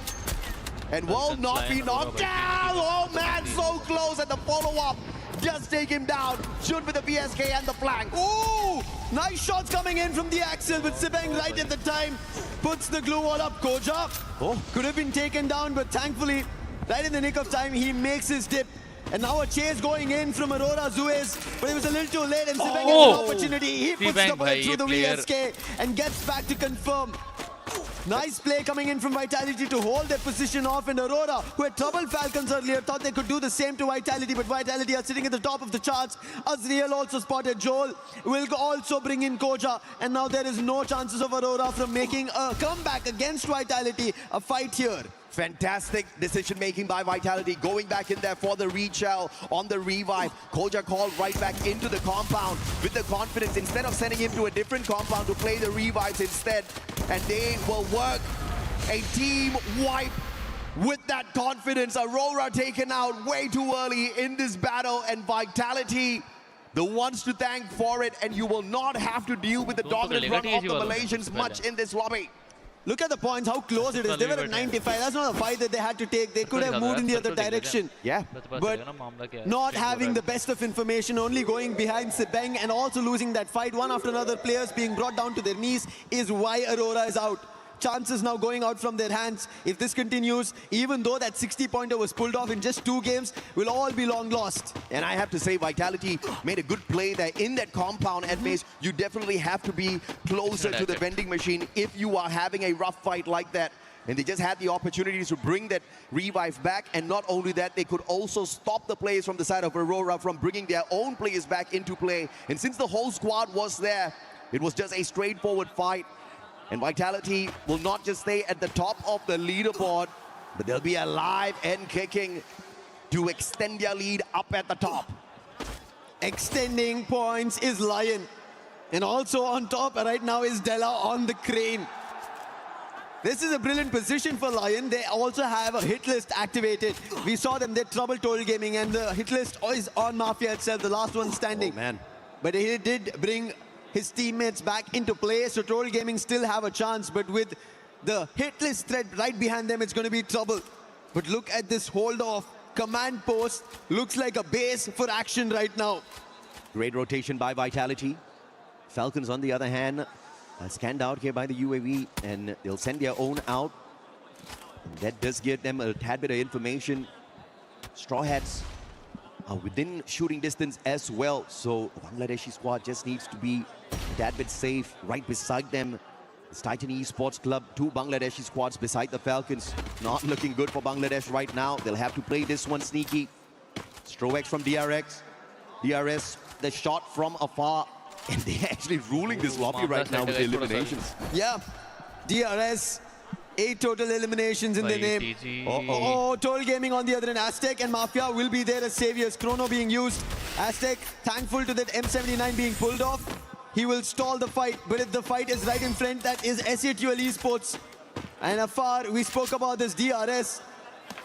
and will not be knocked down. Oh man, so close at the follow-up. Just take him down. Shoot with the BSK and the flank. Ooh! Nice shots coming in from the Axel, but Sibeng right at the time puts the glue wall up. Koja could have been taken down, but thankfully, right in the nick of time, he makes his dip. And now a chase going in from Aurora Zuez, but it was a little too late, and Sibeng has an opportunity. He puts the bullet through the VSK and gets back to confirm. Nice play coming in from Vitality to hold their position off, and Aurora, who had troubled Falcons earlier, thought they could do the same to Vitality, but Vitality are sitting at the top of the charts. Azriel also spotted Joel, will also bring in Koja, and now there is no chances of Aurora from making a comeback against Vitality. A fight here. Fantastic decision-making by Vitality, going back in there for the reshell on the revive. Koja called right back into the compound with the confidence, instead of sending him to a different compound to play the revives instead. And they will work a team wipe with that confidence. Aurora taken out way too early in this battle, and Vitality the ones to thank for it, and you will not have to deal with the dominant run of the Malaysians much in this lobby. Look at the points, how close it is. They were at 95. That's not a fight that they had to take. They could have moved in the other direction. Yeah. But not having the best of information, only going behind Sibeng and also losing that fight, one after another, players being brought down to their knees, is why Aurora is out. Chances now going out from their hands. If this continues, even though that 60-pointer was pulled off in just 2 games, will all be long lost. And I have to say, Vitality made a good play there in that compound at base. You definitely have to be closer to the vending machine if you are having a rough fight like that. And they just had the opportunity to bring that revive back. And not only that, they could also stop the players from the side of Aurora from bringing their own players back into play. And since the whole squad was there, it was just a straightforward fight. And Vitality will not just stay at the top of the leaderboard, but they'll be alive and kicking to extend their lead up at the top. Extending points is Lion. And also on top right now is Della on the crane. This is a brilliant position for Lion. They also have a hit list activated. We saw them, they trouble Total Gaming, and the hit list is on Mafia itself, the last one standing. Oh, man. But he did bring his teammates back into play, so Total Gaming still have a chance, but with the hit list threat right behind them, it's going to be trouble. But look at this hold off. Command post looks like a base for action right now. Great rotation by Vitality. Falcons, on the other hand, are scanned out here by the UAV, and they'll send their own out. And that does give them a tad bit of information. Straw Hats are within shooting distance as well, so the Bangladeshi squad just needs to be a tad bit safe. Right beside them, it's Titan Esports Club, 2 Bangladeshi squads beside the Falcons. Not looking good for Bangladesh right now. They'll have to play this one sneaky. Strovex from DRX. DRS, the shot from afar, and they're actually ruling this lobby right now with the eliminations. Yeah, DRS. 8 total eliminations in the name. Total Gaming on the other end. Aztec and Mafia will be there as saviors. Chrono being used. Aztec thankful to that M79 being pulled off. He will stall the fight, but if the fight is right in front, that is SHUL Esports. And afar, we spoke about this DRS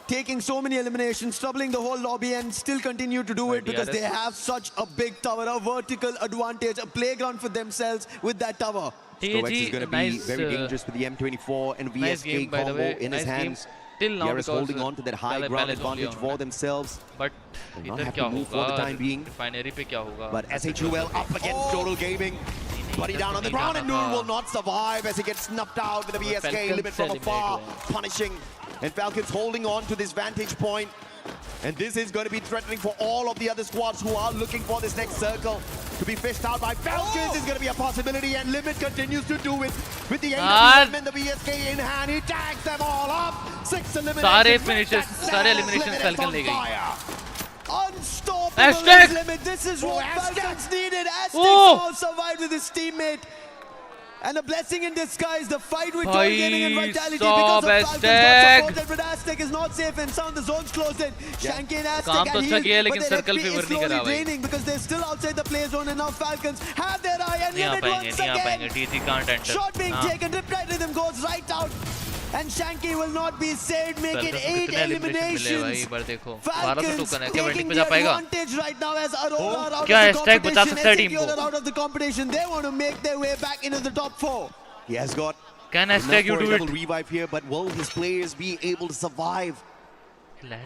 taking so many eliminations, troubling the whole lobby, and still continue to do it because they have such a big tower, a vertical advantage, a playground for themselves with that tower. Strovex is going to be very dangerous with the M24 and VSK combo in his hands. Till now, DRS holding on to that high ground advantage for themselves. But they'll not have to move for the time being. But SHUL up against Total Gaming. Buddy down on the ground, and Noor will not survive as he gets snuffed out with the VSK limit from afar, punishing. And Falcons holding on to this vantage point. And this is going to be threatening for all of the other squads who are looking for this next circle to be fished out by Falcons. Is going to be a possibility, and Limit continues to do it with the AWM and the VSK in hand. He tags them all up. 6 eliminations. सारे eliminations Falcon ले गई. Unstoppable is Limit. This is what Falcons needed. Aztec all survived with his teammate. And a blessing in disguise, the fight with Bhai, Gaming and Vitality stop, because of Falcons Aztec. got supported, but Aztec is not safe and sound. The zone's closed in. Shanky and Aztec काम तो and अच्छा किया है, healed, लेकिन but their circle FP favor is नहीं slowly करा भाई। draining because they're still outside the play zone, and now Falcons have their eye and नहीं आ limit पाएंगे, once नहीं आ पाएंगे, again. TC can't enter। Shot being हाँ। taken, Riptide Rhythm goes right out. And Shanky will not be saved, make it Falcons को 8 कितने elimination मिले भाई, eliminations. एक बार देखो 1200 Falcons टोकन है, क्या taking वेटिंग पे the जा पाएगा? advantage right now as Aurora are out क्या of the hashtag बचा competition. सकता है टीम Executor को? out of the competition. They want to make their way back into the top 4. He has got Can enough hashtag you for a do double it? revive here, but will his players be able to survive?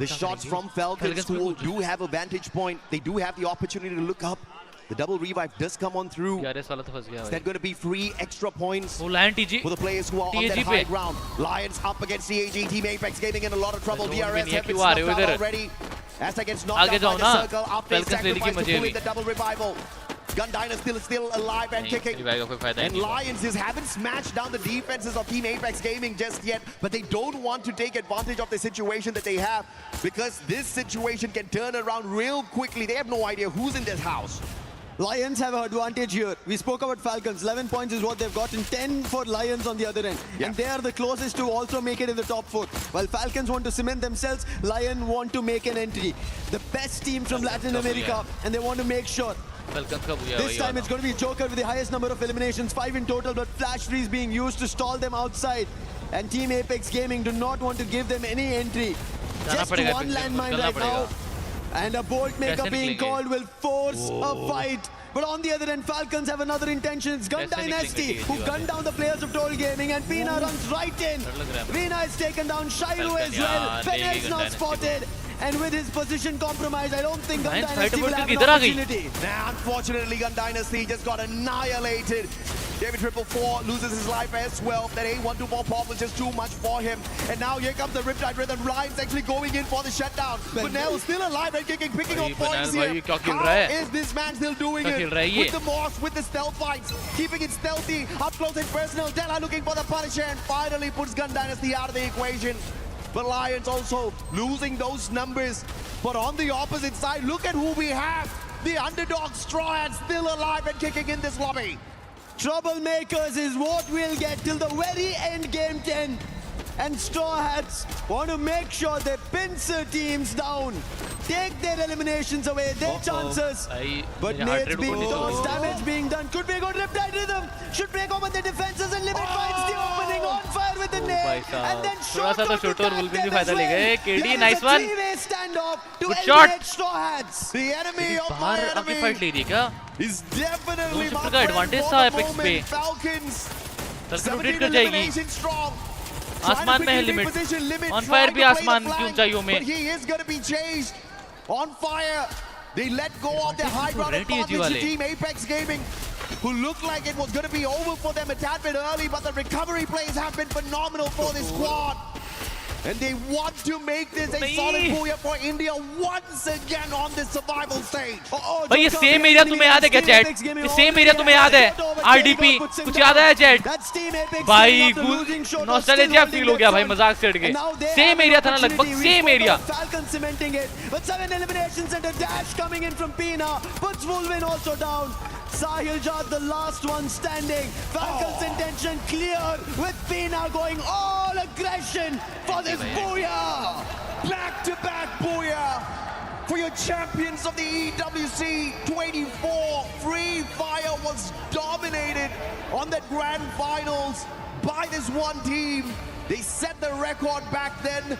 The shots from Falcons who do have a vantage point. They do have the opportunity to look up. The double revive does come on through. यार वाला तो फंस गया Is भाई। that going to be free extra points वो lion TG for the players who are on that TG high पे। ground? Lions up against CAG. Team Apex Gaming in a lot of trouble. Zone में DRS नहीं है, have been क्यों आ रहे snuffed हो out इधर? already. As that gets knocked आगे out by जाओ the ना। circle after his Falcons ले ली की sacrifice to मजे pull in अभी। the double revival. Gun Dynasty still alive and नहीं, kicking. revive का कोई फायदा And नहीं है। Lions just haven't smashed down the defenses of Team Apex Gaming just yet, but they don't want to take advantage of the situation that they have because this situation can turn around real quickly. They have no idea who's in this house. Lions have an advantage here. We spoke about Falcons. 11 points is what they've gotten. 10 for Lions on the other end. Yeah. And they are the closest to also make it in the top 4. While Falcons want to cement themselves, Lions want to make an entry. The best team from Latin America, and they want to make sure. Falcons का BOOYAH This time it's going to be Joker with the highest number of eliminations, 5 in total, but Flash Freeze being used to stall them outside. And Team Apex Gaming do not want to give them any entry. जाना Just पड़ेगा one Apex Gaming को, landmine चलना right now. पड़ेगा। And a bolt maker कैसे being निकलेंगे? called will force a fight. But on the other end, Falcons have another intention. It's Gun कैसे Dynasty, निकलेंगे who TG gunned down the players of Toll Gaming, and Pina runs right in. डर लग रहा है। Rina is taken down, Shiloh Falcon, as well. यार, Fenner's देगी Gun not Dynasty spotted. And with his position compromised, I don't think Gun Lions Dynasty fight will about have के an किधर आ गई? opportunity. Now, unfortunately, Gun Dynasty just got annihilated. David 444 loses his life as well. That A124 pop was just too much for him. And now here comes the Riptide Rhythm. Lions actually going in for the shutdown. Benel still alive and kicking, picking भाई, up points Benel here. भाई, क्या खेल How रहा है? is this man still doing क्या it? खेल रहा है ये? With the Moss, with the stealth fights, keeping it stealthy, up close and personal. Della looking for the Punisher and finally puts Gun Dynasty out of the equation. But Lions also losing those numbers. But on the opposite side, look at who we have. The underdog Straw Hats still alive and kicking in this lobby. Troublemakers is what we'll get till the very end game 10. And Straw Hats want to make sure they pincer teams down. Take their eliminations away, their chances. भाई, But मेरे heart nades rate being ऊपर नीचे tossed, हो गया। damage being done. Could be a good Riptide Rhythm. Should break open the defenses and Limit finds the opening on fire with the भाई nade. साहब, And then थोड़ा सा shot तो to छोटू और tag बुलबिन them भी फायदा as ले गए। well. KD, There is nice a one. three-way standoff to Good shot. eliminate Straw Hats. The enemy of my बाहर आके फाइट enemy ले रही है क्या? is definitely दो my शिफ्ट का friend advantage for था the Apex पे। moment. Falcons Falcon 17 rotate कर जाएगी। elimination strong. आसमान में है लिमिट। On fire भी आसमान की ऊंचाइयों में। But he is going to be chased. On fire. They let go of their high ground ready है जी advantage to वाले। Team Apex Gaming, who looked like it was going to be over for them a tad bit early, but the recovery plays have been phenomenal for this squad. And they want to make this a solid BOOYAH for India once again on this survival stage. भाई ये same area तुम्हें याद है क्या chat? ये same area तुम्हें याद है? RDP कुछ याद है चैट? भाई नॉस्टैल्जिया फील हो गया भाई मजाक से हट के। सेम एरिया था ना लगभग same area. Falcon cementing it, but 7 eliminations and a dash coming in from Pina puts Wolvin also down. Sahil Jad, the last one standing. Falcons' intention clear with Pina going all aggression for this BOOYAH. Back-to-back BOOYAH for your champions of the EWC 24. Free Fire was dominated on that grand finals by this one team. They set the record back then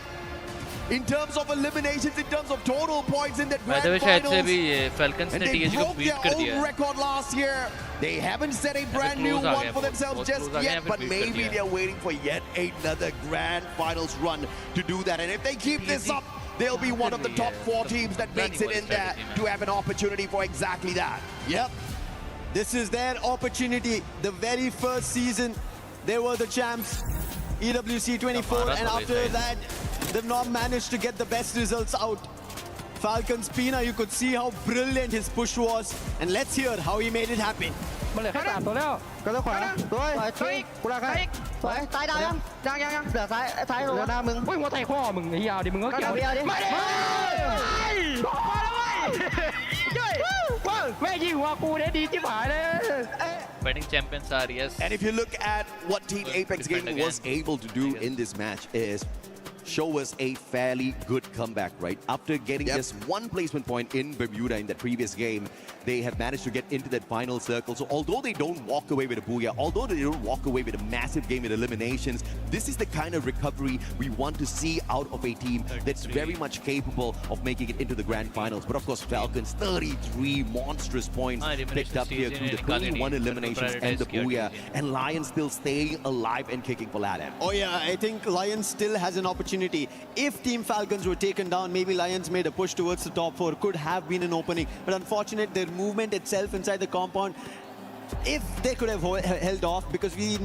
in terms of eliminations, in terms of total points in that grand शायद से finals. भी ये Falcons And ने they TG को broke beat कर their दिया own है। record last year. They haven't set a brand new close आ one गया, for बहुत themselves close just आ गया, yet, फिर but beat कर maybe दिया। they're waiting for yet another grand finals run to do that. And if they keep this up, they'll be one of the top 4 teams that makes it in there to have an opportunity for exactly that. Yep. This is their opportunity. The very first season, they were the champs. EWC 24, and after that, they've not managed to get the best results out. Falcons Pina, you could see how brilliant his push was, and let's hear how he made it happen. มันเหลือแค่3ตัวแล้วก็ต้องขวาตัวกูรักให้สวยตายดาวยังเหลือซ้ายเหลือหน้ามึงเฮ้ยหัวไทยพ่อมึงยาวดิมึงก็เกี่ยวดิไม่ได้มาแล้วเว้ยแม่ยิงหัวกูเนี่ยดีจิ๋วหายเลย Defending champions are, yes. And if you look at what Team Apex Gaming was able to do in this match is show us a fairly good comeback, right? After getting just one placement point in Bermuda in that previous game, they have managed to get into that final circle. So although they don't walk away with a BOOYAH, although they don't walk away with a massive game in eliminations, this is the kind of recovery we want to see out of a team that's very much capable of making it into the grand finals. But of course, Falcons, 33 monstrous points picked up here through the 21 eliminations and the BOOYAH. And Lions still staying alive and kicking for LATAM. Oh yeah, I think Lions still has an opportunity. If Team Falcons were taken down, maybe Lions made a push towards the top 4. Could have been an opening. But unfortunate, their movement itself inside the compound, if they could have held off, because we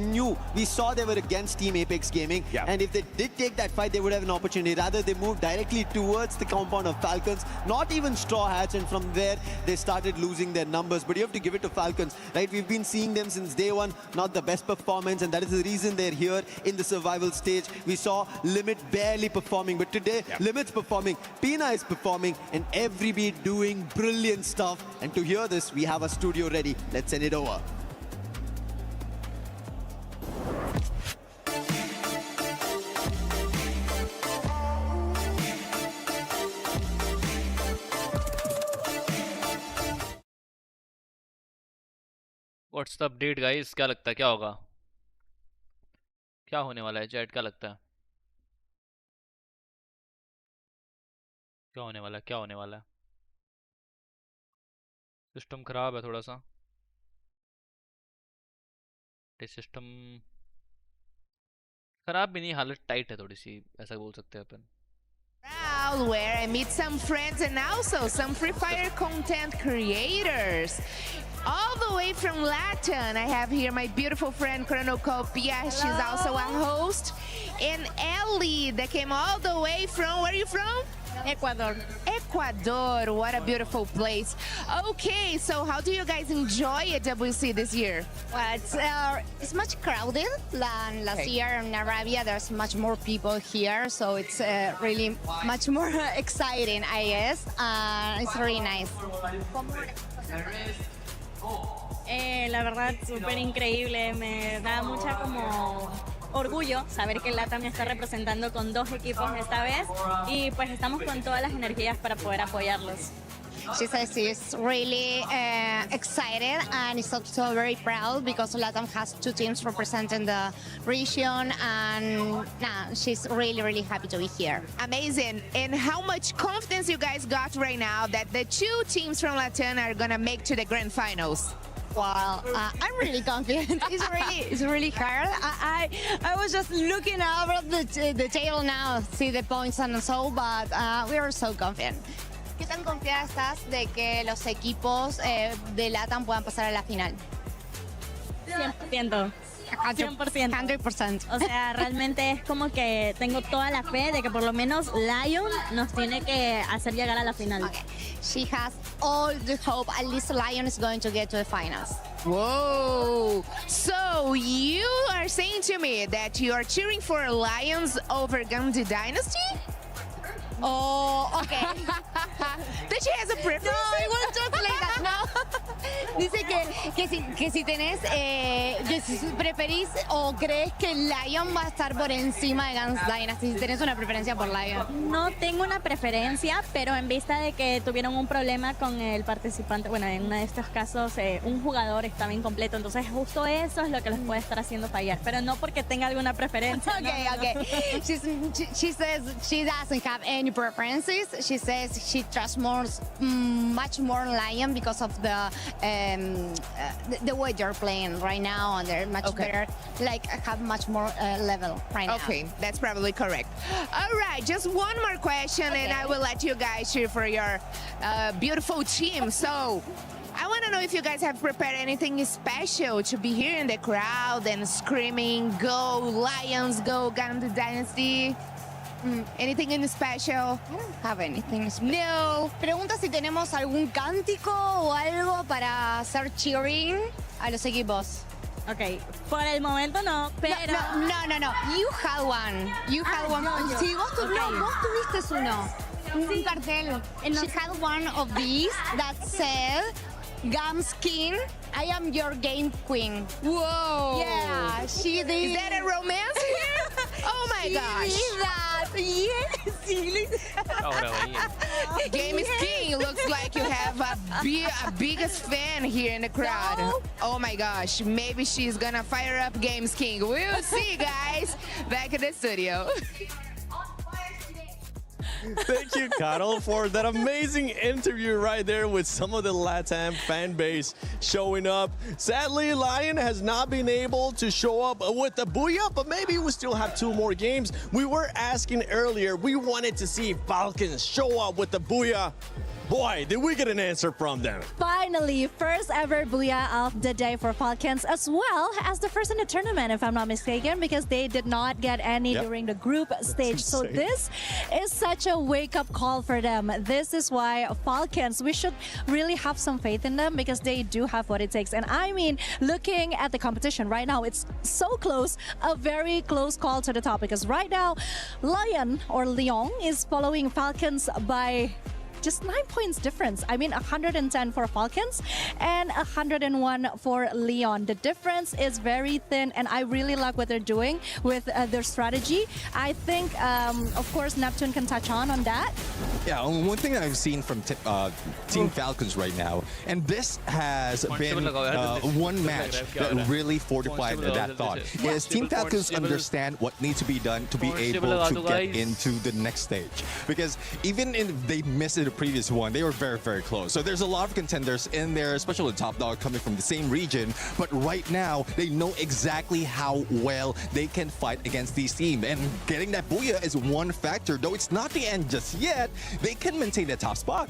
saw they were against Team Apex Gaming, and if they did take that fight, they would have an opportunity. Rather, they moved directly towards the compound of Falcons, not even Straw Hats, and from there, they started losing their numbers. But you have to give it to Falcons, right? We've been seeing them since day one, not the best performance, and that is the reason they're here in the survival stage. We saw Limit barely performing, but today, Limit's performing, Pina is performing, and Everybeat doing brilliant stuff. And to hear this, we have a studio ready. Let's send it over. What's the update, guys? क्या लगता है क्या होगा? क्या होने वाला है chat? क्या लगता है क्या होने वाला है? क्या होने वाला है? सिस्टम खराब है थोड़ा सा. सिस्टम खराब भी नहीं, हालत टाइट है थोड़ी सी, ऐसा बोल सकते हैं अपन. Where I meet some friends and also some Free Fire content creators. All the way from Latin, I have here my beautiful friend Chronocopia. She's also a host. And Ellie, that came all the way from, where are you from? Ecuador. Ecuador, what a beautiful place. Okay, so how do you guys enjoy EWC this year? Well, it's much crowded than last year in Arabia. There's much more people here, so it's really much more exciting, I guess. It's really nice. La verdad, súper increíble. Me da mucha como orgullo saber que LATAM está representando con 2 equipos esta vez y pues estamos con todas las energías para poder apoyarlos. She says she's really excited and is also very proud because LATAM has 2 teams representing the region, and she's really, really happy to be here. Amazing. And how much confidence you guys got right now that the 2 teams from LATAM are going to make to the grand finals? Well, I'm really confident. It's really hard. I was just looking over the table now, see the points and so, but we are so confident. ¿Qué tan confiada estás de que los equipos de LATAM puedan pasar a la final? 100%. 100%. O sea, realmente es como que tengo toda la fe de que por lo menos Lion nos tiene que hacer llegar a la final. Okay. She has all the hope. At least Lion is going to get to the finals. Whoa! So you are saying to me that you are cheering for Lions over Gandhi Dynasty? Oh, okay. That she has a preference? No, I won't translate that. No. Dice que si tenés, que si preferís o crees que Lion va a estar por encima de Guns Dynasty, si tenés una preferencia por Lion. No tengo una preferencia, pero en vista de que tuvieron un problema con el participante, bueno, en uno de estos casos un jugador estaba incompleto, entonces justo eso es lo que les puede estar haciendo fallar, pero no porque tenga alguna preferencia. Okay, no. okay. She says she doesn't have any preferences. She says she trusts much more Lion because of the way they're playing right now, and they're much better, like have much more level right now. Okay, that's probably correct. All right, just one more question, and I will let you guys cheer for your beautiful team. So I want to know if you guys have prepared anything special to be here in the crowd and screaming, "Go Lions, go Gandhi Dynasty." Anything in special? I don't have anything special. No. Pregunta si tenemos algún cántico o algo para hacer cheering a los equipos. Ok, por el momento no, pero... No. You had one. You had one. Sí, vos tuviste uno. Un cartel. She had one of these that said Gamskin I am your game queen. Whoa. Yeah, she did. Is that a romance here? Oh my gosh. That. Yes. Ahora vaya. Game is king. Looks like you have a biggest fan here in the crowd. No. Oh my gosh. Maybe she's gonna fire up Games King. We'll see, guys. Back in the studio. Thank you, Carol, for that amazing interview right there with some of the LATAM fan base showing up. Sadly, Lion has not been able to show up with the BOOYAH, but maybe we still have 2 more games. We were asking earlier, we wanted to see Falcons show up with the BOOYAH. Boy, did we get an answer from them. Finally, first ever BOOYAH of the day for Falcons, as well as the first in the tournament, if I'm not mistaken, because they did not get any during the group stage. So this is such a wake-up call for them. This is why Falcons, we should really have some faith in them, because they do have what it takes. And I mean, looking at the competition right now, it's so close, a very close call to the top, because right now, Lion is following Falcons by just 9 points difference. I mean, 110 for Falcons and 101 for Leon. The difference is very thin, and I really like what they're doing with their strategy. I think, of course, Neptune can touch on that. Yeah, one thing I've seen from Team Falcons right now, and this has been one match that really fortified that thought, is Team Falcons understand what needs to be done to be able to get into the next stage. Because even if they missed it the previous one, they were very, very close. So there's a lot of contenders in there, especially Top Dog coming from the same region. But right now, they know exactly how well they can fight against these teams. And getting that BOOYAH is one factor. Though it's not the end just yet, they can maintain that top spot.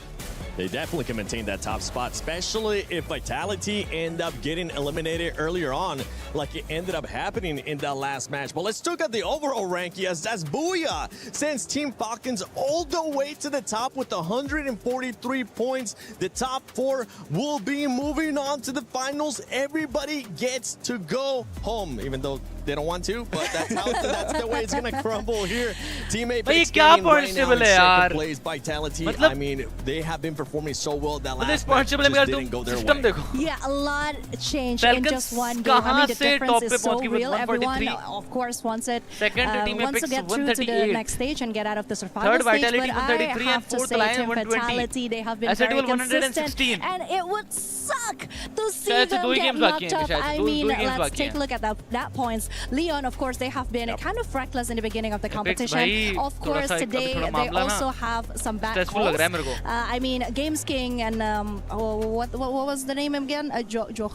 They definitely can maintain that top spot, especially if Vitality end up getting eliminated earlier on, like it ended up happening in that last match. But let's look at the overall ranking, as that's BOOYAH sends Team Falcons all the way to the top with 143 points. The top 4 will be moving on to the finals. Everybody gets to go home, even though they don't want to, but that's the way it's gonna crumble here. Team Apex Gaming right now in second place. Vitality, I mean, they have been performing so well that last match just didn't go their way. Yeah, a lot changed in just one game. I mean, the difference is so real. Everyone, of course, wants it. Wants to get through to the next stage and get out of the survival stage. But I have to say, Team Vitality, they have been very consistent, and it would suck to see them get knocked up. I mean, let's take a look at that points. Leon, of course, they have been kind of reckless in the beginning of the competition. Of course, today they also have some bad calls. I mean, Games King and what was the name again? Yokos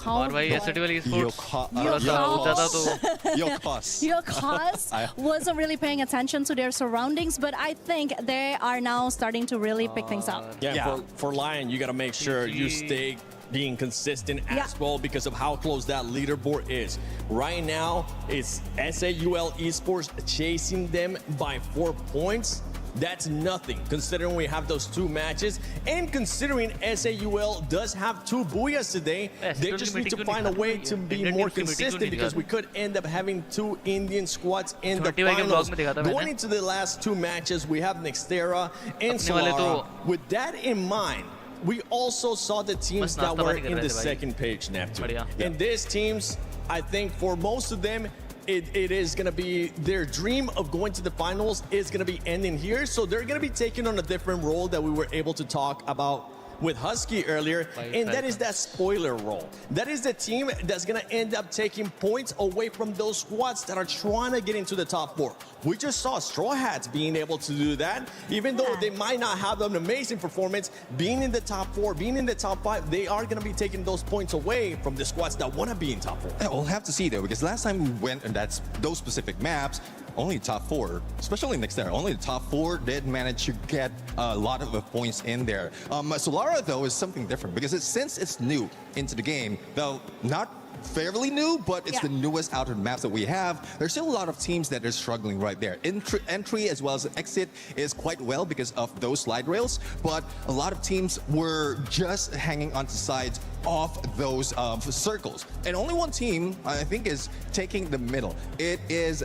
wasn't really paying attention to their surroundings, but I think they are now starting to really pick things up. Yeah, for Lion, you got to make sure you stay being consistent as well, because of how close that leaderboard is. Right now, it's SAUL Esports chasing them by 4 points. That's nothing, considering we have those 2 matches, and considering SAUL does have 2 BOOYAHs today. They just need to find a way to be more consistent, because we could end up having 2 Indian squads in the finals. Going into the last 2 matches, we have Nextera and Solara. With that in mind, we also saw the teams that were in the second page, Neptune. And these teams, I think for most of them, it is going to be their dream of going to the finals is going to be ending here. So they're going to be taking on a different role that we were able to talk about with Husky earlier, and that is that spoiler role. That is the team that's going to end up taking points away from those squads that are trying to get into the top 4. We just saw Straw Hats being able to do that. Even though they might not have an amazing performance, being in the top 4, being in the top 5, they are going to be taking those points away from the squads that want to be in top 4. Yeah, we'll have to see though, because last time we went and those specific maps, only top 4, especially Nextera, only the top 4 did manage to get a lot of points in there. Solara though is something different, because since it's new into the game, though not fairly new, but it's the newest out of the maps that we have. There's still a lot of teams that are struggling right there. Entry as well as exit is quite well because of those slide rails, but a lot of teams were just hanging onto sides of those circles. And only one team, I think, is taking the middle. It is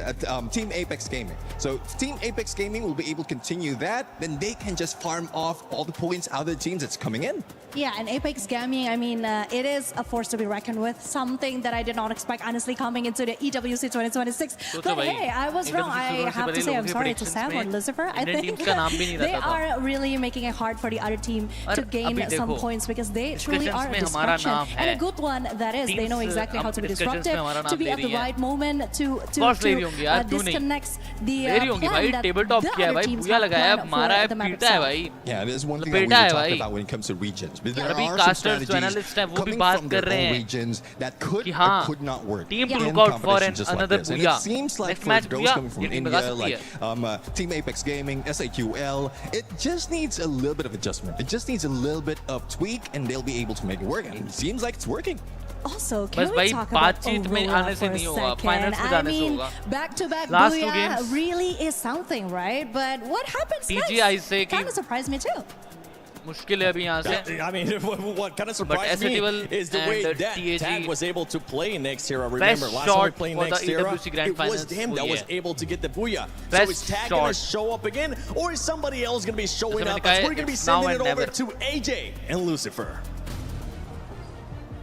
Team Apex Gaming. So Team Apex Gaming will be able to continue that. Then they can just farm off all the points out of the teams that's coming in. Yeah, and Apex Gaming, I mean, it is a force to be reckoned with. Something that I did not expect, honestly, coming into the EWC 2026. But hey, I was wrong. I have to say I'm sorry to Sam or Lucifer. I think they are really making it hard for the other team to gain some points because they truly are a disruption. And a good one that is. They know exactly how to be disruptive, to be at the right moment, to disconnect the plan that the other teams have planned for the map itself. Yeah, there's one thing that we talked about when it comes to regions. But there are some strategies coming from their own regions that could or could not work in competition just like this. And it seems like for those coming from India, like Team Apex Gaming, SAQL, it just needs a little bit of adjustment. It just needs a little bit of tweak, and they'll be able to make it work. And it seems like it's working. Also, can we talk about BOOYAH for a second? I mean, back-to-back BOOYAH really is something, right? But what happens next? Kind of surprised me too. मुश्किल है अभी यहाँ से. I mean, what kind of surprised me is the way that Tag was able to play Next Era. Remember, last time we played Next Era, it was him that was able to get the BOOYAH. So is Tag going to show up again, or is somebody else going to be showing up? We're going to be sending it over to AJ and Lucifer.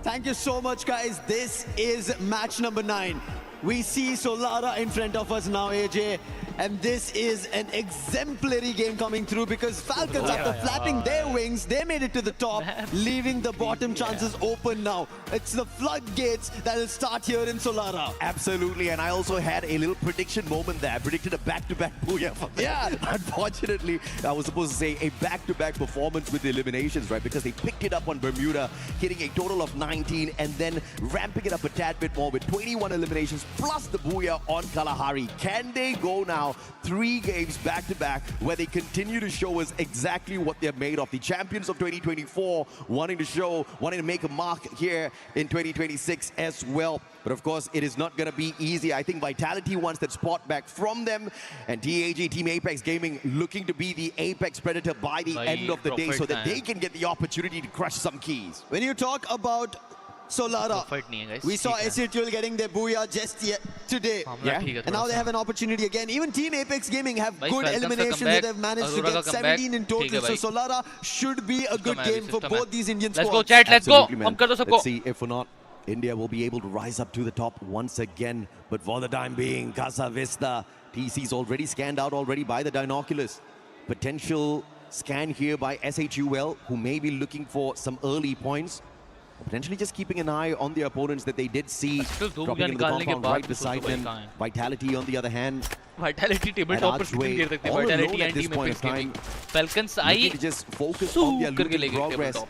Thank you so much, guys. This is match number 9. We see Solara in front of us now, AJ. And this is an exemplary game coming through because Falcons, after flapping their wings, they made it to the top, leaving the bottom chances open now. It's the floodgates that will start here in Solara. Absolutely, and I also had a little prediction moment there. I predicted a back-to-back BOOYAH for them. Yeah. Unfortunately, I was supposed to say a back-to-back performance with the eliminations, right? Because they picked it up on Bermuda, hitting a total of 19, and then ramping it up a tad bit more with 21 eliminations, plus the BOOYAH on Kalahari. Can they go now 3 games back-to-back where they continue to show us exactly what they're made of? The champions of 2024 wanting to make a mark here in 2026 as well. But of course, it is not going to be easy. I think Vitality wants that spot back from them. And TAG, Team Apex Gaming, looking to be the Apex Predator by the end of the day so that they can get the opportunity to crush some keys. When you talk about Solara, we saw SAQL getting their BOOYAH just today. And now they have an opportunity again. Even Team Apex Gaming have good eliminations that have managed to get 17 in total. So Solara should be a good game for both these Indian squads. Let's go, chat. Let's go. Let's see if or not India will be able to rise up to the top once again. But for the time being, Casa Vista, TC's already scanned out already by the Dinoculus. Potential scan here by SHUL, who may be looking for some early points. Potentially just keeping an eye on the opponents that they did see dropping into the compound right beside them. Vitality on the other hand. Vitality tabletop पर shooting गिर सकते हैं. Vitality and Team Apex Gaming. Falcons I just focus on their looting progress.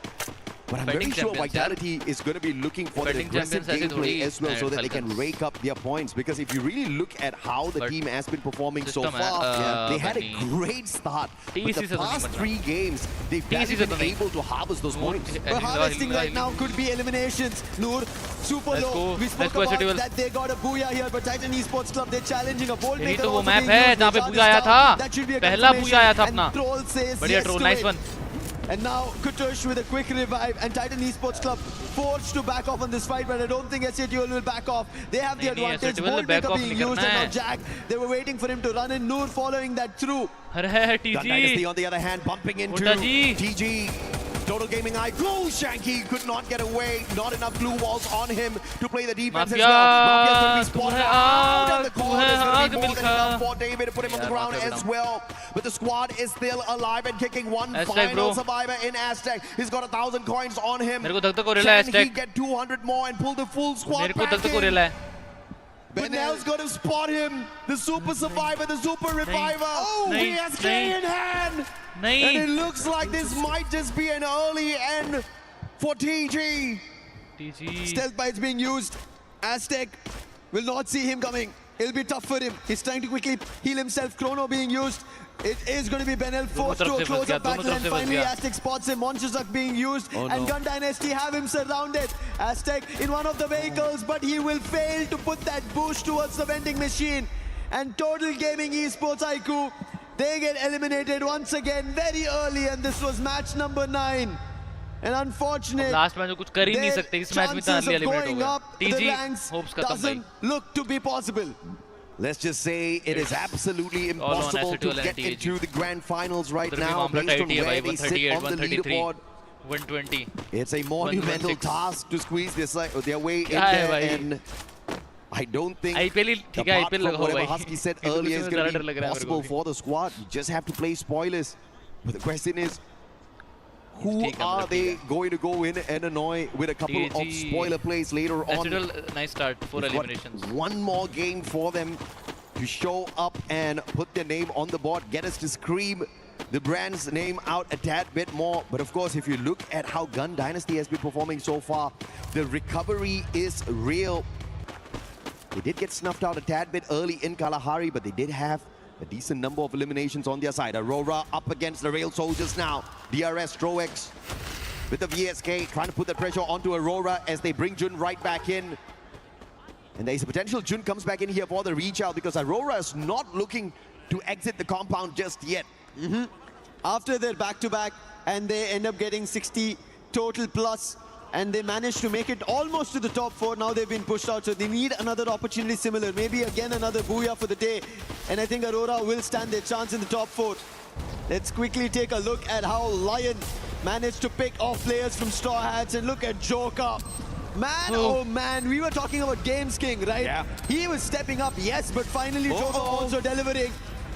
But I'm very sure Vitality is going to be looking for the aggressive gameplay as well so that they can rake up their points. Because if you really look at how the team has been performing so far, they had a great start. But the past 3 games, they've been able to harvest those points. But harvesting right now could be eliminations. Noor, super low. We spoke about that they got a BOOYAH here, but Titan Esports Club, they're challenging a bold maker. तो वो map है जहाँ पे BOOYAH आया था. पहला BOOYAH आया था अपना. बढ़िया troll, nice one. And now Kutush with a quick revive, and Titan Esports Club forced to back off on this fight, but I don't think SAQL will back off. They have the advantage. Bold maker being used, and now Jack, they were waiting for him to run in. Noor following that through. TG on the other hand, bumping into TG. Total Gaming Eye. Glue Shanky could not get away. Not enough glue walls on him to play the defense as well. Mafia's going to be spotted out. And the call is going to be more than enough for David to put him on the ground as well. But the squad is still alive and kicking. One final survivor in Aztec. He's got 1,000 coins on him. Can he get 200 more and pull the full squad back in? Benel's going to spot him. The super survivor, the super reviver. Oh, VSK in hand. And it looks like this might just be an early end for TG. Stealth bites being used. Aztec will not see him coming. It'll be tough for him. He's trying to quickly heal himself. Chrono being used. It is going to be Benel forced to a close-up battle, and finally Aztec spots him. Monsters being used, and Gun Dynasty have him surrounded. Aztec in one of the vehicles, but he will fail to put that boost towards the vending machine. And Total Gaming Esports IQ, they get eliminated once again very early, and this was match number 9. And unfortunate, last match में कुछ कर ही नहीं their सकते, इस match में इतना chances early of eliminate हो going गया. up the TG ranks hopes खत्म भाई. doesn't look to be possible. Let's just say it is absolutely all on impossible to SATL and get TG. into the grand finals right उधर भी now मामला based tight on ही है भाई. where they sit 138, on the 133, leaderboard. 120. It's a monumental 116. task to squeeze their way in क्या है there, भाई? and I don't think IPL ही ठीक है, apart IPL from लगाओ whatever भाई. Husky said ये तो earlier is किसी में going ज़्यादा to डर be लग रहा है मेरे possible को. for the squad. You just have to play spoilers. But the question is, who ठीक है, are मतलब they ठीक है. going to go in and annoy with a couple of TG. spoiler plays later on? SATL nice start, 4 They've got eliminations. one more game for them to show up and put their name on the board, get us to scream the brand's name out a tad bit more. But of course, if you look at how Gun Dynasty has been performing so far, the recovery is real. They did get snuffed out a tad bit early in Kalahari, but they did have a decent number of eliminations on their side. Aurora up against the Rail Soldiers now. DRS, Stroex with the VSK trying to put the pressure onto Aurora as they bring Jun right back in. And there's a potential Jun comes back in here for the reach out because Aurora is not looking to exit the compound just yet. After their back-to-back, and they end up getting 60 total plus, and they managed to make it almost to the top 4. Now they've been pushed out, so they need another opportunity similar. Maybe again another Booyah for the day. And I think Aurora will stand their chance in the top 4. Let's quickly take a look at how Lion managed to pick off players from Straw Hats, and look at Joker. Man, oh man, we were talking about Games King, right? Yeah. He was stepping up, yes, but finally Joker also delivering.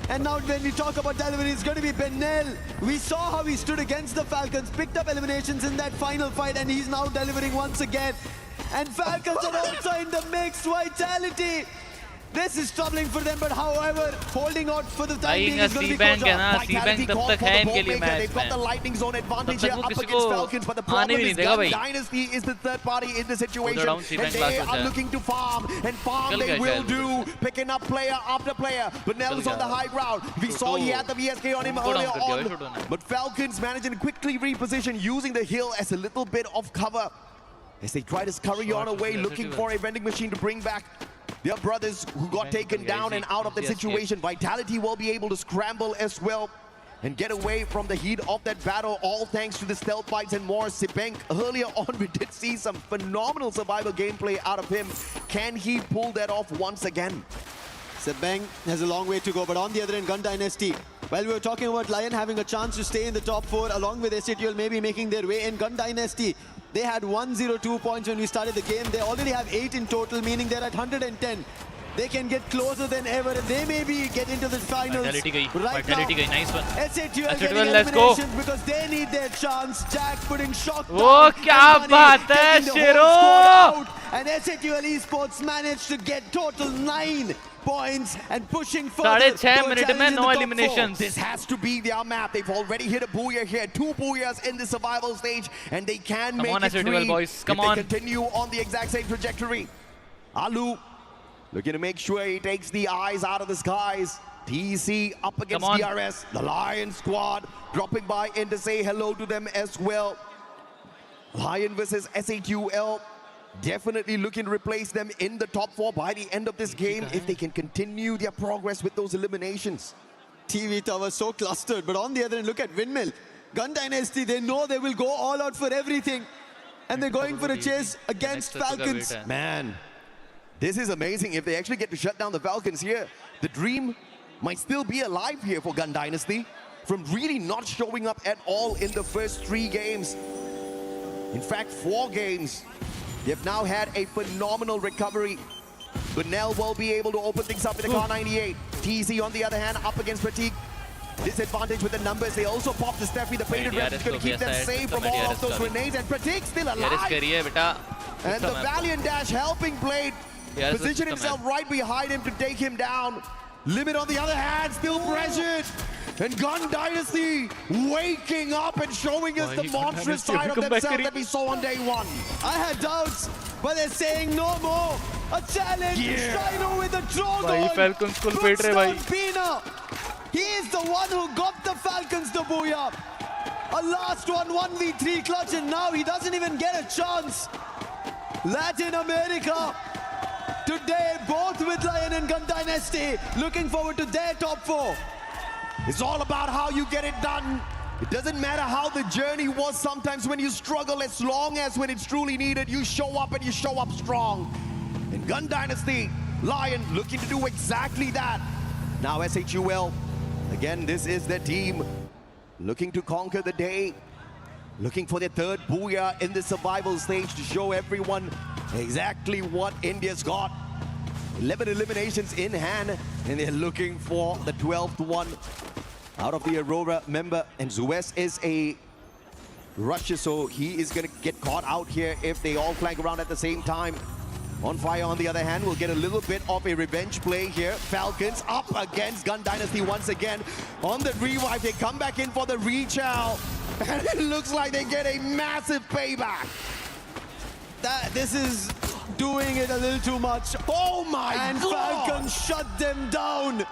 And now when we talk about delivery, it's going to be Benel. We saw how he stood against the Falcons, picked up eliminations in that final fight, and he's now delivering once again. And Falcons are also in the mix. Vitality. This is troubling for them, but however, holding out for the time being is going to be C-Bank है ना, Vitality C-Bank तब called तक for है the इनके लिए ball maker. Match They've got the में. lightning zone advantage तब here तक वो up किसी against को Falcons, but the आने problem भी is नहीं देगा Gun भाई. Dynasty is the third party in the situation, down, and C-Bank they last are होता है. looking to farm, and farm चल they गया will शायद. do, picking up player after player. But Nell's चल on the गया. high ground. We saw he had the VSK on him उनको earlier down कर दिया भाई, on, छोटू ने. but Falcons managing to quickly reposition using the hill as a little bit of cover as they try to scurry on away, looking for a vending machine to bring back their brothers who got taken down and out of the situation. Vitality will be able to scramble as well and get away from the heat of that battle, all thanks to the stealth fights and more. C-Bank, earlier on we did see some phenomenal survival gameplay out of him. Can he pull that off once again? C-Bank has a long way to go, but on the other end, Gun Dynasty. While we were talking about Lion having a chance to stay in the top 4, along with SATL maybe making their way in, Gun Dynasty, they had 102 points when we started the game. They already have 8 in total, meaning they're at 110. They can get closer than ever, and they maybe get into the finals. Vitality गई, Right Vitality now, गई, nice one. SATL SATL, getting let's go. eliminations because they need their chance. Jack putting shock down. वो क्या and Bunny बात है, taking the whole शेरो! squad out. And SATL Esports managed to get total 9 points and pushing further. साढ़े to 6 a minute challenge में in the no top 4. eliminations. This has to be their map. They've already hit a Booyah here. 2 Booyahs in the survival stage, and they can Come make on, it SATL 3 boys, come if on. they continue on the exact same trajectory. Alu looking to make sure he takes the eyes out of the skies. TC up against on. DRS. The Lion squad dropping by in to say hello to them as well. Lion versus SATL. Definitely looking to replace them in the top 4 by the end of this game if they can continue their progress with those eliminations. TV tower so clustered, but on the other end, look at Windmill. Gun Dynasty, they know they will go all out for everything. And they're going for a chase against Falcons. Man, this is amazing. If they actually get to shut down the Falcons here, the dream might still be alive here for Gun Dynasty from really not showing up at all in the first 3 games. In fact, 4 games. They've now had a phenomenal recovery. But Nell will be able to open things up in the car 98. TZ on the other hand, up against Pratik. Disadvantage with the numbers. They also pop the Steffi. The painted red is going to keep them safe from all of those grenades. And Pratik still alive. And the Valiant Dash helping Blade position himself right behind him to take him down. Limit on the other hand, still pressured. And Gun Dynasty waking up and showing us the monstrous side of themselves that we saw on day 1. I had doubts, but they're saying no more. A challenge. Shino with the Drogon. Falcons को लपेट रहे भाई. Pina. He is the one who got the Falcons to Booyah. A last one, 1v3 clutch, and now he doesn't even get a chance. Latin America. Today, both with Lion and Gun Dynasty, looking forward to their top 4. It's all about how you get it done. It doesn't matter how the journey was sometimes when you struggle, as long as when it's truly needed, you show up and you show up strong. And Gun Dynasty, Lion looking to do exactly that. Now SHUL, again, this is their team looking to conquer the day, looking for their third Booyah in the survival stage to show everyone exactly what India's got. 11 eliminations in hand, and they're looking for the 12th one out of the Aurora member. And Zuez is a rusher, so he is going to get caught out here if they all flank around at the same time. On Fire, on the other hand, will get a little bit of a revenge play here. Falcons up against Gun Dynasty once again. On the revive, they come back in for the rechow. And it looks like they get a massive payback. This is doing it a little too much. Oh my and God! Falcons shut them down.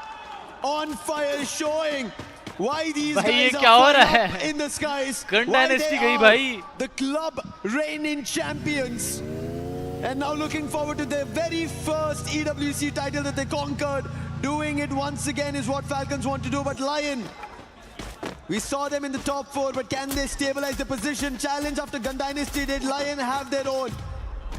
On Fire showing why these भाई ये guys क्या हो are रहा flying है? up in the skies. Gun Why Dynasty they गई are भाई. the club reigning champions. And now looking forward to their very first EWC title that they conquered. Doing it once again is what Falcons want to do. But Lion, we saw them in the top 4, but can they stabilize the position? Challenge after Gun Dynasty did Lion have their own.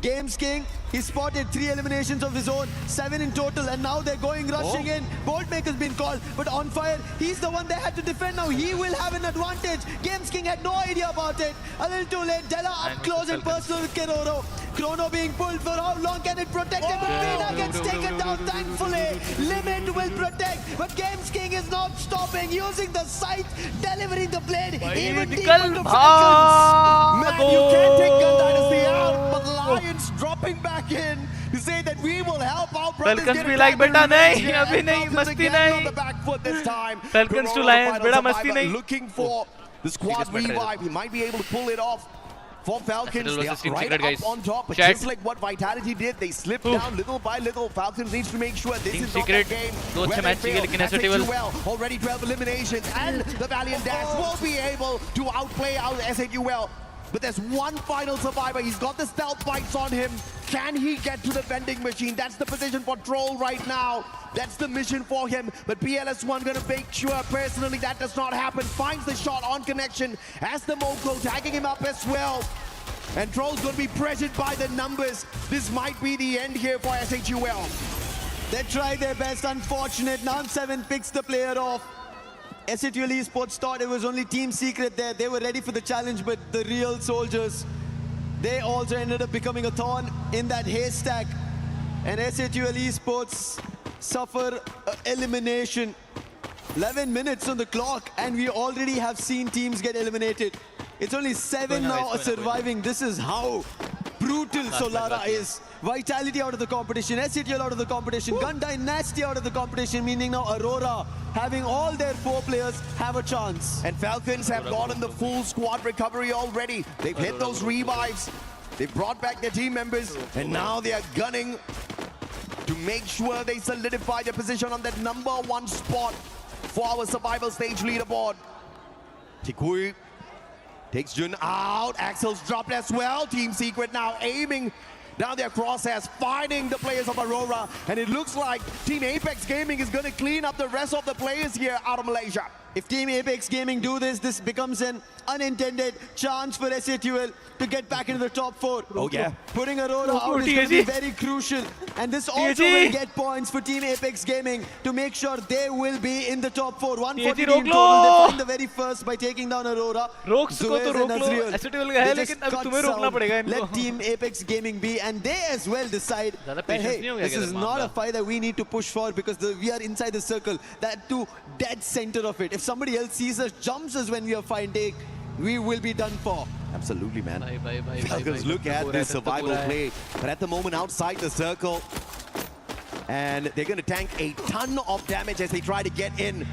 Games King, he spotted 3 eliminations of his own, 7 in total, and now they're going rushing in. Boltmaker's been called, but On Fire, he's the one they had to defend. Now he will have an advantage. Games King had no idea about it. A little too late. Della up close and personal with Keroro. Chrono being pulled for how long can it protect him? But Veena gets taken down, thankfully. Limit will protect, but Games King is not stopping, using the sight, delivering the blade, even deeper to Falcons. Man, you can't take Gun Dynasty out, but Lions dropping back in to say that we will help our brothers Falcons get भी it like back बेटा in नहीं, revenge. अभी नहीं, Falcons मस्ती again नहीं. on the back foot this time. Falcons to Corona, Lions, final बेटा मस्ती survivor, नहीं. looking for the squad Biggest better revive. He might be able to pull it off. For Falcons, Accidental they are versus Team right Secret, up guys. on top, but Chat. just like what Vitality did, they slipped down little by little. Falcons needs to make sure this Team is not Secret, the game दो अच्छे where they match किए fail. लेकिन SHUL SHUL already 12 eliminations, and the Valiant Dash will be able to outplay out SHUL. But there's one final survivor. He's got the stealth bites on him. Can he get to the vending machine? That's the position for Troll right now. That's the mission for him. But PLS1 gonna make sure personally that does not happen. Finds the shot on connection as the Moko tagging him up as well. And Troll's gonna be pressured by the numbers. This might be the end here for SHUL. They tried their best, unfortunate. Now 7 picks the player off. SHUL Esports thought it was only Team Secret there. They were ready for the challenge, but the real soldiers, they also ended up becoming a thorn in that haystack. And SHUL Esports suffer elimination. 11 minutes on the clock, and we already have seen teams get eliminated. It's only 7 now surviving. This is how brutal Solara is. Vitality out of the competition, SHUL out of the competition, Gun Dynasty out of the competition, meaning now Aurora having all their 4 players have a chance. And Falcons have gotten the full squad recovery already. They've hit those revives. They've brought back their team members, and now they are gunning to make sure they solidify their position on that #1 spot for our survival stage leaderboard. Tikui takes Jun out. Axel's dropped as well. Team Secret now aiming down their crosshairs, finding the players of Aurora. And it looks like Team Apex Gaming is going to clean up the rest of the players here out of Malaysia. If Team Apex Gaming do this, this becomes an unintended chance for SHUL to get back into the top 4. Oh yeah. Putting Aurora out is going to be very crucial. And this also will get points for Team Apex Gaming to make sure they will be in the top 4. 140 in total. They find the very first by taking down Aurora. Let Team Apex Gaming be, and they as well decide that, hey, this is not a fight that we need to push for because we are inside the circle. That too, dead center of it. If somebody else sees us, jumps us when we are fighting, we will be done for. Absolutely, man. Falcons look at this survival play, but at the moment outside the circle, and they're going to tank a ton of damage as they try to get in.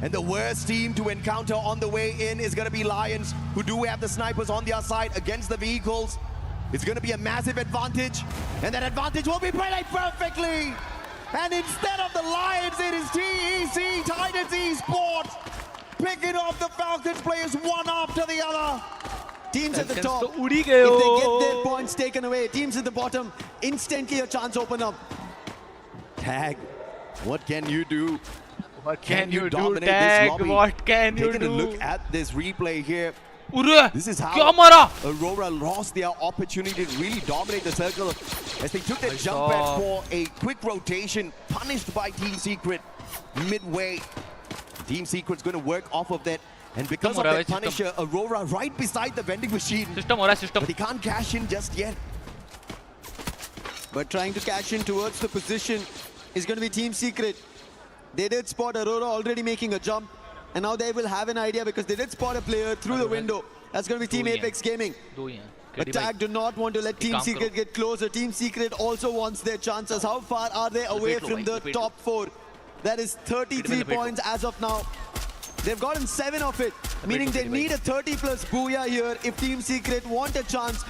And the worst team to encounter on the way in is going to be Lions, who do have the snipers on their side against the vehicles. It's going to be a massive advantage, and that advantage will be played perfectly. And instead of the Lions, it is TEC, Titans Esports, picking off the Falcons players one after the other. Teams at the top, if they get their points taken away, teams at the bottom, instantly a chance open up. Tag, what can you do? What can you do, dominate this Tag? lobby? What can you Taking a do? look at this replay here. This is how क्या मारा? Aurora lost their opportunity to really dominate the circle as they took that jump pad for a quick rotation, punished by Team Secret midway. Team Secret's going to work off of that. And because of that punisher, Aurora right beside the vending machine. But he can't cash in just yet. But trying to cash in towards the position is going to be Team Secret. They did spot Aurora already making a jump. And now they will have an idea because they did spot a player through the window. That's going to be Team Apex Gaming. But Tag do not want to let Team Secret get closer. Team Secret also wants their chances. How far are they away from the top 4? That is 33 points as of now. They've gotten 7 of it, meaning they need a 30+ BOOYAH here if Team Secret want a chance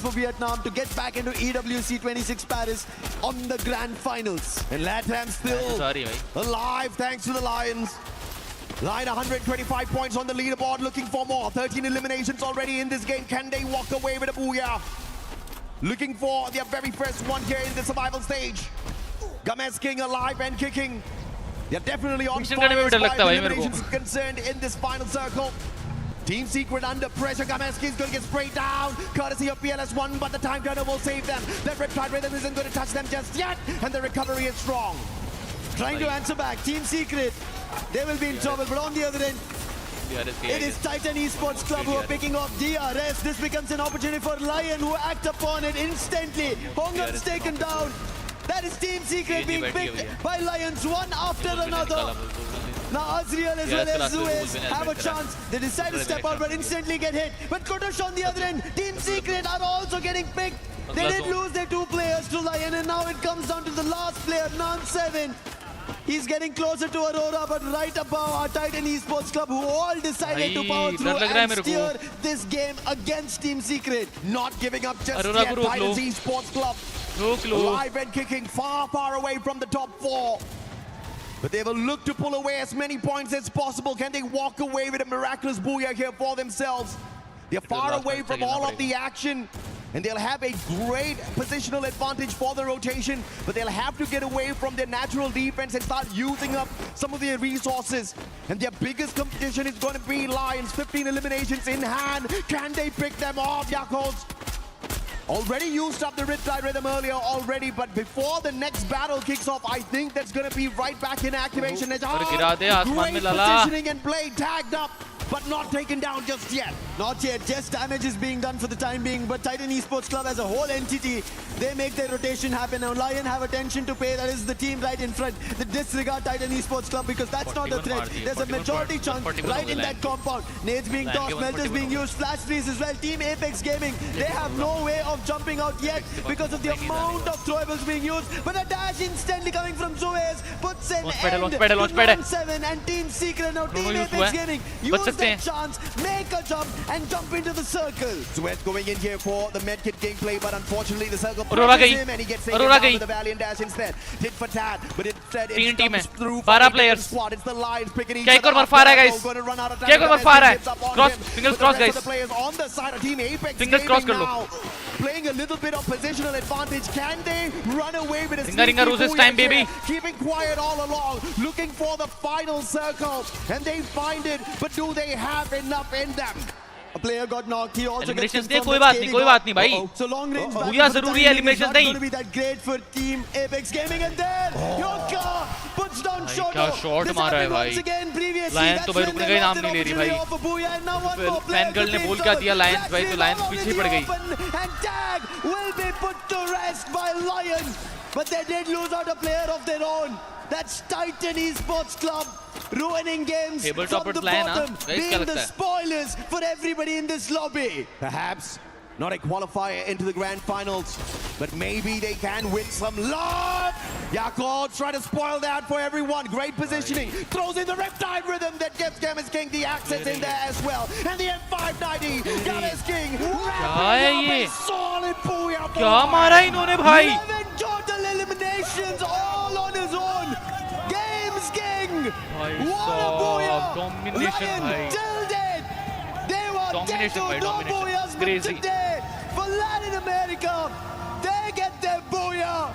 for Vietnam to get back into EWC 26 Paris on the grand finals. And LATAM still alive thanks to the Lions. Lion 125 points on the leaderboard, looking for more. 13 eliminations already in this game. Can they walk away with a BOOYAH? Looking for their very first one here in the survival stage. Games King alive and kicking. They're definitely on fire as far as eliminations is concerned in this final circle. Team Secret under pressure. Games King is going to get sprayed down, courtesy of PLS1, but the time turner will save them. That Riptide Rhythm isn't going to touch them just yet, and the recovery is strong. Trying to answer back, Team Secret, they will be in trouble, but on the other end, it is Titan Esports Club who are picking off DRS. This becomes an opportunity for Lion who act upon it instantly. Hongam's taken down. That is Team Secret being picked by Lions one after another. Now Azriel as well as Suez have a chance. They decide to step out but instantly get hit. But Kotosh on the other end, Team Secret are also getting picked. They did lose their 2 players to Lion, and now it comes down to the last player, Nan7. He's getting closer to Aurora, but right above our Titan Esports Club, who all decided to power through and steer this game against Team Secret. Not giving up just yet. Titan Esports Club alive and kicking, far away from the top 4. But they will look to pull away as many points as possible. Can they walk away with a miraculous BOOYAH here for themselves? They're far away from all of the action, and they'll have a great positional advantage for the rotation, but they'll have to get away from their natural defense and start using up some of their resources. And their biggest competition is going to be Lions. 15 eliminations in hand. Can they pick them off, Yakult? Already used up the Riptide Rhythm earlier already, but before the next battle kicks off, I think that's going to be right back in activation. Great positioning and play, tagged up, but not taken down just yet. Not yet. Just damage is being done for the time being, but Titan Esports Club as a whole entity, they make their rotation happen. Now Lion have attention to pay. That is the team right in front. They disregard Titan Esports Club because that's not the threat. There's a majority chance right in that compound. Nades being tossed, melters being used, flash freeze as well. Team Apex Gaming, they have no way of jumping out yet because of the amount of throwables being used. But a dash instantly coming from Suez puts an end to 9-7 and Team Secret. Now Team Apex Gaming use that chance, make a jump and jump into the circle. Suez going in here for the medkit gameplay, but unfortunately the circle pushes him and he gets taken down with a valiant dash instead. Tit for tat, but instead it comes through for the squad. It's the Lions picking each other up. Going to run out of time. Fingers crossed, guys. The players on the side of Team Apex Gaming now playing a little bit of positional advantage. Can they run away with a sneaky time, baby? Keeping quiet all along, looking for the final circle, and they find it, but do they have enough in them? A player got knocked. He also gets Eliminations दे, कोई बात नहीं भाई. So long range BOOYAH जरूरी है, eliminations नहीं. Going to be that great for Team Apex Gaming, and then Yoka puts down Shoto. क्या shot मारा है भाई. Lions तो भाई रुकने का ही नाम नहीं ले रही भाई. Fan girl ने बोल क्या दिया Lions भाई, तो Lions पीछे पड़ गई. And Tag will be put to rest by Lions, but they did lose out a player of their own. That's Titan Esports Club ruining games from the bottom, being the spoilers for everybody in this lobby. Perhaps not a qualifier into the grand finals, but maybe they can win some love. Yakult trying to spoil that for everyone. Great positioning, throws in the Riptide Rhythm that gives Games King the access in there as well. And the M590, Games King wrapping up a solid BOOYAH. क्या मारा इन्होंने भाई? 11 total eliminations all on his own. Games King, what a BOOYAH! Domination Lion killed it. They were dead to no BOOYAHs, but today for Latin America, they get their BOOYAH.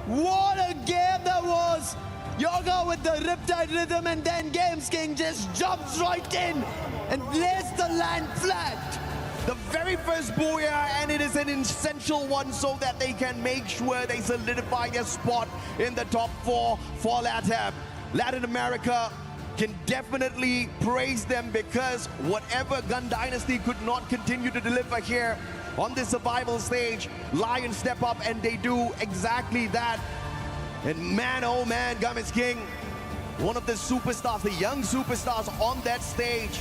What a game that was! Yoga with the riptide rhythm, and then Games King just jumps right in and lays the land flat. The very first BOOYAH, and it is an essential one so that they can make sure they solidify their spot in the top 4 for LATAM. Latin America can definitely praise them, because whatever Gun Dynasty could not continue to deliver here on this survival stage, Lions step up and they do exactly that. And man, oh man, Games King, one of the superstars, the young superstars on that stage,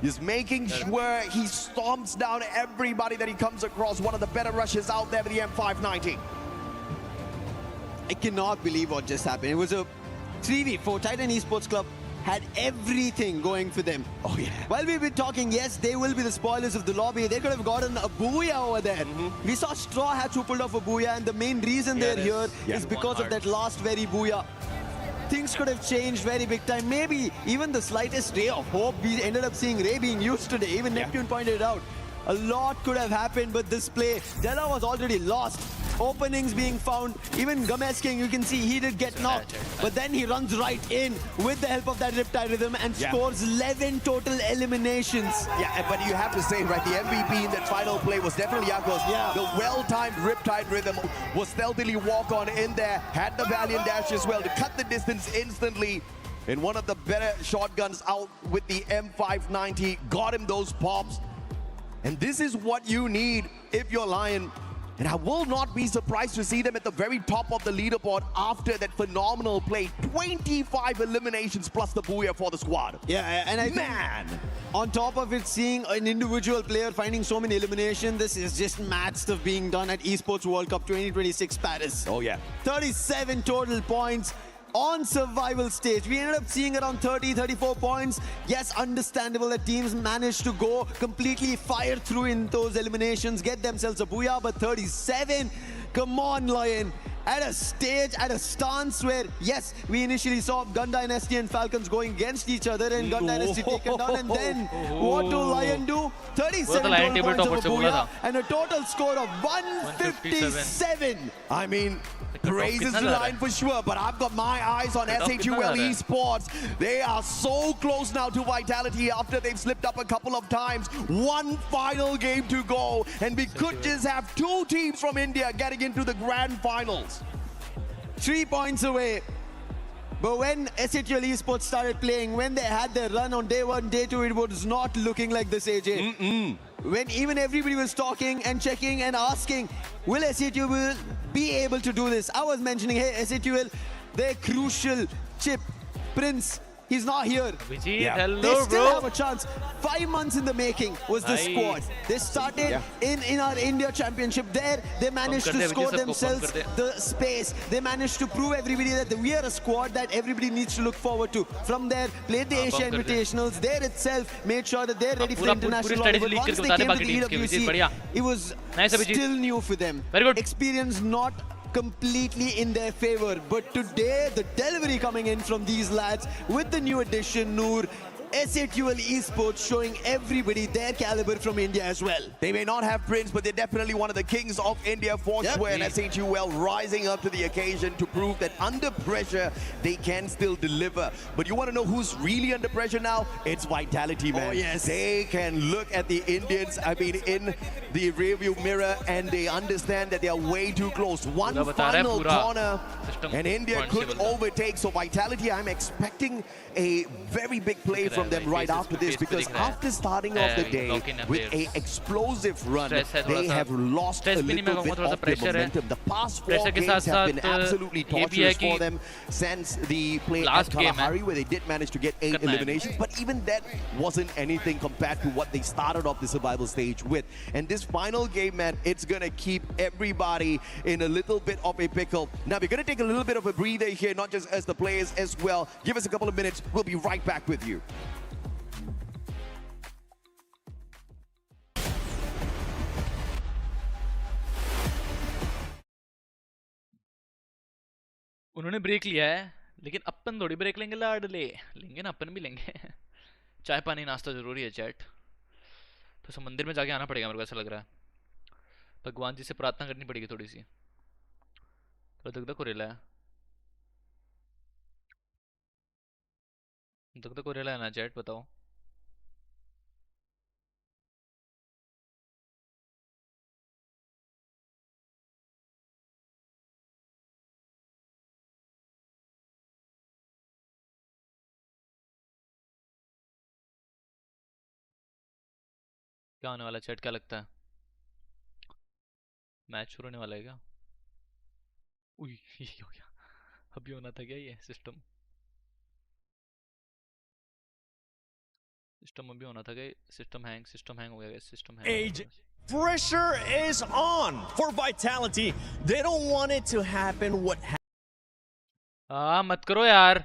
is making sure he stomps down everybody that he comes across. One of the better rushes out there with the M590. I cannot believe what just happened. It was a 3v4. Titan Esports Club had everything going for them. Oh yeah. While we've been talking, yes, they will be the spoilers of the lobby. They could have gotten a BOOYAH over there. We saw Straw Hats who pulled off a BOOYAH, and the main reason they're here is because of that last very BOOYAH. Things could have changed very big time. Maybe even the slightest ray of hope. We ended up seeing Ray being used today. Even Neptune pointed it out. A lot could have happened, but this play, Della was already lost. Openings being found. Even Games King, you can see he did get knocked. But then he runs right in with the help of that Riptide Rhythm and scores 11 total eliminations. Yeah, but you have to say, right, the MVP in that final play was definitely Yakos. The well-timed Riptide Rhythm was stealthily walk on in there, had the Valiant Dash as well to cut the distance instantly. And one of the better shotguns out with the M590 got him those pops. And this is what you need if you're Lion. And I will not be surprised to see them at the very top of the leaderboard after that phenomenal play. 25 eliminations plus the BOOYAH for the squad. Yeah, and I think on top of it, seeing an individual player finding so many eliminations, this is just mad stuff being done at Esports World Cup 2026 Paris. Oh yeah. 37 total points on survival stage. We ended up seeing around 34 points. Yes, understandable that teams managed to go completely fire through in those eliminations, get themselves a BOOYAH, but 37, come on, Lion. At a stage, at a stance where, yes, we initially saw Gun Dynasty and Falcons going against each other and Gun Dynasty taken down, and then what do Lion do? 37 total points of a BOOYAH and a total score of 157. I mean, praises to Lion for sure, but I've got my eyes on SHUL Esports. They are so close now to Vitality after they've slipped up a couple of times. One final game to go, and we could just have 2 teams from India getting into the grand finals. 3 points away. But when SHUL Esports started playing, when they had their run on day 1, day 2, it was not looking like this, AJ. When even everybody was talking and checking and asking, will SHUL be able to do this? I was mentioning, hey, SHUL, their crucial chip, Prince, he's not here. Hello, they still have a chance. 5 months in the making was the squad. They started in our India Championship there. They managed to score themselves the space. They managed to prove everybody that we are a squad that everybody needs to look forward to. From there, played the Asia Invitationals. There itself made sure that they're ready for the international level. But once they came to the EWC, it was still new for them. Experience not completely in their favor, but today the delivery coming in from these lads with the new addition Noor, SHUL Esports showing everybody their caliber from India as well. They may not have Prince, but they're definitely one of the kings of India for sure, and SHUL rising up to the occasion to prove that under pressure they can still deliver. But you want to know who's really under pressure now? It's Vitality, man. Oh yes. They can look at the Indians, I mean, in the rearview mirror, and they understand that they are way too close. One final corner and India could overtake. So Vitality, I'm expecting a very big play from them right after this, because after starting off the day with an explosive run, they have lost a little bit of the momentum. The past 4 games have been absolutely torturous for them since the play at Kalahari, where they did manage to get 8 eliminations, but even that wasn't anything compared to what they started off the survival stage with. And this final game, man, it's gonna keep everybody in a little bit of a pickle. Now we're gonna take a little bit of a breather here, not just as the players as well. Give us a couple of minutes, we'll be right back with you. उन्होंने break लिया है, लेकिन अपन थोड़ी break लेंगे लाडले, लेंगे ना, अपन भी लेंगे। चाय पानी नाश्ता जरूरी है चैट। तो मंदिर में जाके आना पड़ेगा, मेरे को ऐसा लग रहा है। भगवान जी से प्रार्थना करनी पड़ेगी थोड़ी सी। थोड़ा दग दग हो रहा है। तो कोरिया लाना चैट बताओ। क्या होने वाला चैट, क्या लगता है? मैच शुरू होने वाला है क्या? उई ये हो गया, अभी होना था क्या ये सिस्टम अभी होना था क्या? सिस्टम हैंग हो गया, system hang. Pressure is on for Vitality. They don't want it to happen what मत करो यार।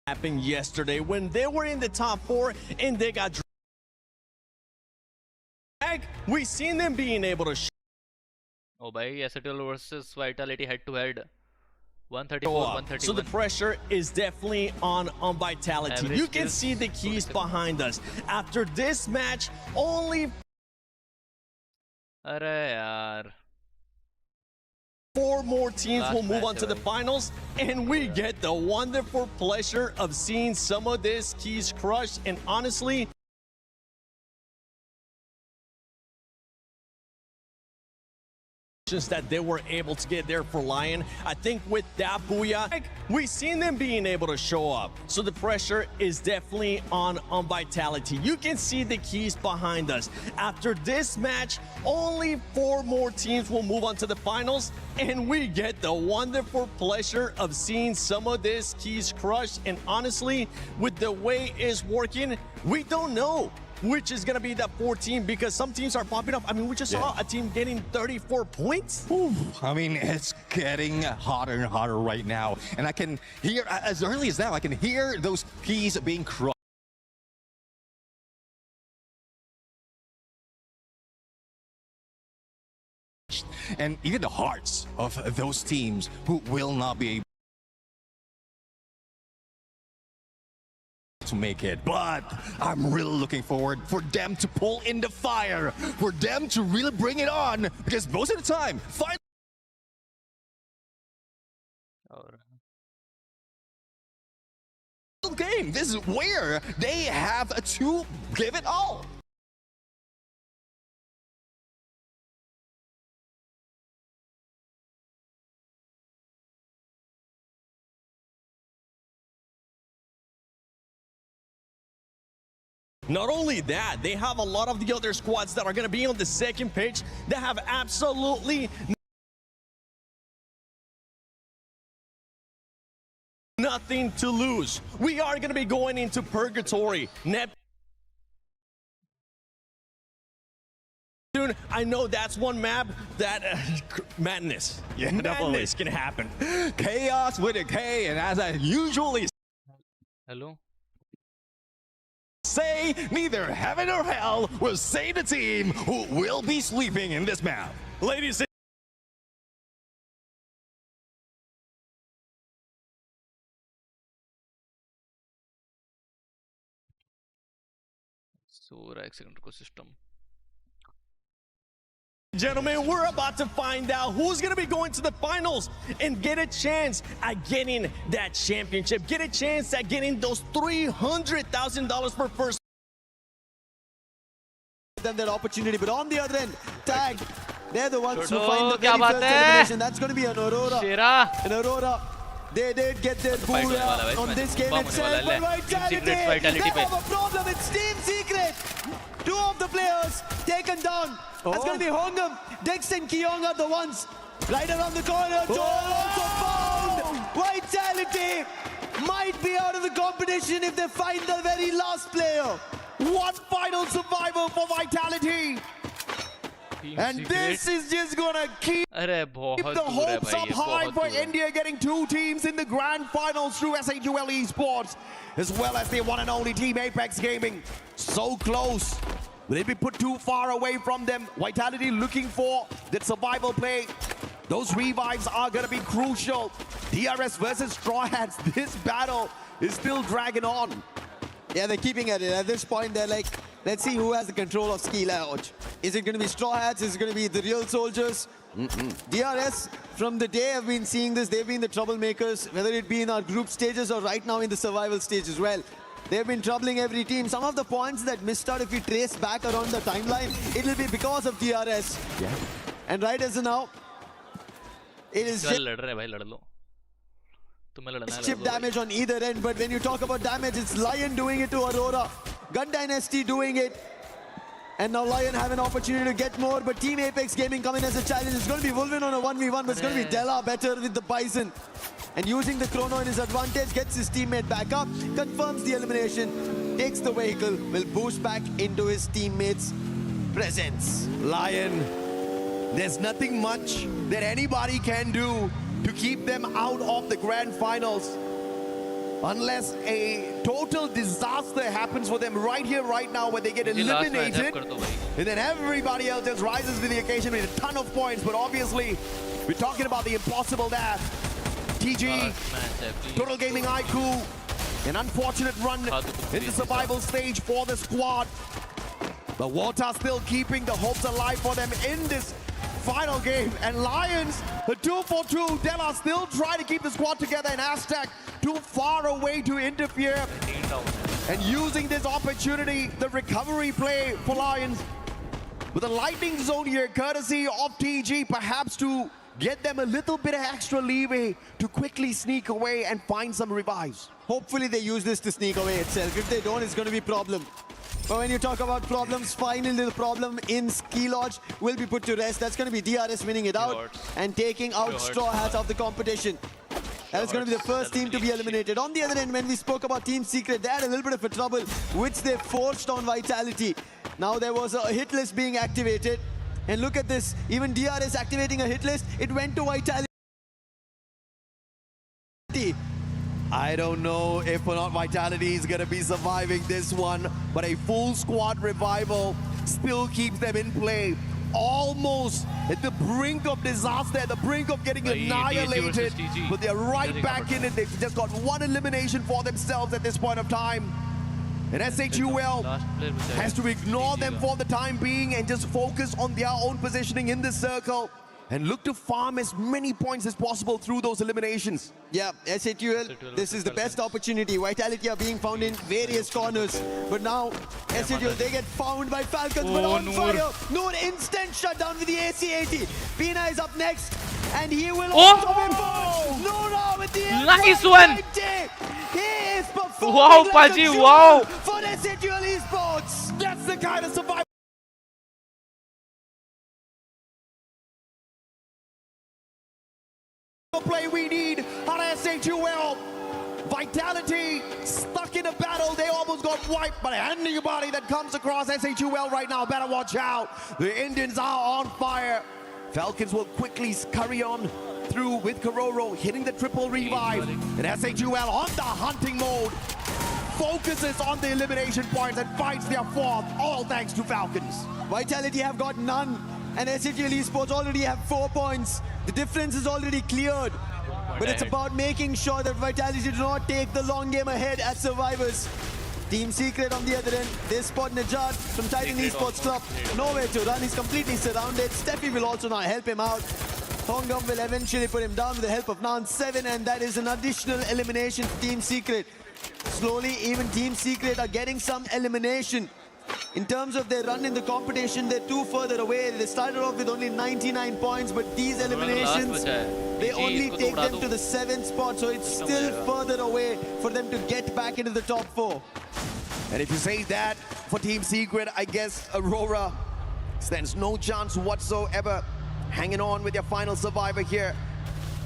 happened yesterday when they were in the top 4 and they got dragged. We seen them being able to ओ भाई STL versus Vitality head to head, 134 show up. 131. So the pressure is definitely on Vitality. Average You can kills. see the keys behind us. After this match, only अरे यार 4 more teams Last will move match on to the है finals, and we get the wonderful pleasure of seeing some of this keys crushed. And honestly, that they were able to get there for Lion. I think with that BOOYAH, we've seen them being able to show up. So the pressure is definitely on Vitality. You can see the keys behind us. After this match, only 4 more teams will move on to the finals, and we get the wonderful pleasure of seeing some of this keys crushed. And honestly, with the way it's working, we don't know which is going to be that 4th team, because some teams are popping up. I mean, we just saw a team getting 34 points. I mean, it's getting hotter and hotter right now. And I can hear, as early as now, I can hear those keys being crushed. And even the hearts of those teams who will not be able to make it. But I'm really looking forward for them to pull in the fire, for them to really bring it on, because most of the time, final game, this is where they have to give it all. Not only that, they have a lot of the other squads that are going to be on the second page that have absolutely nothing to lose. We are going to be going into Purgatory. I know that's one map that madness. Yeah, madness can happen. Chaos with a K, and as I usually Hello. say, neither heaven or hell will save the team who will be sleeping in this map. Ladies and gentlemen, we're about to find out who's going to be going to the finals and get a chance at getting that championship, get a chance at getting those $300,000 for first. Then that opportunity, but on the other end, tag. They're the ones who Chodo, find the kya very baat first hai? elimination. That's going to be an Aurora. Shera An Aurora. They did get their Fight होने वाला है BOOYAH on इसमें। this game Bomb होने वाला itself. है, But ले। Team Secrets Vitality, Vitality they पे। have a problem. It's Team Secret. 2 of the players taken down. That's going to be Hongam. Dex and Kyong are the ones right around the corner. Joel also found. Vitality might be out of the competition if they find the very last player. One final survivor for Vitality. And this is just gonna keep अरे बहुत the दूर है hopes भाई up ये, high बहुत for दूर है। India getting 2 teams in the grand finals through SHUL Esports, as well as the one and only Team Apex Gaming. So close. Will it be put too far away from them? Vitality looking for that survival play. Those revives are gonna be crucial. DRS versus Straw Hats. This battle is still dragging on. Yeah, they're keeping at it. At this point, they're like, let's see who has the control of ski lounge. Is it going to be Straw Hats? Is it going to be the real soldiers? DRS, from the day I've been seeing this, they've been the troublemakers, whether it be in our group stages or right now in the survival stage as well. They've been troubling every team. Some of the points that missed out, if we trace back around the timeline, it'll be because of DRS. Yeah. And right as of now, it is chip damage on either end. But when you talk about damage, it's Lion doing it to Aurora, Gun Dynasty doing it. And now Lion have an opportunity to get more, but Team Apex Gaming coming as a challenge. It's going to be Wolverine on a 1v1, but it's going to be Della better with the Bison. And using the chrono in his advantage, gets his teammate back up, confirms the elimination, takes the vehicle, will boost back into his teammates' presence. Lion, there's nothing much that anybody can do to keep them out of the grand finals. Unless a total disaster happens for them right here, right now, where they get eliminated. And then everybody else just rises to the occasion with a ton of points. But obviously, we're talking about the impossible there. TG, Total Gaming IQ, an unfortunate run in the survival stage for the squad. But Water still keeping the hopes alive for them in this final game. And Lions, the 2-for-2, Della still trying to keep the squad together, and Aztec too far away to interfere. And using this opportunity, the recovery play for Lions with a lightning zone here, courtesy of TG, perhaps to get them a little bit of extra leeway to quickly sneak away and find some revives. Hopefully they use this to sneak away itself. If they don't, it's going to be a problem. But when you talk about problems, finally the problem in Ski Lodge will be put to rest. That's going to be DRS winning it out and taking out Straw Hats of the competition. That is going to be the first team to be eliminated. On the other end, when we spoke about Team Secret, they had a little bit of a trouble, which they forced on Vitality. Now there was a hit list being activated. And look at this, even DRS activating a hit list, it went to Vitality. I don't know if or not Vitality is going to be surviving this one, but a full squad revival still keeps them in play. Almost at the brink of disaster, at the brink of getting annihilated, but they're right back in it. They've just got one elimination for themselves at this point of time. And SHUL has to ignore them for the time being and just focus on their own positioning in the circle and look to farm as many points as possible through those eliminations. Yeah, SHUL, this is the best opportunity. Vitality are being found in various corners. But now, SHUL, they get found by Falcons, but on fire. Noor instant shutdown with the AC-80. Pina is up next, and he will also be found. Noor with the Nice one. He is performing Wow, like Paji, a jewel wow. for SHUL Esports. That's the kind of survival play we need on SHUL. Vitality stuck in a battle. They almost got wiped, but anybody that comes across SHUL right now better watch out. The Indians are on fire. Falcons will quickly scurry on through with Kororo hitting the triple revive. And SHUL on the hunting mode focuses on the elimination points and fights their fourth, all thanks to Falcons. Vitality have got none, and SHUL Esports already have 4 points. The difference is already cleared, but it's about making sure that Vitality do not take the long game ahead as survivors. Team Secret on the other end, they spot Najat from Titan Esports Club. Nowhere to run, he's completely surrounded. Steffi will also now help him out. Hongam will eventually put him down with the help of Nan 7, and that is an additional elimination for Team Secret. Slowly, even Team Secret are getting some elimination. In terms of their run in the competition, they're too further away. They started off with only 99 points, but these eliminations, they only take them to the 7th spot, so it's still further away for them to get back into the top 4. And if you say that for Team Secret, I guess Aurora stands no chance whatsoever. Hanging on with their final survivor here.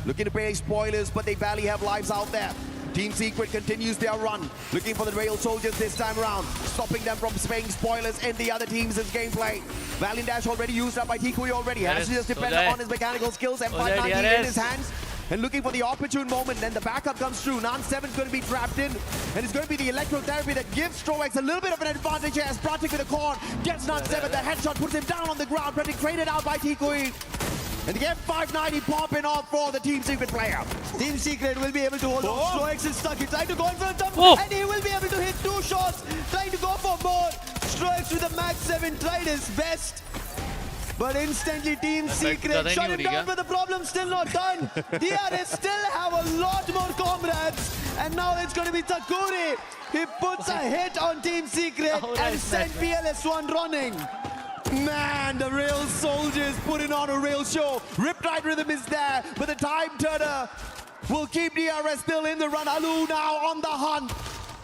Looking to pay spoilers, but they barely have lives out there. Team Secret continues their run, looking for the Rail Soldiers this time around, stopping them from spraying spoilers in the other teams' gameplay. Valiant Dash already used up by Tikui already, has to just depend on his mechanical skills and M590 in his hands. And looking for the opportune moment, then the backup comes through. Nan 7's going to be trapped in, and it's going to be the electrotherapy that gives Stroex a little bit of an advantage here as Pratik with a cord gets Nan 7. The headshot puts him down on the ground, Pratik traded out by Tikui. And the M590 popping off for the Team Secret player. Team Secret will be able to hold on. Stroex is stuck. He tried to go in for a jump, and he will be able to hit 2 shots, trying to go for more. Stroex with the Max 7 tried his best. but instantly Team Secret shut him down, but the problem's still not done. DRS still have a lot more comrades, and now it's going to be Takuri. He puts a hit on Team Secret and sent PLS1 running. Man, the real soldiers putting on a real show. Riptide Rhythm is there, but the time turner will keep DRS still in the run. Alu now on the hunt.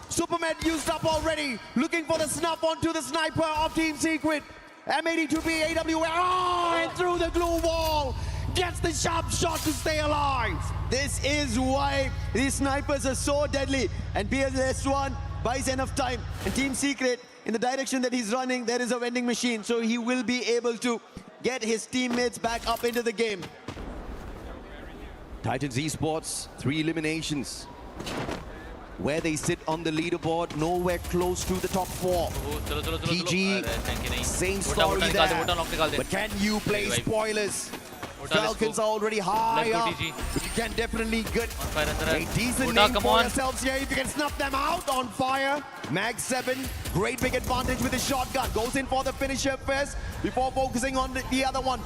Superman used up already, looking for the snuff onto the sniper of Team Secret. M82B, AWA, and through the glue wall. Gets the sharp shot to stay alive. This is why these snipers are so deadly. And PLS1 buys enough time. And Team Secret, in the direction that he's running, there is a vending machine. So he will be able to get his teammates back up into the game. Titans Esports, 3 eliminations. Where they sit on the leaderboard, nowhere close to the top 4. PG, same story there. But can you play spoilers? Falcons are already high up, but you can definitely get a decent name for yourselves here if you can snuff them out. On fire. Mag 7, great big advantage with the shotgun. Goes in for the finisher first before focusing on the other one.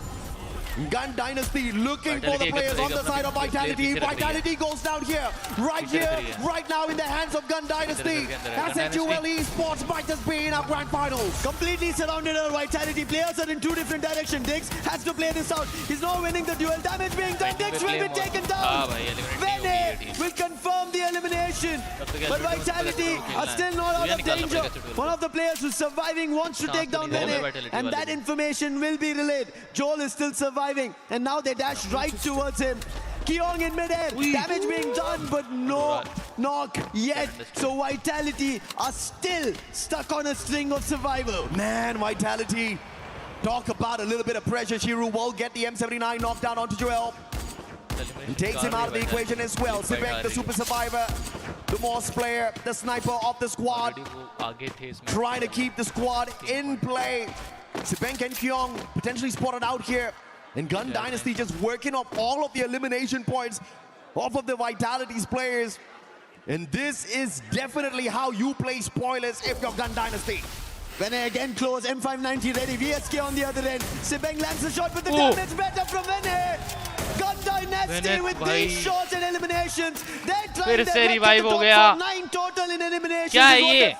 Gun Dynasty looking for the players on the side of Vitality. Vitality goes down here, right now in the hands of Gun Dynasty. SHUL Esports might just be in our grand finals. Completely surrounded our Vitality. Players are in 2 different directions. Diggs has to play this out. He's not winning the duel. Damage being done. Diggs will be taken down. Vene will confirm the elimination. But Vitality are still not out of danger. One of the players who's surviving wants to take down Vene, and that information will be relayed. Joel is still surviving. And now they dash right towards him. Kyong in midair, damage being done, but no knock yet. So Vitality are still stuck on a string of survival. Man, Vitality, talk about a little bit of pressure. Shiru will get the M79 knockdown onto Joel. And takes him out of the equation as well. Sibek, the super survivor, the Morse player, the sniper of the squad, trying to keep the squad in play. Sibek and Kyong potentially spotted out here. And Gun Dynasty just working off all of the elimination points off of the Vitality's players. And this is definitely how you play spoilers if you're Gun Dynasty. Vene again close, M590 ready, VSK on the other end. Sibeng lands the shot, but the damage better from Vene. Gun Dynasty with these shots and eliminations. They're trying their best to top 9 total in eliminations. क्या है ये?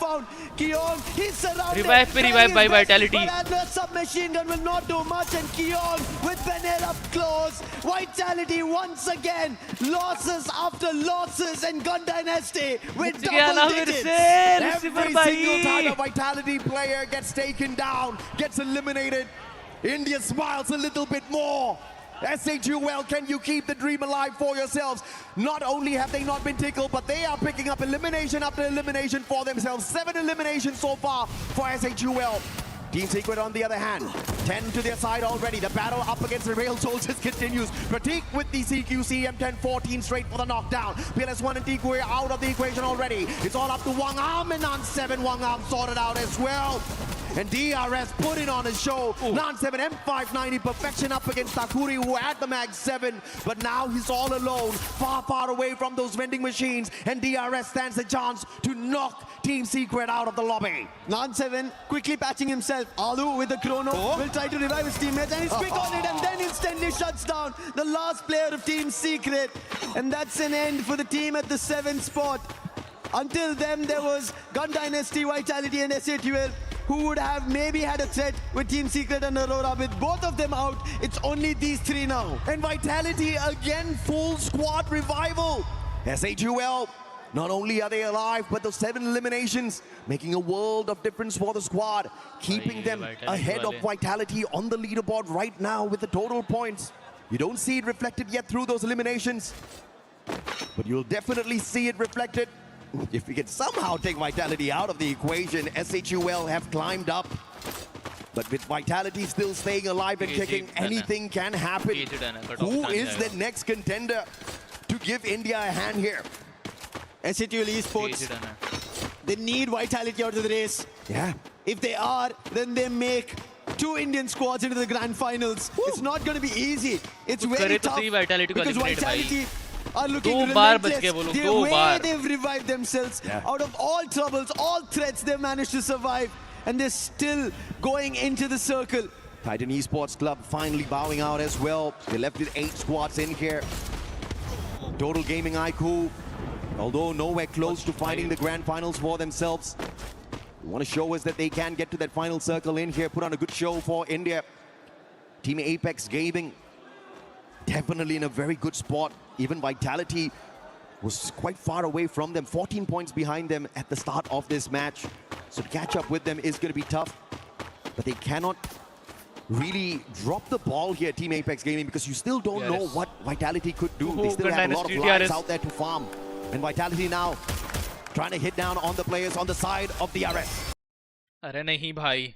Kyong, he's surrounded. Revive by Vitality. But Adler submachine gun will not do much, and Kyong with Vene up close. Vitality once again, losses after losses, and Gun Dynasty with double digits. Every single time a Vitality player gets taken down, gets eliminated, India smiles a little bit more. SHUL, can you keep the dream alive for yourselves? Not only have they not been tickled, but they are picking up elimination after elimination for themselves. 7 eliminations so far for SHUL. Team Secret on the other hand, 10 to their side already. The battle up against the Rail Soldiers continues. Pratik with the CQC M10-14 straight for the knockdown. PLS1 and Tikwe out of the equation already. It's all up to Wang Am, and Nan7 Wang Am sorted out as well. And DRS putting on a show. Nan7 M590 perfection up against Takuri, who had the Mag 7, but now he's all alone, far away from those vending machines, and DRS stands a chance to knock Team Secret out of the lobby. Nan7 quickly patching himself. Alu with the chrono will try to revive his teammates, and he's quick on it, and then instantly shuts down the last player of Team Secret. And that's an end for the team at the 7th spot. Until then, there was Gun Dynasty, Vitality, and SHUL, who would have maybe had a threat with Team Secret and Aurora. With both of them out, it's only these 3 now. And Vitality again, full squad revival. SHUL, not only are they alive, but those 7 eliminations making a world of difference for the squad, keeping them ahead of Vitality on the leaderboard right now with the total points. You don't see it reflected yet through those eliminations, but you'll definitely see it reflected if we can somehow take Vitality out of the equation. SHUL have climbed up, but with Vitality still staying alive and kicking, anything can happen. Who is the next contender to give India a hand here? SHUL Esports, they need Vitality out of the race. Yeah. If they are, then they make 2 Indian squads into the grand finals. It's not going to be easy. It's very tough because Vitality are looking relentless. The way they've revived themselves out of all troubles, all threats, they've managed to survive, and they're still going into the circle. Titan Esports Club finally bowing out as well. They left with 8 squads in here. Total Gaming IQ, although nowhere close to finding the grand finals for themselves, they want to show us that they can get to that final circle in here, put on a good show for India. Team Apex Gaming, definitely in a very good spot. Even Vitality was quite far away from them, 14 points behind them at the start of this match. So to catch up with them is going to be tough, but they cannot really drop the ball here, Team Apex Gaming, because you still don't know what Vitality could do. They still have a lot of lives out there to farm. And Vitality now trying to hit down on the players on the side of the RS. अरे नहीं भाई.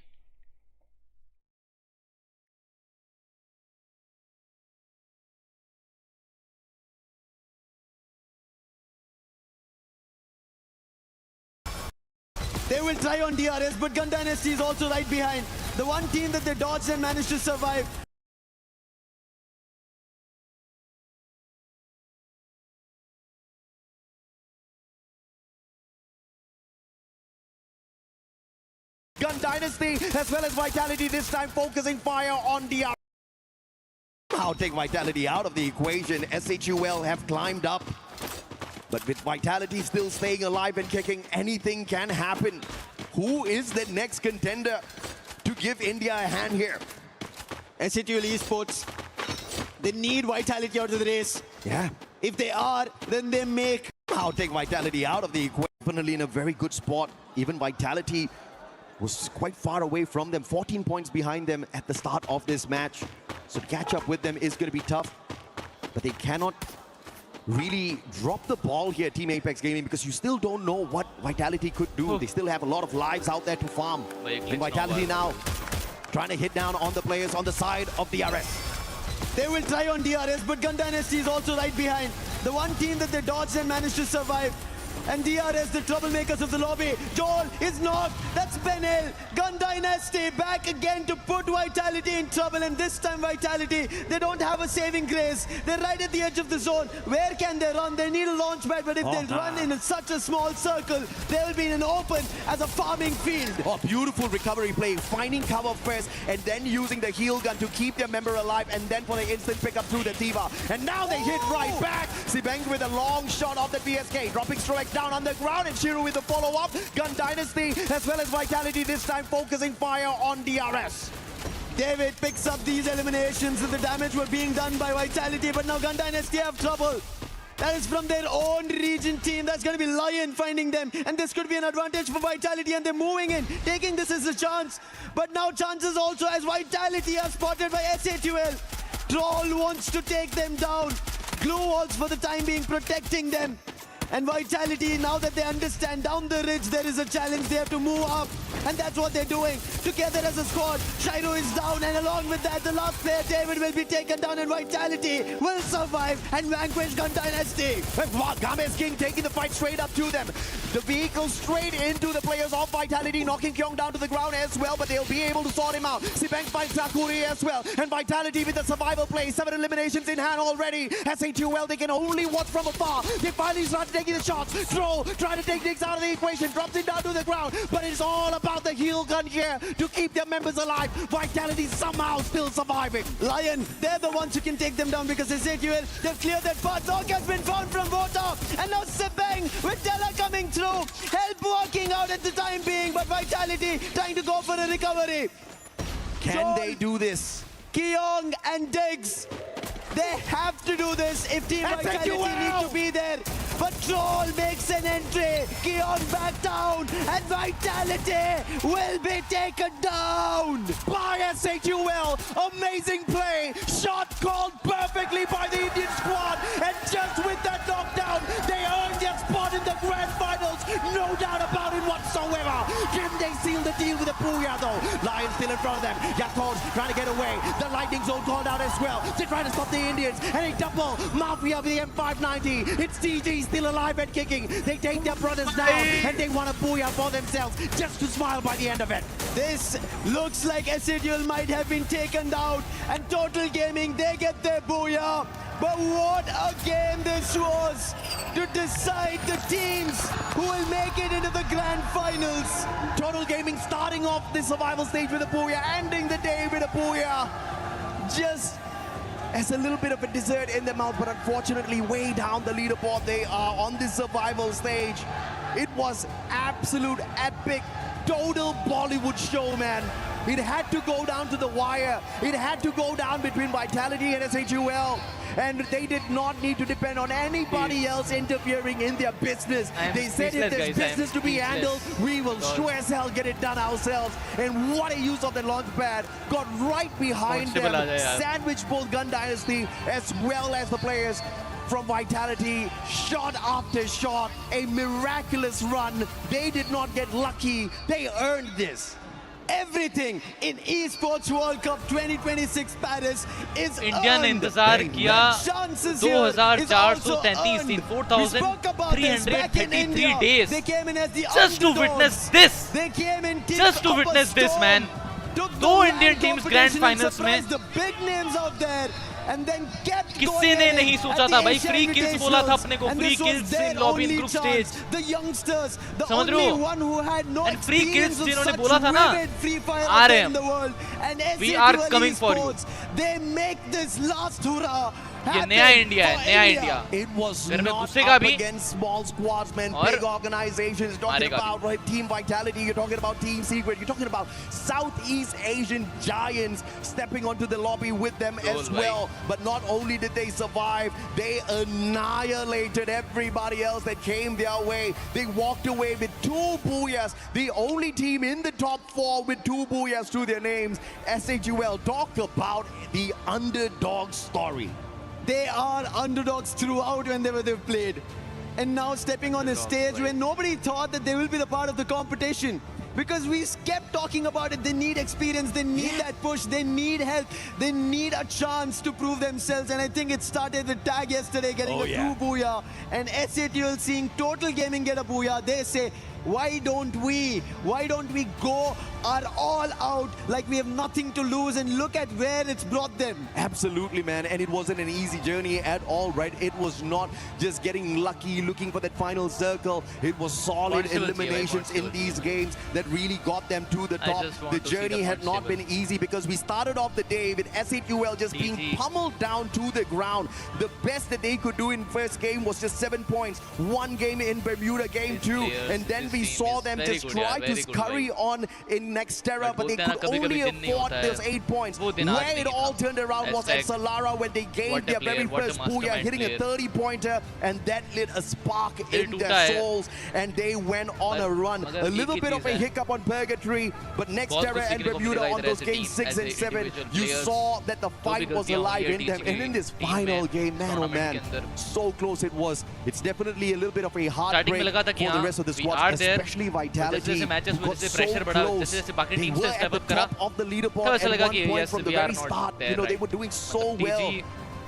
They will try on DRS, but Gun Dynasty is also right behind. The one team that they dodged and managed to survive. Gun Dynasty as well as Vitality this time focusing fire on DRS. Now take Vitality out of the equation. SHUL have climbed up. But with Vitality still staying alive and kicking, anything can happen. Who is the next contender to give India a hand here? SHUL Esports, they need Vitality out of the race. Yeah. If they are, then they make. Now take Vitality out of the equation. Definitely in a very good spot. Even Vitality was quite far away from them, 14 points behind them at the start of this match. So to catch up with them is going to be tough, but they cannot really drop the ball here, Team Apex Gaming, because you still don't know what Vitality could do. They still have a lot of lives out there to farm. And Vitality now trying to hit down on the players on the side of the RS. They will try on DRS, but Gun Dynasty is also right behind. The one team that they dodged and managed to survive. And DRS, the troublemakers of the lobby. Joel is knocked. That's Benel. Gun Dynasty back again to put Vitality in trouble. And this time Vitality, they don't have a saving grace. They're right at the edge of the zone. Where can they run? They need a launch pad, but if they run in such a small circle, they'll be in an open as a farming field. Oh, beautiful recovery play, finding cover first and then using the heal gun to keep their member alive and then for the instant pickup through the Diva. And now they hit right back. Sibeng with a long shot off the BSK, dropping Strelek down on the ground, and Shiru with the follow-up. Gun Dynasty as well as Vitality this time focusing fire on DRS. David picks up these eliminations, and the damage were being done by Vitality, but now Gun Dynasty have trouble. That is from their own region team. That's going to be Lion finding them, and this could be an advantage for Vitality, and they're moving in, taking this as a chance. But now chances also as Vitality are spotted by SHUL. Troll wants to take them down. Glue walls for the time being protecting them. And Vitality, now that they understand down the ridge there is a challenge, they have to move up. And that's what they're doing. Together as a squad, Shiro is down, and along with that, the last player, David, will be taken down, and Vitality will survive and vanquish Gun Dynasty. Games King taking the fight straight up to them. The vehicle straight into the players of Vitality, knocking Kyung down to the ground as well, but they'll be able to sort him out. Sibeng finds Sakuri as well, and Vitality with the survival play, 7 eliminations in hand already. SHUL, they can only watch from afar. They finally start taking the shots. Troll trying to take Nix out of the equation, drops him down to the ground, but it's all about the heal gun here to keep their members alive. Vitality somehow still surviving. Lion, they're the ones who can take them down because SHUL, they've cleared that path. Knock has been found from Vota, and now Sibeng with Della coming through. Help working out at the time being, but Vitality trying to go for a recovery. Can they do this? Kyung and Diggs, they have to do this if Team Vitality need to be there. But Troll makes an entry. Kyung back down, and Vitality will be taken down By SHUL, amazing play, shot called perfectly by the Indian squad, and just with that knockdown, they earned their spot in the grand finals, no doubt about it whatsoever. Can they seal the deal with a BOOYAH though? Lions still in front of them, Yakos trying to get away, the lightning zone called out as well, they're trying to stop the Indians, and a double Mafia with the M590, it's TG still alive and kicking, they take their brothers down, and they want a BOOYAH for themselves, just to smile by the end of it. This looks like SHUL might have been taken down, and Total Gaming, they get their BOOYAH. But what a game this was! to decide the teams who will make it into the grand finals. Total Gaming starting off the survival stage with a BOOYAH, ending the day with a BOOYAH. Just as a little bit of a dessert in their mouth, but unfortunately way down the leaderboard they are on the survival stage. It was absolute epic, total Bollywood show, man. It had to go down to the wire. It had to go down between Vitality and SHUL. And they did not need to depend on anybody else interfering in their business. They said if there's business to be handled, we will sure as hell get it done ourselves. And what a use of the launch pad. Got right behind them, sandwiched both Gun Dynasty as well as the players from Vitality, shot after shot, a miraculous run. They did not get lucky, they earned this. Everything in Esports World Cup 2026 Paris is India ने इंतजार किया 2433 दिन 4333 days just to witness this. Just to witness this, man. दो Indian teams grand finals में. किसी ने नहीं सोचा था भाई, फ्री किल्स बोला था अपने को, फ्री किल्स इन लॉबी इन ग्रुप स्टेज. समझ रहे हो? एंड फ्री किल्स जिन्होंने बोला था ना, आ रहे हैं. We are coming for you. ये नया इंडिया है, नया इंडिया. फिर मैं घुसेगा भी small squads, man, big organizations. Talking about Team Vitality, you're talking about Team Secret, you're talking about Southeast Asian giants stepping onto the lobby with them as well. But not only did they survive, they annihilated everybody else that came their way. They walked away with 2 BOOYAHs, the only team in the top 4 with 2 BOOYAHs to their names. SHUL, talk about the underdog story. They are underdogs throughout whenever they've played. And now stepping on a stage where nobody thought that they will be the part of the competition. Because we kept talking about it, they need experience, they need that push, they need help, they need a chance to prove themselves. And I think it started with Tag yesterday getting a true BOOYAH, and SATL seeing Total Gaming get a BOOYAH. They say, why don't we go our all out like we have nothing to lose, and look at where it's brought them. Absolutely, man, and it wasn't an easy journey at all, right? It was not just getting lucky, looking for that final circle. It was solid eliminations in these games that really got them to the top. The journey had not been easy because we started off the day with SATL just being pummeled down to the ground. The best that they could do in first game was just 7 points. 1 game in Bermuda, game 2, and then we saw them just try to scurry on in Nextera, but they could only afford those 8 points. Where it all turned around was at Solara when they gained their very first BOOYAH, hitting a 30-pointer, and that lit a spark in their souls, and they went on a run. A little bit of a hiccup on Purgatory, but Nextera and Bermuda on those games 6 and 7, you saw that the fight was alive in them. And in this final game, man, oh man, so close it was. It's definitely a little bit of a heartbreak for the rest of the squad, especially Vitality, who got so close. They were at the top of the leaderboard at one point from the very start. You know, they were doing so well.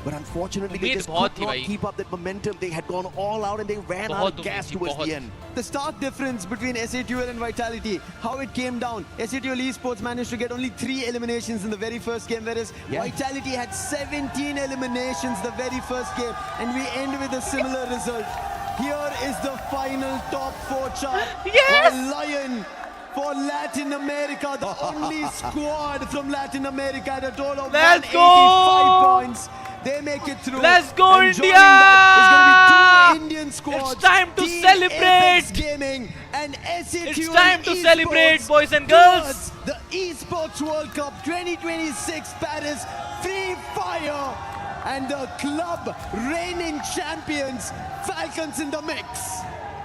But unfortunately, they just could not keep up that momentum. They had gone all out and they ran out of gas towards the end. The stark difference between SATL and Vitality, how it came down. SATL Esports managed to get only 3 eliminations in the very first game, whereas Vitality had 17 eliminations the very first game. And we end with a similar result. Here is the final top 4 chart. Yes! Lion for Latin America, the only squad from Latin America at a total of 185 points. They make it through. Let's go, and India! That is going to be 2 Indian squads. It's time to Team celebrate. Apex Gaming and SATL It's time to celebrate, Esports boys and girls. towards the Esports World Cup 2026 Paris Free Fire, and the club reigning champions, Falcons in the mix.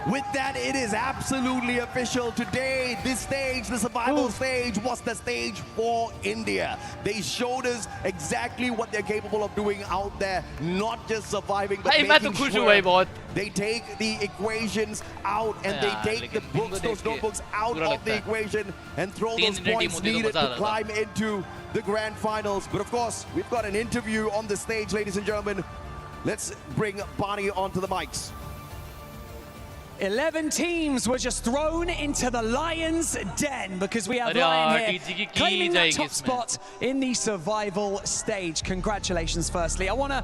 With that, it is absolutely official. Today, this stage, the survival stage, was the stage for India. They showed us exactly what they're capable of doing out there, not just surviving, but making sure they take the equations out and they take the books, those notebooks out of the equation and throw those points needed to climb into the grand finals. But of course, we've got an interview on the stage, ladies and gentlemen. Let's bring Barney onto the mics. 11 teams were just thrown into the Lion's Den because we have Lion here claiming that top spot in the survival stage. Congratulations, firstly. I want to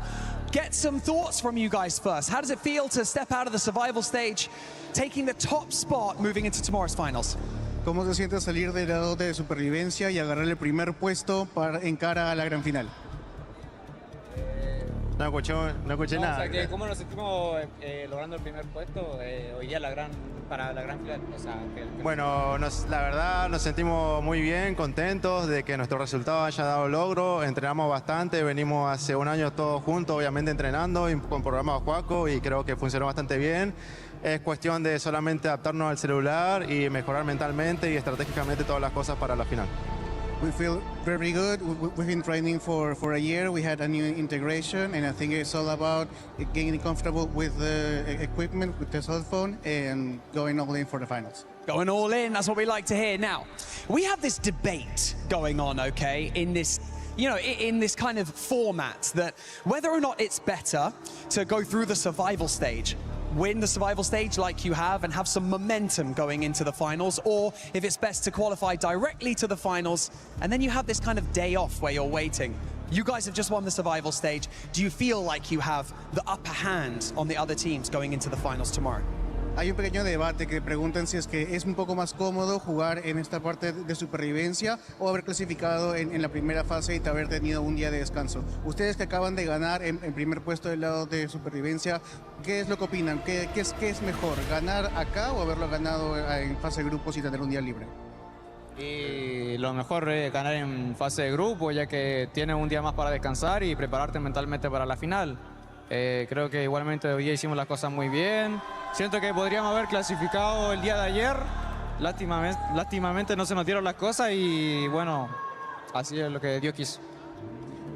get some thoughts from you guys first. How does it feel to step out of the survival stage, taking the top spot, moving into tomorrow's finals? ¿Cómo se siente salir del lado de supervivencia y agarrar el primer puesto en cara a la gran final? No escuché nada. O sea, que ¿cómo nos sentimos logrando el primer puesto hoy día para la gran final? O sea, Bueno, la verdad nos sentimos muy bien, contentos de que nuestro resultado haya dado logro. Entrenamos bastante, venimos hace un año todos juntos, obviamente entrenando con programa Juaco y creo que funcionó bastante bien. Es cuestión de solamente adaptarnos al celular y mejorar mentalmente y estratégicamente todas las cosas para la final. We feel very good. We've been training for a year. We had a new integration, and I think it's all about getting comfortable with the equipment, with the cell phone, and going all in for the finals. Going all in, that's what we like to hear. Now, we have this debate going on, okay, in this, you know, in this kind of format, that whether or not it's better to go through the survival stage, win the survival stage like you have and have some momentum going into the finals, or if it's best to qualify directly to the finals and then you have this kind of day off where you're waiting. You guys have just won the survival stage. Do you feel like you have the upper hand on the other teams going into the finals tomorrow? Hay un pequeño debate que preguntan si es que es un poco más cómodo jugar en esta parte de supervivencia o haber clasificado en la primera fase y haber tenido un día de descanso. Ustedes que acaban de ganar en primer puesto del lado de supervivencia, ¿qué es lo que opinan? ¿Qué es mejor, ganar acá o haberlo ganado en fase de grupos y tener un día libre? y lo mejor es ganar en fase de grupo, ya que tienes un día más para descansar y prepararte mentalmente para la final. Creo que igualmente hoy día hicimos las cosas muy bien. Siento que podríamos haber clasificado el día de ayer. Lástimamente no se nos dieron las cosas y bueno, así es lo que Dios quiso.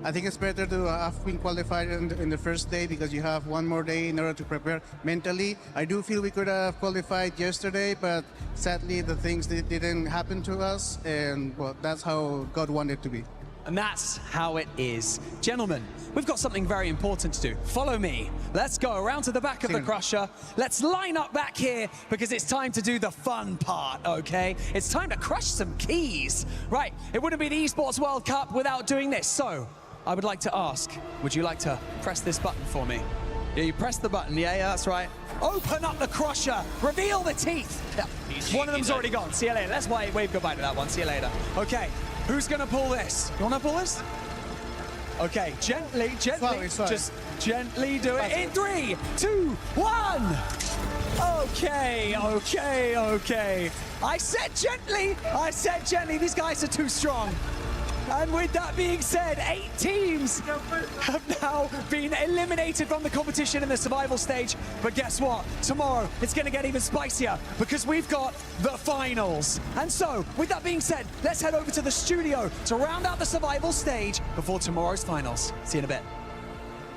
I think it's better to have been qualified in the first day because you have one more day in order to prepare mentally. I do feel we could have qualified yesterday, but sadly the things didn't happen to us, and well, that's how God wanted it to be. And that's how it is. Gentlemen, we've got something very important to do. Follow me. Let's go around to the back of the crusher. Let's line up back here because it's time to do the fun part, okay? It's time to crush some keys. Right, it wouldn't be the Esports World Cup without doing this. So, I would like to ask, would you like to press this button for me? Yeah, you press the button. Yeah, that's right. Open up the crusher. Reveal the teeth. Yeah. One of them's already gone. See you later. Let's wave goodbye to that one. See you later. Okay. Who's gonna pull this? You wanna pull this? Okay, gently, just gently do it. In 3, 2, 1. Okay. I said gently. These guys are too strong. And with that being said, 8 teams have now been eliminated from the competition in the survival stage. But guess what? Tomorrow, it's going to get even spicier because we've got the finals. And so, with that being said, let's head over to the studio to round out the survival stage before tomorrow's finals. See you in a bit.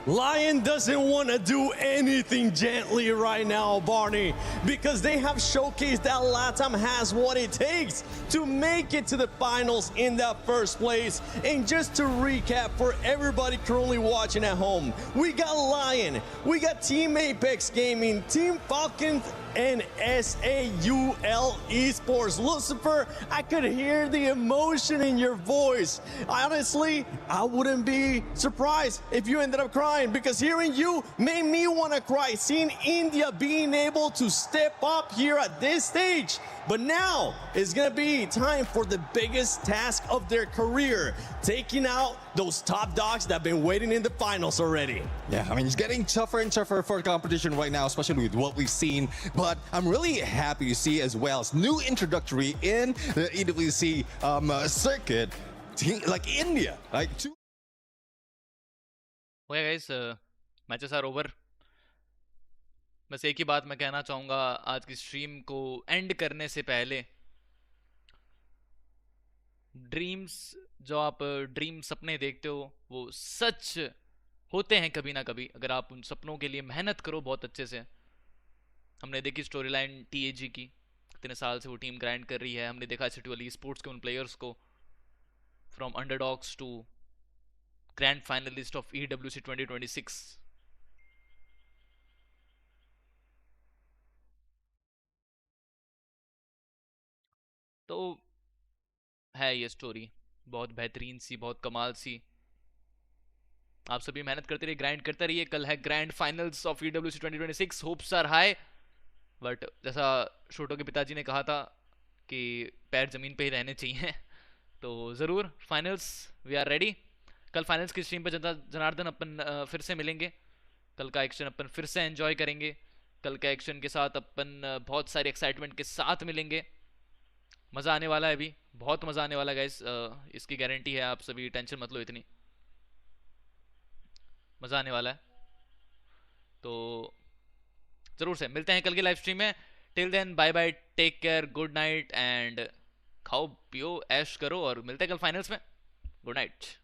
Lion doesn't want to do anything gently right now, Barney, because they have showcased that LATAM has what it takes to make it to the finals in that first place. And just to recap for everybody currently watching at home, we got Lion, we got Team Apex Gaming, Team Falcons, and SAUL Esports. Lucifer, I could hear the emotion in your voice. Honestly, I wouldn't be surprised if you ended up crying, because hearing you made me want to cry, seeing India being able to step up here at this stage. But now it's going to be time for the biggest task of their career, taking out those top dogs that have been waiting in the finals already. Yeah, I mean, it's getting tougher and tougher for competition right now, especially with what we've seen. But I'm really happy to see as well as new introductory in the EWC circuit, like India. Like Okay guys, matches are over. बस एक ही बात मैं कहना चाहूँगा आज की stream को and करने से पहले, ड्रीम्स जो आप ड्रीम सपने देखते हो वो सच होते हैं कभी ना कभी, अगर आप उन सपनों के लिए मेहनत करो बहुत अच्छे से। हमने देखी स्टोरी लाइन TAG की, इतने साल से वो टीम ग्राइंड कर रही है। हमने देखा सिटी वाली स्पोर्ट्स के उन प्लेयर्स को, from underdogs to grand finalist of EWC 2026। तो है ये स्टोरी बहुत बेहतरीन सी, बहुत कमाल सी। आप सभी मेहनत करते रहिए, ग्राइंड करते रहिए. कल है grand finals of EWC 2026. Hopes are high, but जैसा शोटो के पिताजी ने कहा था कि पैर जमीन पे ही रहने चाहिए. तो ज़रूर फाइनल्स वी आर रेडी. कल फाइनल्स की स्ट्रीम पर जनार्दन अपन फिर से मिलेंगे. कल का एक्शन अपन फिर से एंजॉय करेंगे. कल का एक्शन के साथ अपन बहुत सारी एक्साइटमेंट के साथ मिलेंगे. मज़ा आने वाला है, अभी बहुत मज़ा आने वाला है गाइस. इसकी गारंटी है, आप सभी टेंशन मत लो इतनी. मज़ा आने वाला है. तो ज़रूर से मिलते हैं कल की लाइव स्ट्रीम में. Till then bye bye, take care, good night and खाओ पियो ऐश करो, और मिलते हैं कल फाइनल्स में. Good night.